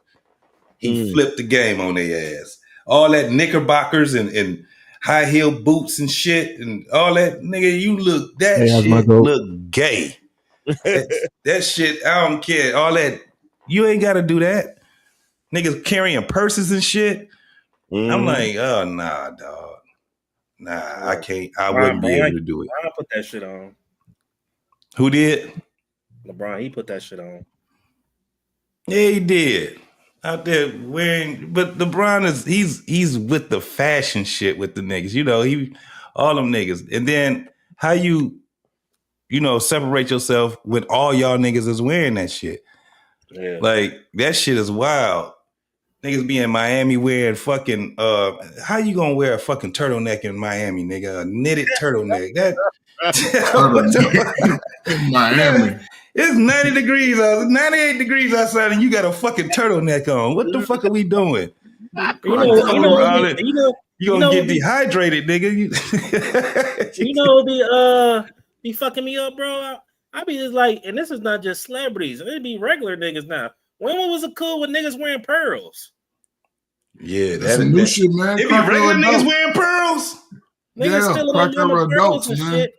He flipped the game on their ass. All that knickerbockers and high heel boots and shit and all that, nigga, you look look gay. that shit, I don't care. All that, you ain't gotta do that. Niggas carrying purses and shit. I'm like, oh nah, dog. Nah, I can't. I wouldn't be able to do it. LeBron put that shit on. Who did? LeBron, he put that shit on. Yeah, he did. Out there wearing, but LeBron he's with the fashion shit with the niggas. You know, all them niggas. And then how you separate yourself when all y'all niggas is wearing that shit. Yeah. Like that shit is wild. Niggas be in Miami wearing fucking how you gonna wear a fucking turtleneck in Miami, nigga? A knitted turtleneck. That Miami. It's 90 degrees, 98 degrees outside, and you got a fucking turtleneck on. What the fuck are we doing? You gonna get dehydrated, nigga. Be fucking me up, bro. I be just like, and this is not just celebrities. It be regular niggas now. When was it cool with niggas wearing pearls? Yeah, that's some new shit, man. It be regular niggas wearing pearls. Niggas still crack on mama era pearls adults, and man. shit.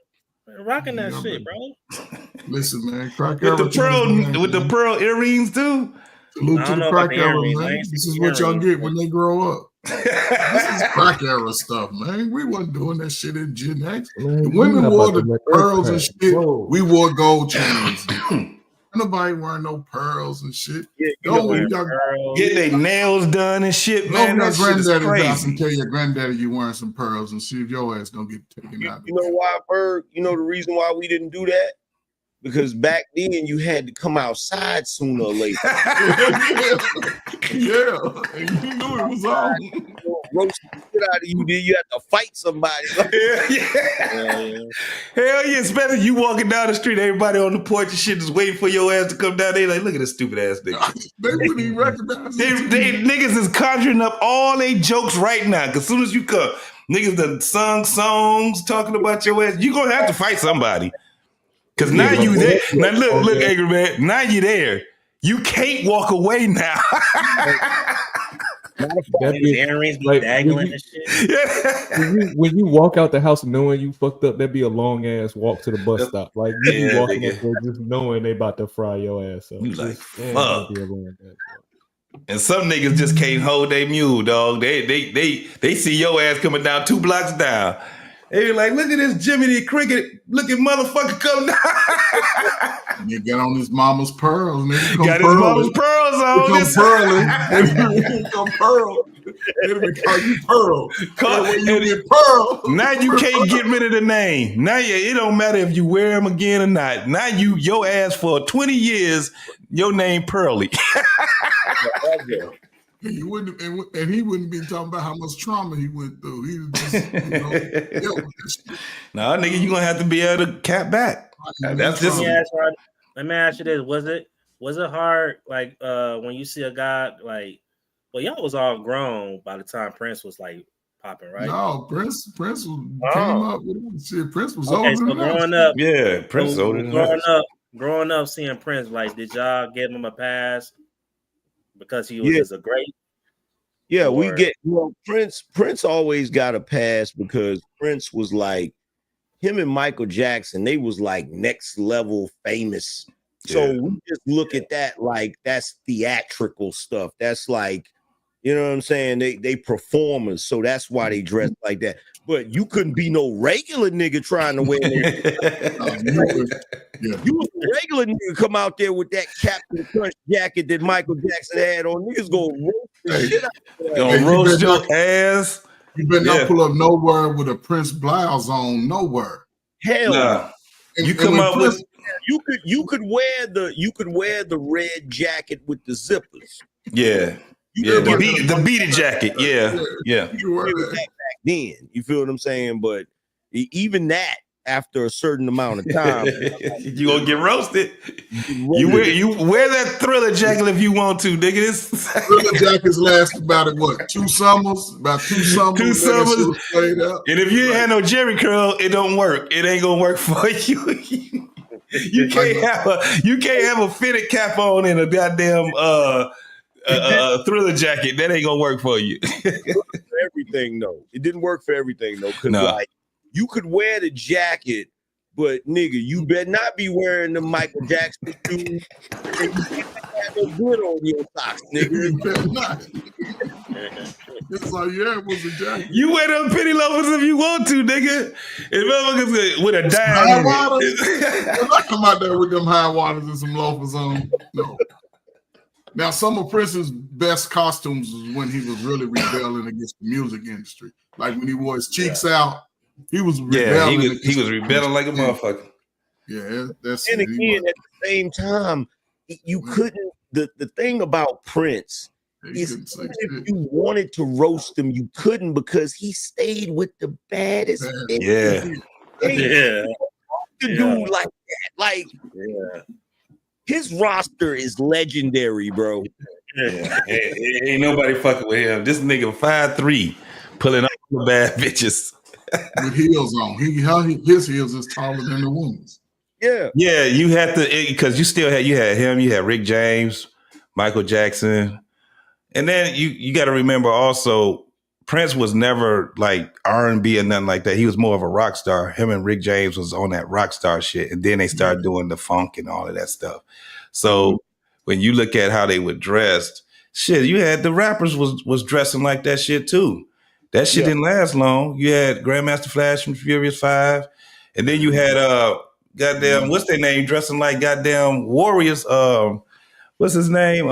Rocking that Yeah, shit, man. bro. Listen, man, crack with era the changed the game, with the man. pearl earrings too. Salute I to don't the know about crack the era, earrings. I man. ain't This seen is the what y'all earrings. get when they grow up. This is crack era stuff, man. We wasn't doing that shit in Gen X. Man, The you women not wore about to the let that pearls and crack. shit. Whoa. We wore gold chains. Nobody wearing no pearls and shit. Yeah, you Go know, when wearing pearls. Get their nails done and shit, Go to man. your That shit is granddaddy's house and crazy. tell your granddaddy you wearing some pearls and see if your ass gonna get taken out. You know why, Berg? You know the reason why we didn't do that? Because back then you had to come outside sooner or later. Yeah, and you knew it was on. Roast the shit out of you, then you had to fight somebody. Hell yeah, especially you walking down the street, everybody on the porch and shit just waiting for your ass to come down. They like, look at this stupid ass nigga. They wouldn't even recognize they niggas is conjuring up all they jokes right now. Cause as soon as you come, niggas done sung songs talking about your ass. You gonna have to fight somebody. Cause now you there. Now look, angry man. Now you there. You can't walk away now. That be, earrings be like, dangling and shit. when you walk out the house knowing you fucked up, that'd be a long ass walk to the bus stop. Like you be Yeah, walking nigga. up there just knowing they about to fry your ass up. You like, Damn, fuck. that'd be a long ass walk. And some niggas just can't hold their mule, dog. They see your ass coming down 2 blocks down. They be like, look at this Jiminy Cricket looking motherfucker come down. You got on his mama's pearls, and they Got his mama's pearls on. They come pearling. They call you Pearl. When you get Pearl. Now you can't get rid of the name. Now it don't matter if you wear them again or not. Now your ass for 20 years, your name Pearly. He wouldn't, and he wouldn't be talking about how much trauma he went through. He was just, Nah, nigga, you gonna have to be able to cap back. That's just. Let me ask you this: was it hard, like when you see a guy like, well, y'all was all grown by the time Prince was like popping, right? No, Prince came up with shit. Prince was Okay, older so than growing us. up, Yeah, Prince so older than us. growing up, seeing Prince, like, did y'all give him a pass because he was just a great? Yeah, we get Prince always got a pass because Prince was like him and Michael Jackson, they was like next level famous. So we just look at that like that's theatrical stuff. That's like, you know what I'm saying? They performers, so that's why they dress like that. But you couldn't be no regular nigga trying to wear that. You was a regular nigga come out there with that Captain Crunch jacket that Michael Jackson had on. Niggas go roast the shit out of that. Gonna roast your ass. You better not pull up nowhere with a Prince blouse on. Nowhere. Hell nah. And, you come up with you could wear the red jacket with the zippers. Yeah. Yeah, the beaded jacket. Yeah. Yeah. You wear that back then. You feel what I'm saying? But even that, after a certain amount of time, you gonna get roasted. You wear that Thriller jacket if you want to, nigga. Thriller jackets last about 2 summers? About 2 summers. 2 summers. And if you ain't had no Jerry curl, it don't work. It ain't gonna work for you. You can't have a fitted cap on and a goddamn Thriller jacket. That ain't gonna work for you. For everything, though. It didn't work for everything, though. Because like you could wear the jacket, but nigga, you better not be wearing the Michael Jackson shoes. And you can't have no good on your socks, nigga. You better not. It's like, it was a jacket. You wear them penny loafers if you want to, nigga. If motherfuckers with a dime. High waters. When I come out there with them high waters and some loafers on, no. Now, some of Prince's best costumes was when he was really rebelling against the music industry. Like when he wore his cheeks out, he was rebelling. Yeah, he was rebelling like a motherfucker. Yeah, that's and again, at the same time, you couldn't. The thing about Prince is if you wanted to roast him, you couldn't because he stayed with the baddest. Yeah. To do like that, like his roster is legendary, bro. Yeah. Ain't nobody fucking with him. This nigga 5'3", pulling up the bad bitches with heels on. His heels is taller than the woman's. Yeah. Yeah, you had to, because you had him, you had Rick James, Michael Jackson. And then you got to remember also Prince was never like R&B or nothing like that. He was more of a rock star. Him and Rick James was on that rock star shit. And then they started doing the funk and all of that stuff. So when you look at how they were dressed, shit, you had the rappers was dressing like that shit too. That shit didn't last long. You had Grandmaster Flash from Furious 5. And then you had goddamn, what's their name? Dressing like goddamn warriors. What's his name?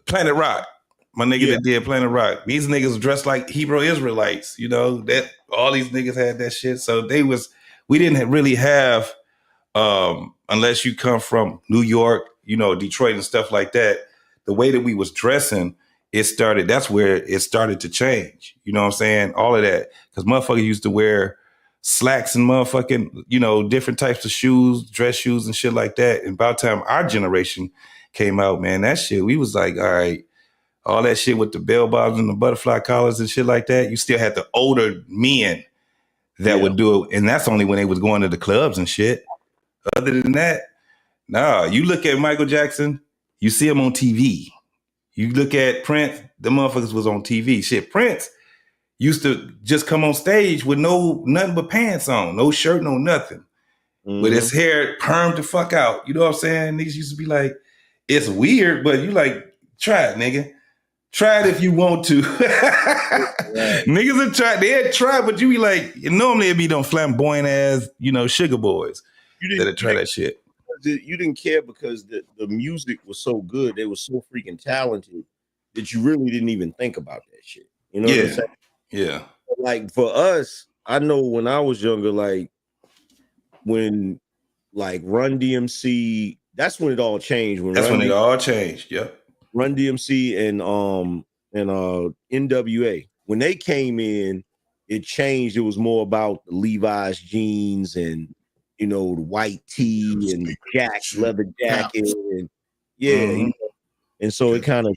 Planet Rock. My nigga that did Planet Rock. These niggas dressed like Hebrew Israelites. You know, that all these niggas had that shit. So we didn't really have, unless you come from New York, you know, Detroit and stuff like that, the way that we was dressing, that's where it started to change. You know what I'm saying? All of that. Because motherfuckers used to wear slacks and motherfucking, you know, different types of shoes, dress shoes and shit like that. And by the time our generation came out, man, that shit, we was like, all right, all that shit with the bell bottoms and the butterfly collars and shit like that, you still had the older men that would do it. And that's only when they was going to the clubs and shit. Other than that, nah, you look at Michael Jackson, you see him on TV. You look at Prince, the motherfuckers was on TV. Shit, Prince used to just come on stage with nothing but pants on, no shirt, no nothing. With his hair permed the fuck out. You know what I'm saying? Niggas used to be like, it's weird, but you like, try it, nigga. Try it if you want to. Niggas would try, they'd try, but you be like, normally it'd be them flamboyant ass, you know, sugar boys that'd try that shit. You didn't care because the music was so good. They were so freaking talented that you really didn't even think about that shit. You know what I'm saying? Yeah. Like for us, I know when I was younger, like when like Run DMC, that's when it all changed. When it all changed. Yep. Run DMC and NWA. When they came in, it changed. It was more about the Levi's jeans and, you know, the white tee and the leather jacket and you know, and so it kind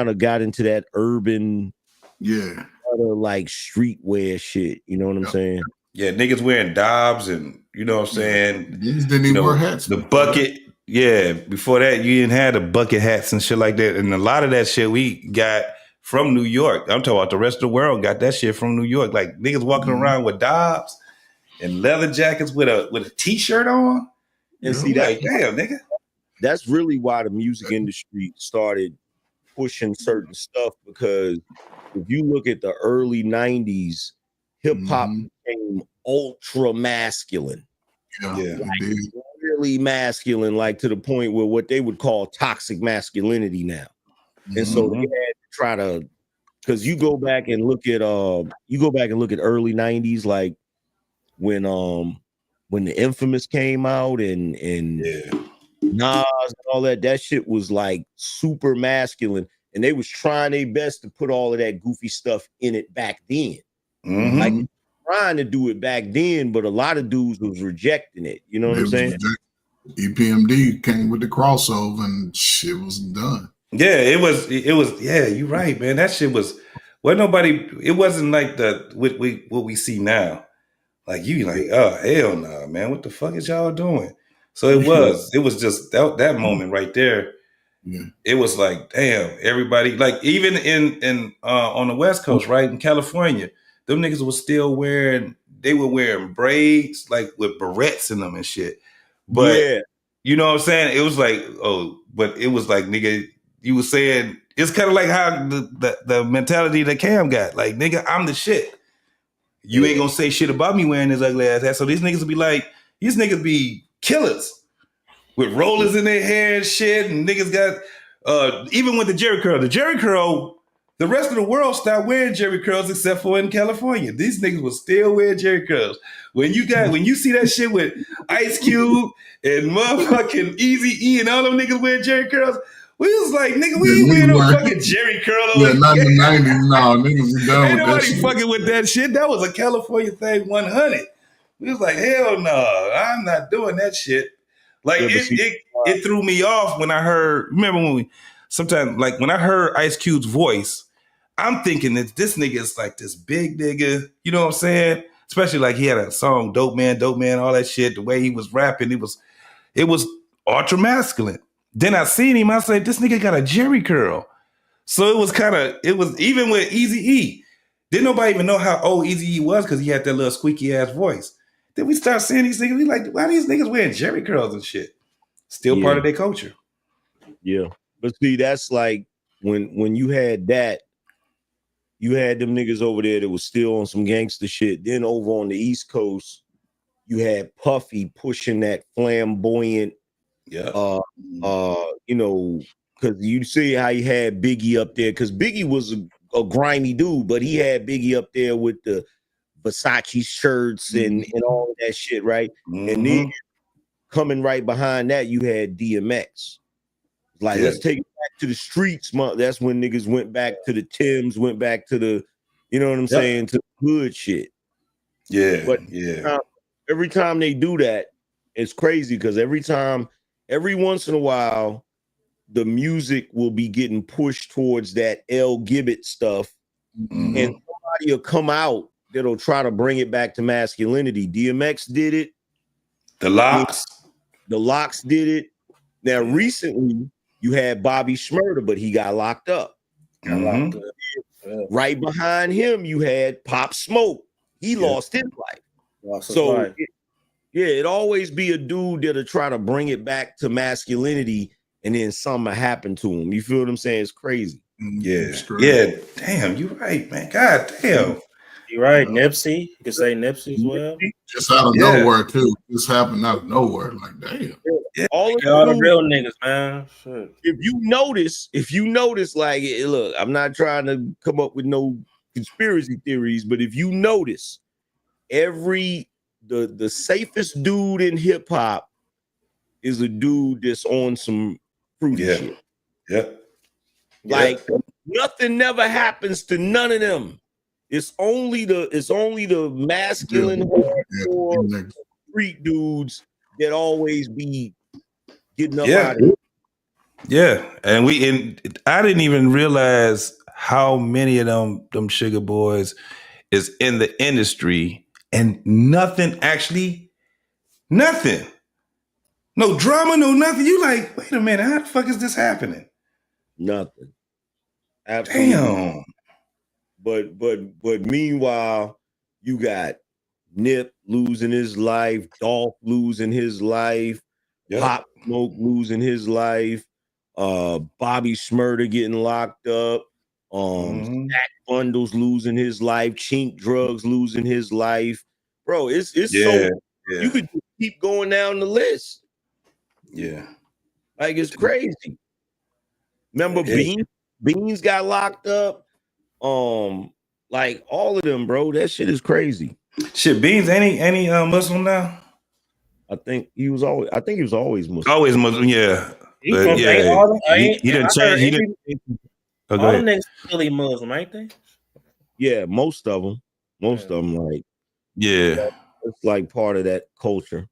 of got into that urban, like streetwear shit. You know what I'm saying? Yeah, niggas wearing Dobbs and you know what I'm saying. Niggas didn't even wear hats. The bucket. Yeah, before that you didn't have the bucket hats and shit like that, and a lot of that shit we got from New York. I'm talking about the rest of the world got that shit from New York. Like niggas walking around with Dobbs and leather jackets with a t-shirt on. And see that, like, damn, nigga. That's really why the music industry started pushing certain stuff, because if you look at the early 90s, hip-hop became ultra masculine. Really masculine, like to the point where what they would call toxic masculinity now. And so they had to try to, because you go back and look at early 90s, like when the Infamous came out and Nas and all that shit was like super masculine, and they was trying their best to put all of that goofy stuff in it back then. Like trying to do it back then, but a lot of dudes was rejecting it. You know what I'm saying? EPMD came with the crossover and shit was done. Yeah, it was. Yeah, you're right, man. That shit was. It wasn't like what we see now. Like you, like, oh hell no, man. What the fuck is y'all doing? So it was just that moment right there. Yeah. It was like, damn, everybody, like even in on the West Coast, right in California, them niggas was still wearing braids like with barrettes in them and shit. But you know what I'm saying? It was like, but it was like, nigga, you was saying it's kind of like how the mentality that Cam got. Like, nigga, I'm the shit. You ain't gonna say shit about me wearing this ugly ass hat. So these niggas will be like, these niggas be killers with rollers in their hair and shit. And niggas got even with the Jerry curl, the rest of the world stopped wearing Jerry curls except for in California. These niggas will still wear Jerry curls. When you see that shit with Ice Cube and motherfucking Eazy-E and all them niggas wearing Jerry curls, we was like, nigga, we ain't wearing no fucking Jerry curl. Not in the 90s, no. Niggas was done ain't with that nobody shit. fucking with that shit. That was a California thing 100. We was like, hell no, I'm not doing that shit. Like, it threw me off when I heard, remember when I heard Ice Cube's voice, I'm thinking that this nigga is like this big nigga, you know what I'm saying? Especially like he had a song, Dope Man, all that shit. The way he was rapping, it was ultra masculine. Then I seen him, I said, this nigga got a Jerry curl. So it was even with Eazy-E. Didn't nobody even know how old Eazy-E was because he had that little squeaky ass voice. Then we start seeing these niggas, we like, why these niggas wearing Jerry curls and shit? Still part of their culture. Yeah. But see, that's like when you had that, you had them niggas over there that was still on some gangster shit. Then over on the East Coast, you had Puffy pushing that flamboyant, you know, because you see how he had Biggie up there, because Biggie was a grimy dude, but he had Biggie up there with the Versace shirts and all of that shit, right? And then coming right behind that, you had DMX. Like, let's take it back to the streets. That's when niggas went back to the Timbs, went back to the, you know what I'm saying, to the hood shit. Yeah, but every time they do that, it's crazy because every once in a while, the music will be getting pushed towards that L. Gibbet stuff, and somebody will come out that'll try to bring it back to masculinity. DMX did it. The Locks did it. Now, recently, you had Bobby Shmurda, but he got locked up. Right behind him, you had Pop Smoke. He lost his life. It always be a dude that'll try to bring it back to masculinity, and then something happened to him. You feel what I'm saying? It's crazy. Yeah. Damn, you right, man. God damn. You right, Nipsey. You can say Nipsey as well. Just out of nowhere too. This happened out of nowhere. Like, damn. All the real niggas, man. Shit. If you notice, like, look, I'm not trying to come up with no conspiracy theories, but if you notice, the safest dude in hip hop is a dude that's on some fruity shit. Like, nothing never happens to none of them. It's only the masculine street dudes that always be getting up out of it. Yeah, and I didn't even realize how many of them sugar boys is in the industry and nothing. No drama, no nothing. You like, wait a minute, how the fuck is this happening? Nothing. Absolutely. Damn. But meanwhile, you got Nip losing his life, Dolph losing his life, Pop Smoke losing his life, Bobby Shmurda getting locked up, Stack Bundles losing his life, Chink Drugs losing his life. Bro, it's so you could keep going down the list. Yeah. Like, it's crazy. Remember Beans got locked up. Like, all of them, bro. That shit is crazy. Shit, Beans any Muslim now? I think he was always Muslim. Always Muslim, yeah. He didn't change. All them niggas really Muslim, ain't they? Yeah, most of them. Like, it's like part of that culture.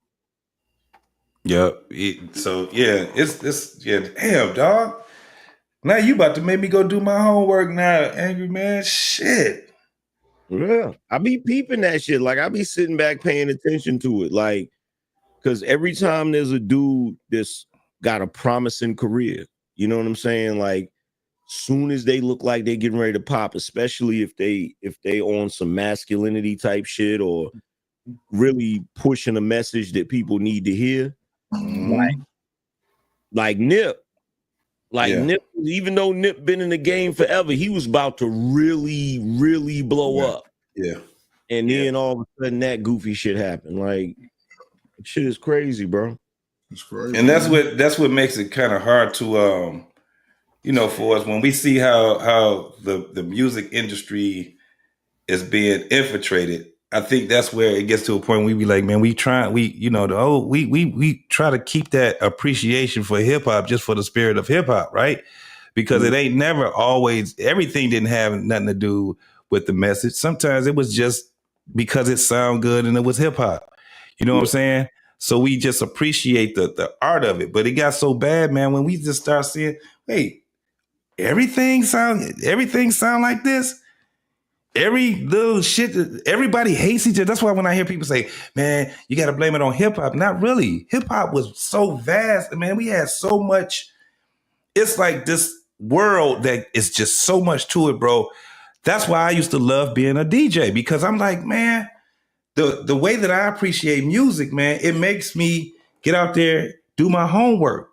Yep. It's damn, dog. Now you about to make me go do my homework now, angry man. Shit. Yeah. I be peeping that shit. Like, I be sitting back paying attention to it. Like, because every time there's a dude that's got a promising career, you know what I'm saying? Like, soon as they look like they're getting ready to pop, especially if they on some masculinity type shit or really pushing a message that people need to hear, like Nip. Like, Nip, even though Nip been in the game forever, he was about to really, really blow up. Yeah. And then all of a sudden that goofy shit happened. Like, shit is crazy, bro. It's crazy. And that's what makes it kind of hard to for us when we see how the music industry is being infiltrated. I think that's where it gets to a point where we be like, man, we try to keep that appreciation for hip hop just for the spirit of hip hop, right? Because it ain't never always, everything didn't have nothing to do with the message. Sometimes it was just because it sounded good and it was hip hop. You know what I'm saying? So we just appreciate the art of it. But it got so bad, man, when we just start seeing, wait, everything sound like this? Every little shit, everybody hates each other. That's why when I hear people say, man, you got to blame it on hip hop. Not really. Hip hop was so vast. Man, we had so much. It's like this world that is just so much to it, bro. That's why I used to love being a DJ, because I'm like, man, the way that I appreciate music, man, it makes me get out there, do my homework.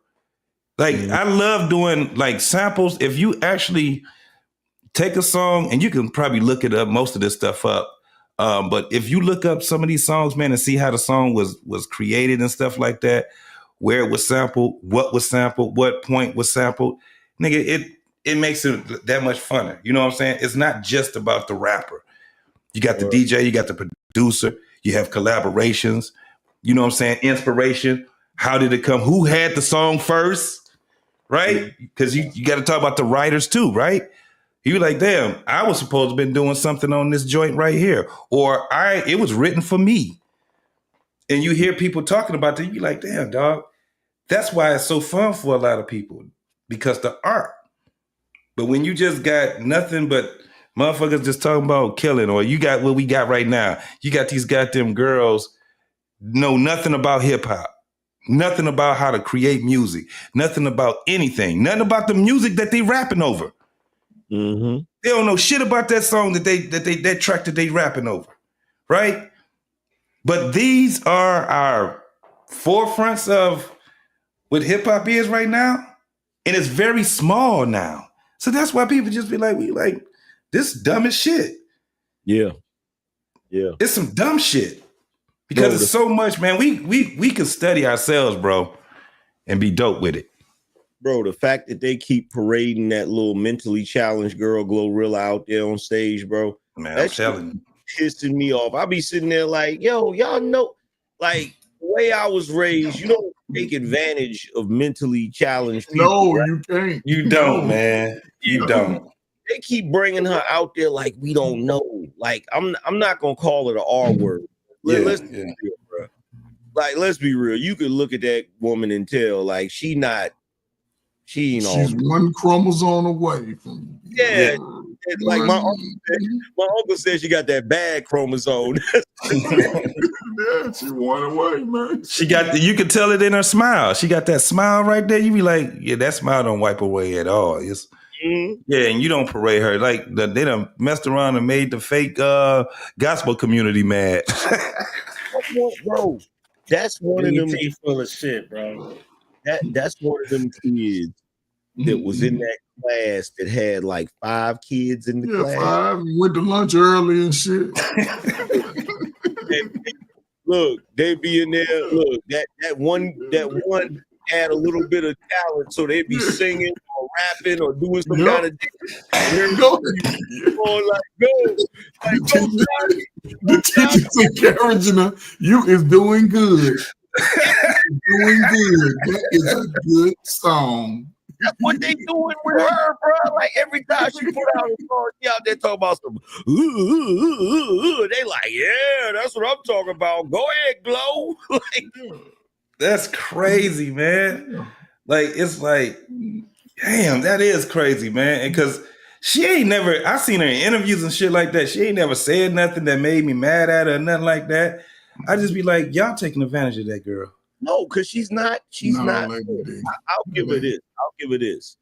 Like I love doing like samples. If you actually take a song, and you can probably look it up, most of this stuff up. But if you look up some of these songs, man, and see how the song was created and stuff like that, where it was sampled, what point was sampled, nigga, it makes it that much funner. You know what I'm saying? It's not just about the rapper. You got the DJ, you got the producer, you have collaborations, you know what I'm saying? Inspiration. How did it come? Who had the song first? Right? Because you got to talk about the writers too, right? You like, damn, I was supposed to have been doing something on this joint right here. Or it was written for me. And you hear people talking about that, you be like, damn, dog. That's why it's so fun for a lot of people, because the art. But when you just got nothing but motherfuckers just talking about killing, or you got what we got right now, you got these goddamn girls know nothing about hip hop, nothing about how to create music, nothing about anything, nothing about the music that they rapping over. Mm-hmm. They don't know shit about that song that track that they rapping over, right? But these are our forefronts of what hip hop is right now, and it's very small now. So that's why people just be like, we like this dumb as shit. Yeah. It's some dumb shit because it's so much, man. We can study ourselves, bro, and be dope with it. Bro, the fact that they keep parading that little mentally challenged girl Glorilla out there on stage, bro. Man, that's pissing me off. I be sitting there like, yo, y'all know, like the way I was raised, you don't take advantage of mentally challenged people. No, right? you can't. You don't, man. You don't. They keep bringing her out there like we don't know. Like I'm not gonna call it an R word. Let's be real, bro. Like let's be real. You could look at that woman and tell like she's one chromosome away from like my uncle said she got that bad chromosome. Yeah, she won away, man. You could tell it in her smile. She got that smile right there. You be like, yeah, that smile don't wipe away at all. It's yeah, and you don't parade her. Like they done messed around and made the fake gospel community mad. Bro, that's one of them full of shit, bro. That's one of them kids that was in that class that had like 5 kids in the class. 5 went to lunch early and shit. Look, they be in there. Look, that one had a little bit of talent, so they be singing or rapping or doing some kind of dance. And go, the teacher's encouraging her. You is doing good. Doing good. That is a good song. That's what they doing with her, bro. Like every time she put out a song, she out there talking about some. They like, yeah, that's what I'm talking about. Go ahead, Glow. Like, that's crazy, man. Like it's like, damn, that is crazy, man. Because she ain't never. I seen her in interviews and shit like that. She ain't never said nothing that made me mad at her or nothing like that. I just be like, y'all taking advantage of that girl. No, because she's not. I'll give her this.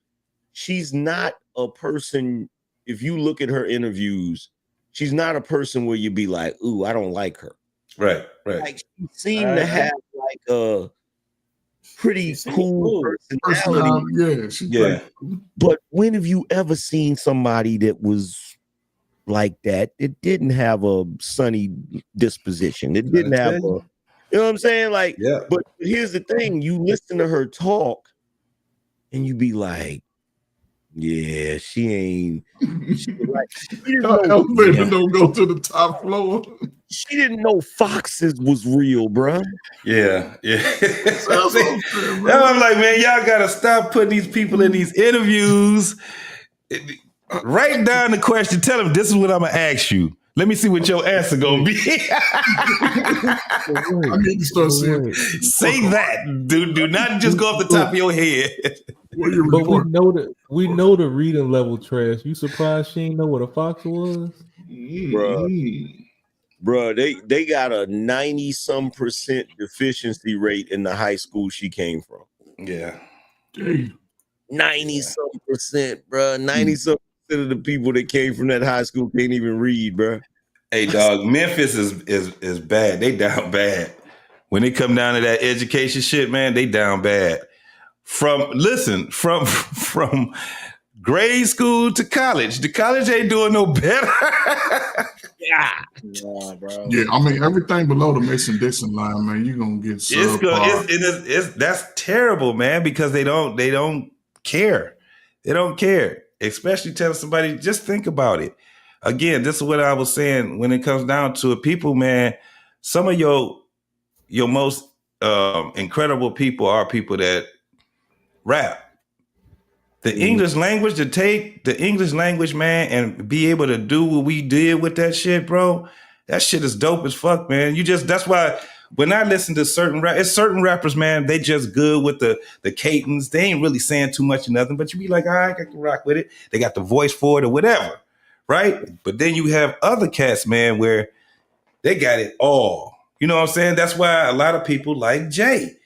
She's not a person. If you look at her interviews, she's not a person where you be like, ooh, I don't like her. Right. Like she seemed to have like a pretty cool personality. Yeah. But when have you ever seen somebody that was like that? It didn't have a sunny disposition. It didn't have a. You know what I'm saying? Like, but here's the thing: you listen to her talk, and you be like, "Yeah, she ain't." Elevator don't go to the top floor. She didn't know foxes was real, bro. Yeah. I'm like, man, y'all gotta stop putting these people in these interviews. Write down the question. Tell them this is what I'm gonna ask you. Let me see what your answer gonna be. I need to start saying. Say that, dude. Do not just go off the top of your head. But we know the reading level trash. You surprised she ain't know what a fox was? Bruh, they got a 90-some% deficiency rate in the high school she came from. Yeah. Damn. 90-something percent, bro. 90-something percent of the people that came from that high school can't even read, bro. Hey, dog, Memphis is bad. They down bad. When it come down to that education shit, man, they down bad. From grade school to college. The college ain't doing no better. Nah, bro. Yeah, I mean everything below the Mason Dixon line, man, you're gonna get That's terrible, man, because they don't care. They don't care. Especially telling somebody, just think about it. Again, this is what I was saying when it comes down to it. People, man, some of your most incredible people are people that rap. The English language, to take the English language, man, and be able to do what we did with that shit, bro, that shit is dope as fuck, man. That's why when I listen to certain rappers, man, they just good with the cadence. They ain't really saying too much or nothing, but you be like, all right, I can rock with it. They got the voice for it or whatever, right? But then you have other cats, man, where they got it all. You know what I'm saying? That's why a lot of people like Jay.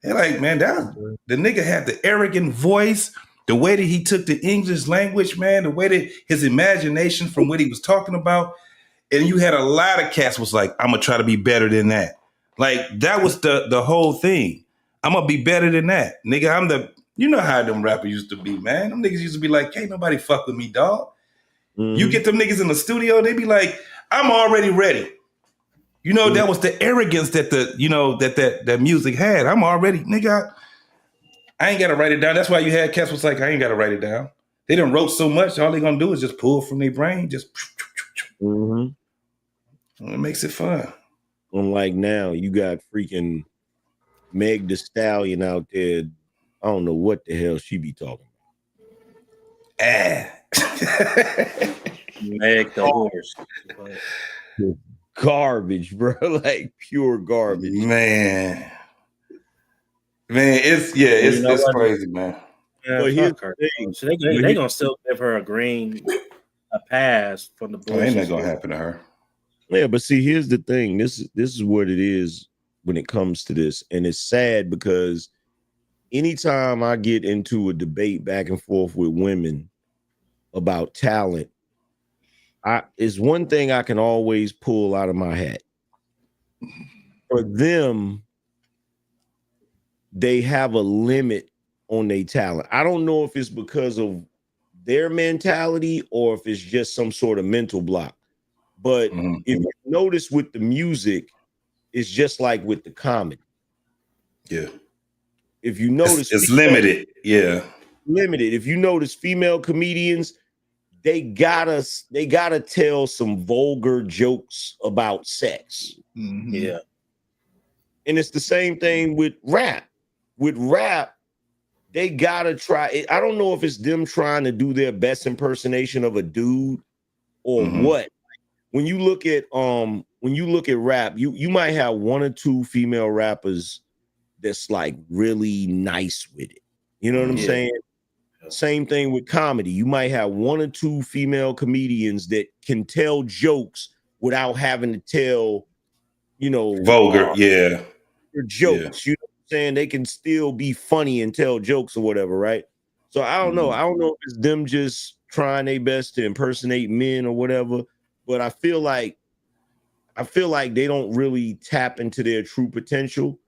They're like, man, the nigga had the arrogant voice, the way that he took the English language, man, the way that his imagination from what he was talking about. And you had a lot of cats was like, I'm gonna try to be better than that. Like that was the whole thing. I'm gonna be better than that. Nigga, you know how them rappers used to be, man. Them niggas used to be like, can't nobody fuck with me, dog. You get them niggas in the studio, they be like, I'm already ready. You know, that was the arrogance that that music had. I'm already, nigga, I ain't gotta write it down. That's why you had cats was like, I ain't gotta write it down. They done wrote so much, all they gonna do is just pull from their brain, just it makes it fun. Unlike now, you got freaking Meg Thee Stallion out there. I don't know what the hell she be talking about. Meg the horse. Garbage, bro. Like pure garbage. Man, it's crazy, man. Yeah, but here's the thing. So they gonna still give her a pass from the bullshit. Ain't that gonna happen to her? Yeah, but see, here's the thing. This is what it is when it comes to this, and it's sad because anytime I get into a debate back and forth with women about talent, it's one thing I can always pull out of my hat. For them, they have a limit on their talent. I don't know if it's because of their mentality or if it's just some sort of mental block. But if you notice with the music, it's just like with the comedy. Yeah. If you notice, it's limited. Yeah. Limited. If you notice female comedians, they gotta tell some vulgar jokes about sex. Yeah. And it's the same thing with rap. With rap, they gotta try it. I don't know if it's them trying to do their best impersonation of a dude or what. When you look at rap, you might have one or two female rappers that's like really nice with it. You know what I'm saying? Same thing with comedy. You might have one or two female comedians that can tell jokes without having to tell, vulgar, jokes. You know what I'm saying? They can still be funny and tell jokes or whatever, right? So I don't know. I don't know if it's them just trying their best to impersonate men or whatever, but I feel like they don't really tap into their true potential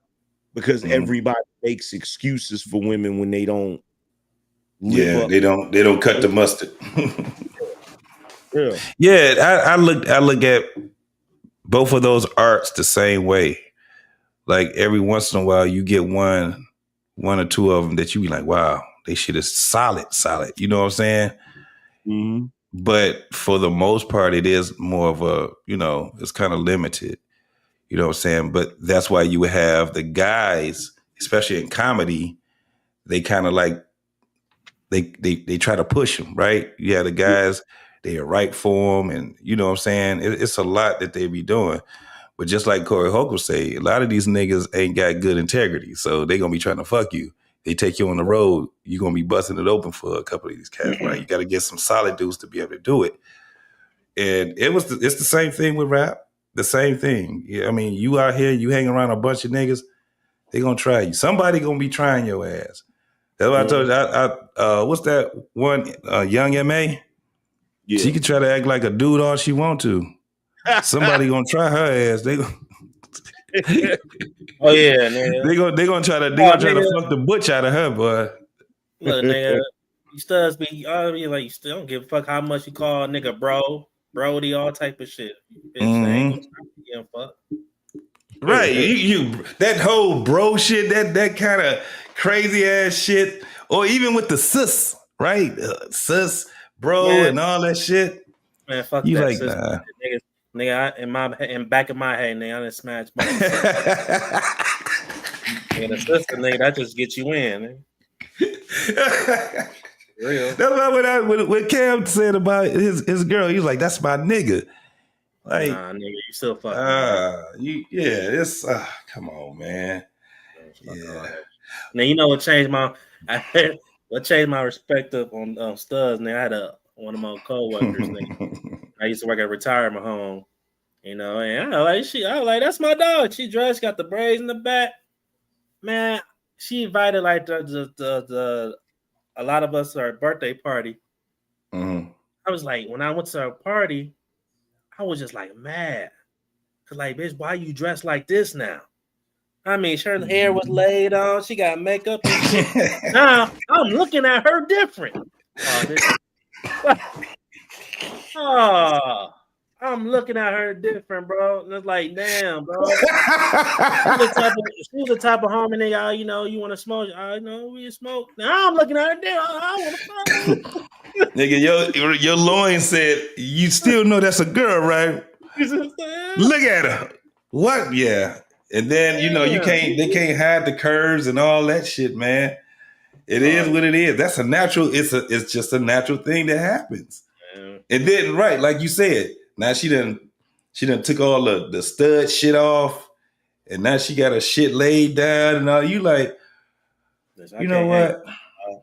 because everybody makes excuses for women when they don't live up. They don't cut the mustard. I look at both of those arts the same way. Like every once in a while you get one or two of them that you be like, wow, they shit is solid. You know what I'm saying? But for the most part, it is more of a, it's kind of limited. You know what I'm saying? But that's why you have the guys, especially in comedy, they kind of like, they try to push them, right? Yeah, the guys, they write for them, and you know what I'm saying? It's a lot that they be doing. But just like Corey Holcomb say, a lot of these niggas ain't got good integrity, so they gonna be trying to fuck you. They take you on the road, you're gonna be busting it open for a couple of these cats, right? You got to get some solid dudes to be able to do it. And it's the same thing with rap. The same thing. Yeah, I mean, you out here, you hang around a bunch of niggas, they gonna try you. Somebody gonna be trying your ass. That's what I told you. What's that one? Young M.A.? Yeah. She can try to act like a dude all she want to. Somebody gonna try her ass. They Oh yeah, nigga. they gonna try to fuck the butch out of her, boy. Look, nigga, you studs be like you still don't give a fuck how much you call a nigga bro, brody, all type of shit. Bitch, they ain't gonna stop you getting fucked. Right, you that whole bro shit, that kind of crazy ass shit, or even with the sis, right? Sis, bro, Man. and all that shit. Man, fuck you that. like Sis, nah. nigga, in back of my head, nigga, I done smashed my nigga, the sister, nigga, that just gets you in. Real. That's what Cam said about his girl. He was like, "That's my nigga." Like, nah, nigga, you still fucking. It's come on, man. Yeah. Now you know what changed my respect up on studs. Nigga, I had one of my coworkers. Nigga, I used to work at a retirement home. You know, and I was like, that's my dog. She dressed, got the braids in the back. Man, she invited like the a lot of us to her birthday party. Mm-hmm. I was like, when I went to her party, I was just like mad. Cause like, bitch, why you dressed like this now? I mean, her hair was laid on. She got makeup and shit. Now I'm looking at her different. I'm looking at her different, bro. And it's like, damn, bro. She was the type of homie nigga, you know, you want to smoke. I know we smoke. Now I'm looking at her damn. I want to fuck. Nigga, your loin said, you still know that's a girl, right? Look at her. What? Yeah. And then, you know, they can't hide the curves and all that shit, man. It is what it is. That's a natural, it's just a natural thing that happens. And then, right, like you said, now she done took all the stud shit off, and now she got her shit laid down and all. You like, you know what?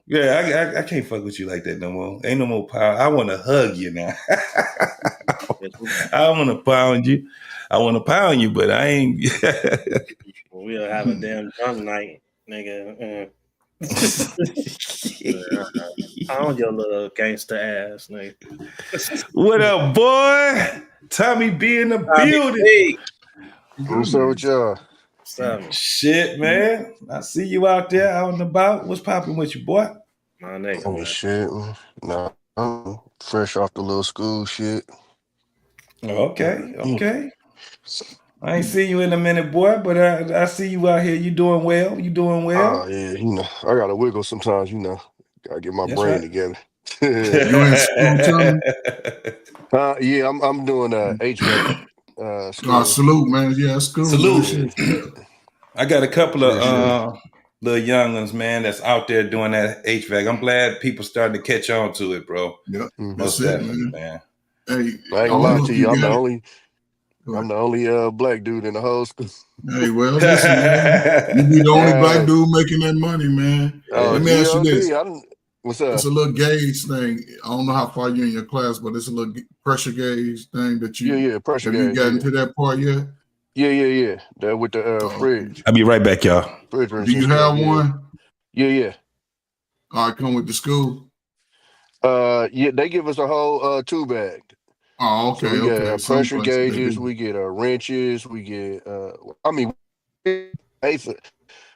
Yeah, I can't fuck with you like that no more. Ain't no more power. I want to hug you now. I want to pound you. I want to pound you, but I ain't. We'll have a damn drunk night, nigga. Pound your little gangster ass, nigga. What up, boy? Tommy B in the building. What's up with y'all? Shit, man. I see you out there out and about. What's popping with you, boy? My nigga. I mean, shit, man. Nah, I'm fresh off the little school shit. Okay. I ain't seen you in a minute, boy, but I see you out here. You doing well? Oh, yeah, you know, I got to wiggle sometimes, you know. Got to get my brain together. You in school, Tommy? Yeah, I'm doing HVAC. School. Salute, man. Yeah, school. Salute. I got a couple of little young ones, man, that's out there doing that HVAC. I'm glad people starting to catch on to it, bro. Yep. Most definitely, man. Hey, I ain't gonna lie to you. I'm the only black dude in the whole school. Hey, well, listen, man. You be the only black dude making that money, man. Let me ask you this. What's up? It's a little gauge thing. I don't know how far you're in your class, but it's a little pressure gauge thing that you pressure have gauge. You gotten to that part yet? Yeah. That with the fridge. I'll be right back, y'all. Do you have one? Yeah. All right, come with the school. Yeah, they give us a whole tool bag. Oh, okay. So we get pressure gauges, do. we get wrenches, we get pay for.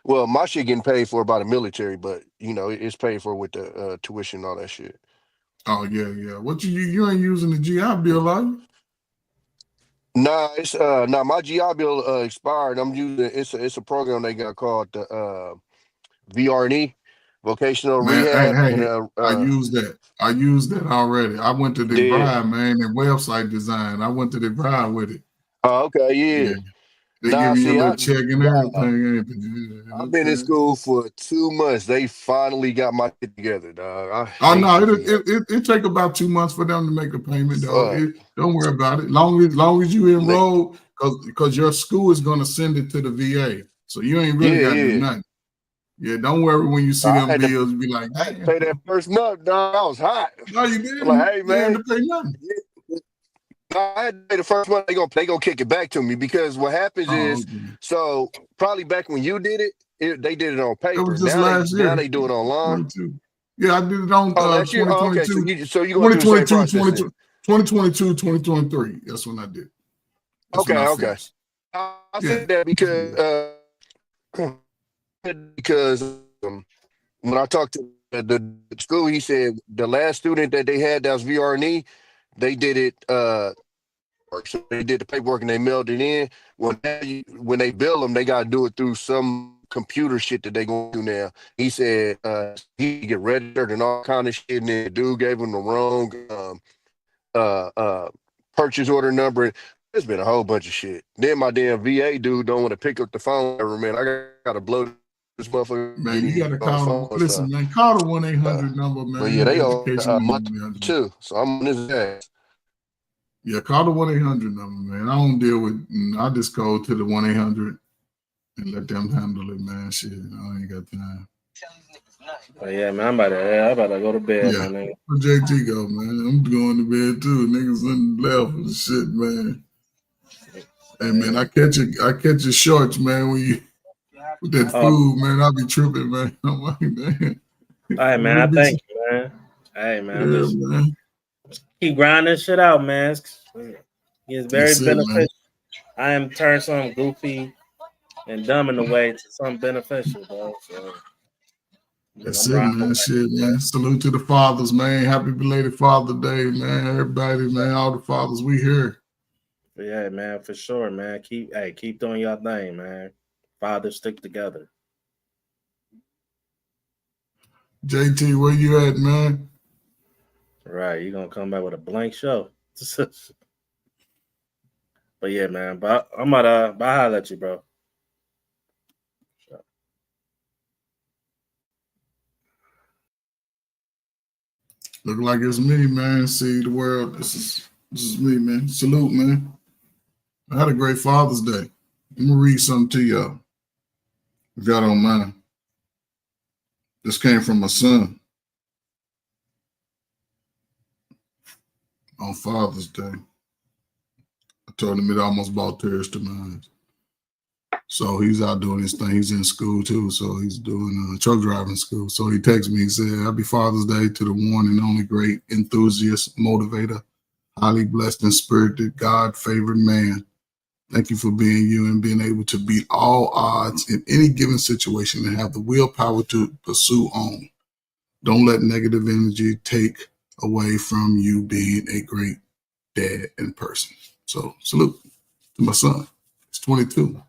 Well, my shit getting paid for by the military, but you know it's paid for with the tuition and all that shit. Oh yeah. What you ain't using the GI Bill, are you? Nah, it's my GI Bill expired. I'm using it's a program they got called the VRE, vocational rehab. Hey, I use that. I used that already. I went to the DeVry, man, and website design. I went to the DeVry with it. Oh, okay, yeah. They give you a little check and everything. I've been in school for 2 months. They finally got my shit together, dog. It take about 2 months for them to make a payment, dog. Don't worry about it. Long as you enroll, because your school is going to send it to the VA, so you ain't really got to do nothing. Yeah, don't worry when you see them bills. Be like, I had to pay that first month, dog. I was hot. No, you didn't. Like, hey, man, you had to pay nothing. I had to pay the first one. They gonna kick it back to me because what happens is, so probably back when you did it, they did it on It paper. was just Now last year. they do it online. 22. Yeah, I did it on Last year. 2022. Oh, okay, so you going through the same process then. 2022, 2023. That's when I did. That's when I Okay. finished. I said that because when I talked to the school, he said the last student that they had that was VRNE, they did it. So they did the paperwork and they mailed it in. When they bill them, they got to do it through some computer shit that they going to do now. He said he get registered and all kind of shit, and then the dude gave him the wrong purchase order number. There's been a whole bunch of shit. Then my damn VA dude don't want to pick up the phone ever, man. I got to blow this motherfucker. Man, you got to call. Listen, man, call the 1-800 number, man. But yeah, they owe education a month too, so I'm on his ass. Yeah, call the 1-800 number, man. I don't deal with. I just go to the 1-800 and let them handle it, man. Shit, I ain't got time. But yeah, man, I'm about to go to bed, Yeah, man. where JT go, man? I'm going to bed too. Niggas in left and shit, man. Hey, man, I catch your shorts, man. When you with that food, man, I be tripping, man. I'm like, man. All right, man. I thank you, man. Hey, man. Yeah, man. Keep grinding this shit out, man. It's very beneficial. Man. I am turned something goofy and dumb in a way to something beneficial, bro. So that's it, man. Shit, man. Salute to the fathers, man. Happy belated Father Day, man. Everybody, man. All the fathers, we here. Yeah, man, for sure, man. Keep doing your thing, man. Fathers stick together. JT, where you at, man? Right, you're gonna come back with a blank show. But yeah, man. But I'm gonna holler at you, bro. Look like it's me, man. See the world. This is me, man. Salute, man. I had a great Father's Day. I'm gonna read something to y'all. If y'all don't mind. This came from my son on Father's Day. I told him it almost brought tears to my eyes. So he's out doing his thing. He's in school too. So he's doing truck driving school. So he texted me and said, Happy Father's Day to the one and only great enthusiast, motivator, highly blessed and spirited, God-favored man. Thank you for being you and being able to beat all odds in any given situation and have the willpower to pursue on. Don't let negative energy take away from you being a great dad and person. So salute to my son. He's 22.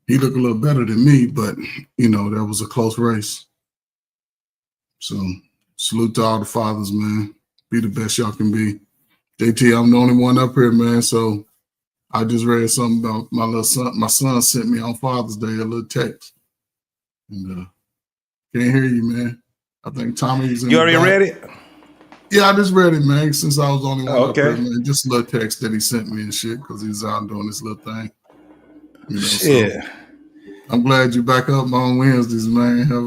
He looked a little better than me, but, that was a close race. So salute to all the fathers, man. Be the best y'all can be. JT, I'm the only one up here, man. So I just read something about my little son. My son sent me on Father's Day a little text. And can't hear you, man. I think Tommy's in You already read it? Yeah, I just read it, man, since I was the only one up okay. here, man. Just a little text that he sent me and shit because he's out doing this little thing. Shit. So I'm glad you're back up on Wednesdays, man. How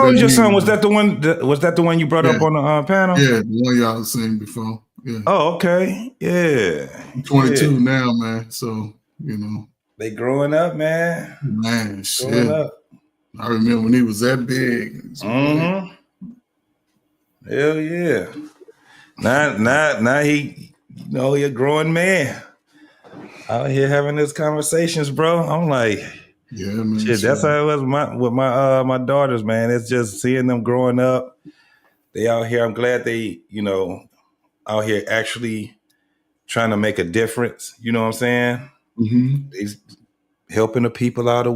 old is your son? Was that the one you brought up on the panel? Yeah, the one y'all seen before. Yeah. Oh, okay. Yeah. I'm 22 now, man. So, They growing up, man. Man, shit. Growing up. I remember when he was that big. Mm-hmm. Hell yeah. Now he, he a growing man. Out here having these conversations, bro. I'm like, yeah, man. Shit, that's how it was with my daughters, man. It's just seeing them growing up. They out here. I'm glad they, out here actually trying to make a difference. You know what I'm saying? Mm-hmm. They's helping the people out of,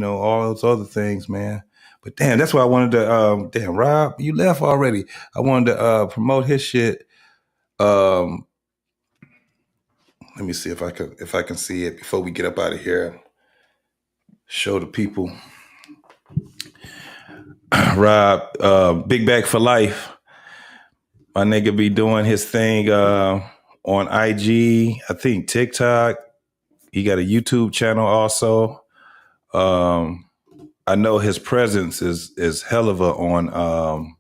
all those other things, man. But damn, that's why I wanted to. Rob, you left already. I wanted to promote his shit. Let me see if I can see it before we get up out of here. Show the people. Rob, Big Back for Life. My nigga be doing his thing on IG, I think TikTok. He got a YouTube channel also. I know his presence is hell of a on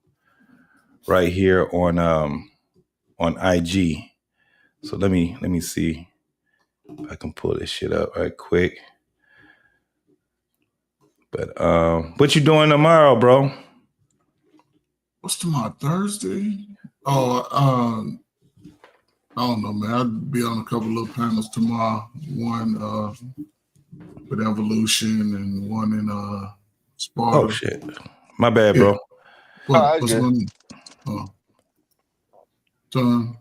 right here on on IG. So let me see if I can pull this shit up right quick. But what you doing tomorrow, bro? What's tomorrow? Thursday? Oh, I don't know, man. I'll be on a couple of panels tomorrow. One with Evolution and one in Sparta. Oh shit. My bad, bro. What's going on? John.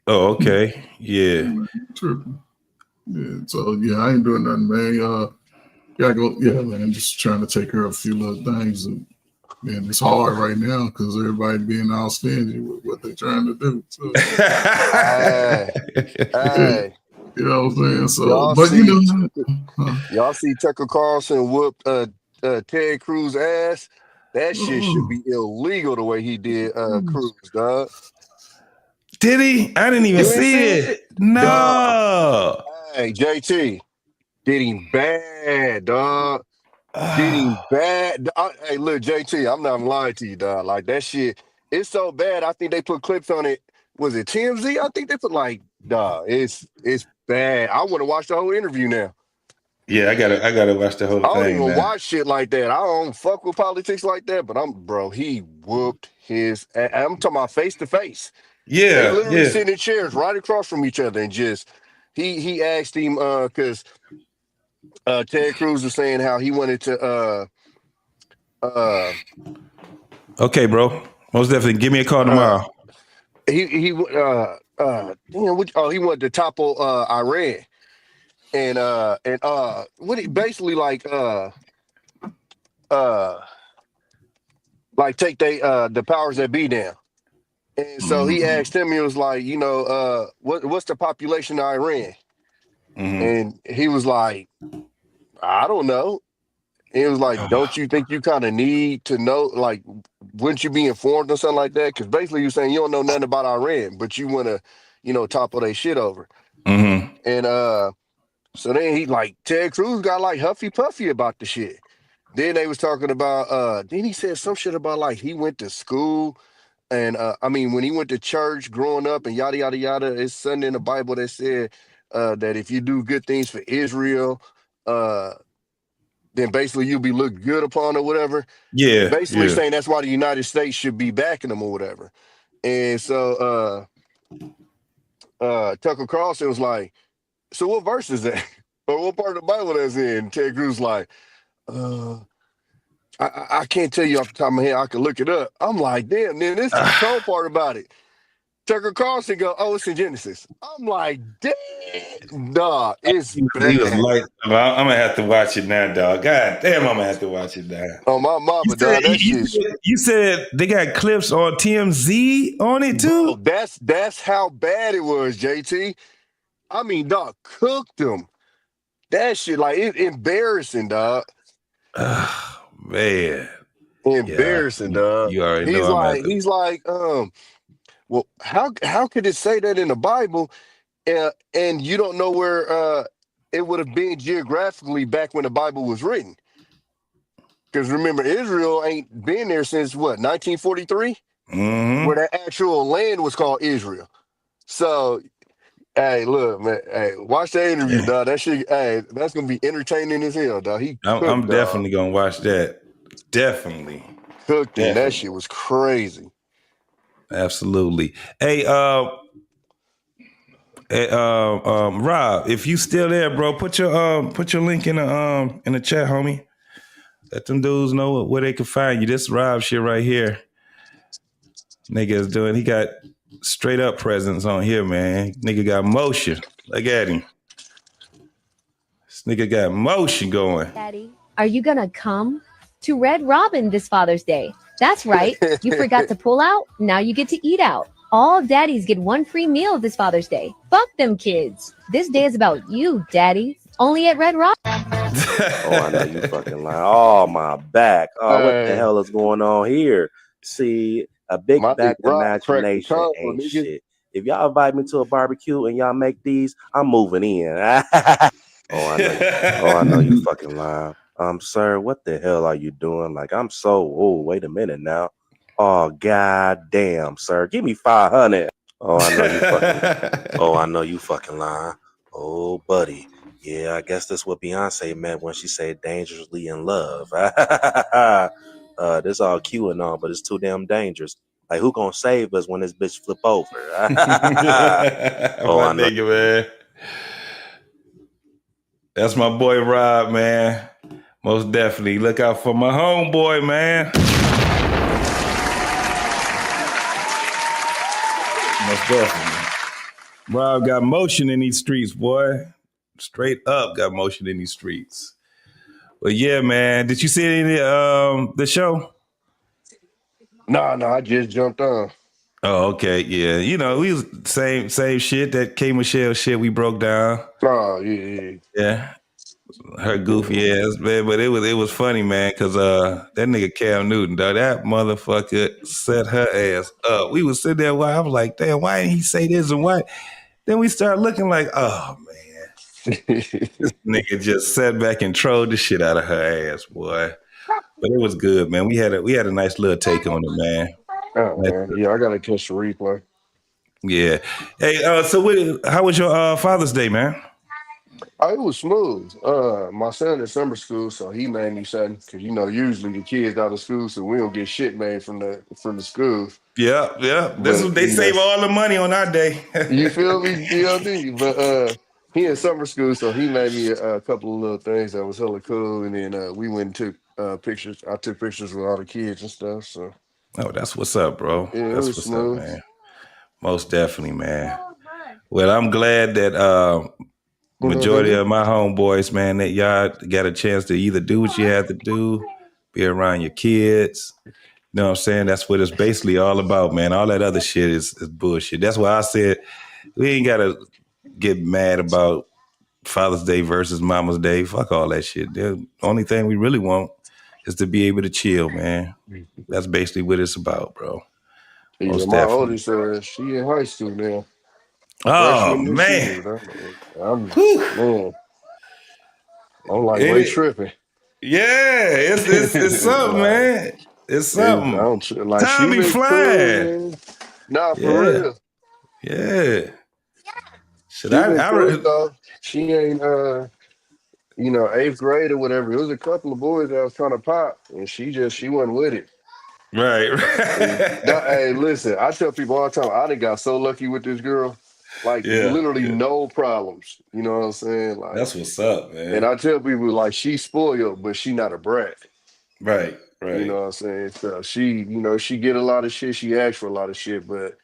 Oh, okay. Yeah. Tripping. Yeah, so yeah, I ain't doing nothing, man. Gotta go. Yeah, man. Just trying to take care of a few little things. And, man, it's hard right now because everybody being all stingy with what they're trying to do. So, Hey. you know what I'm saying? So, Y'all but see, you know, y'all see Tucker Carlson whooped Ted Cruz ass. That shit should be illegal the way he did Cruz, dog. Did he? I didn't even You ain't see it. No. Dog. Hey, JT, did him bad, dog. Did him bad. Hey, look, JT, I'm not lying to you, dog. Like that shit, it's so bad. I think they put clips on it. Was it TMZ? I think they put dog. It's bad. I want to watch the whole interview now. Yeah, I gotta watch the whole I don't thing, even man. watch shit like that. I don't fuck with politics like that. But he whooped his. I'm talking about face to face. Yeah, They literally yeah. sitting in chairs right across from each other and just he asked him because Ted Cruz was saying how he wanted to Okay, bro. Most definitely. Give me a call tomorrow. he wanted to topple Iran and what he basically take the powers that be down. And so he asked him, he was like, what's the population of Iran? And he was like, I don't know. And he was like, don't you think you kind of need to know, like, wouldn't you be informed or something like that? Because basically you're saying you don't know nothing about Iran, but you want to, topple their shit over. And so then Ted Cruz got huffy puffy about the shit. Then they was talking about, then he said some shit about he went to school. And when he went to church growing up and yada, yada, yada, it's something in the Bible that said that if you do good things for Israel, then basically you'll be looked good upon or whatever. Yeah. Basically yeah. saying that's why the United States should be backing them or whatever. And so Tucker Carlson was like, so what verse is that? Or what part of the Bible that's in? Ted Cruz like, I can't tell you off the top of my head. I can look it up. I'm like, damn, then this is the cold part about it. Tucker Carlson go, oh, it's in Genesis. I'm like, damn, dog, it's bad. He was like, well, I'm gonna have to watch it now, dog. God damn, I'm gonna have to watch it now. Oh, my mama, dog, that shit. You said they got clips on TMZ on it too? Bro, that's how bad it was, JT. I mean, dog, cooked them. That shit, it's embarrassing, dog. Man. Embarrassing, dog. You already know. He's like, well, how could it say that in the Bible, and you don't know where it would have been geographically back when the Bible was written? Because remember, Israel ain't been there since what, 1943, where that actual land was called Israel. So, hey, look, man, hey, watch that interview, dog. That shit, hey, that's gonna be entertaining as hell, dog. I'm definitely gonna watch that. Definitely cooked him. That shit was crazy. Absolutely. Hey, Rob, if you still there, bro, put your link in the chat, homie. Let them dudes know where they can find you. This Rob shit right here, nigga is doing. He got straight up presence on here, man. Nigga got motion. Look at him. This nigga got motion going. Daddy, are you gonna come to Red Robin this Father's Day? That's right. You forgot to pull out. Now you get to eat out. All daddies get one free meal this Father's Day. Fuck them kids. This day is about you, daddy. Only at Red Robin. Oh, I know you fucking lying. Oh, my back. Oh, what the hell is going on here? See, a big back imagination ain't shit. If y'all invite me to a barbecue and y'all make these, I'm moving in. I know you fucking lying. Sir, what the hell are you doing? I'm wait a minute now. Oh, god damn, sir. Give me 500. Oh, I know you fucking. Oh, I know you fucking lying. Oh, buddy. Yeah, I guess that's what Beyonce meant when she said dangerously in love. This all cute and all, but it's too damn dangerous. Like, who gonna save us when this bitch flip over? Oh, My I know. nigga, man. That's my boy Rob, man. Most definitely. Look out for my homeboy, man. Most definitely. Rob got motion in these streets, boy. Straight up got motion in these streets. But yeah, man. Did you see any the show? Nah, I just jumped on. Oh, okay. Yeah. You know, we was same shit, that K Michelle shit we broke down. Oh, yeah. Yeah. Her goofy ass, man. But it was funny, man, because that nigga Cam Newton, dog, that motherfucker set her ass up. We was sitting there while I was like, damn, why didn't he say this and why? Then we start looking like, oh man. This nigga just sat back and trolled the shit out of her ass, boy. But it was good, man. We had a nice little take on it, man. Oh, man. Yeah, I gotta catch the replay. Yeah. Hey, so how was your Father's Day, man? Oh, it was smooth. My son in summer school, so he made me something. Cause usually the kids out of school, so we don't get shit made from the school. Yeah. They save all the money on our day. You feel me, DLD? But he in summer school, so he made me a couple of little things that was hella cool. And then we went and took pictures. I took pictures with all the kids and stuff. So that's what's up, bro. Yeah, that's it was what's smooth. up, man. Most definitely, man. Well, I'm glad that majority of my homeboys, man, that y'all got a chance to either do what you had to do, be around your kids. You know what I'm saying? That's what it's basically all about, man. All that other shit is bullshit. That's why I said we ain't got to get mad about Father's Day versus Mama's Day. Fuck all that shit. The only thing we really want is to be able to chill, man. That's basically what it's about, bro. Yeah, Most my definitely. oldest, she in high school now. Oh, Freshman this man. year. I'm like, way tripping. Yeah, it's something, man. It's something. Like, Time she be been flying. cool, man. Nah, for real. Yeah. Should She been I cool, though. She ain't, 8th grade or whatever. It was a couple of boys that was trying to pop, and she wasn't with it. Right. Hey, listen, I tell people all the time, I done got so lucky with this girl. Like, literally no problems. You know what I'm saying? Like, that's what's up, man. And I tell people, like, she's spoiled, but she not a brat. Right. You know what I'm saying? So she get a lot of shit. She asks for a lot of shit, but,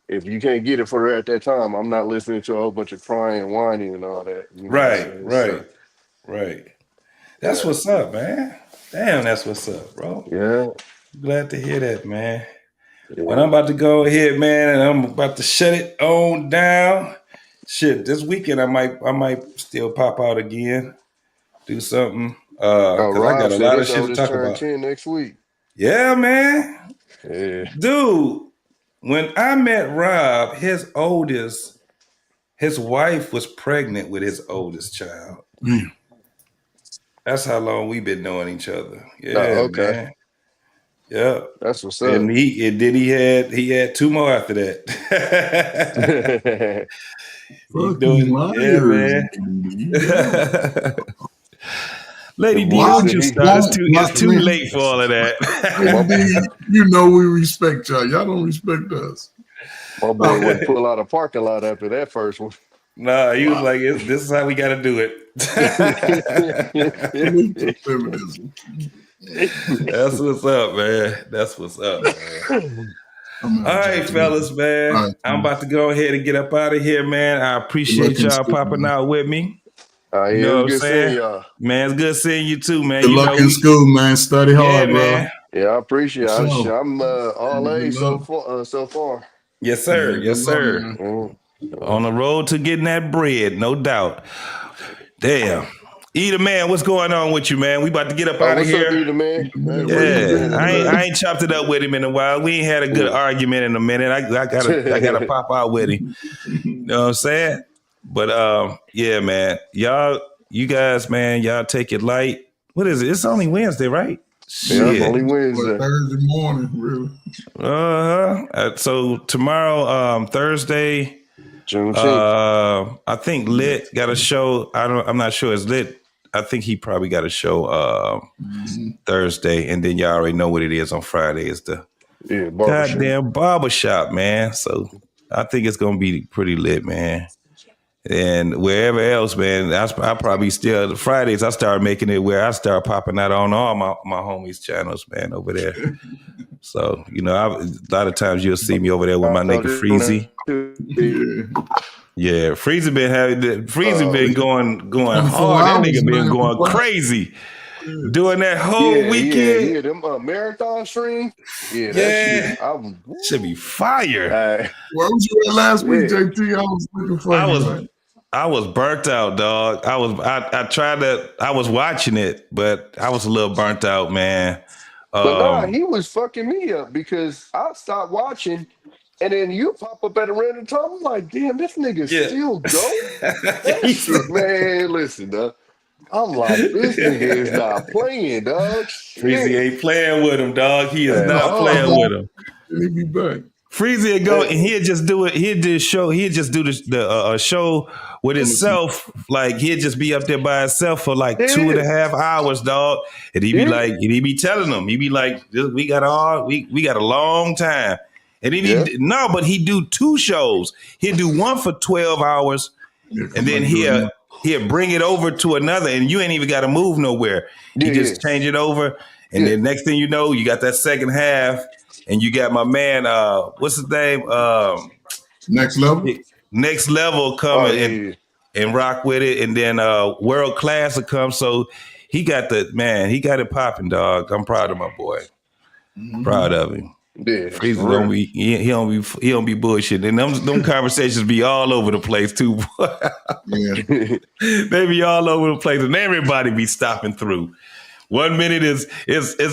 if you can't get it for her at that time, I'm not listening to a whole bunch of crying and whining and all that. You know Right. That's what's up, man. Damn, that's what's up, bro. Yeah. Glad to hear that, man. Well, I'm about to go ahead, man, and I'm about to shut it on down. Shit, this weekend I might still pop out again, do something. Because I got a lot of shit to talk about. 10 next week. Yeah, man. Yeah. Dude, when I met Rob, his wife was pregnant with his oldest child. That's how long we've been knowing each other. Yeah, man. Yeah, that's what's up. And then he had 2 more after that. Yeah, man. Lady D, don't you start? It's too late for all of that. You know we respect y'all. Y'all don't respect us. My boy would pull out a parking lot after that first one. Nah, he was like, "This is how we got to do it." That's what's up, man. That's what's up, man. All right, fellas, man. Right, I'm about to go ahead and get up out of here, man. I appreciate y'all popping out with me. You know what I'm saying? Man, it's good seeing you too, man. Good luck in school, man. Study hard, bro. Man. Yeah, I appreciate it. I'm all A so far. Yes, sir. Yes, sir. On the road to getting that bread, no doubt. Damn. Eda, man, what's going on with you, man? We about to get up out of here. What's up, Eda, man? Yeah, I ain't chopped it up with him in a while. We ain't had a good argument in a minute. I gotta pop out with him. You know what I'm saying? But yeah, man, you guys, man, y'all take it light. What is it? It's only Wednesday, right? Shit. only Wednesday. Thursday morning, really. So tomorrow, Thursday, I think Lit got a show. I'm not sure it's Lit. I think he probably got a show Thursday, and then y'all already know what it is on Friday. It's the goddamn barbershop, man. So I think it's gonna be pretty lit, man. And wherever else, man, I probably still Fridays. I start making it where I start popping out on all my homies' channels, man, over there. So a lot of times you'll see me over there with my nigga Freezy. Yeah, Freezy been going hard. That nigga been going crazy. Doing that whole weekend. Yeah, them marathon stream. Yeah, that shit, should be fire. Where was you at last week, JT? I was looking for you. I was burnt out, dog. I was watching it, but I was a little burnt out, man. But he was fucking me up because I stopped watching, and then you pop up at a random time. I'm like, damn, this nigga still go. That shit, man. Listen, dog. I'm like, this nigga is not playing, dog. Freezy ain't playing with him, dog. He is not playing with him. He be back. Freezy would go and he'd just do it. He'd do the show with himself. Like he'd just be up there by himself for like 2.5 hours, dog. And he'd be be telling them, he'd be like, we got a long time. And then but he'd do 2 shows. He'd do one for 12 hours, and then he'll bring it over to another, and you ain't even got to move nowhere. You just change it over, and then next thing you know, you got that second half, and you got my man, what's his name? Next Level. Next Level coming and rock with it, and then World Class will come. So he got it popping, dog. I'm proud of my boy. Proud of him. Yeah, Freezy don't be he don't be bullshitting, and them conversations be all over the place too. They be all over the place, and everybody be stopping through. 1 minute is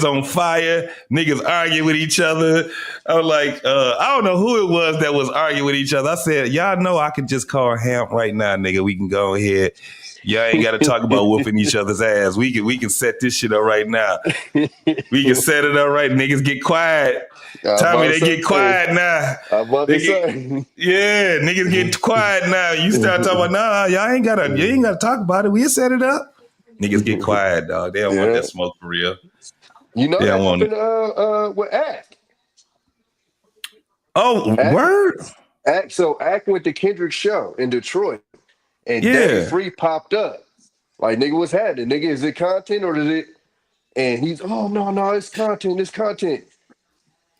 on fire. Niggas arguing with each other. I was like, I don't know who it was that was arguing with each other. I said, y'all know I could just call Hamp right now, nigga. We can go ahead. Y'all ain't got to talk about whooping each other's ass. We can set this shit up right now. We can set it up right. Niggas get quiet. Tommy, they get quiet now. Niggas get quiet now. You start talking about, y'all ain't gotta talk about it. We'll set it up. Niggas get quiet, dog. They don't want that smoke for real. You know that happened with Act. Word? Act went to Kendrick's show in Detroit, and Daddy Free popped up. Like, nigga, what's happening? Nigga, is it content or is it? And he's, no, it's content. It's content.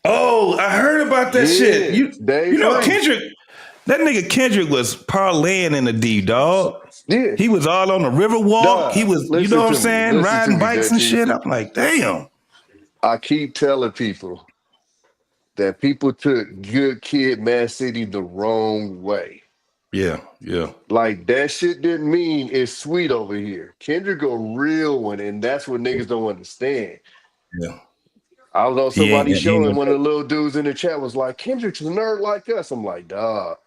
Oh, I heard about that shit. You know, Kendrick, that nigga Kendrick was parlaying in the D, dog. Yeah. He was all on the river walk. He was, you know what I'm saying, riding bikes and shit. I'm like, damn. I keep telling people that people took Good Kid, Mad City the wrong way. Yeah. Like, that shit didn't mean it's sweet over here. Kendrick a real one, and that's what niggas don't understand. Yeah. I was on somebody's show, and one of the little dudes in the chat was like, Kendrick's a nerd like us. I'm like, dog.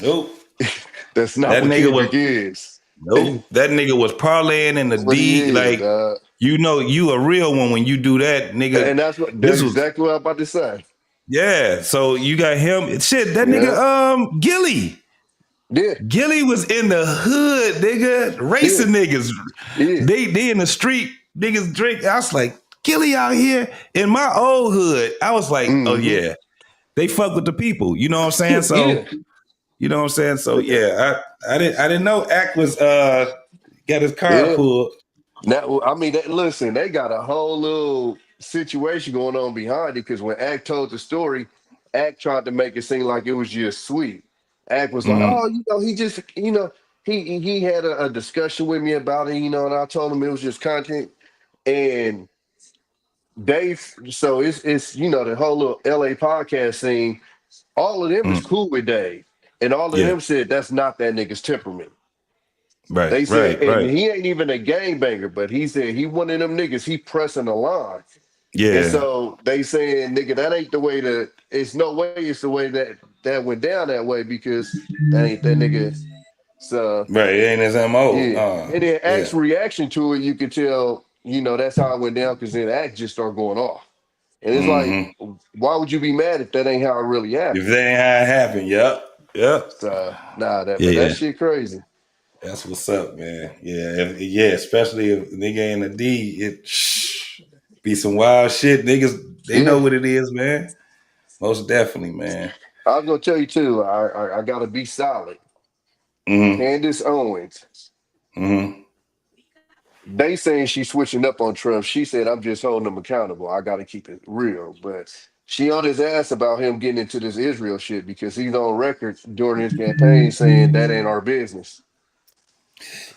Nope. That's not what Kendrick is. Nope. That nigga was parlaying in the D. Like, you know, you a real one when you do that, nigga. And that's exactly what I'm about to say. Yeah. So you got him. Shit, that nigga, Gilly. Yeah. Gilly was in the hood, nigga, racing niggas. Yeah. They in the street, niggas drink. I was like, Gilly out here in my old hood. I was like, oh yeah, they fuck with the people. You know what I'm saying? So, you know what I'm saying? So yeah, I didn't know Act was got his car pulled. Now, I mean, listen, they got a whole little situation going on behind it because when Act told the story, Act tried to make it seem like it was just sweet. Act was like, oh, you know, he just, you know, he had a discussion with me about it, you know, and I told him it was just content. And Dave, so it's you know, the whole little LA podcast scene, all of them is cool with Dave. And all of them said that's not that nigga's temperament. Right. They said, and he ain't even a gangbanger, but he said he one of them niggas, he pressing the line. Yeah. And so they saying, nigga, that ain't the way it's no way it's the way that went down that way because that ain't that nigga. So right, it ain't his MO. Yeah. And then Act's reaction to it, you could tell, you know, that's how it went down because then the act just started going off. And it's like, Mm-hmm. why would you be mad if that ain't how it really happened? If that ain't how it happened, yep. So, but Yeah. that shit crazy. That's what's up, man. Yeah, especially if nigga in the D, it be some wild shit. Niggas, they know what it is, man. Most definitely, man. I was gonna tell you too. I gotta be solid. Mm-hmm. Candace Owens. Mm-hmm. They saying she's switching up on Trump. She said, "I'm just holding him accountable. I gotta keep it real." But she on his ass about him getting into this Israel shit because he's on record during his campaign saying that ain't our business.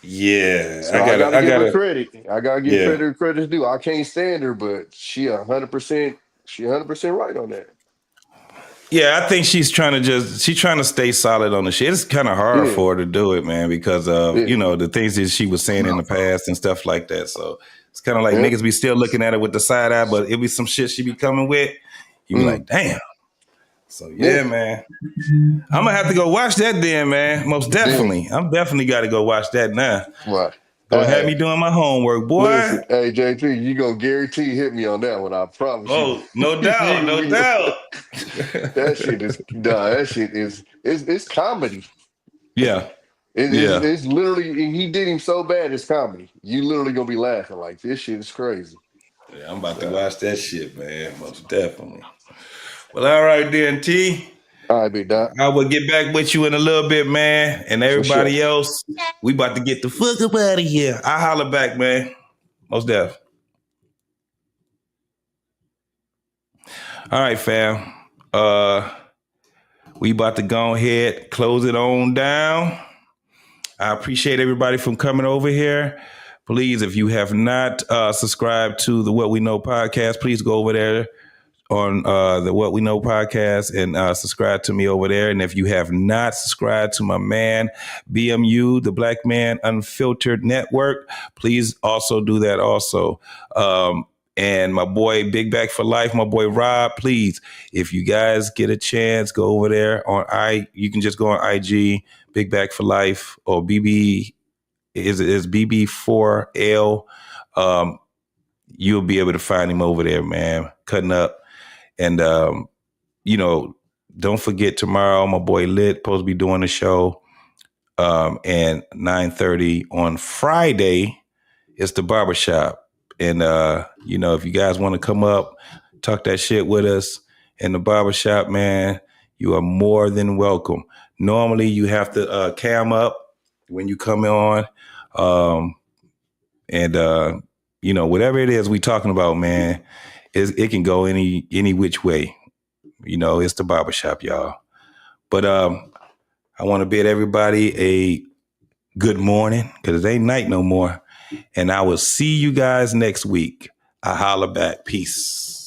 Yeah, So I gotta give her credit. I gotta give yeah. credit credit's due. I can't stand her, but she 100%. She 100% right on that. Yeah, I think she's trying to stay solid on the shit. It's kind of hard for her to do it, man, because of you know the things that she was saying in the past and stuff like that. So it's kind of like niggas be still looking at it with the side eye, but it be some shit she be coming with. You be like, damn. So yeah, man. I'm gonna have to go watch that then, man. Most definitely. I'm definitely got to go watch that now. What? Gonna have me doing my homework, boy. Listen, hey JP, you gonna guarantee hit me on that one. I promise you. Oh, no doubt, no doubt. That shit is that shit is it's comedy. Yeah. It's literally he did him so bad it's comedy. You literally gonna be laughing like this shit is crazy. Yeah, I'm about to watch that shit, man. Most definitely. Well, all right then, T. All right, big dog. I will get back with you in a little bit, man. And everybody else, we about to get the fuck up out of here. I'll holler back, man. Most definitely. All right, fam. We about to go ahead, close it on down. I appreciate everybody from coming over here. Please, if you have not subscribed to the What We Know podcast, please go over there on the What We Know podcast and subscribe to me over there. And if you have not subscribed to my man, BMU, the Black Man Unfiltered Network, please also do that also. And my boy, Big Back for Life, my boy Rob, please, if you guys get a chance, go over there on you can just go on IG, Big Back for Life, or BB is BB4L. You'll be able to find him over there, man, cutting up. And, you know, don't forget tomorrow, my boy Lit supposed to be doing the show. And 9:30 on Friday, it's the barbershop. And, you know, if you guys want to come up, talk that shit with us in the barbershop, man, you are more than welcome. Normally, you have to cam up when you come on. And, you know, whatever it is we talking about, man, it can go any which way. You know, it's the barbershop, y'all. But I want to bid everybody a good morning because it ain't night no more. And I will see you guys next week. I holla back. Peace.